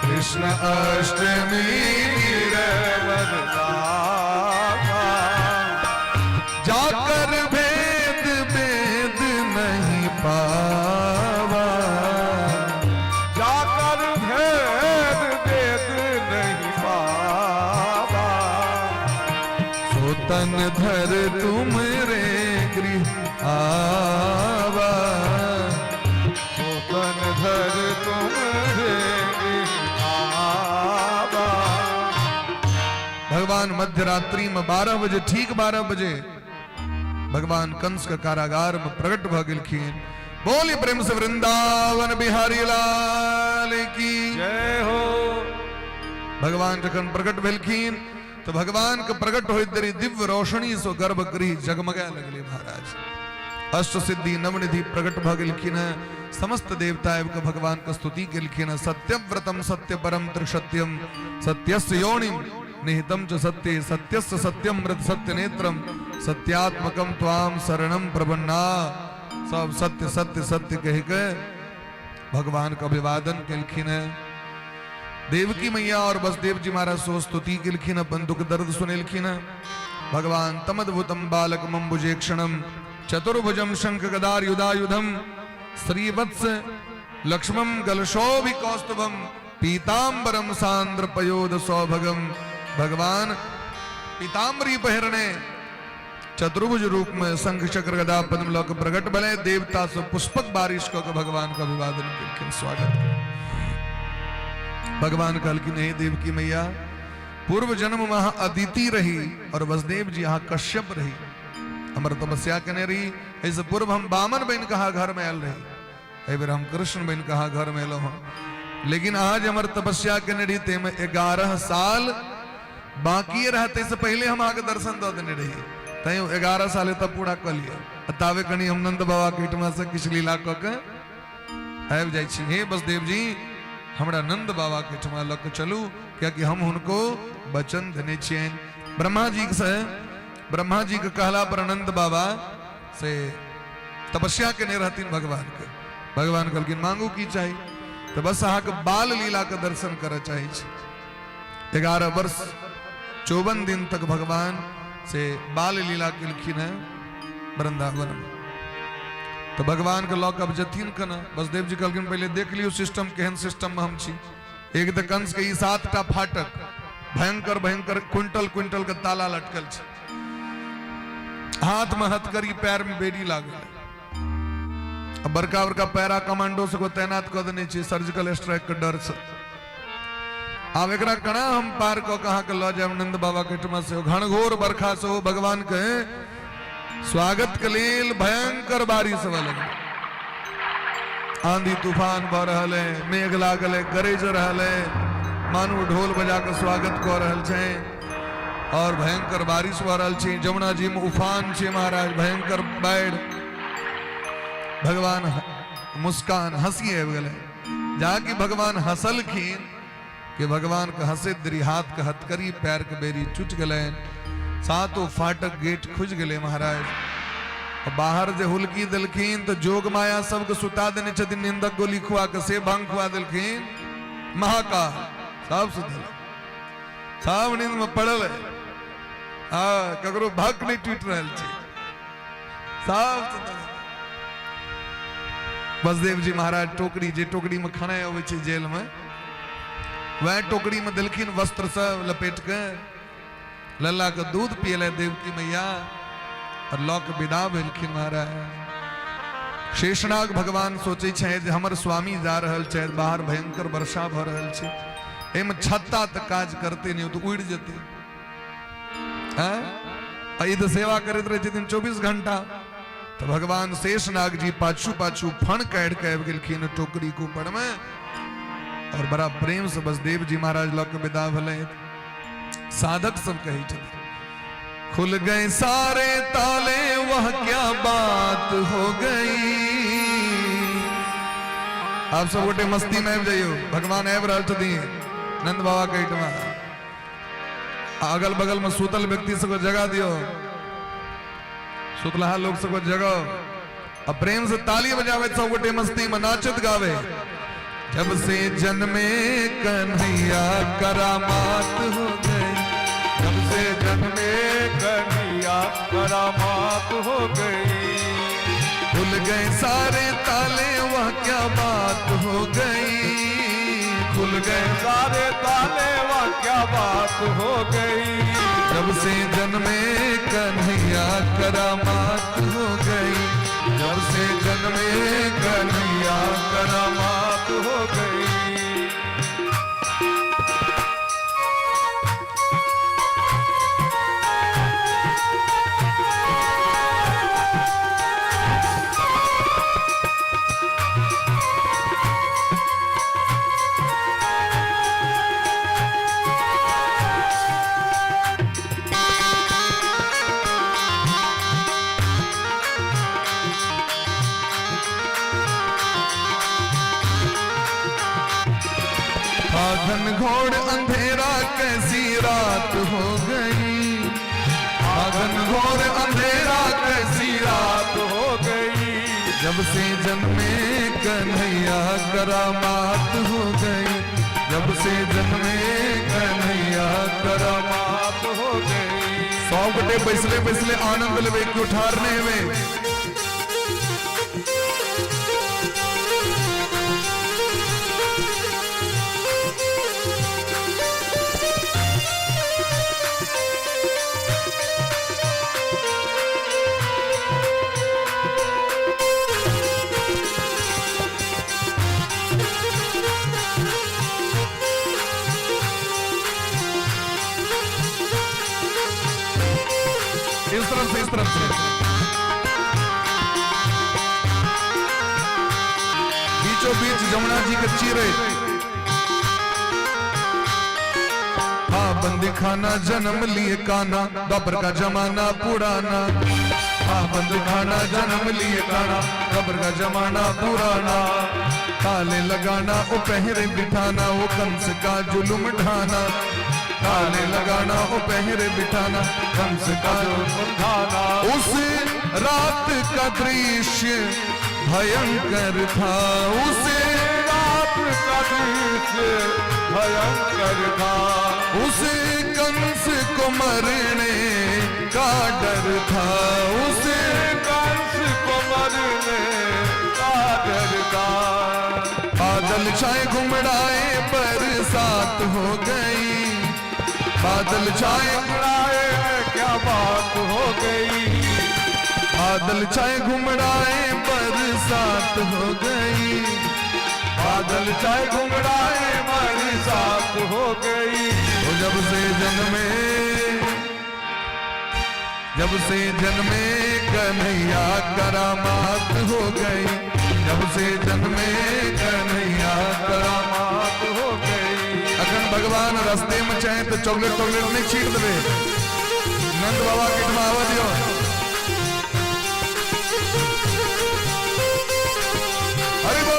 कृष्ण अष्टमी निर्मल आसा जाकर भेद भेद नहीं पावा जाकर भेद भेद नहीं पावा सो तन धर तुम रे गृह आवा तन धर तुम रे आवा। भगवान मध्य रात्रि में 12 बजे, ठीक 12 बजे भगवान कंस का कारागार में प्रकट भ गेलखिन। बोली प्रेम से वृंदावन बिहारी लाल की जय हो। भगवान जखन प्रकट भेलखिन तो भगवान के प्रकट होइत देरी दिव्य रोशनी सो गर्भगृह जगमगा लगले महाराज। अष्ट सिद्धि नवनिधि प्रकट भ गेलखिन। समस्त देवता एवं भगवान का स्तुति केलखिन। सत्यव्रतम सत्य परम त्रिसत्यम सत्यस्य योनिम निहितम च सत्ये सत्यस्य सत्यम मृत सत्य नेत्रम सत्यात्मकम त्वाम शरणम प्रपन्ना। सब सत्य सत्य सत्य कह के भगवान का अभिवादन केलखिन। देवकी मैया और वसुदेव जी महाराज सो स्तुति केलखिन, अपन दुख दर्द सुनेलखिन। भगवान तमद्भुतम बालक मम्बुजेक्षणम चतुर्भुजम शंख गदार युधायुधम श्रीवत्स लक्ष्मम गलशोभि कौस्तुभम पीतांबरम सांद्र पयोद सौभगम। भगवान पीतांबरी पहरने चतुर्भुज रूप में शंख चक्र गदा पद्म लोक प्रकट भले देवता से पुष्पक बारिश को भगवान का अभिवादन करके स्वागत कर। भगवान कल की नहीं देवकी मैया पूर्व जन्म वहां अदिति रही और वसुदेव जी यहाँ कश्यप रही, अमर तपस्या करने रही। ऐसे पूर्व हम बामन बहन कहा घर में आल रही, फिर हम कृष्ण बहन कहा घर में लो हम। लेकिन आज हमार तपस्या करने रही ते में 11 साल बाकी रहते से पहले हम आगे दर्शन दो देने रही। तय 11 साल तब पूरा कर लिया। तावे कनी हम नंद बाबा के ईटमा से किछ लीला क के आबि जाय छी। हे वसुदेव जी हमरा नंद बाबा के ईटमा लग के चलू, क्या कि हम उनको वचन देने छिए। ब्रह्मा जी के कहला पर नंद बाबा से तपस्या के रहतीन भगवान के। भगवान कहलखिन मांगू की चाहिए, तो बस अहाँ के बाल लीला के दर्शन करे चाहिए। 11 वर्ष 54 दिन तक भगवान से बाल लीला केलखिन है वृंदावन में। तो भगवान के लॉक अब जथिन कना वसुदेव जी कहलखिन पहले देख लियो सिस्टम केहन सिस्टम में हम छी। एक तो कंस के 7टा फाटक भयंकर भयंकर क्विंटल क्विंटल के ताला लटकल छै, हाथ में हथकड़ी पैर में बेड़ी लागल। अब बड़का बड़का पैरा कमांडो से को तैनात कर देने छी सर्जिकल स्ट्राइक के डर से। अब एकरा कणा हम पार को कहा के ल जाब नंद बाबा के ईटमा से घनघोर बरखा से भगवान के स्वागत के लेल भयंकर बारिश होवे लगे। आंधी तूफान बह रहल है, मेघ लागल है, गरज रहल है, मानू ढोल बजा के स्वागत कर रहल छै और भयंकर बारिश हो रहल छै। जमुना जी में उफान छै महाराज, भयंकर बाढ़। भगवान मुस्कान हंसी आबि गेलै। जाकि भगवान हंसलखिन कि भगवान के हंसे दरी हाथ के हथकड़ी पैर के बेरी टूट गए, 7 फाटक गेट खुज गए महाराज। और बाहर जे हुलकी दिलखिन तो जोग माया सबके सुता देने छथिन, निंदक गोली खुआ के से भांग खुआ दिलखिन। महाकाल सब सुतल, सब नींद में पड़ल है। ककरो भक नहीं टूट रहल छै, सब सुतल। वसुदेव जी महाराज टोकरी जे टोकरी में खाना आवे छै जेल में, वह टोकरी में दिलखिन वस्त्र सब लपेट के। लल्ला के दूध पियले देवकी मैया और लौक विदा भेलखिन महाराज। शेषनाग भगवान सोचे छै जे हमर स्वामी जा रहल छै, बाहर भयंकर वर्षा भ रहल छै, एमे छत्ता तक काज करते नहीं तो उड़ जेते। तो सेवा करते रहे छथिन 24 घंटा। तो भगवान शेषनाग जी पाछू पाछू फण काढ़ के आबि गेलखिन टोकरी के ऊपर में और बड़ा प्रेम से वसुदेव जी महाराज लौक विदा भले। साधक सब कही छथिन खुल गए सारे ताले, वह क्या बात हो गई। आप सब गोटे मस्ती में आबि जाइयो, भगवान आबि रहल छथिन नंद बाबा के ईटमा। अगल बगल में सुतल व्यक्ति सबको जगा दियो, सुतलहा लोग सबको जगो और प्रेम से ताली बजावे, सब गोटे मस्ती में नाचत गावे। जब से जन्मे कन्हैया करामात हो गई, जब से जन्मे कन्हैया करामात हो गई। खुल गए सारे ताले, वह क्या बात हो गई। खुल गए सारे ताले, वह क्या बात हो गई। जब से जन्मे कन्हैया करामात हो गई। जब से जन्मे कन्हैया करामात हो गई। घोर अंधेरा कैसी रात हो गई, फागुन घोर अंधेरा कैसी रात हो गई, जब से जन्मे कन्हैया करामात हो गई, जब से जन्मे कन्हैया करामात हो गई। 100 गटे बैसले बैसले आनंद लेवे के उठारने में इस तरफ से बीचों बीच जमुना जी के चीरे, हाँ बंदी खाना जन्म लिए काना, द्वापर का जमाना पुराना, हाँ बंदी खाना जन्म लिए काना, द्वापर का जमाना पुराना, ताले लगाना ओ पहरे बिठाना, वो कंस का जुलुम ढाना, ताले लगाना ओ पहरे बिठाना, कंस का जुलुम ढाना। उस रात का दृश्य भयंकर था, उस रात का दृश्य भयंकर था, उस कंस को मरने का डर था, उस कंस को मरने का डर था। बादल छाए घुमड़ाए बरसात हो गई, बादल छाए घुमड़ाए क्या बात हो गई, बादल छाए घुमड़ाए बरसात हो गई, बादल छाए घुमड़ाए बरसात हो गई। तो जब से जन्मे कन्हैया करामात हो गई, जब से जन्मे कन्हैया करामात हो गई। अखंड भगवान रास्ते में चाहे तो चॉकलेट नहीं छीट दे, नंद बाबा के घुमावा दियो। हरि बोल।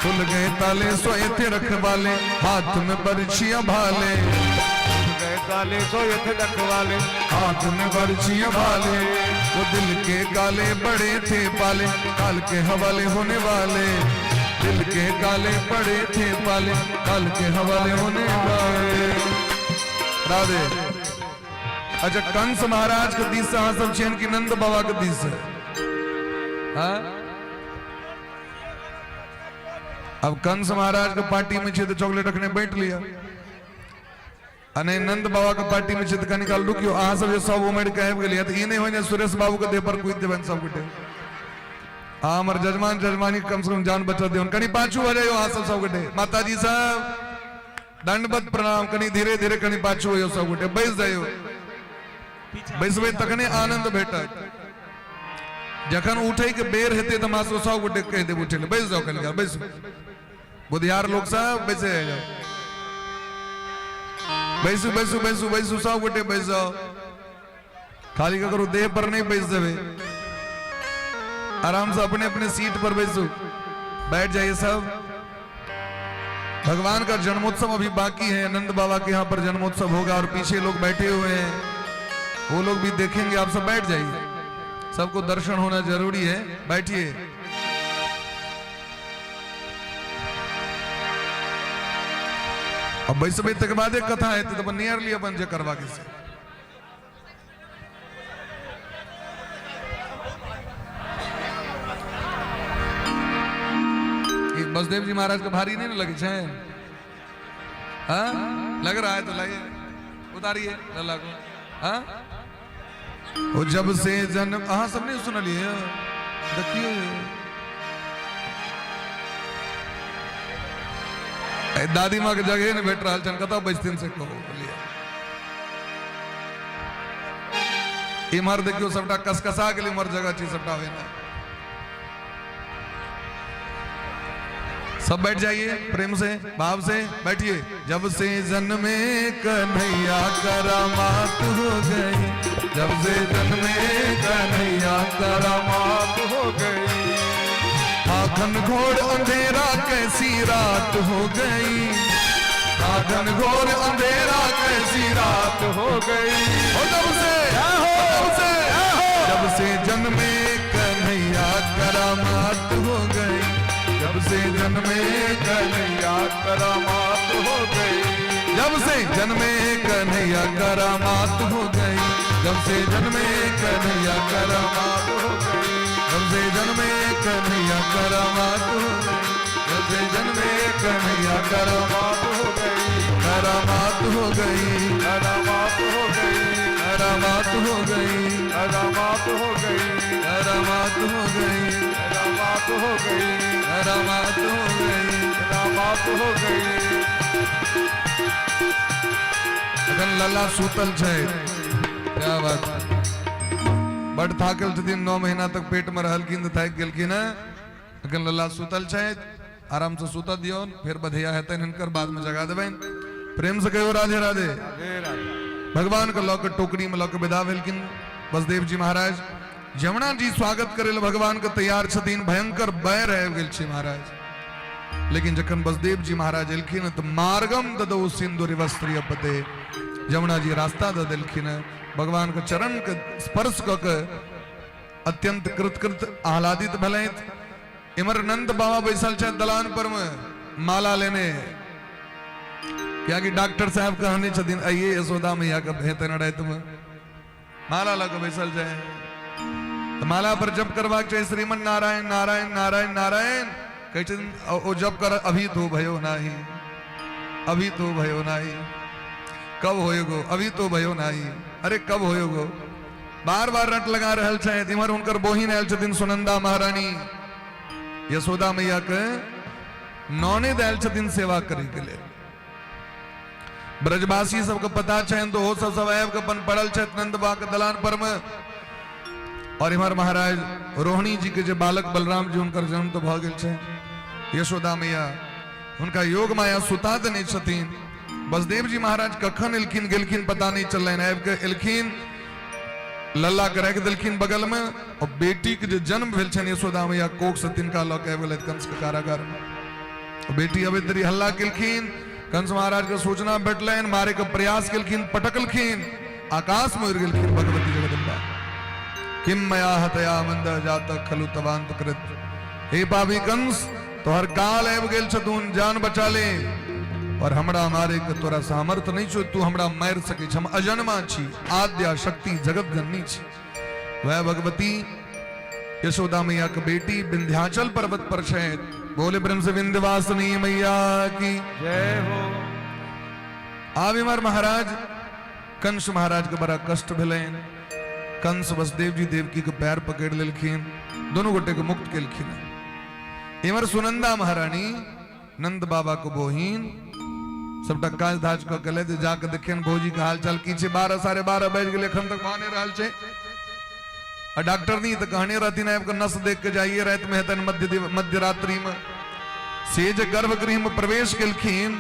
खुल गए ताले सोए थे रखवाले, हाथ में बरछियां भाले, खुल गए ताले सोए थे रखवाले, हाथ में बरछियां भाले, वो दिल के काले बड़े थे पाले, काल के हवाले होने वाले, दिल के काले बड़े थे पाले, काल के हवाले होने वाले। राधे। अच्छा, कंस महाराज का दिस हाँ सब चैन की नंद बाबा का दिस है। हाँ? अब कंस महाराज का पार्टी में छे तो चॉकलेट रखने बैठ लिया, अने नंद बाबा का पार्टी में छे तो निकाल रुकियो आ सब सब उमेड़ कहे के लिया तो ये नहीं हो सुरेश बाबू के दे पर कोई देवन सब गुटे हाँ हमारे जजमान जजमानी कम से कम जान बचा दे कहीं पाछू हो जाए आ सब गुटे माताजी साहब दंडवत प्रणाम कहीं धीरे धीरे कहीं पाछू हो सब गुटे बैस जाओ बैस तकने आनंद भेटा जखन उठे के बेर हेते तो मासो सब गुटे कह दे उठे बैस जाओ कहीं बैस बुधियार लोग साहब बैसे जाओ बैसू बैसू बैसू बैसू सब गुटे बैस जाओ खाली का करो देह पर नहीं बैस जावे आराम से अपने अपने सीट पर बैसो बैठ जाइए सब। भगवान का जन्मोत्सव अभी बाकी है, नंद बाबा के यहाँ पर जन्मोत्सव होगा और पीछे लोग बैठे हुए हैं वो लोग भी देखेंगे। आप सब बैठ जाइए, सबको दर्शन होना जरूरी है, बैठिए। अब बैस तक बाद कथा है तो नियर लिया बन जे करवा के से बसदेव जी महाराज को भारी नहीं लगे छे? हाँ लग रहा है तो लाइए उतारिए लल्ला को। हाँ वो जब से जन्म हाँ सबने सुन लिए देखिए दादी माँ के जगह ने बैठ रहा चन कता बचतीन से कहो बोलिए इमर देखियो सबटा कसकसा के लिए मर जगह चीज सबटा हुए ना सब बैठ जाइए प्रेम से भाव से बैठिए। जब से जन्मे कन्हैया करामात हो गई, जब से जन्मे कन्हैया करामात हो गई, आखन घोर अंधेरा कैसी रात हो गई, आखन घोर अंधेरा कैसी रात हो गई। जब से जन्मे कन्हैया करामात हो गई, जब से जन्मे कन्हैया करामात हो गई, जब से जन्मे कन्हैया करामात हो गई, जब से जन्मे कन्हैया करामात हो गई, जब से जन्मे कन्हैया करामात हो गई, जब से जन्मे कन्हैया करामात हो गई, करामात हो गई, करामात हो गई, करामात हो गई, करामात हो गई, करामात हो गई, करामात हो गई, करामात हो गई, करामात हो गई। अखन लल्ला सूतल छे, क्या बात है। बड़ थाकल छथिन, 9 महीना तक पेट में रहलखिन त थाकि गेलखिन है। अखन लल्ला सूतल छे, आराम से सूता दियो, फिर बधिया हेतन हिनकर बाद में जगा देबैन। प्रेम से कहो राधे राधे। भगवान के लौके टोकरी में लौके विदा भेलखिन बसदेव जी महाराज। जमुना जी स्वागत करे भगवान के तैयार छथिन, भयंकर बैर आबि गेल छै महाराज। लेकिन जखन बसदेव जी महाराज एलखिन तो मार्गम ददौ सिंदूरिवस्त्रीय पते, जमुना जी रास्ता द देलखिन। भगवान के चरण के स्पर्श क के अत्यंत कृतकृत आह्लादित भेलैथ। इमर नंद बाबा बैसल छथि दलान पर में माला लेने, क्या कि डॉक्टर साहब कहने छथिन आइए यशोदा मैया के हेतन रात में माला लग बैसल जाए। तो माला पर जप करवाक चाहिए श्रीमन नारायण नारायण नारायण नारायण कहे छथिन ओ जप कर अभी तो भयो नाही, अभी तो भयो नाही, कब होएगो, अभी तो भयो नाही, अरे कब होएगो। बार बार रट लगा रहल छथि। इमहर हुनकर बहिन आयल छथिन सुनंदा महारानी, यशोदा मैया के नौने आयल छथिन सेवा करे के लिए। ब्रजवासी सबके पता छनि तो हो सब आबि के अपन पड़ल छथि नंद बाबा के दलान पर में। और इमहर महाराज रोहिणी जी के जो बालक बलराम जी उनकर जन्म तो भ गेल छै। यशोदा मैया उनका योग माया सुता देने छथिन। बसदेव जी महाराज कखन एलखिन गेलखिन पता नहीं चललनि, आबि के एलखिन लल्ला के राखि देलखिन बगल में। और बेटी के जो जन्म भेल छनि यशोदा मैया कोख से तिनका लऽ के आबि गेलथि कंस के कारागार में। बेटी अबैत देरी हल्ला केलखिन, कंस महाराज के सूचना भेटलनि, मारे के प्रयास केलखिन, पटकलखिन, आकाश में उड़ि गेलखिन भगवती जगदम्बा। किम मया हतया मंद जात खलु तवांत कृत, हे पापी कंस तोहर काल आबि गेल छथुन, जान बचा ले। और हमरा मारे के तोरा सामर्थ नहीं छो, तू हमरा मार सके छ, हम अजन्मा छी, आद्या शक्ति जगत जननी छी। वह भगवती यशोदा मैया के बेटी विंध्याचल पर्वत पर छै। बोले ब्रह्म से विंध्यवासिनी मैया की जय हो। आविमर महाराज कंस महाराज के बड़ा कष्ट भेलैन। कंस वसुदेव जी देवकी के पैर पकड़ लेलखिन, दोनों गोटे को मुक्त केलखिन। इमर सुनंदा महारानी नंद बाबा को बहिन सबटा काज धाज क गेलै, जाके देखियन भौजी के हाल चाल की छै। 12 साढ़े 12 बज गेलै, एखन तक माने रहल छै। और डॉक्टर नहीं तो कहने रहती आबि के नस देख के जाइए, रात में हेतन मध्य रात्रि में से जे गर्भगृह में प्रवेश केलखिन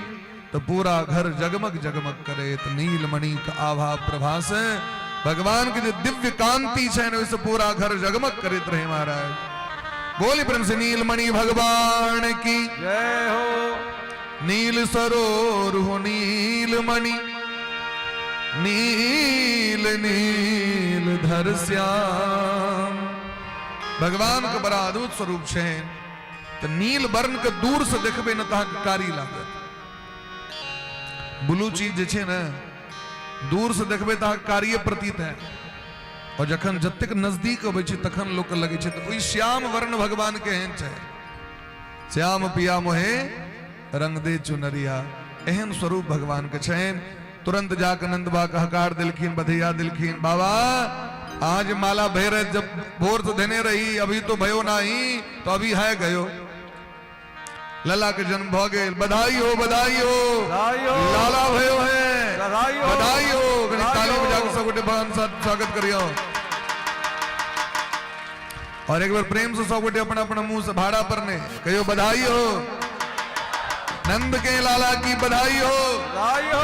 तो पूरा घर जगमग जगमग करे। तो नीलमणि का आभा प्रभा से भगवान के जो दिव्य कांति है वैसे पूरा घर जगमग करते रहे महाराज। बोली प्रेम से नीलमणि भगवान की जय हो। नील सरोर हो नीलमणि, नील नील धर श्याम। भगवान के बड़ा अद्भुत स्वरूप है। तो नील वर्ण के दूर से देखबे न तहाँ कारी लागत। ब्लू चीज जे ना दूर से देखबे तहाँ कारिये प्रतीत है। और जखन जतेक नजदीक अबै छै तखन लोक के लगे छै तो ओइ श्याम वर्ण भगवान के एहन छै। श्याम पिया मोहे रंग दे चुनरिया, एहन स्वरूप भगवान के छनि। तुरंत जाकर नंद बा के हकार दिलखिन, बधैया दिलखिन, बाबा आज माला भैर जब भोर से देने रही, अभी तो भयो नहीं, तो अभी है गयो। लला के जन्म भ गए। बधाई हो, बधाई हो, बधाई हो। लाला भयो है, बधाई हो। बधाई हो। कहीं बधाई ताली हो। बजा के सब गोटे भगवान साथ स्वागत करियो। और एक बार प्रेम से सब गोटे अपना अपना मुंह से भाड़ा पर ने कहियो बधाई हो। नंद के लाला की बधाई हो, बधाई हो,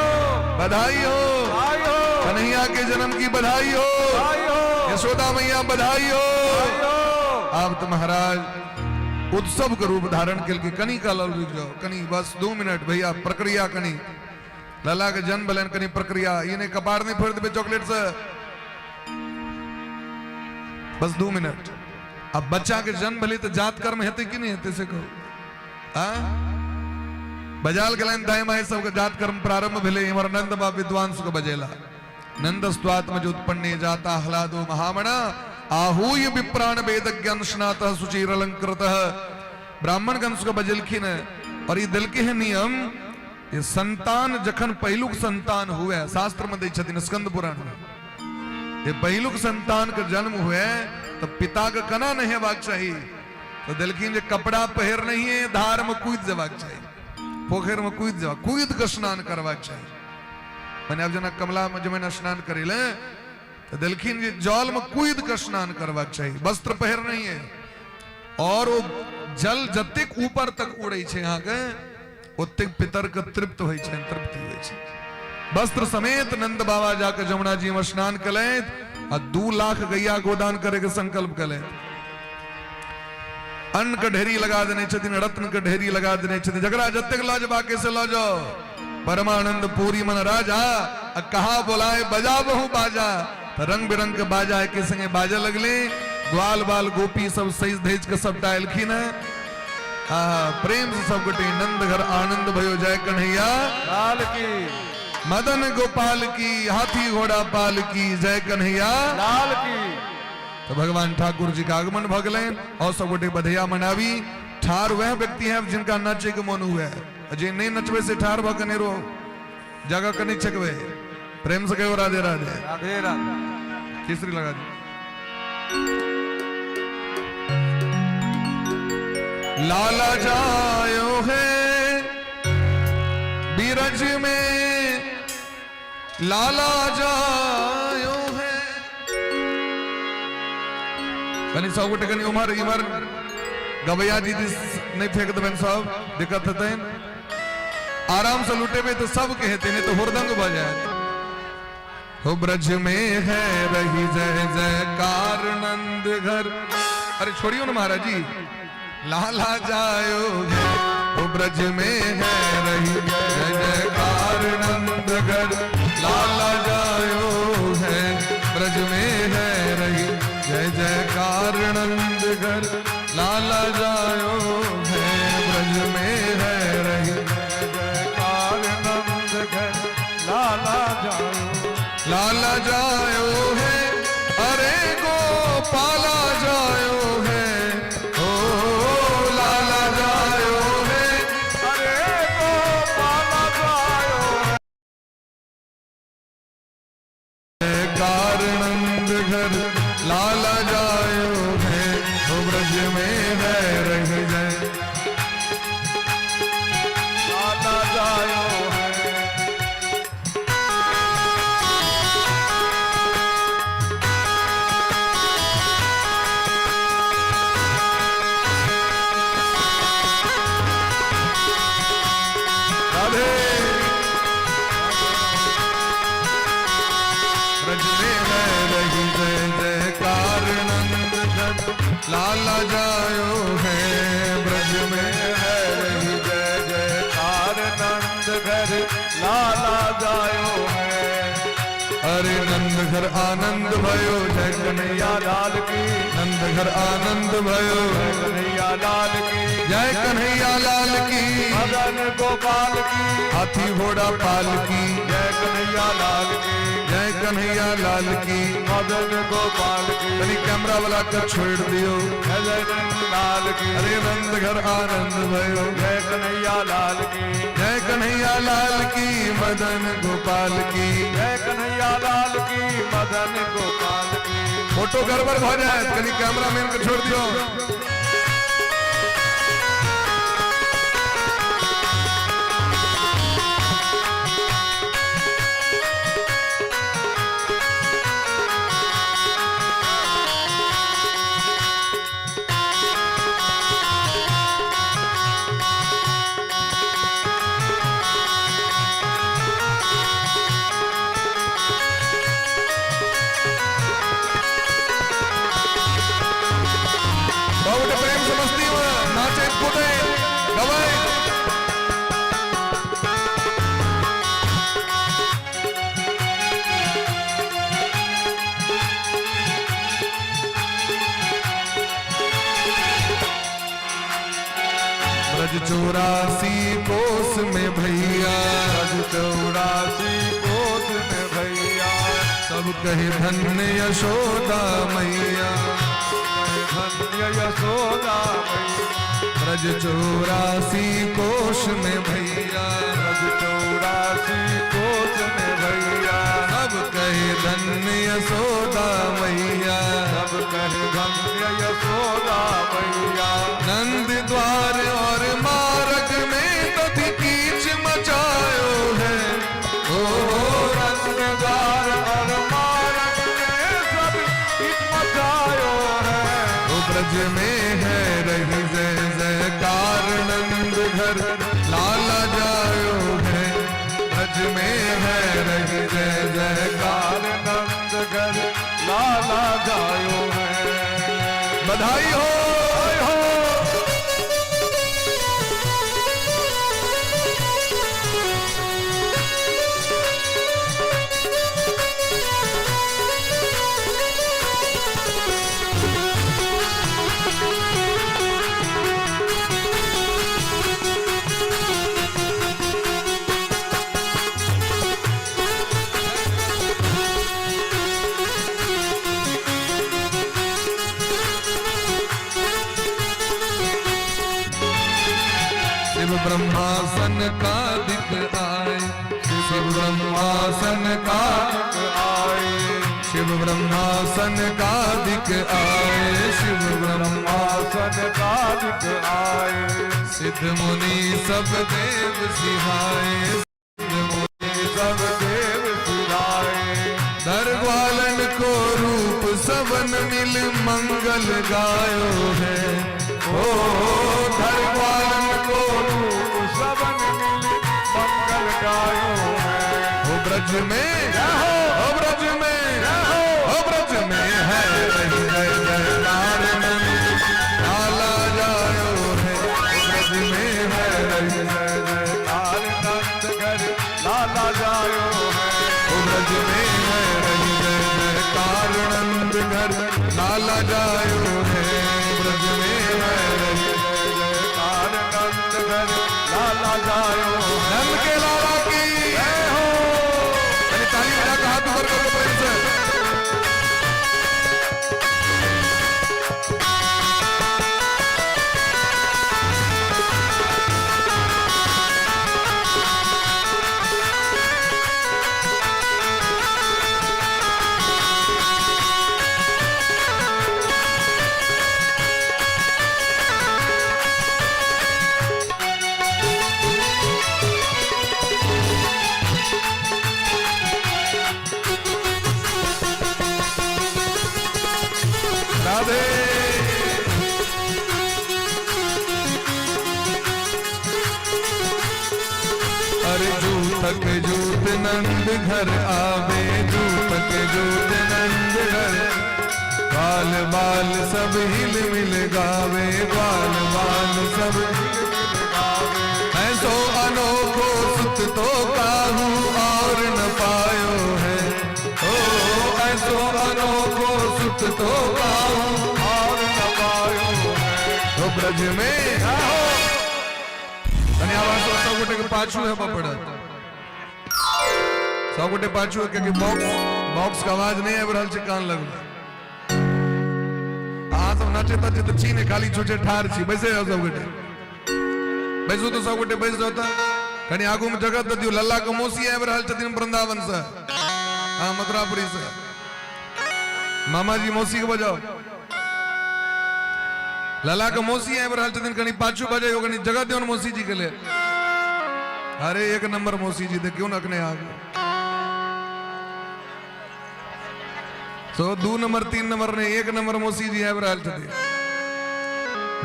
बधाई हो। बधाई हो, कन्हैया के जन्म की बधाई हो, बधाई हो, यशोदा मैया बधाई हो। बधाई हो। आप तो महाराज उत्सव का रूप धारण करके कनी का लल रुक जाओ, कनी बस 2 मिनट भैया प्रक्रिया कनी लला के जन्म बलन कनी प्रक्रिया इन्हें कपार नहीं फोड़ दे चॉकलेट से बस 2 मिनट। अब बच्चा के जन्म भले तो जात कर्म हेते कि नहीं हेते से कहो बजाल के लाइन दाई माई सब जात कर्म प्रारंभ भले हमारा नंद बाप विद्वांस को बजेला नंदस्त्वात्म जो उत्पन्ने जाता हलादो महामणा आहूय विप्राण वेद ज्ञान स्नात सुचीर अलंकृत ब्राह्मण गंश को बजलखिन और ये दिल के है नियम ये संतान जखन पहिलुक संतान हुए शास्त्र में दै छथिन स्कंद पुराण में ये पहिलुक संतान का जन्म हुए तो पिता का कना नहीं हेबाक चाहिए तो दिलखिन जो कपड़ा पहर नहीं है धार में कूद जबाक चाहिए पोखर में कूद का स्नान करवाक चाहिए मैंने अब जना कमला में जो मैंने स्नान करेले तो दिलखिन जल में कूद का स्नान करवाक चाहिए वस्त्र पहर नहीं है और वो जल जतेक ऊपर तक उड़े छे यहाँ के ओतेक पितर के तृप्त होय छे तृप्ति होय छे वस्त्र समेत नंद बाबा जाकर जमुना जी में स्नान कले और 2 लाख गैया गोदान करे के संकल्प कले अन्न का ढेरी लगा देने छथिन रत्न का ढेरी लगा देने छथिन जगरा जतेक लाज बाके से लो जाओ परमानंद पूरी मन राजा कहा बोलाए बजा बहु बाजा तो रंग बिरंग के बाजा है के संगे बाजा लगले ग्वाल बाल गोपी सब सही धेज के सब टाइलखिन है प्रेम से सब गोटे नंद घर आनंद भयो जय कन्हैया लाल की, मदन गोपाल की हाथी घोड़ा पाल की जय कन्हैया लाल की। तो भगवान ठाकुर जी का आगमन भगले और सब गोटे बधैया मनावी ठार वह व्यक्ति है जिनका नाचे के मन हुआ है अजय नहीं नचवे से ठार भगने रो जगह कनी छकवे प्रेम से कहो राधे राधे राधे राधे। केसरी लगा दी लाला जायो है बीरज में लाला जायो है कनी सौ गोटे कनी उमर इमर गवैया जी नहीं फेंक दबन सब दिक्कत होते आराम से लुटे में तो सब कहते नहीं तो हुरदंग बजाए हो ब्रज में है रही जय जयकार नंद घर अरे छोड़ियो ना महाराज जी लाला जायो है हो ब्रज में है रही जय जयकार नंद घर लाला जायो है ब्रज में है रही जय जयकार नंद घर लाला जायो है ब्रज में है रही जयकार नंद घर लाला जायो, लाला जायो है अरे गोपाला जायो है ओ लाला जायो है अरे गोपाला जायो, जयकार नंद घर लाला जायो है ओ ब्रज में है रही जय लाला जायो है। राधे ब्रज में है रही जय जयकार नंद घर लाला जायो है ब्रज में है रही जय जयकार नंद घर लाला जायो है। अरे नंद घर आनंद भयो जय कन्हैया लाल की, नंद घर आनंद भयो कन्हैया लाल की, जय कन्हैया लाल की मदन गोपाल की, हाथी घोड़ा पाल की जय कन्हैया लाल की, जय कन्हैया लाल की मदन गोपाल की, कभी कैमरा वाला का छोड़ दियो जय नंद लाल की, अरे नंद घर आनंद भयो जय कन्हैया लाल की, जय कन्हैया लाल की मदन गोपाल की जय कन्हैया लाल की, मदन गोपाल की। फोटो गड़बड़ हो जाए कभी कैमरा मैन को छोड़ दियो चौरासी कोस में भैया, ब्रज 84 कोस में भैया, सब कहे धन्य यशोदा मैया, धन्य यशोदा मैया, ब्रज 84 कोश में भैया, ब्रज 84 कोस में भैया, सब कहे धन्य यशोदा मैया, सब कहे धन्य यशोदा मैया, नंद द्वार और मार्ग में तथि कीच मचायो है, ओ रंगदार और मार्ग में सब किच मचायो है, ओ ब्रज में है रही जय जयकार, नंद घर लाला जायो है, ब्रज में है रही जय जयकार, नंद घर लाला जायो है। बधाई हो। शिव ब्रह्मासन का दिख आए, शिव ब्रह्मासन का आए, शिव ब्रह्मासन का दिख आए, शिव ब्रह्मासन का दिख आए, सिद्ध मुनि सब देव सिहाए, सिद्ध मुनि सब देव सिराए, दरग्वालन को रूप सबन मिल मंगल गायो है, ओ दरग्वालन को रूप सबन मिल मंगल गायो है, ओ ब्रज में, ओ ब्रज में, ओ ब्रज में है रही जय जयकार, नंद लाला जायो है, ओ ब्रज में है रही जय जयकार, नंद घर लाला जायो है, ओ ब्रज में है रही जय जयकार, नंद घर लाला जायो है, ब्रज में है रही जय जयकार, नंद घर लाला जायो है। नंद के लाला की जय हो। मैंने ताली बजा के हाथ ऊपर करो प्रेम से। राधे। अरे जूतक जूत नंद घर आवे, जूतक जूत नंद घर, बाल बाल सब हिल मिल गावे, बाल बाल सब हिल मिल गावे, ऐसो अनोखो सुत तो काहू और न पायो है, ओ ऐसो अनोखो सुत तो काहू और न पायो है, तो ब्रज में અને આ વાતો સૌ ગોટે કે પાછું હે પપડ સૌ ગોટે પાછું કે બોક્સ का आवाज नहीं है बरहल से कान लग आ तो नाचे तचे तो चीने खाली छुचे ठार छी बैसे हो सब गटे बैसो तो सब गटे बैस जाता कनी आगू में जगत दियो लल्ला को मोसी है बरहल चतिन वृंदावन से हां मथुरापुरी से मामा जी मोसी को बजाओ लला का मोसी है बरहल चतिन कनी पाछू बजे हो कनी जगत दियो मोसी जी के लिए अरे एक नंबर मोसी जी दे क्यों नकने आ गए तो 2 नंबर 3 नंबर ने 1 नंबर मोसी जी है बरहल चतिन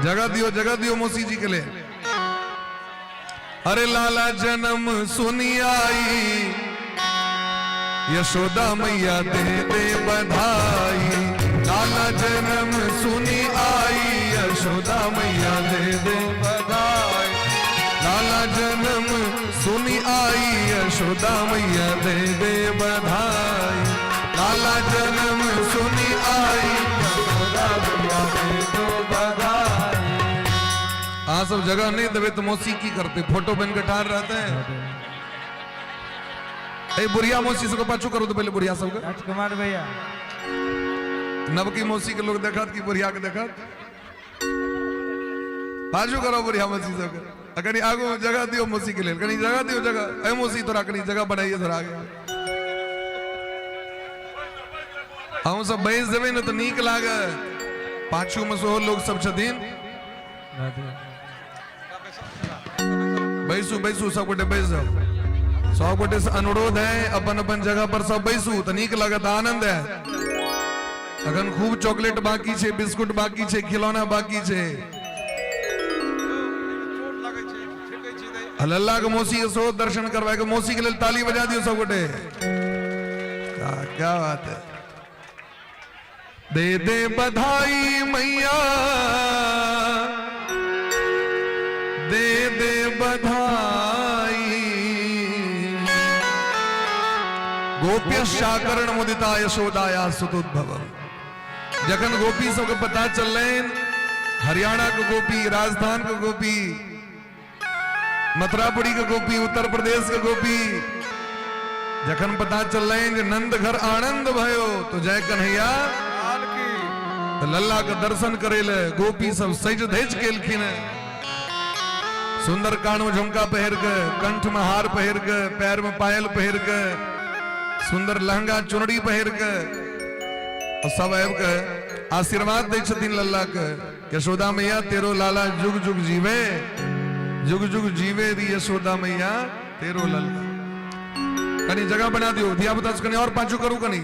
जगत दियो मोसी जी के लिए अरे लाला जन्म सुनी आई यशोदा मैया दे दे बधाई लाला जन्म सुनी आई यशोदा मैया दे दे बधाई लाला जन्म सुनी आई यशोदा मैया दे दे बधाई लाला जन्म सुनी आई यशोदा मैया दे दे बधाई आ सब जगह नहीं देवे तो मौसी की करते, फोटो बन के ठार रहते हैं। ए बुढ़िया मौसी सबको पाछू करो तो पहले बुढ़िया सबको राजकुमार भैया नवकी मौसी के लोग देखत कि बुढ़िया के देखत पाछू करो बुढ़िया मौसी सबके। कहीं आगो जगह दियो मौसी के लिए, कहीं जगह दियो जगह। ए मौसी तोरा कहीं जगह बनाइए थोड़ा आगे। हम सब बैस देवे न तो नीक लागे। पाछू में सो लोग सब छथिन, बैसू बैसू सब गोटे बैस जाओ। सब गोटे से अनुरोध है अपन अपन जगह पर सब बैसू तो नीक लगत, आनंद है। अखन खूब चॉकलेट बाकी छे, बिस्कुट बाकी छे, खिलौना बाकी छे। लल्ला के मौसी के सो दर्शन करवाए के मौसी के लिए ताली बजा दियो सब गोटे। क्या बात है। दे दे बधाई मैया, दे दे बधाई। गोप्यशाकरण मुदिता यशोदाया सुतोद्भवम्। जखन गोपी सबके पता चलन, हरियाणा के गोपी, राजस्थान के गोपी, मथुरापुरी के गोपी, उत्तर प्रदेश के गोपी, जखन पता चलन नंद घर आनंद भयो तो जय कन्हैया तो लल्ला के दर्शन करे ले गोपी सब सज धज केलखिन। सुंदर कान में झुमका पहर के, कंठ में हार पहर के, पैर में पायल पहर के, सुंदर लहंगा चुनरी पहर के और सब आब के आशीर्वाद दे छथिन लल्ला के। यशोदा मैया तेरो लाला जुग जुग जीवे, जुग जुग जीवे दी यशोदा मैया तेरो लल्ला। कनी जगह बना दियो, दिया बता कनी और पाछू करू कनी।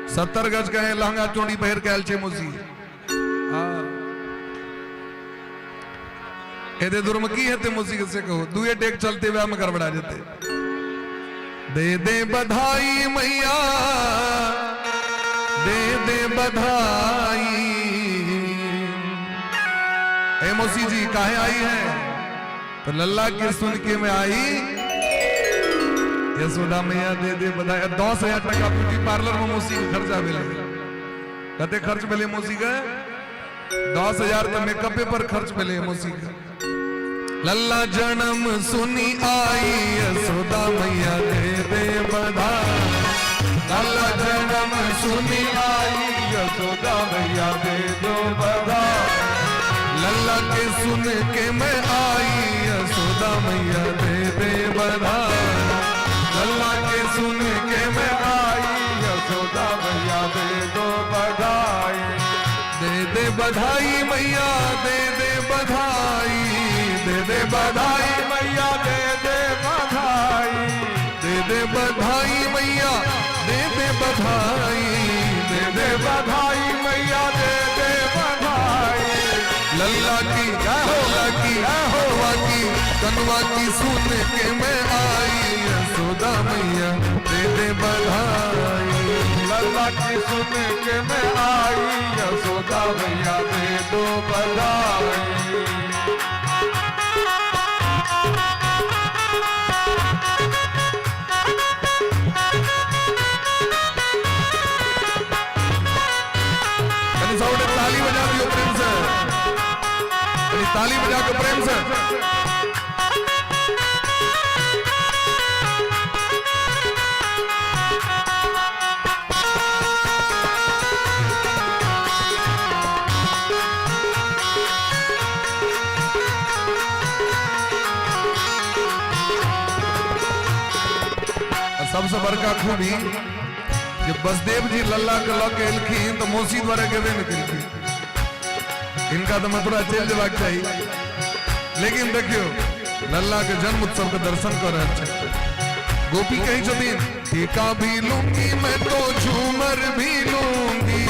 70 गज का है लहंगा चोड़ी पहर के आयल छे मौसी। एदे दुर्मकी हेते मौसी के से कहो, दुए टेक चलते हुए हम गड़बड़ा जेते। दे दे बधाई मैया, दे दे बधाई। ए मौसी जी काहे आई है? तो लल्ला के सुन के मैं आई। यशोदा मैया दे दे बधाई। 10,000 टका ब्यूटी पार्लर में मौसी के खर्चा भेले। कते खर्च भेले मौसी के? 10,000 तो मेकअपे पर खर्च भेले मौसी के। लल्ला जन्म सुनी आई, यशोदा मैया दे दे बधाई। लल्ला जन्म सुनी आई, यशोदा मैया दे दो बधाई। लल्ला के सुन के मैं आई, यशोदा मैया दे दे बधाई। लल्ला के सुन के मैं आई, यशोदा मैया दे दो बधाई। दे दे बधाई मैया, दे दे बधाई। दे दे बधाई मैया दे दे बधाई। दे दे बधाई मैया, दे दे बधाई। दे दे बधाई मैया दे दे बधाई। लल्ला की लल्ला की होवा की कनवा की सुन के मैं आई, यशोदा मैया दे दे बधाई। लल्ला की सुन के मैं आई, यशोदा मैया दे दो बधाई। ताली बजा दियो प्रेम से, ताली बजा के प्रेम से। सबसे बड़का खूबी कि बसदेव जी लल्ला के लऽ के एलखिन तो मौसी द्वारा गेबे न केलखिन। इनका तो मथुरा चल जेबाक चाहिए, लेकिन देखियो लल्ला के जन्म उत्सव के दर्शन कर रहे हैं। गोपी कही छथिन टीका भी लूंगी मैं तो झूमर भी लूंगी,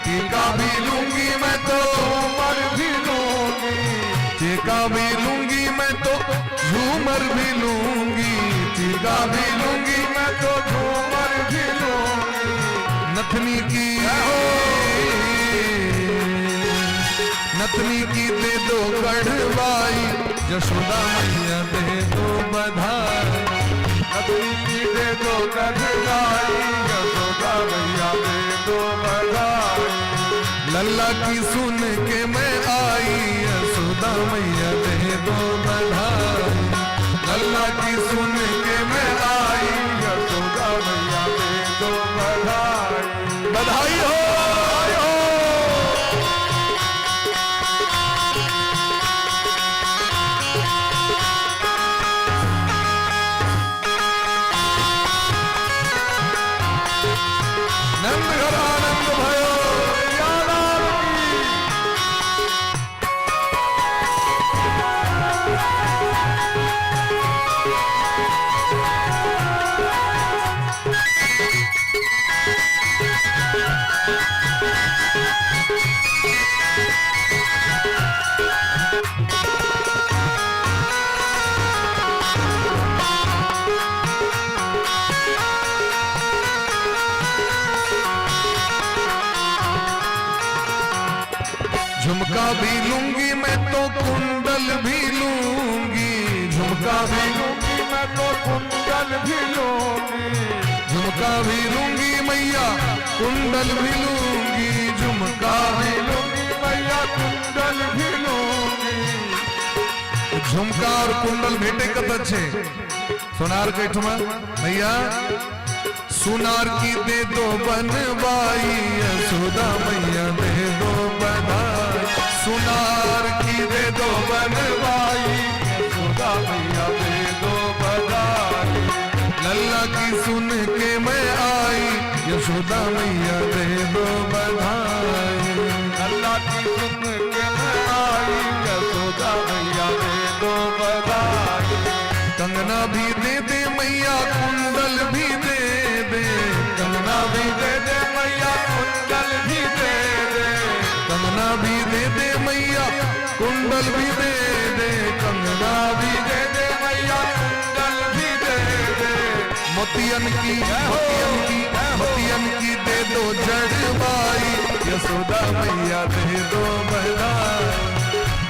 टीका भी लूंगी मैं तो झूमर भी लूंगी। टीका भी लूंगी मैं तो झूमर भी लूंगी, टीका भी लूंगी मैं तो झूमर भी लूंगी। नथनी की नथनी की दे दो कढ़वाई, यशोदा मैया दे दो बधाई। नथनी की दे दो कढ़वाई, यशोदा मैया दे दो बधाई। लल्ला की सुन के मैं आई, यशोदा मैया दे दो बधाई, लल्ला की सुन के मैं आई, यशोदा मैया दे दो बधाई। बधाई हो। नंद घर आनंद भयो, झुमका भी लूंगी मैं तो कुंडल भी लूंगी, झुमका भी लूंगी मैं तो कुंडल भी लूंगी, झुमका भी लूंगी मैया कुंडल भी लूंगी, झुमका भी लूंगी मैया कुंडल भी लूंगी। झुमका और कुंडल भेटे कत अच्छे सोनार कैठमा भैया, सुनार की दे दो बनवाई, यशोदा मैया दे दो बधाई, सुनार की दे दो बनवाई, यशोदा मैया दे दो बधाई। लल्ला की सुन के मैं आई, यशोदा मैया दे दो बधाई, लल्ला की सुन के मैं आई, यशोदा मैया दे दो बधाई। कंगना भी दे दे मैया कुंडल भी दे दे, कंगना भी दे दे मैया कुंडल भी दे दे, कंगना भी दे दे मैया कुंडल भी दे दे, कंगना भी दे दे मैया कुंडल भी दे दे। मोतियन की मोतियन की दे दो जड़वाई, यशोदा मैया दे दो बधाई,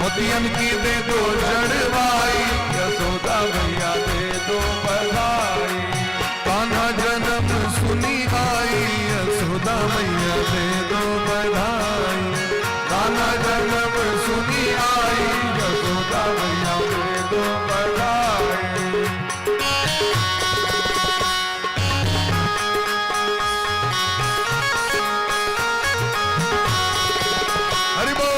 मोतियन की दे दो जड़वाई, यशोदा मैया दे दो बधाई। कान्हा जन्म सुनी आई, यशोदा मैया दे दो बधाई, कान्हा जन्म सुनी आई, यशोदा मैया दे दो बधाई। हरि बोल।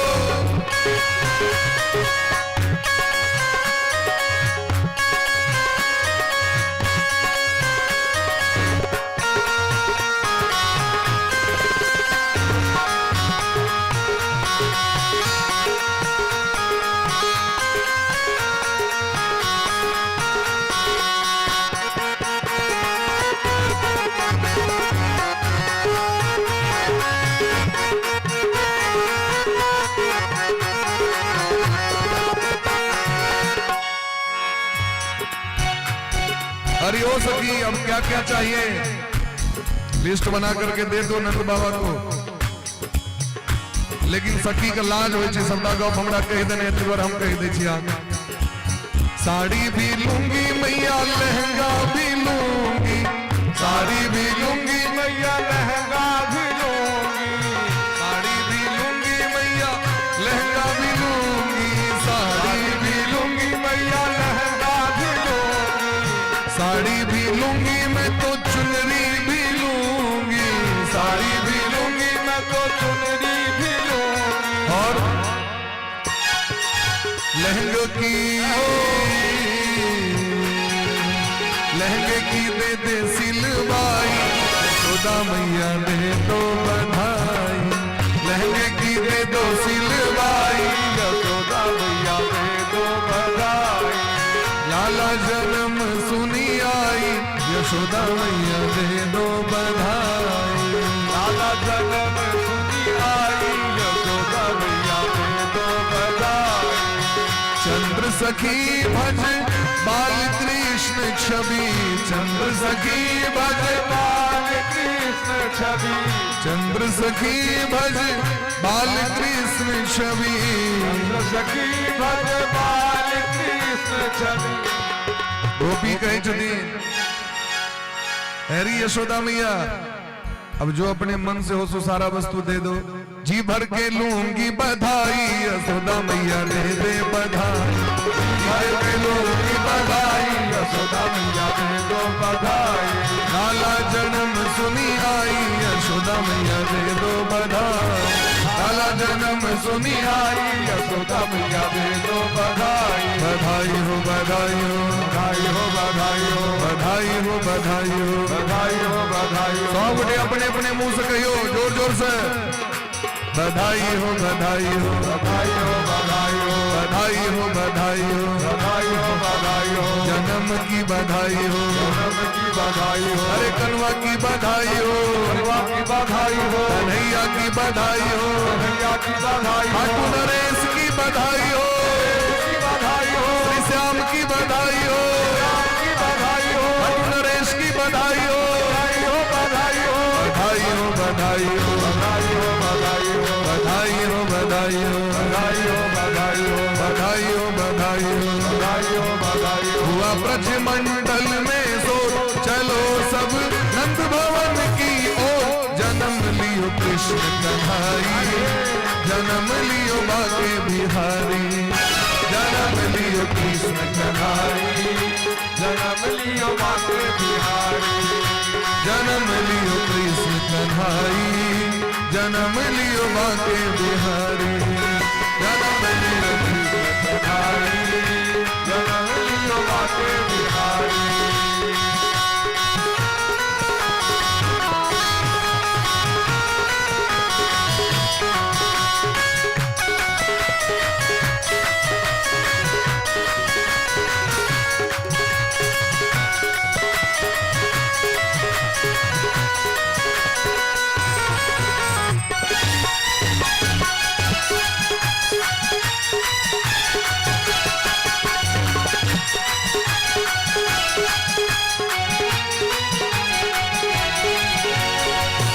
हरि हो सकी, अब क्या क्या चाहिए लिस्ट बना करके दे दो नंद बाबा को, लेकिन सखी का लाज हो सबदा गप हमरा कह देने बार हम कह दे छिया। साड़ी भी लूंगी मैया लहंगा भी लूंगी, साड़ी भी लूंगी मैया लहंगा भी लूंगी, साड़ी भी लूंगी मैया लहंगा भी लूंगी, साड़ी भी लूंगी मैया लहंगा भी लूंगी, साड़ी भी लूंगी मैं तो चुनरी भी लूंगी, साड़ी भी लूंगी मैं तो चुनरी भी लूंगी। और लहंगे की दे दे सिलवाई, यशोदा मैया दे दो बधाई, लहंगे की दे दो सिलवाई, यशोदा मैया दे दो बधाई। लाला जन्म सुनी आई, यशोदा मैया दे दो बधाई, लाला जन्म सुनी आई, यशोदा मैया दे दो बधाई। चंद्र सखी भज बाल कृष्ण छवि, चंद्र सखी भज बाल कृष्ण छवि, चंद्र सखी भज बाल कृष्ण छवि, चंद्र सखी भज बाल कृष्ण छवि। गोपी कहे छथिन हैरी यशोदा मैया अब जो अपने मन से हो सो सारा वस्तु दे दो। जी भर के लूंगी बधाई, यशोदा मैया दे दे बधाई। भर के लूंगी बधाई, यशोदा मैया दे दो बधाई। लाला जन्म सुनी आई, यशोदा मैया दे दो बधाई। लाला जन्म सुनी आई, यशोदा मैया दे दो बधाई। बधाई हो बधाई हो बधाई हो बधाई हो बधाई हो बधाई हो बधाई हो बधाई हो। 100 गुटे अपने अपने मुंह से कहियो जोर जोर से। बधाई हो बधाई हो बधाई हो बधाई हो बधाई हो बधाई हो बधाई हो बधाई हो। जन्म की बधाई हो, जन्म की बधाई हो। अरे कनवा की बधाई हो, कनवा की बधाई हो। कन्हैया की बधाई हो, कन्हैया की बधाई हो। खाटू नरेश की बधाई हो, की बधाई हो। श्री श्याम की बधाई हो, राम की बधाई हो। खाटू नरेश की बधाई हो। बधाई हो बधाई हो बधाई हो बधाई हो बधाई हो बधाई हो बधाई हो बधाई हो बधाई हो बधाई हो बधाई हो बधाई हो बधाई हो बधाई हो। हुआ ब्रज मंडल में सो चलो सब नंद भवन की ओर। जन्म लियो कृष्ण कन्हाई, जन्म लियो बाके बिहारी। जन्म लियो कृष्ण कन्हाई, जन्म लियो माते बिहारी। जन्म लियो कृष्ण कन्हाई, जन्म लियो बाके बिहारी। जन्म लियो कृष्ण कन्हाई, जन्म लियो माते बिहारी।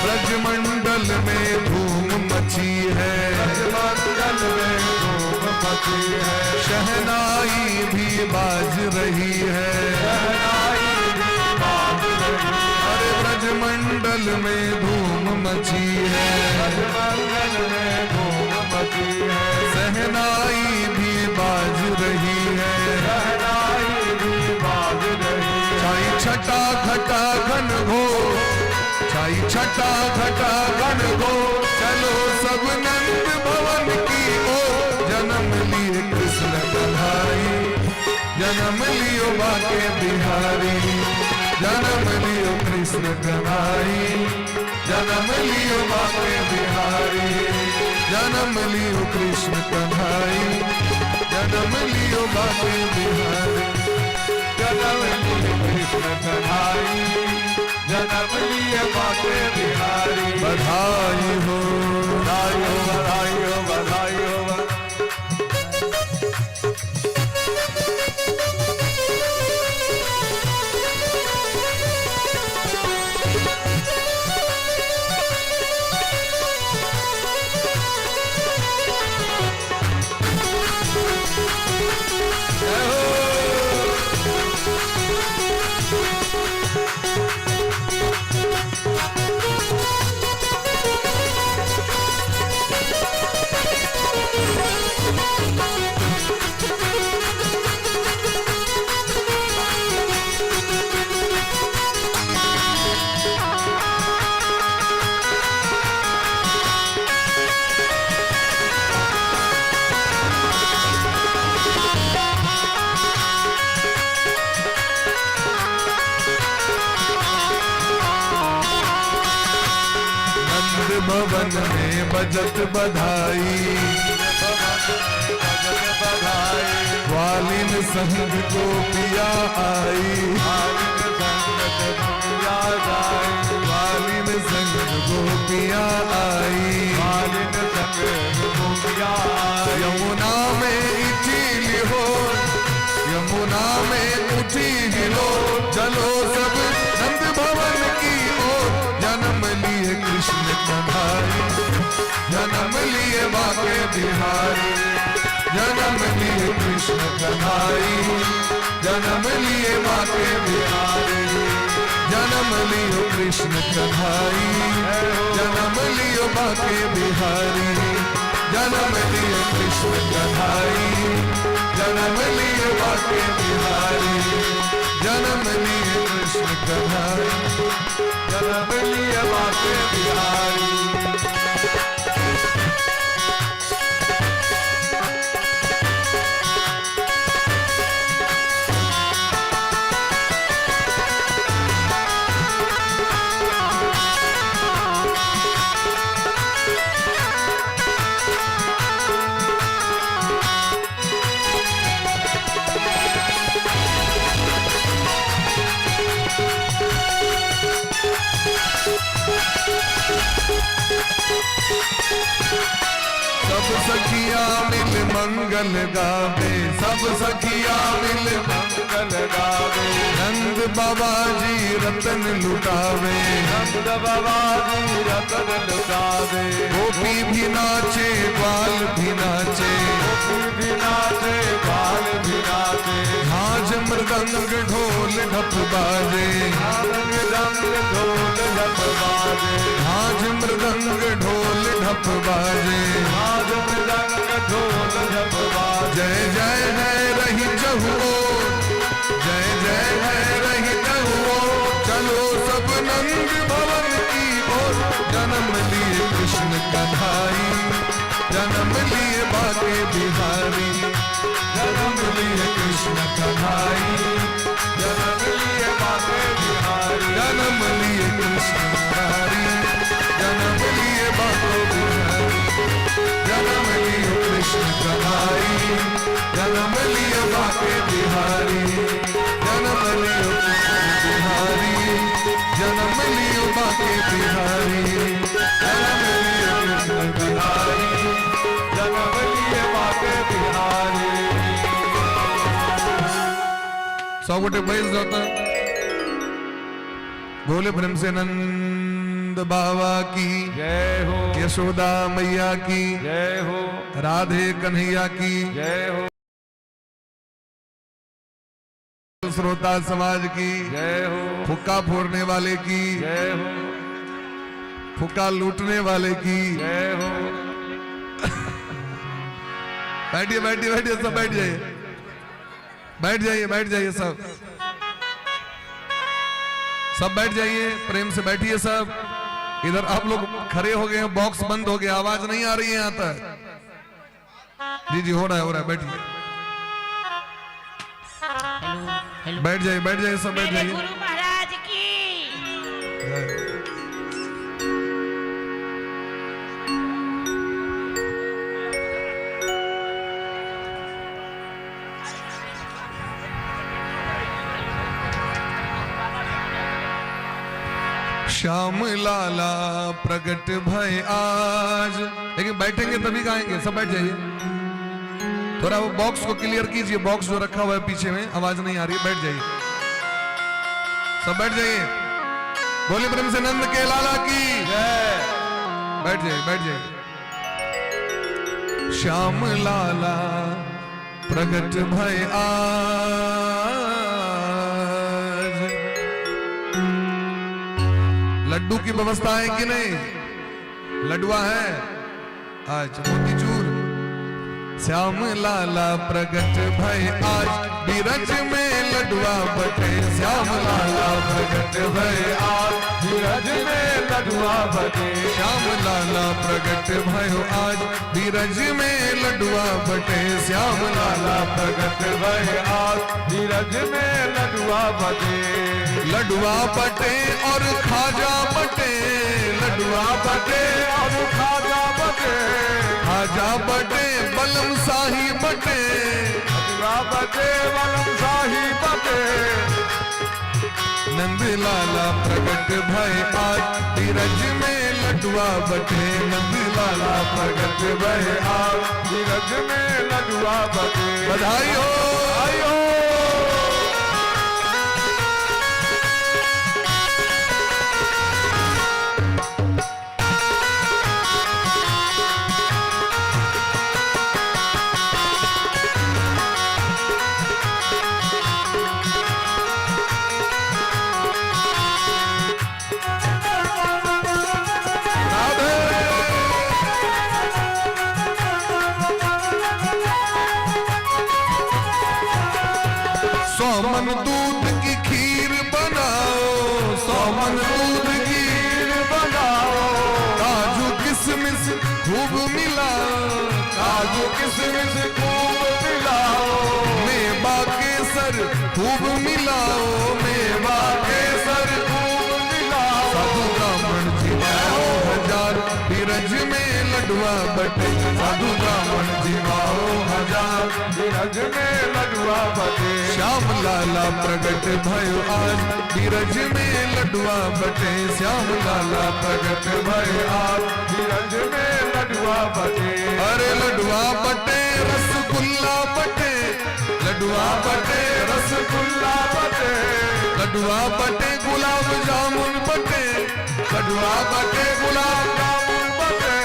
ब्रजमंडल में धूम मची है, ब्रजमंडल में धूम मची है। शहनाई भी बाज रही है। शहनाई भी बाज रही है। अरे ब्रजमंडल में धूम मची है, ब्रजमंडल में धूम मची है। शहनाई भी बाज रही है। शहनाई भी बाज रही है। छाई छटा घटा घन घो, छाई छटा घटा घन घो। चलो सब नंद भवन की ओर। जन्म लिए कृष्ण कन्हाई, जन्म लियो बाके बिहारी। जन्म लियो कृष्ण कन्हाई, जन्म लियो बाके बिहारी। जन्म लियो कृष्ण कन्हाई, जन्म लियो बाके बिहारी। जन्म लिए कृष्ण कन्हाई, जन्म लिए माते बिहारी। बधाई हो बधाई हो बधाई हो बधाई हो। भवन में बजत बधाई, ग्वालिन संग को पिया आई। ग्वालिन संग को पिया आई। यमुना में इचील हो, यमुना में उठील हो। चलो सब नंद भवन की ओर। जन्म लिए कृष्ण कन्हाई, जन्म लिए बाके बिहारी। जन्म लिए कृष्ण कन्हाई, जन्म लिए बाके बिहारी। जन्म लियो कृष्ण कन्हाई, जन्म लियो बाके बिहारी, जन्म लियो कृष्ण कन्हाई, जन्म लियो बाके बिहारी, जन्म लियो कृष्ण कन्हाई, जन्म लियो बाके बिहारी। सब सखिया मिल मंगल गावे, सब सखिया मिल मंगल गावे, नंद बाबा जी रतन लुटावे, नंद बाबा जी रतन लुटावे, गोपी भी नाचे ग्वाल भी नाचे, गोपी भी नाचे ग्वाल भी नाचे, झांझ मृदंग ढोल ढप बाजे, मृदंग ढोल ढप बाजे, झांझ मृदंग ढोल ढप बाजे, जय जय है रही चहुओ, जय जय है रही चहुओ, चलो सब नंद भवन की ओर, जन्म लिए कृष्ण कन्हाई, जन्म लिए बाके बिहारी, जन्म लिए कृष्ण कन्हाई, जन्म लिए बाके बिहारी, जन्म लिए कृष्ण कन्हाई, जन्म लिए बाके बिहारी, जन्म लिए कृष्ण कन्हाई, जन्म लिए बाके बिहारी, जन्म लिए कृष्ण बिहारी, जन्म लिए बाके बिहारी, जन्म लिए कृष्ण कन्हाई, जन्म लिए बाके बिहारी। सौ गोटे बैस जाता, बोले प्रेम से नंद बाबा की जय हो, यशोदा मैया की जय हो, राधे कन्हैया की जय हो, श्रोता समाज की जय हो, फुक्का फोड़ने वाले की, जय हो, फुक्का लूटने वाले की। जय हो। बैठिए बैठिए बैठिए, सब बैठ जाइए, बैठ जाइए, बैठ जाइए सब, सब बैठ जाइए, प्रेम से बैठिए सब। इधर आप लोग खड़े हो गए हैं, बॉक्स बंद हो गया, आवाज नहीं आ रही है यहाँ तक। जी जी, हो रहा है बैठिए, बैठ जाइए, बैठ जाइए, सब बैठ जाइए। गुरु महाराज की श्याम लाला प्रगट भय आज। लेकिन बैठेंगे तभी गाएंगे, सब बैठ जाइए। थोड़ा वो बॉक्स को क्लियर कीजिए, बॉक्स जो रखा हुआ है पीछे में, आवाज नहीं आ रही है, बैठ जाइए, सब बैठ जाइए। बोले प्रेम से नंद के लाला की जय। बैठ जाइए, बैठ जाइए। श्याम लाला प्रगट भय आज, लड्डू की व्यवस्था है कि नहीं? लड्डुआ है आज, मोतीचूर। श्याम लाला प्रगट भय आज, बीरज में लडुआ बटे। श्याम लाला प्रगट भय आज, बीरज में लडुआ बटे। श्याम लाला प्रगट भय आज, बीरज में लडुआ बटे। श्याम लाला प्रगट भय आज, बीरज में लडुआ बटे। लडुआ बटे और खाजा बटे, लडुआ बटे और खाजा बटे। खाजा बटे बलम शाही बटे, लडुआ बटे बलम शाही बटे। नंद लाला प्रगट भय आज, बीरज में लडुआ बटे। नंद लाला प्रगट भय आज, बीरज में लडुआ बटे। बधाई हो, बधाई हो। बीरज में लडुआ बटे श्याम लाला प्रगट भयो आज बीरज में लडुआ बटे श्याम लाला प्रगट भयो आज बीरज में लडुआ बटे अरे लडुआ बटे रसगुल्ला बटे लडुआ बटे रसगुल्ला बटे लडुआ बटे गुलाब जामुन बटे लडुआ बटे गुलाब जामुन बटे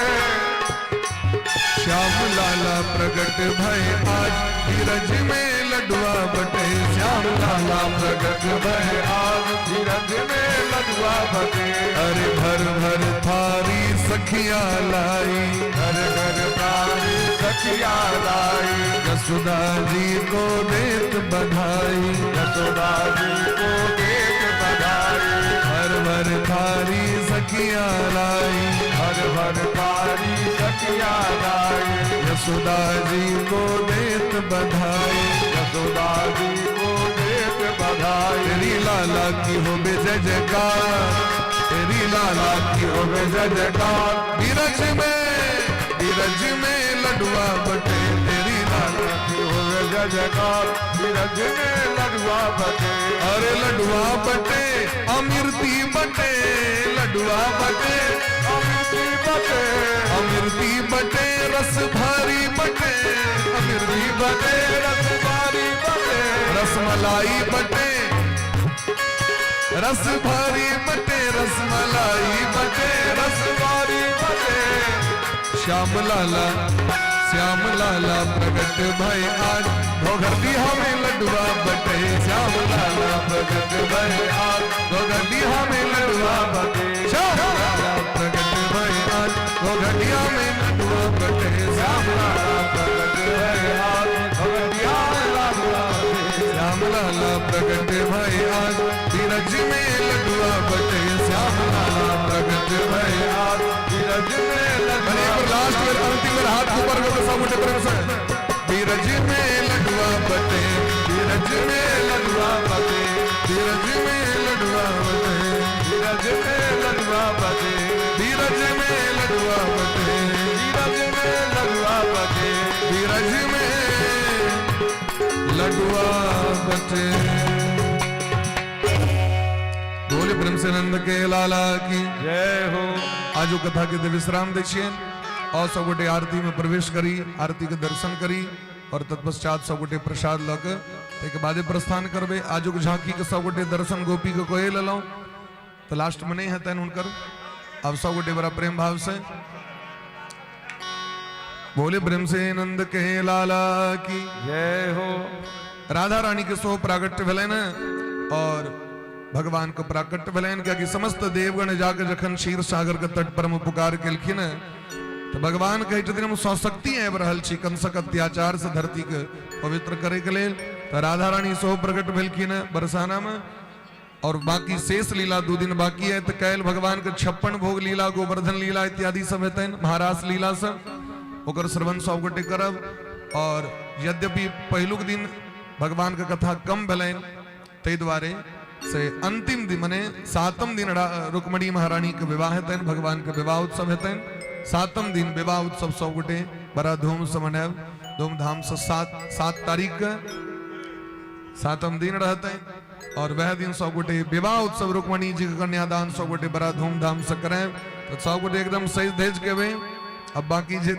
श्याम लाला प्रगट भय आज बीरज में लडुआ बटे श्याम लाला प्रगट भय आज बीरज में लडुआ बटे अरे भर भर थारी सखिया लाई घर घर प्राणी सखिया लाई यशोदा जी को देत बधाई यशोदा जी को देत बधाई भर भर थारी सखिया लाई हर भर कारी सखिया लाई यशोदा जी को देत बधाई यशोदा जी को देत बधाई तेरी लाला की हो बे जय जयकार तेरी लाला की हो बे जय जयकार बीरज में लडुआ बटे तेरी लाला की हो जय जयकार बीरज में लडुआ बटे अरे लडुआ बटे अमृति बटे लडुआ बटे अमृति बटे अमृति बटे रस भारी बटे अमृति बटे रस भारी बटे रसमलाई बटे रस भारी बटे रसमलाई बटे रस भारी बटे श्याम लाला प्रगट भय आज घोघरदी हमें लडुआ बटे श्याम लाला प्रगट भय आज घोघरदी हमें लडुआ बटे श्याम लाला प्रगट भय आज घोघरदी हमें लडुआ बटे श्याम लाला प्रगट भय आज घोघरदी हमें लडुआ बटे श्याम लाला प्रगट भय आज बीरज में लडुआ बटे श्याम लाला प्रगट भय आज बीरज में लडुआ लास्ट में अंतिम में हाथ ऊपर करके सब मुझे प्रेम से बीरज में लडुआ बटे बीरज में लडुआ बटे बीरज में लडुआ बटे बीरज में लडुआ बटे बीरज में लडुआ बटे बीरज में लडुआ बटे बीरज में लडुआ बटे बोले प्रेम से नंद के लाला की जय हो आजो कथा के विश्राम देखिए और सब गोटे आरती में प्रवेश करी आरती के दर्शन करी और तत्पश्चात सब गोटे प्रसाद लग एक बादे प्रस्थान करबे आजो के झांकी के सब गोटे दर्शन गोपी के कोहे ललो तो लास्ट में नहीं है तैन उनकर अब सब गोटे बड़ा प्रेम भाव से बोले प्रेम से नंद के लाला की जय हो राधा रानी के सो प्रागट्य भेलन और भगवान को प्राकट्य भेलन क्या कि समस्त देवगण जाके जखन क्षीर सागर के तट पर पुकार केलखिन तो भगवान कहे छथिन हम स्वशक्ति आबि रहल छी कंसक अत्याचार से धरती के पवित्र करे के लेल तो राधा रानी सो प्रकट भेलखिन बरसाना में और बाकी शेष लीला 2 दिन बाकी है तो कैल भगवान के 56 भोग लीला गोवर्धन लीला इत्यादि सब हेतन महारास लीला सब ओकर श्रवण सब गोटे करब और यद्यपि पहिलुक दिन भगवान के कथा कम भेलन तै द्वारे से अंतिम दिन मने 7म दिन रुक्मणी महारानी के विवाह हेतन भगवान के विवाह उत्सव हेतन 7म दिन विवाह उत्सव सब गोटे बड़ा धूम से मनाब धूमधाम से 7 तारीख के 7म दिन रहते और वह दिन सब गोटे विवाह उत्सव रुक्मणी जी के कन्यादान सब गोटे बड़ा धूमधाम से करें तो सब गोटे एकदम सही धेज के वे अब बाकी जे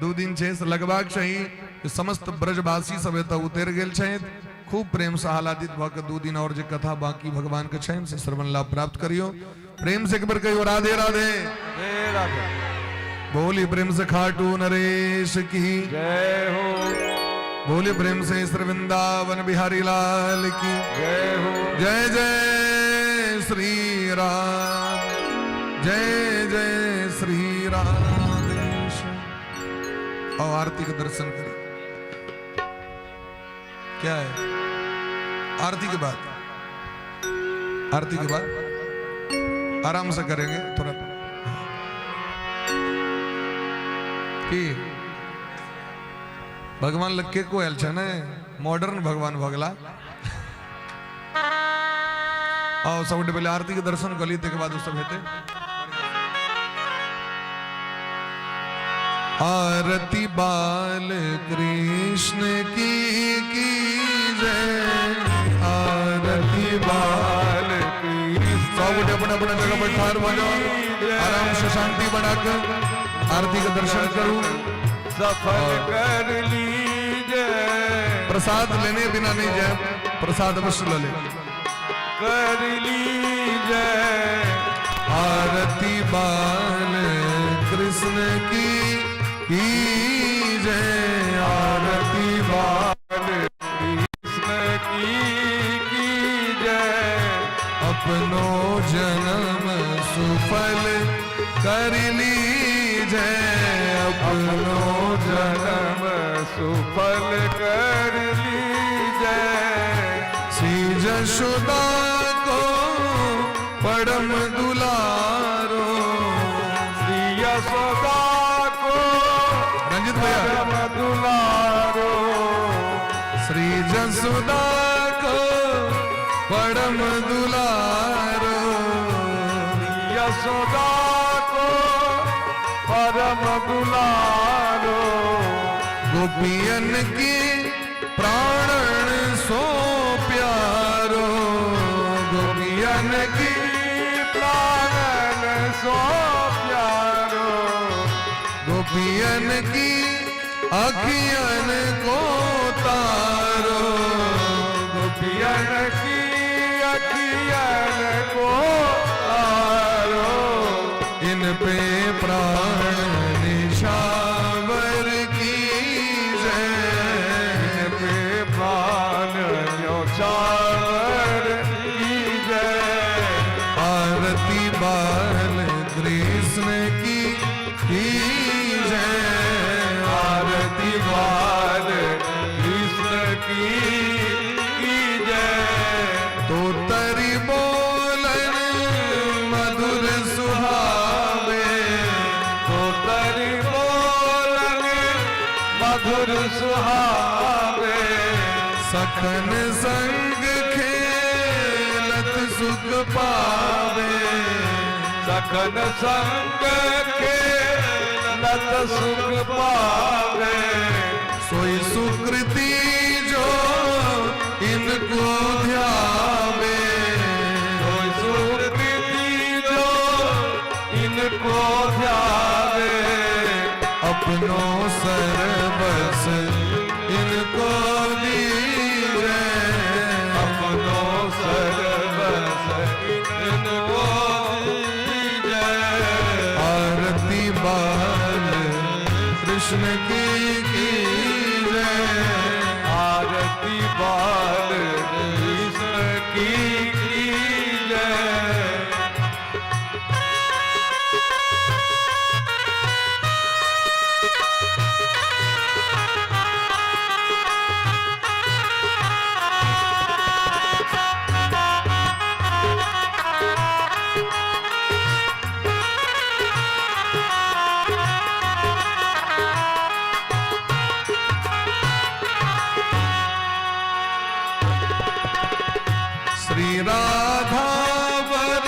2 दिन छे से लगवाक चाहिए समस्त ब्रजवासी सब एतऽ उतर गेल छथि खूब प्रेम से आह्लादित भ के 2 दिन और जे कथा बाकी भगवान के छनि से श्रवण लाभ प्राप्त करियो प्रेम से एक बार कहियो राधे राधे राधे बोली प्रेम से खाटू नरेश की जय हो बोले प्रेम से श्री वृंदावन बिहारी लाल की जय हो जय जय श्री राम जय जय श्री राम और आरती का दर्शन करें क्या है आरती के बाद आराम से करेंगे थोड़ा कि भगवान लक्के को आयल छे ने मॉडर्न भगवान भगला और सब पहले आरती के दर्शन कर ली के बाद सब हेते आरती बाल कृष्ण की जय। आरती बाल कृष्ण। सब अपने अपने जगह पर ठार हो जाओ, आराम से शांति बनाकर आरती का दर्शन करूं। सफल कर लीजिए। प्रसाद लेने बिना नहीं जाए, प्रसाद अवश्य ले। कर लीजिए। आरती बाल कृष्ण की जय। आरती बाल कृष्ण की जय। अपनो जन्म सुफल कर लीजिए। अपनो जन्म सुफल कर लीजिए। श्री जशोदा को परम दुलारो। श्री यशोदा को रंजित भैया परम दुलारो। श्री जसोदा को परम दुलारो। यशोदा को परम दुलारो। गोपियन की प्राणन सो प्यारो। गोपियन की प्राणन सो प्यारो। गोपियन की अखियन को तारो। गोपियन की अखियन को तारो। इन पे प्राण निशावर की जय। इन पे प्राण न्योछावर की जय। आरती बाल कृष्ण की जय। आरती बाल कृष्ण की जय। तो तरी बोलन मधुर सुहावे। तो तरी बोलन मधुर सुहावे। सखन संग खेलत सुख पावे। सखन संग खेलत सुख पावे। सोई सुकृति जो इनको ध्यावे। कोई सुकृति जो इनको ध्यावे। अपनो सर्वस इनको दीजे। अपनो सर्वस इनको दीजे। आरती बाल कृष्ण की जय। आरती बाल कृष्ण की जय। श्री राधा वर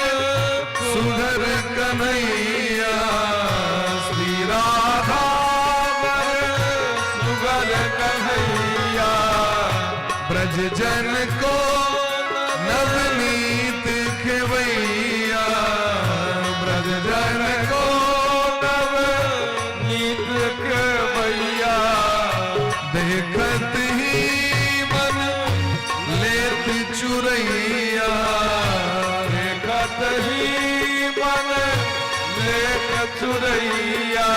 सुधर कन्हैया। श्री राधा वर सुगर कन्हैया। ब्रज जन को नवनीत खेवैया। ब्रज जन को नवनीत खेवैया। देखत ही मन लेत चुरैया। देखत ही मन लेत चुरैया।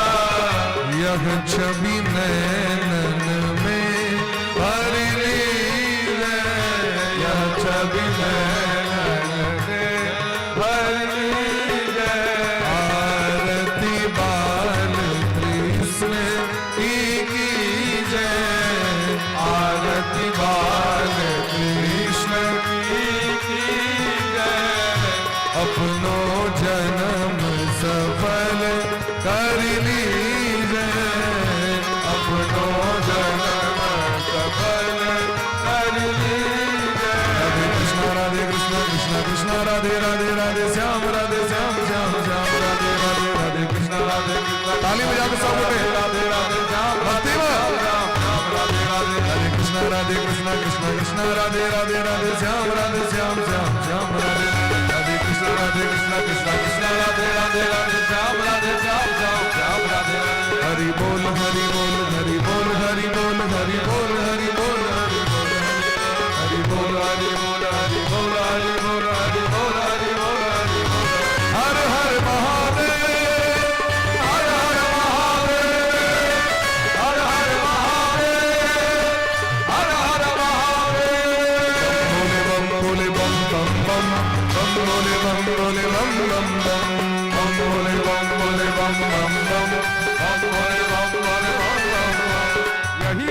यह छवि नैनन में भर लीजिए। यह छवि नैनन में भर लीजिए। आरती बाल कृष्ण की जय। आरती बाल कृष्ण की जय। अपनो जन्म सफल कर लीजिए। अपनो जन्म सफल कर लीजिए। राधे कृष्ण कृष्ण कृष्ण राधे राधे राधे श्याम राधे श्याम श्याम श्याम राधे राधे राधे कृष्ण राधे कृष्ण। ताली बजा के सब बोले राधे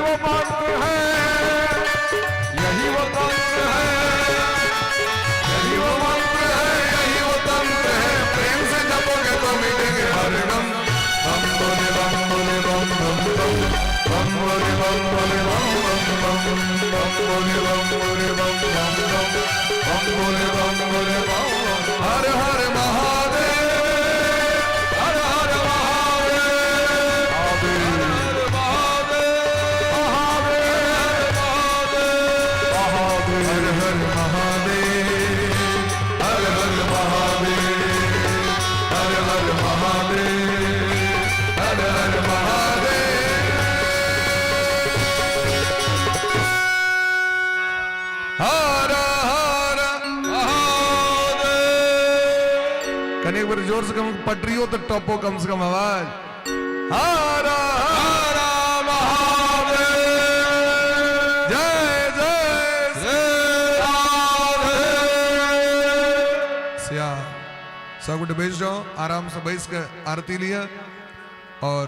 वो मंत्र है, यही वो तंत्र है, यही वो मंत्र है, यही वो तंत्र है, प्रेम से जपोगे तो मिटेंगे हर गम। बम बोले बम बोले बम बम बम, बम बोले बम बोले बम बम बम, बम बोले बम बोले बम बम बम, बम बोले बम बोले बम बम। हर हर महादेव, हर हर महादेव, महादेव, हर हर महादेव, हर हर महादेव, हर हर महादेव, हर हर महादेव, हर हर महादेव। कने एक बार जोर से कम पटरी हो तो टॉपो कम से कम आवाज। हर हर महादेव, जय जय श्री राधे। सिया सब बैठ जाओ, आराम से बैठ कर आरती लिया और